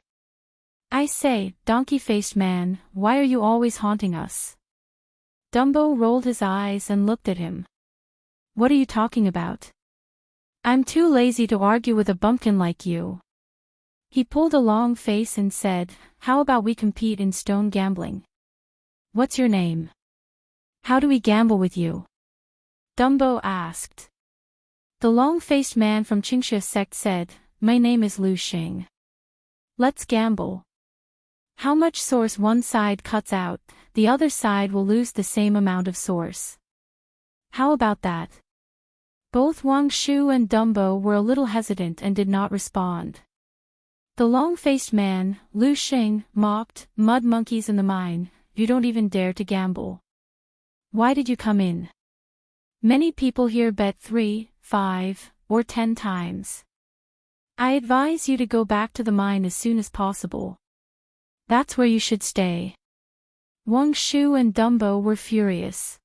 I say, donkey-faced man, why are you always haunting us? Dumbo rolled his eyes and looked at him. What are you talking about? I'm too lazy to argue with a bumpkin like you. He pulled a long face and said, how about we compete in stone gambling? What's your name? How do we gamble with you? Dumbo asked. The long-faced man from Qingshi's sect said, my name is Lu Xing. Let's gamble. How much source one side cuts out, the other side will lose the same amount of source. How about that? Both Wang Shu and Dumbo were a little hesitant and did not respond. The long-faced man, Lu Xing, mocked, mud monkeys in the mine, you don't even dare to gamble. Why did you come in? Many people here bet 3, 5, or 10 times. I advise you to go back to the mine as soon as possible. That's where you should stay. Wang Shu and Dumbo were furious.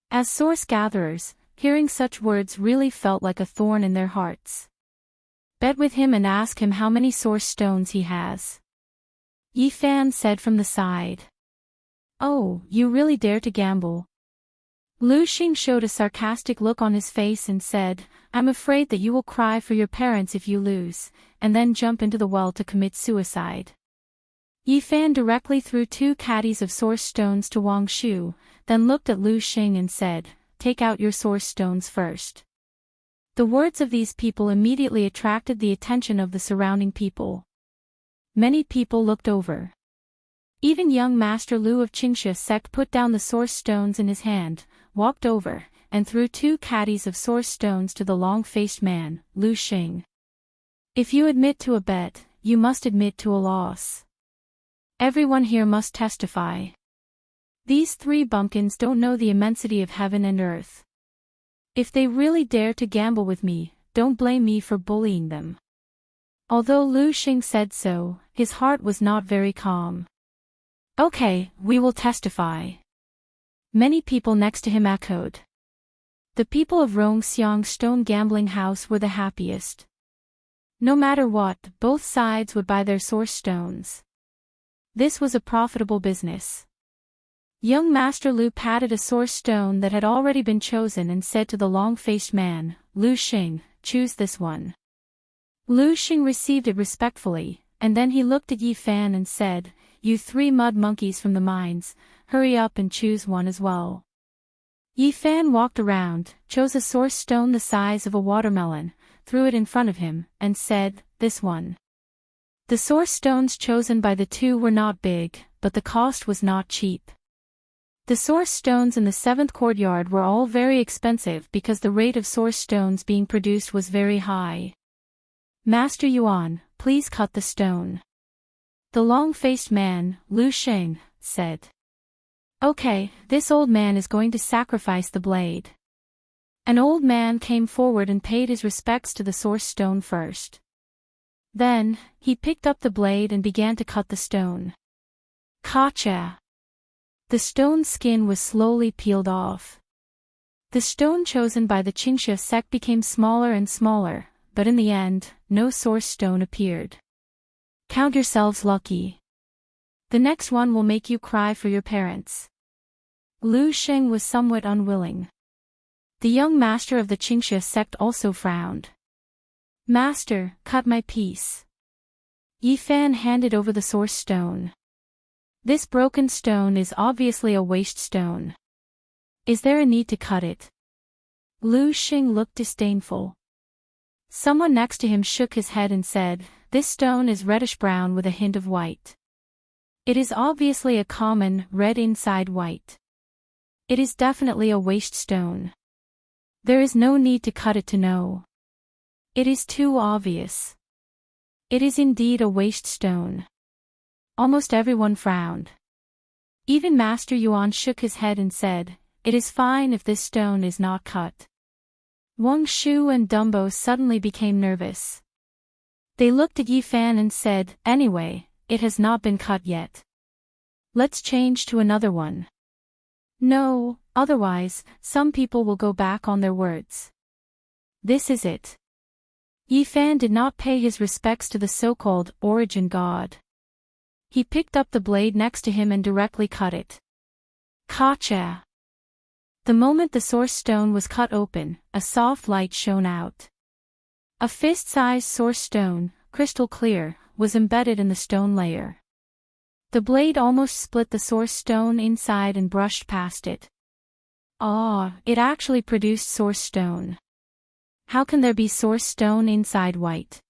As source gatherers, hearing such words really felt like a thorn in their hearts. Bet with him and ask him how many source stones he has. Yi Fan said from the side. Oh, you really dare to gamble? Lu Xing showed a sarcastic look on his face and said, I'm afraid that you will cry for your parents if you lose, and then jump into the well to commit suicide. Yi Fan directly threw 2 caddies of source stones to Wang Shu, then looked at Lu Xing and said, take out your source stones first. The words of these people immediately attracted the attention of the surrounding people. Many people looked over. Even young Master Lu of Qingshi's sect put down the source stones in his hand, walked over, and threw 2 caddies of source stones to the long-faced man, Lu Xing. If you admit to a bet, you must admit to a loss. Everyone here must testify. These 3 bumpkins don't know the immensity of heaven and earth. If they really dare to gamble with me, don't blame me for bullying them. Although Lu Xing said so, his heart was not very calm. Okay, we will testify. Many people next to him echoed. The people of Rongxiang's stone gambling house were the happiest. No matter what, both sides would buy their source stones. This was a profitable business. Young Master Lu patted a source stone that had already been chosen and said to the long-faced man, Lu Xing, choose this one. Lu Xing received it respectfully, and then he looked at Yi Fan and said, you 3 mud monkeys from the mines, hurry up and choose one as well. Yi Fan walked around, chose a source stone the size of a watermelon, threw it in front of him, and said, this one. The source stones chosen by the 2 were not big, but the cost was not cheap. The source stones in the 7th courtyard were all very expensive because the rate of source stones being produced was very high. Master Yuan, please cut the stone. The long-faced man, Lu Xing, said. Okay, this old man is going to sacrifice the blade. An old man came forward and paid his respects to the source stone first. Then, he picked up the blade and began to cut the stone. Gotcha! The stone's skin was slowly peeled off. The stone chosen by the Qingxia sect became smaller and smaller, but in the end, no source stone appeared. Count yourselves lucky. The next one will make you cry for your parents. Lu Sheng was somewhat unwilling. The young master of the Qingxia sect also frowned. Master, cut my piece. Yi Fan handed over the source stone. This broken stone is obviously a waste stone. Is there a need to cut it? Lu Sheng looked disdainful. Someone next to him shook his head and said, this stone is reddish-brown with a hint of white. It is obviously a common, red inside white. It is definitely a waste stone. There is no need to cut it to know. It is too obvious. It is indeed a waste stone. Almost everyone frowned. Even Master Yuan shook his head and said, it is fine if this stone is not cut. Wang Shu and Dumbo suddenly became nervous. They looked at Yi Fan and said, anyway, it has not been cut yet. Let's change to another one. No, otherwise, some people will go back on their words. This is it. Yi Fan did not pay his respects to the so-called origin god. He picked up the blade next to him and directly cut it. Gotcha! The moment the source stone was cut open, a soft light shone out. A fist-sized source stone, crystal clear, was embedded in the stone layer. The blade almost split the source stone inside and brushed past it. It actually produced source stone. How can there be source stone inside white?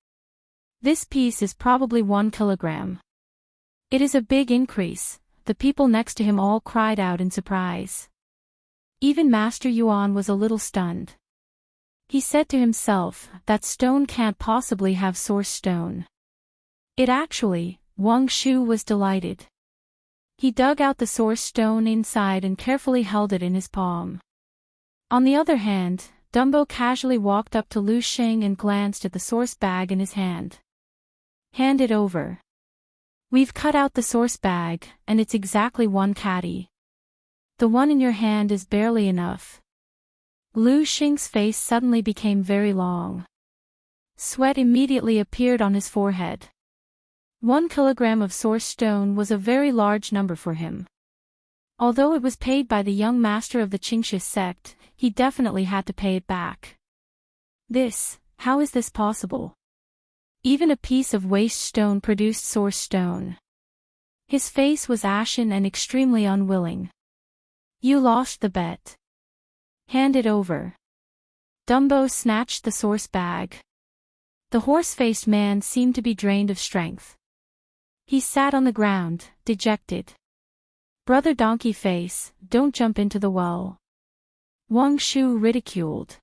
This piece is probably 1 kilogram. It is a big increase. The people next to him all cried out in surprise. Even Master Yuan was a little stunned. He said to himself, that stone can't possibly have source stone. It actually, Wang Shu was delighted. He dug out the source stone inside and carefully held it in his palm. On the other hand, Dumbo casually walked up to Lu Sheng and glanced at the source bag in his hand. Hand it over. We've cut out the source bag, and it's exactly 1 catty. The one in your hand is barely enough. Lu Sheng's face suddenly became very long. Sweat immediately appeared on his forehead. 1 kilogram of source stone was a very large number for him. Although it was paid by the young master of the Qingxia sect, he definitely had to pay it back. How is this possible? Even a piece of waste stone produced source stone. His face was ashen and extremely unwilling. You lost the bet. Hand it over. Dumbo snatched the source bag. The horse-faced man seemed to be drained of strength. He sat on the ground, dejected. Brother Donkey Face, don't jump into the well. Wang Shu ridiculed.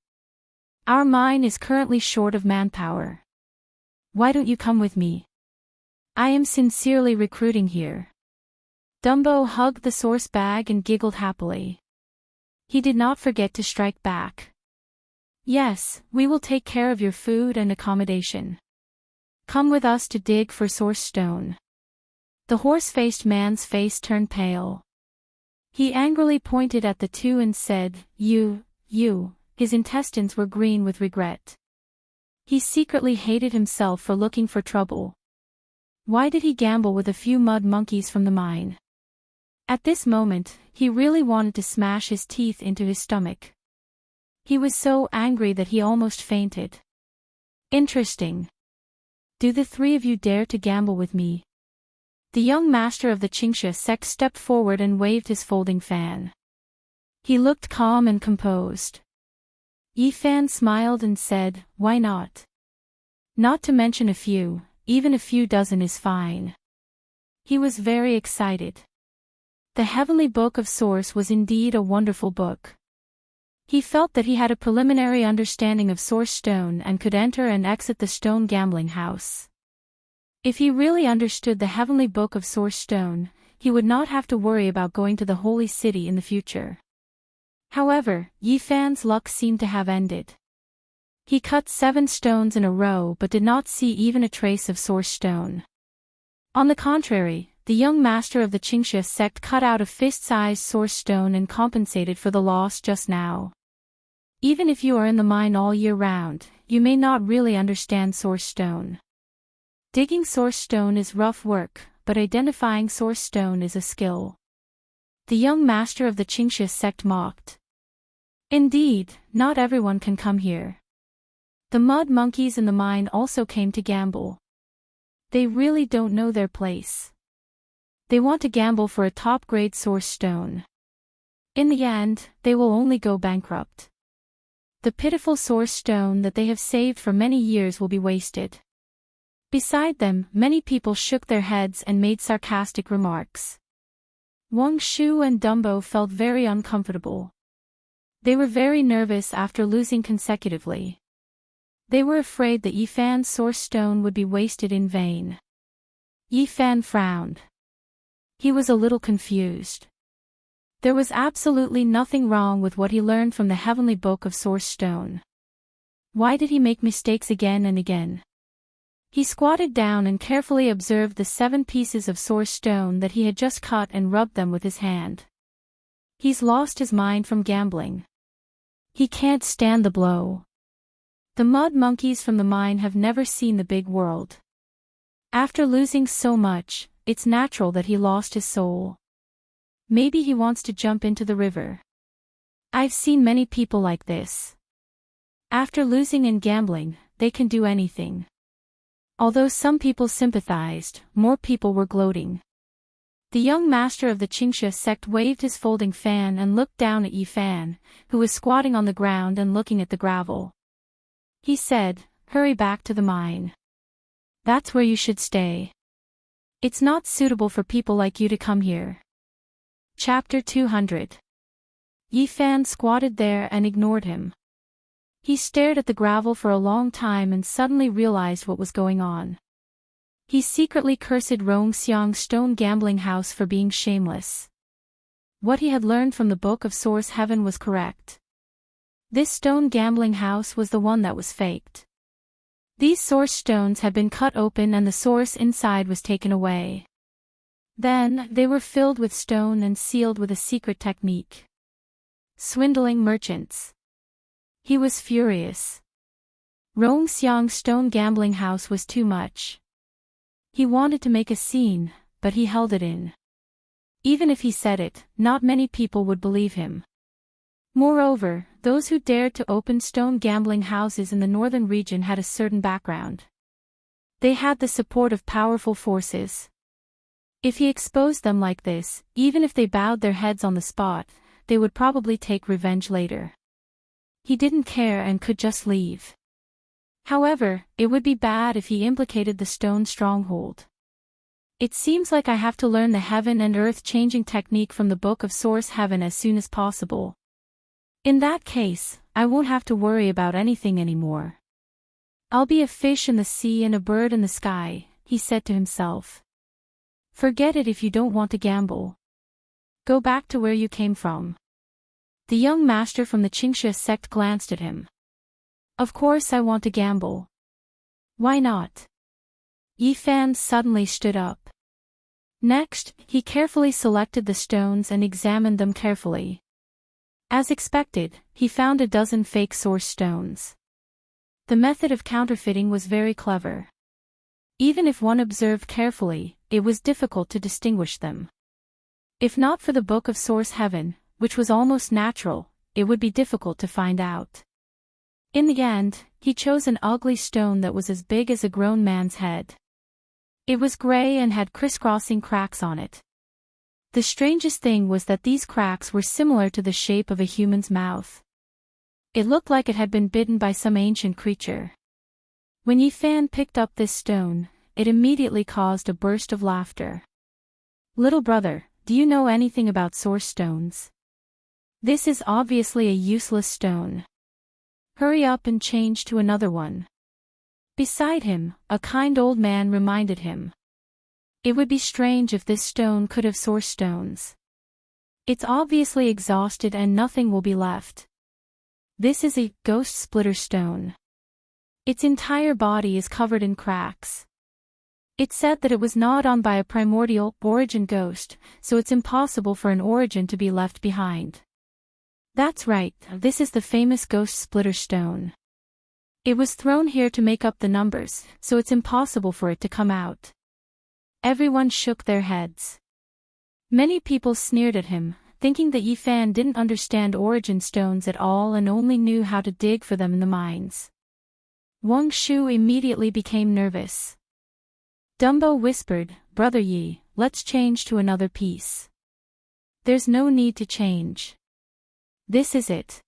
Our mine is currently short of manpower. Why don't you come with me? I am sincerely recruiting here. Dumbo hugged the source bag and giggled happily. He did not forget to strike back. Yes, we will take care of your food and accommodation. Come with us to dig for source stone. The horse-faced man's face turned pale. He angrily pointed at the two and said, You. His intestines were green with regret. He secretly hated himself for looking for trouble. Why did he gamble with a few mud monkeys from the mine? At this moment, he really wanted to smash his teeth into his stomach. He was so angry that he almost fainted. Interesting. Do the 3 of you dare to gamble with me? The young master of the Qingxia sect stepped forward and waved his folding fan. He looked calm and composed. Yi Fan smiled and said, Why not? Not to mention a few, even a few dozen is fine. He was very excited. The Heavenly Book of Source was indeed a wonderful book. He felt that he had a preliminary understanding of Source Stone and could enter and exit the stone gambling house. If he really understood the Heavenly Book of Source Stone, he would not have to worry about going to the Holy City in the future. However, Yi Fan's luck seemed to have ended. He cut 7 stones in a row but did not see even a trace of source stone. On the contrary, the young master of the Qingxia sect cut out a fist-sized source stone and compensated for the loss just now. Even if you are in the mine all year round, you may not really understand source stone. Digging source stone is rough work, but identifying source stone is a skill. The young master of the Qingxia sect mocked. Indeed, not everyone can come here. The mud monkeys in the mine also came to gamble. They really don't know their place. They want to gamble for a top-grade source stone. In the end, they will only go bankrupt. The pitiful source stone that they have saved for many years will be wasted. Beside them, many people shook their heads and made sarcastic remarks. Wang Shu and Dumbo felt very uncomfortable. They were very nervous after losing consecutively. They were afraid that Yi Fan's source stone would be wasted in vain. Yi Fan frowned. He was a little confused. There was absolutely nothing wrong with what he learned from the heavenly book of source stone. Why did he make mistakes again and again? He squatted down and carefully observed the 7 pieces of source stone that he had just cut and rubbed them with his hand. He's lost his mind from gambling. He can't stand the blow. The mud monkeys from the mine have never seen the big world. After losing so much, it's natural that he lost his soul. Maybe he wants to jump into the river. I've seen many people like this. After losing in gambling, they can do anything. Although some people sympathized, more people were gloating. The young master of the Qingxia sect waved his folding fan and looked down at Yi Fan, who was squatting on the ground and looking at the gravel. He said, "Hurry back to the mine. That's where you should stay. It's not suitable for people like you to come here." Chapter 200. Yi Fan squatted there and ignored him. He stared at the gravel for a long time and suddenly realized what was going on. He secretly cursed Rongxiang's stone gambling house for being shameless. What he had learned from the Book of Source Heaven was correct. This stone gambling house was the one that was faked. These source stones had been cut open and the source inside was taken away. Then, they were filled with stone and sealed with a secret technique. Swindling merchants. He was furious. Rongxiang's stone gambling house was too much. He wanted to make a scene, but he held it in. Even if he said it, not many people would believe him. Moreover, those who dared to open stone gambling houses in the northern region had a certain background. They had the support of powerful forces. If he exposed them like this, even if they bowed their heads on the spot, they would probably take revenge later. He didn't care and could just leave. However, it would be bad if he implicated the stone stronghold. It seems like I have to learn the heaven and earth changing technique from the Book of Source Heaven as soon as possible. In that case, I won't have to worry about anything anymore. I'll be a fish in the sea and a bird in the sky, he said to himself. Forget it if you don't want to gamble. Go back to where you came from. The young master from the Qingxia sect glanced at him. Of course I want to gamble. Why not? Yi Fan suddenly stood up. Next, he carefully selected the stones and examined them carefully. As expected, he found a dozen fake source stones. The method of counterfeiting was very clever. Even if one observed carefully, it was difficult to distinguish them. If not for the Book of Source Heaven, which was almost natural, it would be difficult to find out. In the end, he chose an ugly stone that was as big as a grown man's head. It was gray and had crisscrossing cracks on it. The strangest thing was that these cracks were similar to the shape of a human's mouth. It looked like it had been bitten by some ancient creature. When Yi Fan picked up this stone, it immediately caused a burst of laughter. Little brother, do you know anything about source stones? This is obviously a useless stone. Hurry up and change to another one. Beside him, a kind old man reminded him. It would be strange if this stone could have source stones. It's obviously exhausted and nothing will be left. This is a ghost splitter stone. Its entire body is covered in cracks. It's said that it was gnawed on by a primordial origin ghost, so it's impossible for an origin to be left behind. That's right, this is the famous ghost splitter stone. It was thrown here to make up the numbers, so it's impossible for it to come out. Everyone shook their heads. Many people sneered at him, thinking that Yi Fan didn't understand origin stones at all and only knew how to dig for them in the mines. Wang Shu immediately became nervous. Dumbo whispered, "Brother Yi, let's change to another piece." "There's no need to change. This is it."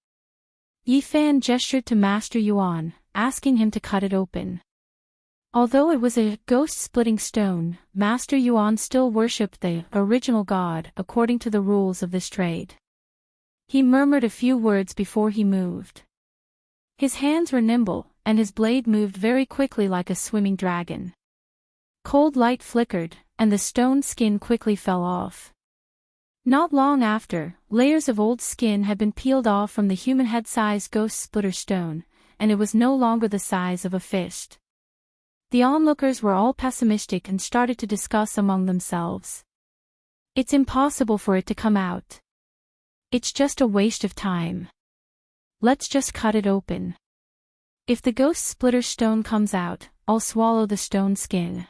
Yi Fan gestured to Master Yuan, asking him to cut it open. Although it was a ghost-splitting stone, Master Yuan still worshipped the original god according to the rules of this trade. He murmured a few words before he moved. His hands were nimble, and his blade moved very quickly like a swimming dragon. Cold light flickered, and the stone skin quickly fell off. Not long after, layers of old skin had been peeled off from the human head-sized ghost splitter stone, and it was no longer the size of a fist. The onlookers were all pessimistic and started to discuss among themselves. "It's impossible for it to come out. It's just a waste of time. Let's just cut it open. If the ghost splitter stone comes out, I'll swallow the stone skin."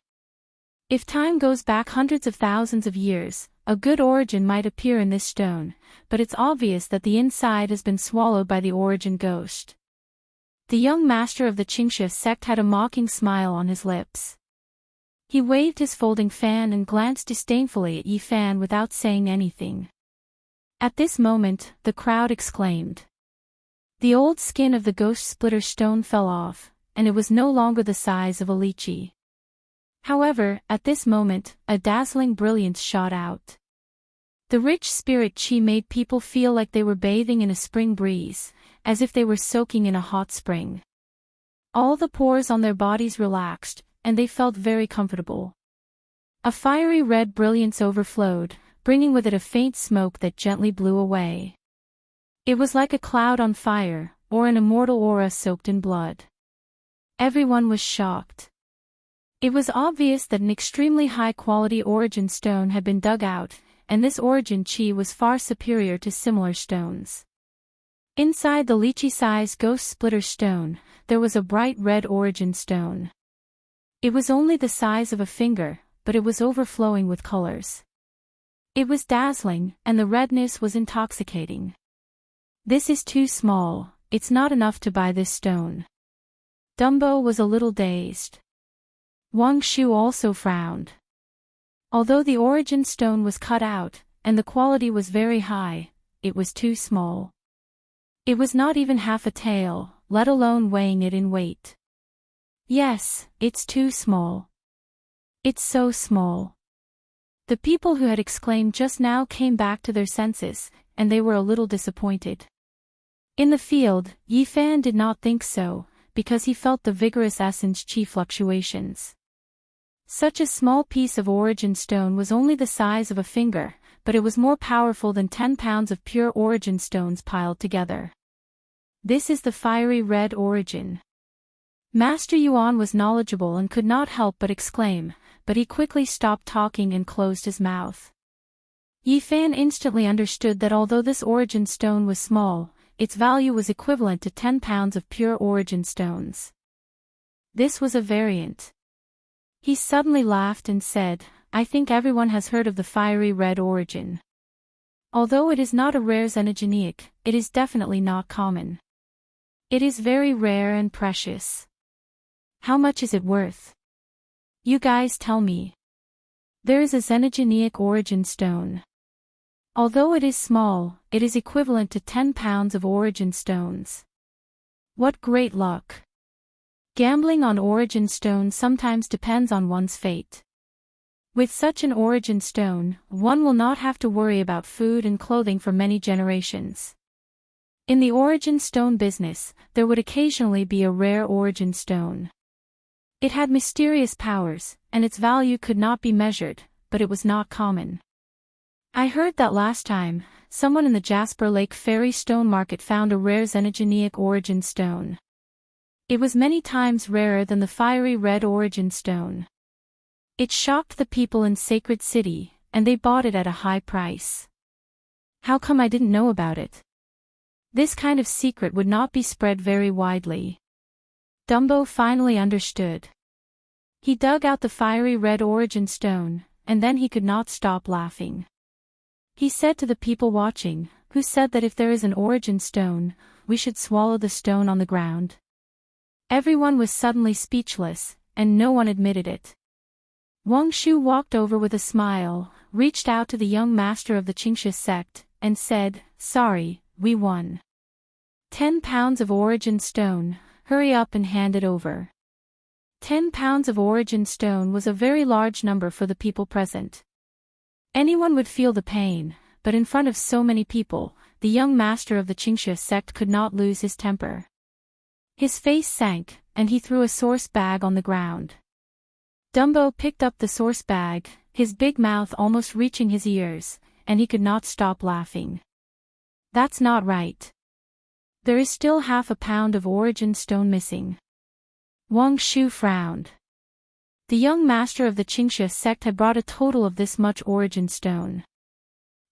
If time goes back hundreds of thousands of years, a good origin might appear in this stone, but it's obvious that the inside has been swallowed by the origin ghost. The young master of the Qingsha sect had a mocking smile on his lips. He waved his folding fan and glanced disdainfully at Yi Fan without saying anything. At this moment, the crowd exclaimed. The old skin of the ghost splitter stone fell off, and it was no longer the size of a lychee. However, at this moment, a dazzling brilliance shot out. The rich spirit qi made people feel like they were bathing in a spring breeze, as if they were soaking in a hot spring. All the pores on their bodies relaxed, and they felt very comfortable. A fiery red brilliance overflowed, bringing with it a faint smoke that gently blew away. It was like a cloud on fire, or an immortal aura soaked in blood. Everyone was shocked. It was obvious that an extremely high-quality origin stone had been dug out, and this origin qi was far superior to similar stones. Inside the lychee-sized ghost splitter stone, there was a bright red origin stone. It was only the size of a finger, but it was overflowing with colors. It was dazzling, and the redness was intoxicating. "This is too small, it's not enough to buy this stone." Dumbo was a little dazed. Wang Shu also frowned. Although the origin stone was cut out, and the quality was very high, it was too small. It was not even half a tael, let alone weighing it in weight. "Yes, it's too small. It's so small." The people who had exclaimed just now came back to their senses, and they were a little disappointed. In the field, Yi Fan did not think so, because he felt the vigorous essence qi fluctuations. Such a small piece of origin stone was only the size of a finger, but it was more powerful than 10 pounds of pure origin stones piled together. "This is the fiery red origin." Master Yuan was knowledgeable and could not help but exclaim, but he quickly stopped talking and closed his mouth. Yi Fan instantly understood that although this origin stone was small, its value was equivalent to 10 pounds of pure origin stones. This was a variant. He suddenly laughed and said, "I think everyone has heard of the fiery red origin. Although it is not a rare xenogeneic, it is definitely not common. It is very rare and precious. How much is it worth? You guys tell me." There is a xenogeneic origin stone. Although it is small, it is equivalent to 10 pounds of origin stones. What great luck! Gambling on origin stones sometimes depends on one's fate. With such an origin stone, one will not have to worry about food and clothing for many generations. In the origin stone business, there would occasionally be a rare origin stone. It had mysterious powers, and its value could not be measured, but it was not common. "I heard that last time, someone in the Jasper Lake Fairy Stone Market found a rare xenogenic origin stone. It was many times rarer than the fiery red origin stone. It shocked the people in Sacred City, and they bought it at a high price. How come I didn't know about it? This kind of secret would not be spread very widely. Dumbo finally understood. He dug out the fiery red origin stone, and then he could not stop laughing. He said to the people watching, who said that if there is an origin stone, we should swallow the stone on the ground. Everyone was suddenly speechless, and no one admitted it. Wang Shu walked over with a smile, reached out to the young master of the Qingxia sect, and said, "Sorry, we won. 10 pounds of origin stone, hurry up and hand it over." 10 pounds of origin stone was a very large number for the people present. Anyone would feel the pain, but in front of so many people, the young master of the Qingxia sect could not lose his temper. His face sank, and he threw a source bag on the ground. Dumbo picked up the source bag, his big mouth almost reaching his ears, and he could not stop laughing. That's not right. There is still half a pound of origin stone missing. Wang Shu frowned. The young master of the Qingxia sect had brought a total of this much origin stone.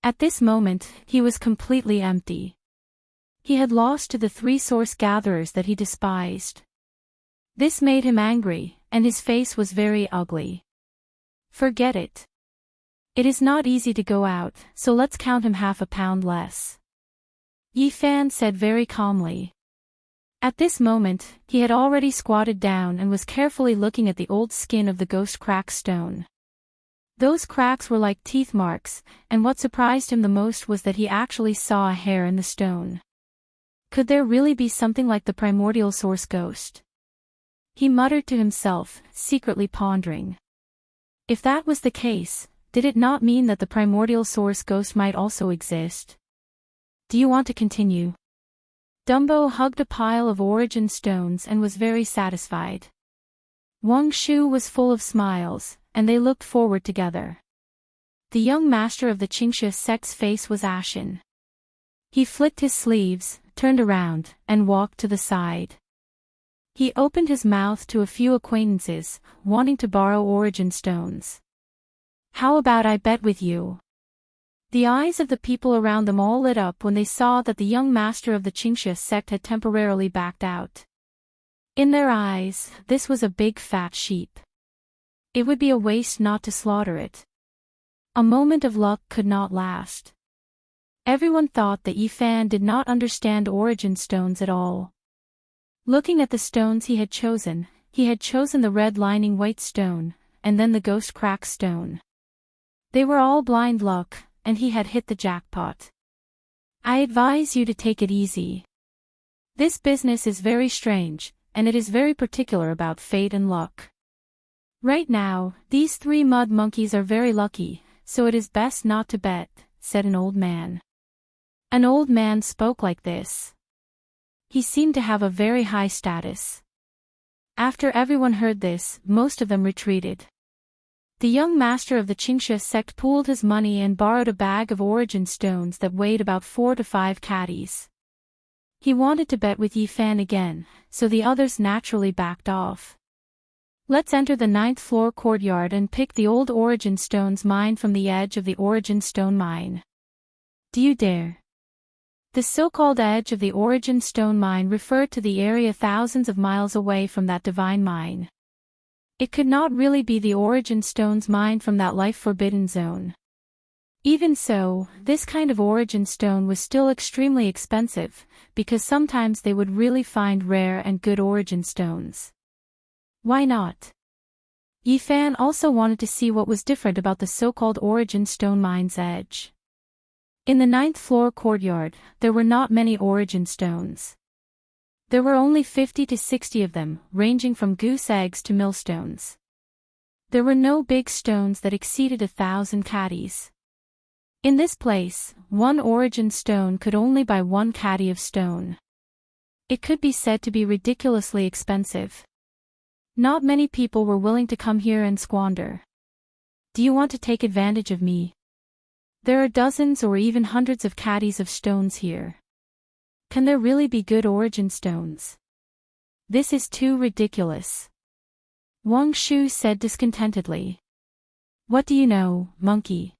At this moment, he was completely empty. He had lost to the 3 source gatherers that he despised. This made him angry, and his face was very ugly. Forget it. It is not easy to go out, so let's count him half a pound less. Yi Fan said very calmly. At this moment, he had already squatted down and was carefully looking at the old skin of the ghost crack stone. Those cracks were like teeth marks, and what surprised him the most was that he actually saw a hair in the stone. Could there really be something like the primordial source ghost? He muttered to himself, secretly pondering. If that was the case, did it not mean that the primordial source ghost might also exist? Do you want to continue? Dumbo hugged a pile of origin stones and was very satisfied. Wang Shu was full of smiles, and they looked forward together. The young master of the Qingxia sect's face was ashen. He flicked his sleeves, turned around, and walked to the side. He opened his mouth to a few acquaintances, wanting to borrow origin stones. How about I bet with you? The eyes of the people around them all lit up when they saw that the young master of the Qingxia sect had temporarily backed out. In their eyes, this was a big fat sheep. It would be a waste not to slaughter it. A moment of luck could not last. Everyone thought that Yi Fan did not understand origin stones at all. Looking at the stones he had chosen the red lining white stone, and then the ghost crack stone. They were all blind luck, and he had hit the jackpot. I advise you to take it easy. This business is very strange, and it is very particular about fate and luck. Right now, these 3 mud monkeys are very lucky, so it is best not to bet, said an old man. An old man spoke like this. He seemed to have a very high status. After everyone heard this, most of them retreated. The young master of the Qingxia sect pooled his money and borrowed a bag of origin stones that weighed about 4 to 5 caddies. He wanted to bet with Yi Fan again, so the others naturally backed off. Let's enter the 9th floor courtyard and pick the old origin stones mine from the edge of the origin stone mine. Do you dare? The so-called edge of the origin stone mine referred to the area thousands of miles away from that divine mine. It could not really be the origin stones mined from that life-forbidden zone. Even so, this kind of origin stone was still extremely expensive, because sometimes they would really find rare and good origin stones. Why not? Yi Fan also wanted to see what was different about the so-called origin stone mine's edge. In the 9th floor courtyard, there were not many origin stones. There were only 50 to 60 of them, ranging from goose eggs to millstones. There were no big stones that exceeded 1,000 caddies. In this place, one origin stone could only buy 1 caddy of stone. It could be said to be ridiculously expensive. Not many people were willing to come here and squander. Do you want to take advantage of me? There are dozens or even hundreds of caddies of stones here. Can there really be good origin stones? This is too ridiculous. Wang Shu said discontentedly. What do you know, monkey?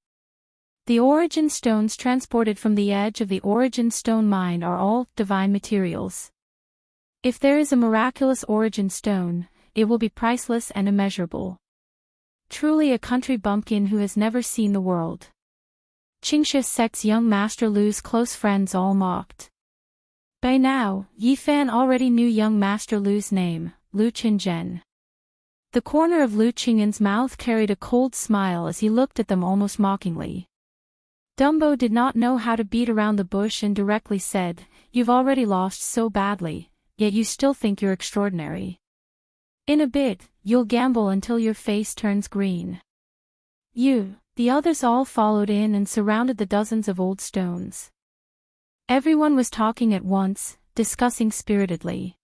The origin stones transported from the edge of the origin stone mine are all divine materials. If there is a miraculous origin stone, it will be priceless and immeasurable. Truly a country bumpkin who has never seen the world. Qingsha Sect's young Master Lu's close friends all mocked. By now, Yi Fan already knew young Master Lu's name, Lu Qingzhen. The corner of Lu Qing'an's mouth carried a cold smile as he looked at them almost mockingly. Dumbo did not know how to beat around the bush and directly said, "You've already lost so badly, yet you still think you're extraordinary. In a bit, you'll gamble until your face turns green." The others all followed in and surrounded the dozens of old stones. Everyone was talking at once, discussing spiritedly.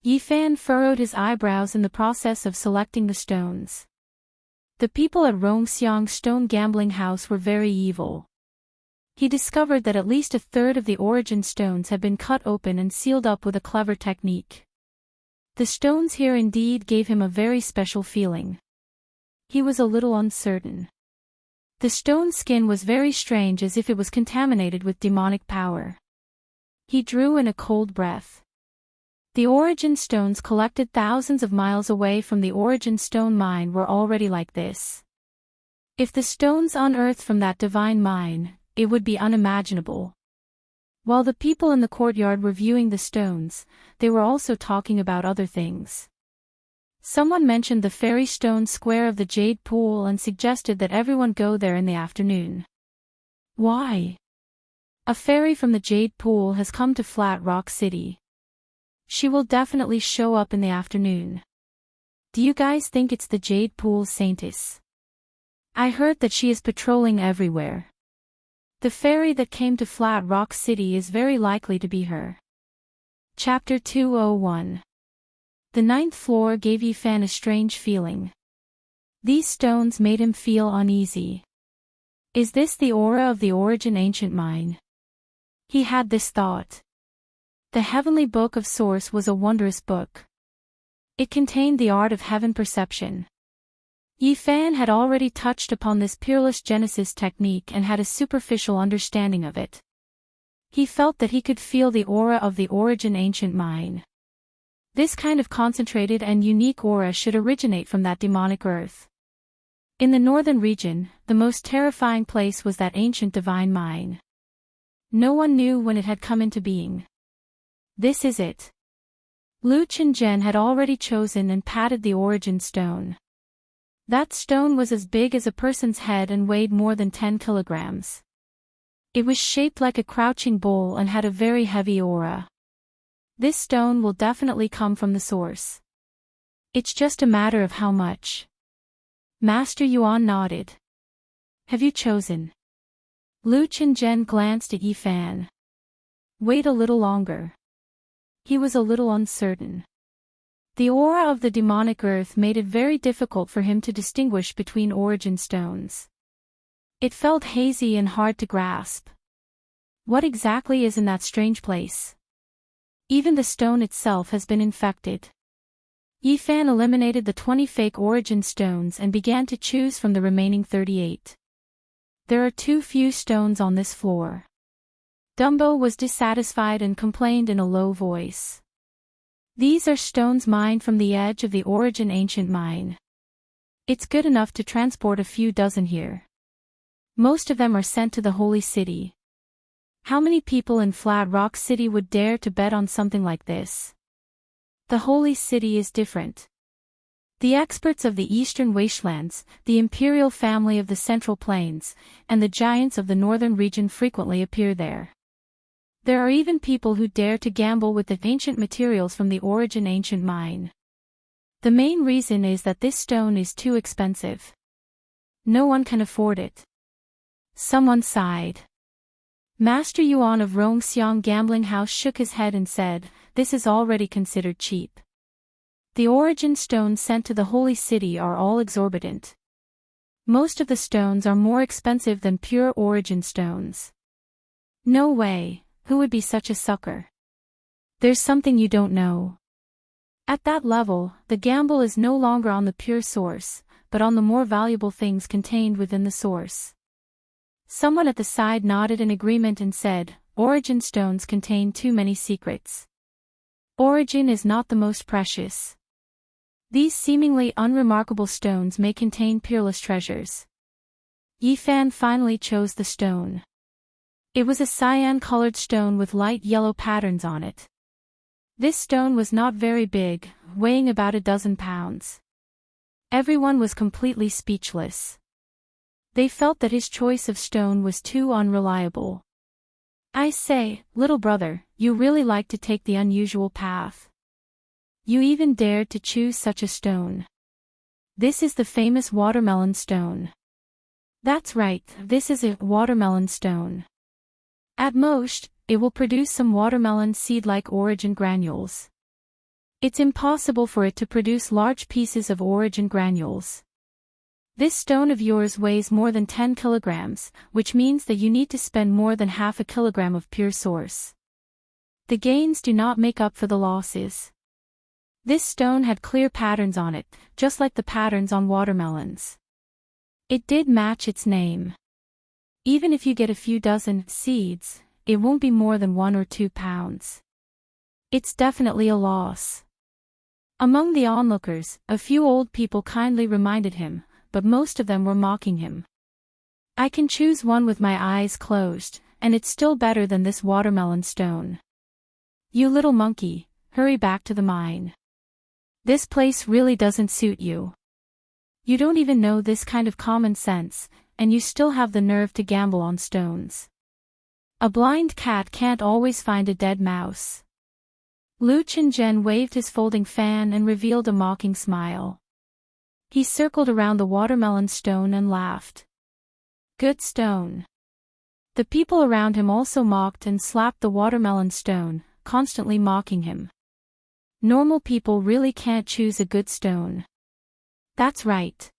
Yi Fan furrowed his eyebrows in the process of selecting the stones. The people at Rongxiang's stone gambling house were very evil. He discovered that at least a third of the origin stones had been cut open and sealed up with a clever technique. The stones here indeed gave him a very special feeling. He was a little uncertain. The stone skin was very strange, as if it was contaminated with demonic power. He drew in a cold breath. The origin stones collected thousands of miles away from the origin stone mine were already like this. If the stones unearthed from that divine mine, it would be unimaginable. While the people in the courtyard were viewing the stones, they were also talking about other things. Someone mentioned the fairy stone square of the Jade Pool and suggested that everyone go there in the afternoon. Why? A fairy from the Jade Pool has come to Flat Rock City. She will definitely show up in the afternoon. Do you guys think it's the Jade Pool Saintess? I heard that she is patrolling everywhere. The fairy that came to Flat Rock City is very likely to be her. Chapter 201. The ninth floor gave Yi Fan a strange feeling. These stones made him feel uneasy. Is this the aura of the origin ancient mine? He had this thought. The Heavenly Book of Source was a wondrous book. It contained the art of heaven perception. Yi Fan had already touched upon this peerless Genesis technique and had a superficial understanding of it. He felt that he could feel the aura of the origin ancient mine. This kind of concentrated and unique aura should originate from that demonic earth. In the northern region, the most terrifying place was that ancient divine mine. No one knew when it had come into being. This is it. Lu Qingzhen had already chosen and patted the origin stone. That stone was as big as a person's head and weighed more than 10 kilograms. It was shaped like a crouching bull and had a very heavy aura. This stone will definitely come from the source. It's just a matter of how much. Master Yuan nodded. Have you chosen? Lu Qingzhen glanced at Yi Fan. Wait a little longer. He was a little uncertain. The aura of the demonic earth made it very difficult for him to distinguish between origin stones. It felt hazy and hard to grasp. What exactly is in that strange place? Even the stone itself has been infected. Yi Fan eliminated the 20 fake origin stones and began to choose from the remaining 38. There are too few stones on this floor. Dumbo was dissatisfied and complained in a low voice. These are stones mined from the edge of the origin ancient mine. It's good enough to transport a few dozen here. Most of them are sent to the Holy City. How many people in Flat Rock City would dare to bet on something like this? The Holy City is different. The experts of the Eastern Wastelands, the imperial family of the Central Plains, and the giants of the Northern region frequently appear there. There are even people who dare to gamble with the ancient materials from the origin ancient mine. The main reason is that this stone is too expensive. No one can afford it. Someone sighed. Master Yuan of Rongxiang Gambling House shook his head and said, "This is already considered cheap. The origin stones sent to the Holy City are all exorbitant. Most of the stones are more expensive than pure origin stones. No way, who would be such a sucker? There's something you don't know. At that level, the gamble is no longer on the pure source, but on the more valuable things contained within the source. Someone at the side nodded in agreement and said, "Origin stones contain too many secrets. Origin is not the most precious. These seemingly unremarkable stones may contain peerless treasures." Yifan finally chose the stone. It was a cyan-colored stone with light yellow patterns on it. This stone was not very big, weighing about a dozen pounds. Everyone was completely speechless. They felt that his choice of stone was too unreliable. "I say, little brother, you really like to take the unusual path. You even dared to choose such a stone. This is the famous watermelon stone." "That's right, this is a watermelon stone. At most, it will produce some watermelon seed-like origin granules. It's impossible for it to produce large pieces of origin granules. This stone of yours weighs more than 10 kilograms, which means that you need to spend more than half a kilogram of pure source. The gains do not make up for the losses." This stone had clear patterns on it, just like the patterns on watermelons. It did match its name. Even if you get a few dozen seeds, it won't be more than 1 or 2 pounds. It's definitely a loss. Among the onlookers, a few old people kindly reminded him, but most of them were mocking him. "I can choose one with my eyes closed, and it's still better than this watermelon stone. You little monkey, hurry back to the mine. This place really doesn't suit you. You don't even know this kind of common sense, and you still have the nerve to gamble on stones. A blind cat can't always find a dead mouse." Lu Qingzhen waved his folding fan and revealed a mocking smile. He circled around the watermelon stone and laughed. "Good stone." The people around him also mocked and slapped the watermelon stone, constantly mocking him. Normal people really can't choose a good stone. That's right.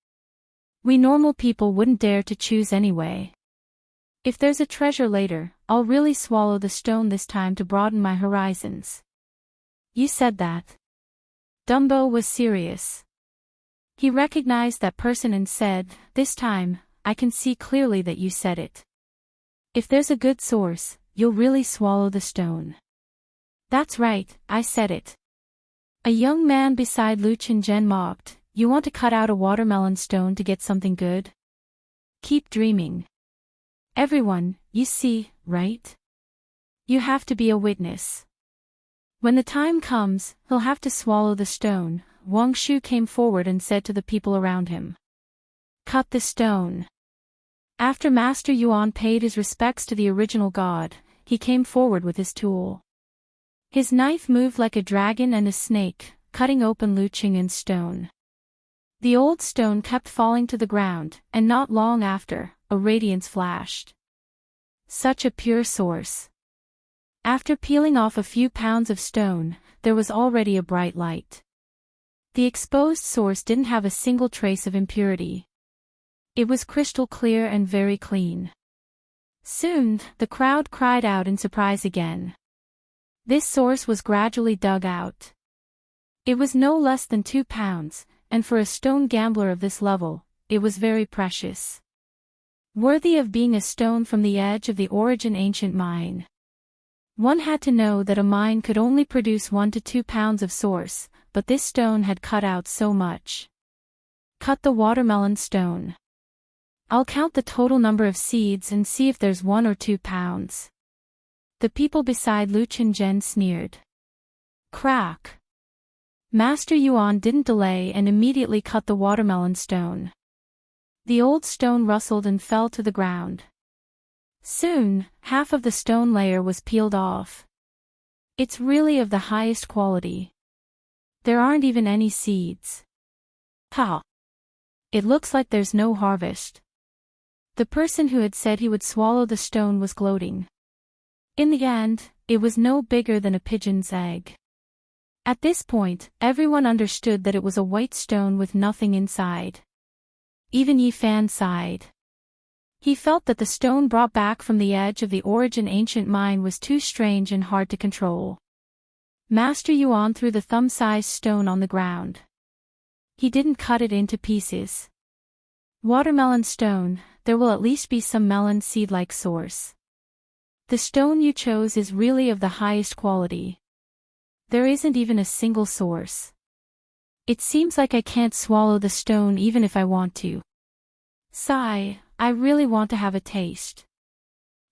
We normal people wouldn't dare to choose anyway. If there's a treasure later, I'll really swallow the stone this time to broaden my horizons. You said that. Dumbo was serious. He recognized that person and said, "This time, I can see clearly that you said it. If there's a good source, you'll really swallow the stone." "That's right, I said it." A young man beside Lu Qingzhen mocked, "You want to cut out a watermelon stone to get something good? Keep dreaming. Everyone, you see, right? You have to be a witness. When the time comes, he'll have to swallow the stone." Wang Shu came forward and said to the people around him. "Cut the stone." After Master Yuan paid his respects to the original god, he came forward with his tool. His knife moved like a dragon and a snake, cutting open Lu Qingzhen's stone. The old stone kept falling to the ground, and not long after, a radiance flashed. Such a pure source. After peeling off a few pounds of stone, there was already a bright light. The exposed source didn't have a single trace of impurity. It was crystal clear and very clean. Soon, the crowd cried out in surprise again. This source was gradually dug out. It was no less than 2 pounds, and for a stone gambler of this level, it was very precious. Worthy of being a stone from the edge of the origin ancient mine. One had to know that a mine could only produce 1 to 2 pounds of source, but this stone had cut out so much. Cut the watermelon stone. I'll count the total number of seeds and see if there's 1 or 2 pounds. The people beside Lu Qingzhen sneered. Crack. Master Yuan didn't delay and immediately cut the watermelon stone. The old stone rustled and fell to the ground. Soon, half of the stone layer was peeled off. It's really of the highest quality. There aren't even any seeds. Ha! It looks like there's no harvest. The person who had said he would swallow the stone was gloating. In the end, it was no bigger than a pigeon's egg. At this point, everyone understood that it was a white stone with nothing inside. Even Yi Fan sighed. He felt that the stone brought back from the edge of the origin ancient mine was too strange and hard to control. Master Yuan threw the thumb-sized stone on the ground. He didn't cut it into pieces. Watermelon stone, there will at least be some melon seed-like source. The stone you chose is really of the highest quality. There isn't even a single source. It seems like I can't swallow the stone even if I want to. Sigh, I really want to have a taste.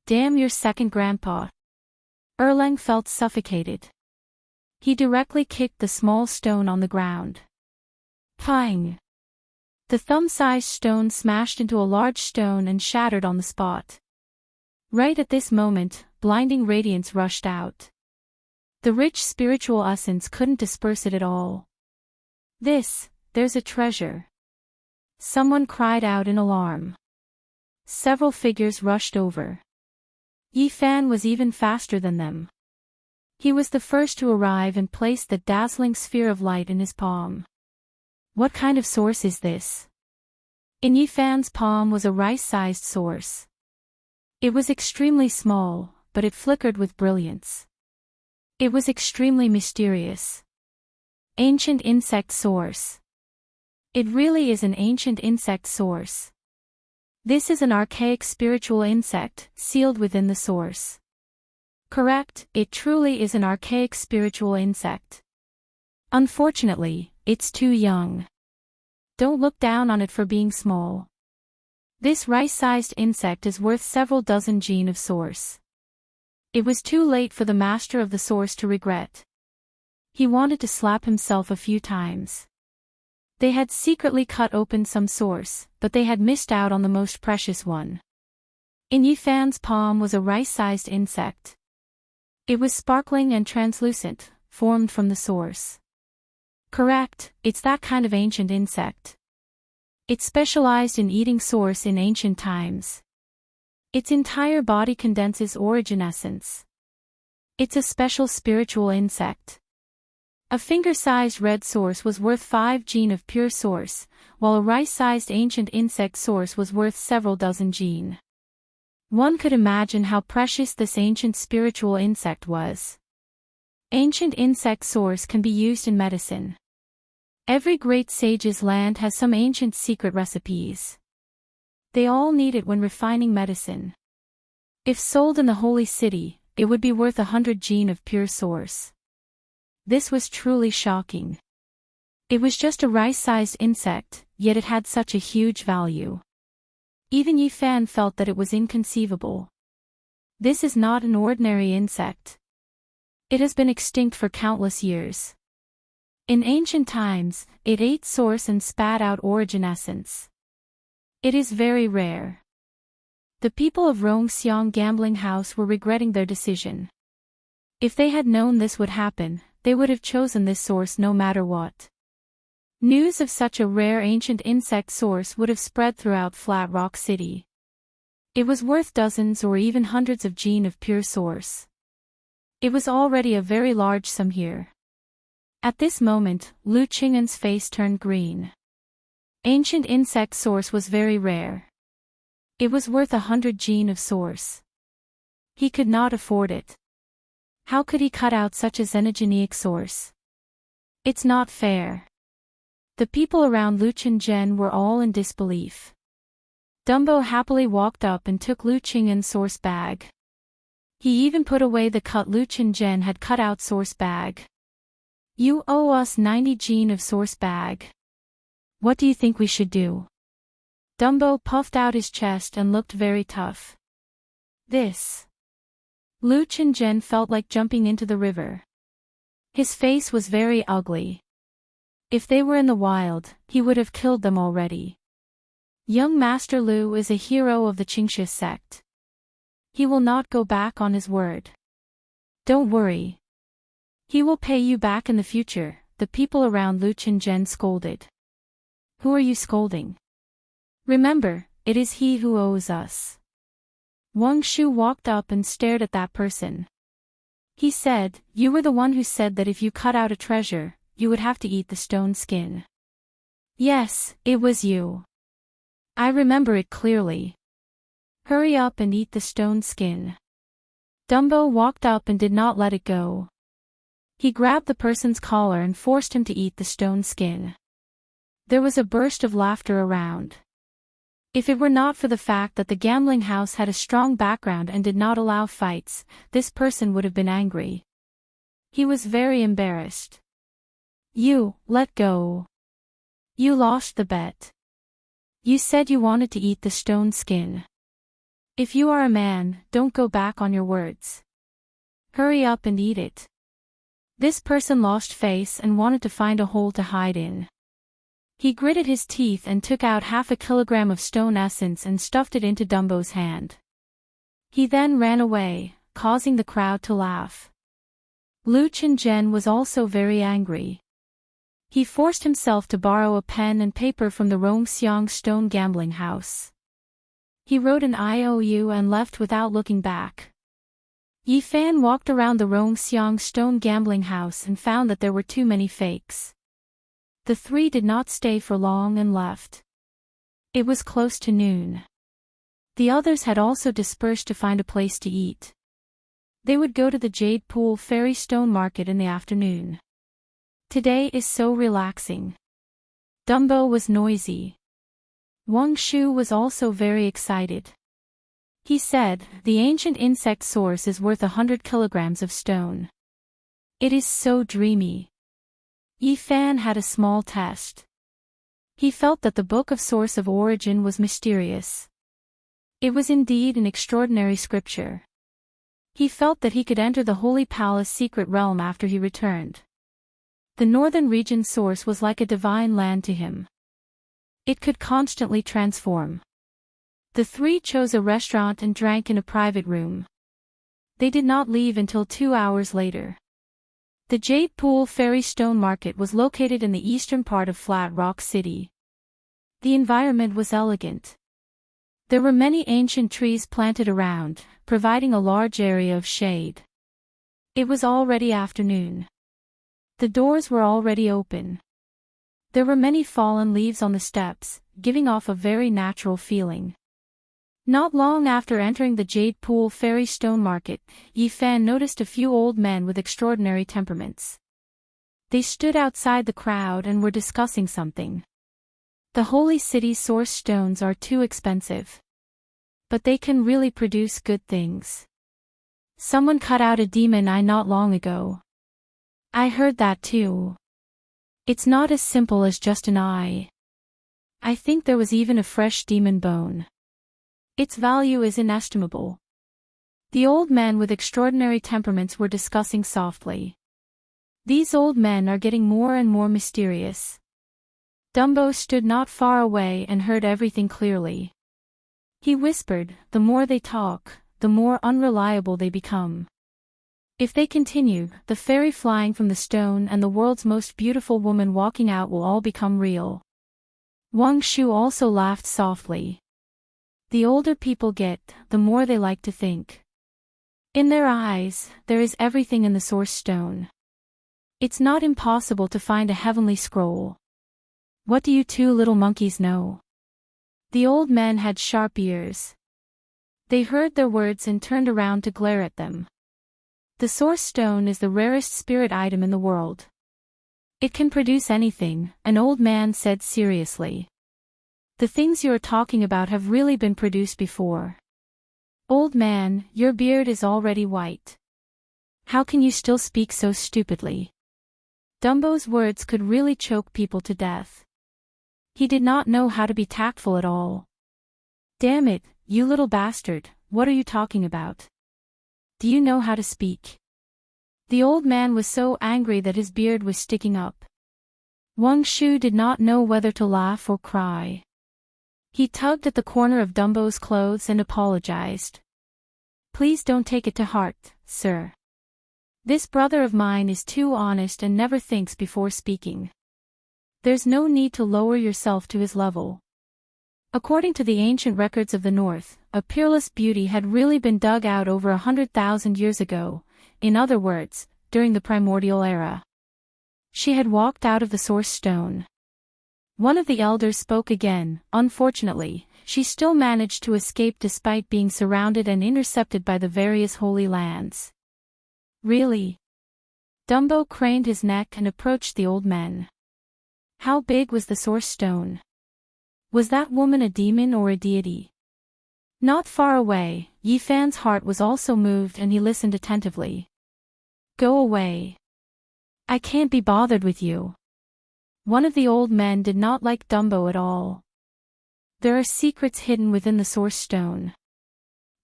Damn your second grandpa. Erlang felt suffocated. He directly kicked the small stone on the ground. Pang! The thumb-sized stone smashed into a large stone and shattered on the spot. Right at this moment, blinding radiance rushed out. The rich spiritual essence couldn't disperse it at all. There's a treasure. Someone cried out in alarm. Several figures rushed over. Yi Fan was even faster than them. He was the first to arrive and placed the dazzling sphere of light in his palm. What kind of source is this? In Yi Fan's palm was a rice-sized source. It was extremely small, but it flickered with brilliance. It was extremely mysterious. Ancient insect source. It really is an ancient insect source. This is an archaic spiritual insect, sealed within the source. Correct, it truly is an archaic spiritual insect. Unfortunately, it's too young. Don't look down on it for being small. This rice-sized insect is worth several dozen gene of source. It was too late for the master of the source to regret. He wanted to slap himself a few times. They had secretly cut open some source, but they had missed out on the most precious one. In Yi Fan's palm was a rice-sized insect. It was sparkling and translucent, formed from the source. Correct, it's that kind of ancient insect. It specialized in eating source in ancient times. Its entire body condenses origin essence. It's a special spiritual insect. A finger-sized red source was worth 5 gene of pure source, while a rice-sized ancient insect source was worth several dozen gene. One could imagine how precious this ancient spiritual insect was. Ancient insect source can be used in medicine. Every great sage's land has some ancient secret recipes. They all need it when refining medicine. If sold in the holy city, it would be worth 100 gene of pure source. This was truly shocking. It was just a rice-sized insect, yet it had such a huge value. Even Yi Fan felt that it was inconceivable. This is not an ordinary insect. It has been extinct for countless years. In ancient times, it ate source and spat out origin essence. It is very rare. The people of Rongxiang Gambling House were regretting their decision. If they had known this would happen, they would have chosen this source no matter what. News of such a rare ancient insect source would have spread throughout Flat Rock City. It was worth dozens or even hundreds of gene of pure source. It was already a very large sum here. At this moment, Lu Qing'an's face turned green. Ancient insect source was very rare. It was worth 100 gene of source. He could not afford it. How could he cut out such a xenogenic source? It's not fair. The people around Lu Qingzhen were all in disbelief. Dumbo happily walked up and took Lu Qing'an's source bag. He even put away the cut Lu Qingzhen had cut out source bag. You owe us 90 gene of source bag. What do you think we should do? Dumbo puffed out his chest and looked very tough. Lu Qingzhen felt like jumping into the river. His face was very ugly. If they were in the wild, he would have killed them already. Young Master Lu is a hero of the Qingxia sect. He will not go back on his word. Don't worry. He will pay you back in the future, the people around Lu Qingzhen scolded. Who are you scolding? Remember, it is he who owes us. Wang Shu walked up and stared at that person. He said, you were the one who said that if you cut out a treasure, you would have to eat the stone skin. Yes, it was you. I remember it clearly. Hurry up and eat the stone skin. Dumbo walked up and did not let it go. He grabbed the person's collar and forced him to eat the stone skin. There was a burst of laughter around. If it were not for the fact that the gambling house had a strong background and did not allow fights, this person would have been angry. He was very embarrassed. You, let go. You lost the bet. You said you wanted to eat the stone skin. If you are a man, don't go back on your words. Hurry up and eat it. This person lost face and wanted to find a hole to hide in. He gritted his teeth and took out 1/2 kilogram of stone essence and stuffed it into Dumbo's hand. He then ran away, causing the crowd to laugh. Lu Chen was also very angry. He forced himself to borrow a pen and paper from the Rongxiang stone gambling house. He wrote an IOU and left without looking back. Yi Fan walked around the Rongxiang stone gambling house and found that there were too many fakes. The three did not stay for long and left. It was close to noon. The others had also dispersed to find a place to eat. They would go to the Jade Pool Fairy Stone Market in the afternoon. Today is so relaxing. Dumbo was noisy. Wang Shu was also very excited. He said, the ancient insect source is worth 100 kilograms of stone. It is so dreamy. Yi Fan had a small test. He felt that the book of source of origin was mysterious. It was indeed an extraordinary scripture. He felt that he could enter the Holy Palace secret realm after he returned. The northern region source was like a divine land to him. It could constantly transform. The three chose a restaurant and drank in a private room. They did not leave until 2 hours later. The Jade Pool Fairy Stone Market was located in the eastern part of Flat Rock City. The environment was elegant. There were many ancient trees planted around, providing a large area of shade. It was already afternoon. The doors were already open. There were many fallen leaves on the steps, giving off a very natural feeling. Not long after entering the Jade Pool Fairy Stone Market, Yi Fan noticed a few old men with extraordinary temperaments. They stood outside the crowd and were discussing something. The Holy City source stones are too expensive. But they can really produce good things. Someone cut out a demon eye not long ago. I heard that too. It's not as simple as just an eye. I think there was even a fresh demon bone. Its value is inestimable. The old men with extraordinary temperaments were discussing softly. These old men are getting more and more mysterious. Dumbo stood not far away and heard everything clearly. He whispered, the more they talk, the more unreliable they become. If they continue, the fairy flying from the stone and the world's most beautiful woman walking out will all become real. Wang Shu also laughed softly. The older people get, the more they like to think. In their eyes, there is everything in the source stone. It's not impossible to find a heavenly scroll. What do you two little monkeys know? The old men had sharp ears. They heard their words and turned around to glare at them. The source stone is the rarest spirit item in the world. It can produce anything, an old man said seriously. The things you are talking about have really been produced before. Old man, your beard is already white. How can you still speak so stupidly? Dumbo's words could really choke people to death. He did not know how to be tactful at all. Damn it, you little bastard, what are you talking about? Do you know how to speak? The old man was so angry that his beard was sticking up. Wang Shu did not know whether to laugh or cry. He tugged at the corner of Dumbo's clothes and apologized. Please don't take it to heart, sir. This brother of mine is too honest and never thinks before speaking. There's no need to lower yourself to his level. According to the ancient records of the North, a peerless beauty had really been dug out over 100,000 years ago, in other words, during the primordial era. She had walked out of the source stone. One of the elders spoke again. Unfortunately, she still managed to escape despite being surrounded and intercepted by the various holy lands. Really? Dumbo craned his neck and approached the old men. How big was the source stone? Was that woman a demon or a deity? Not far away, Yifan's heart was also moved and he listened attentively. Go away. I can't be bothered with you. One of the old men did not like Dumbo at all. There are secrets hidden within the source stone.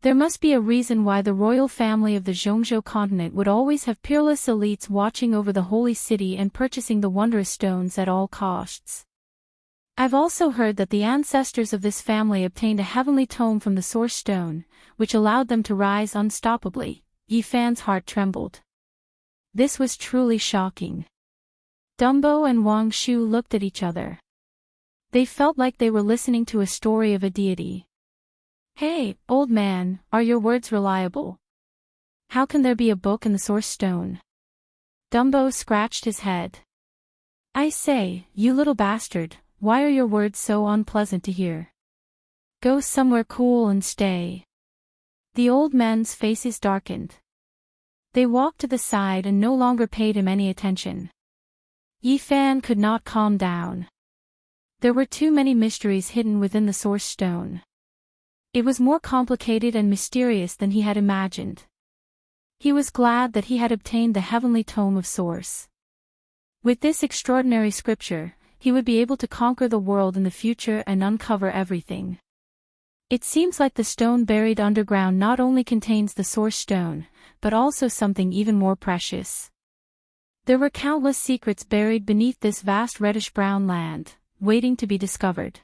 There must be a reason why the royal family of the Zhongzhou continent would always have peerless elites watching over the holy city and purchasing the wondrous stones at all costs. I've also heard that the ancestors of this family obtained a heavenly tome from the source stone, which allowed them to rise unstoppably. Yifan's heart trembled. This was truly shocking. Dumbo and Wang Shu looked at each other. They felt like they were listening to a story of a deity. Hey, old man, are your words reliable? How can there be a book in the source stone? Dumbo scratched his head. I say, you little bastard, why are your words so unpleasant to hear? Go somewhere cool and stay. The old men's faces darkened. They walked to the side and no longer paid him any attention. Yifan could not calm down. There were too many mysteries hidden within the source stone. It was more complicated and mysterious than he had imagined. He was glad that he had obtained the heavenly tome of source. With this extraordinary scripture, he would be able to conquer the world in the future and uncover everything. It seems like the stone buried underground not only contains the source stone, but also something even more precious. There were countless secrets buried beneath this vast reddish-brown land, waiting to be discovered.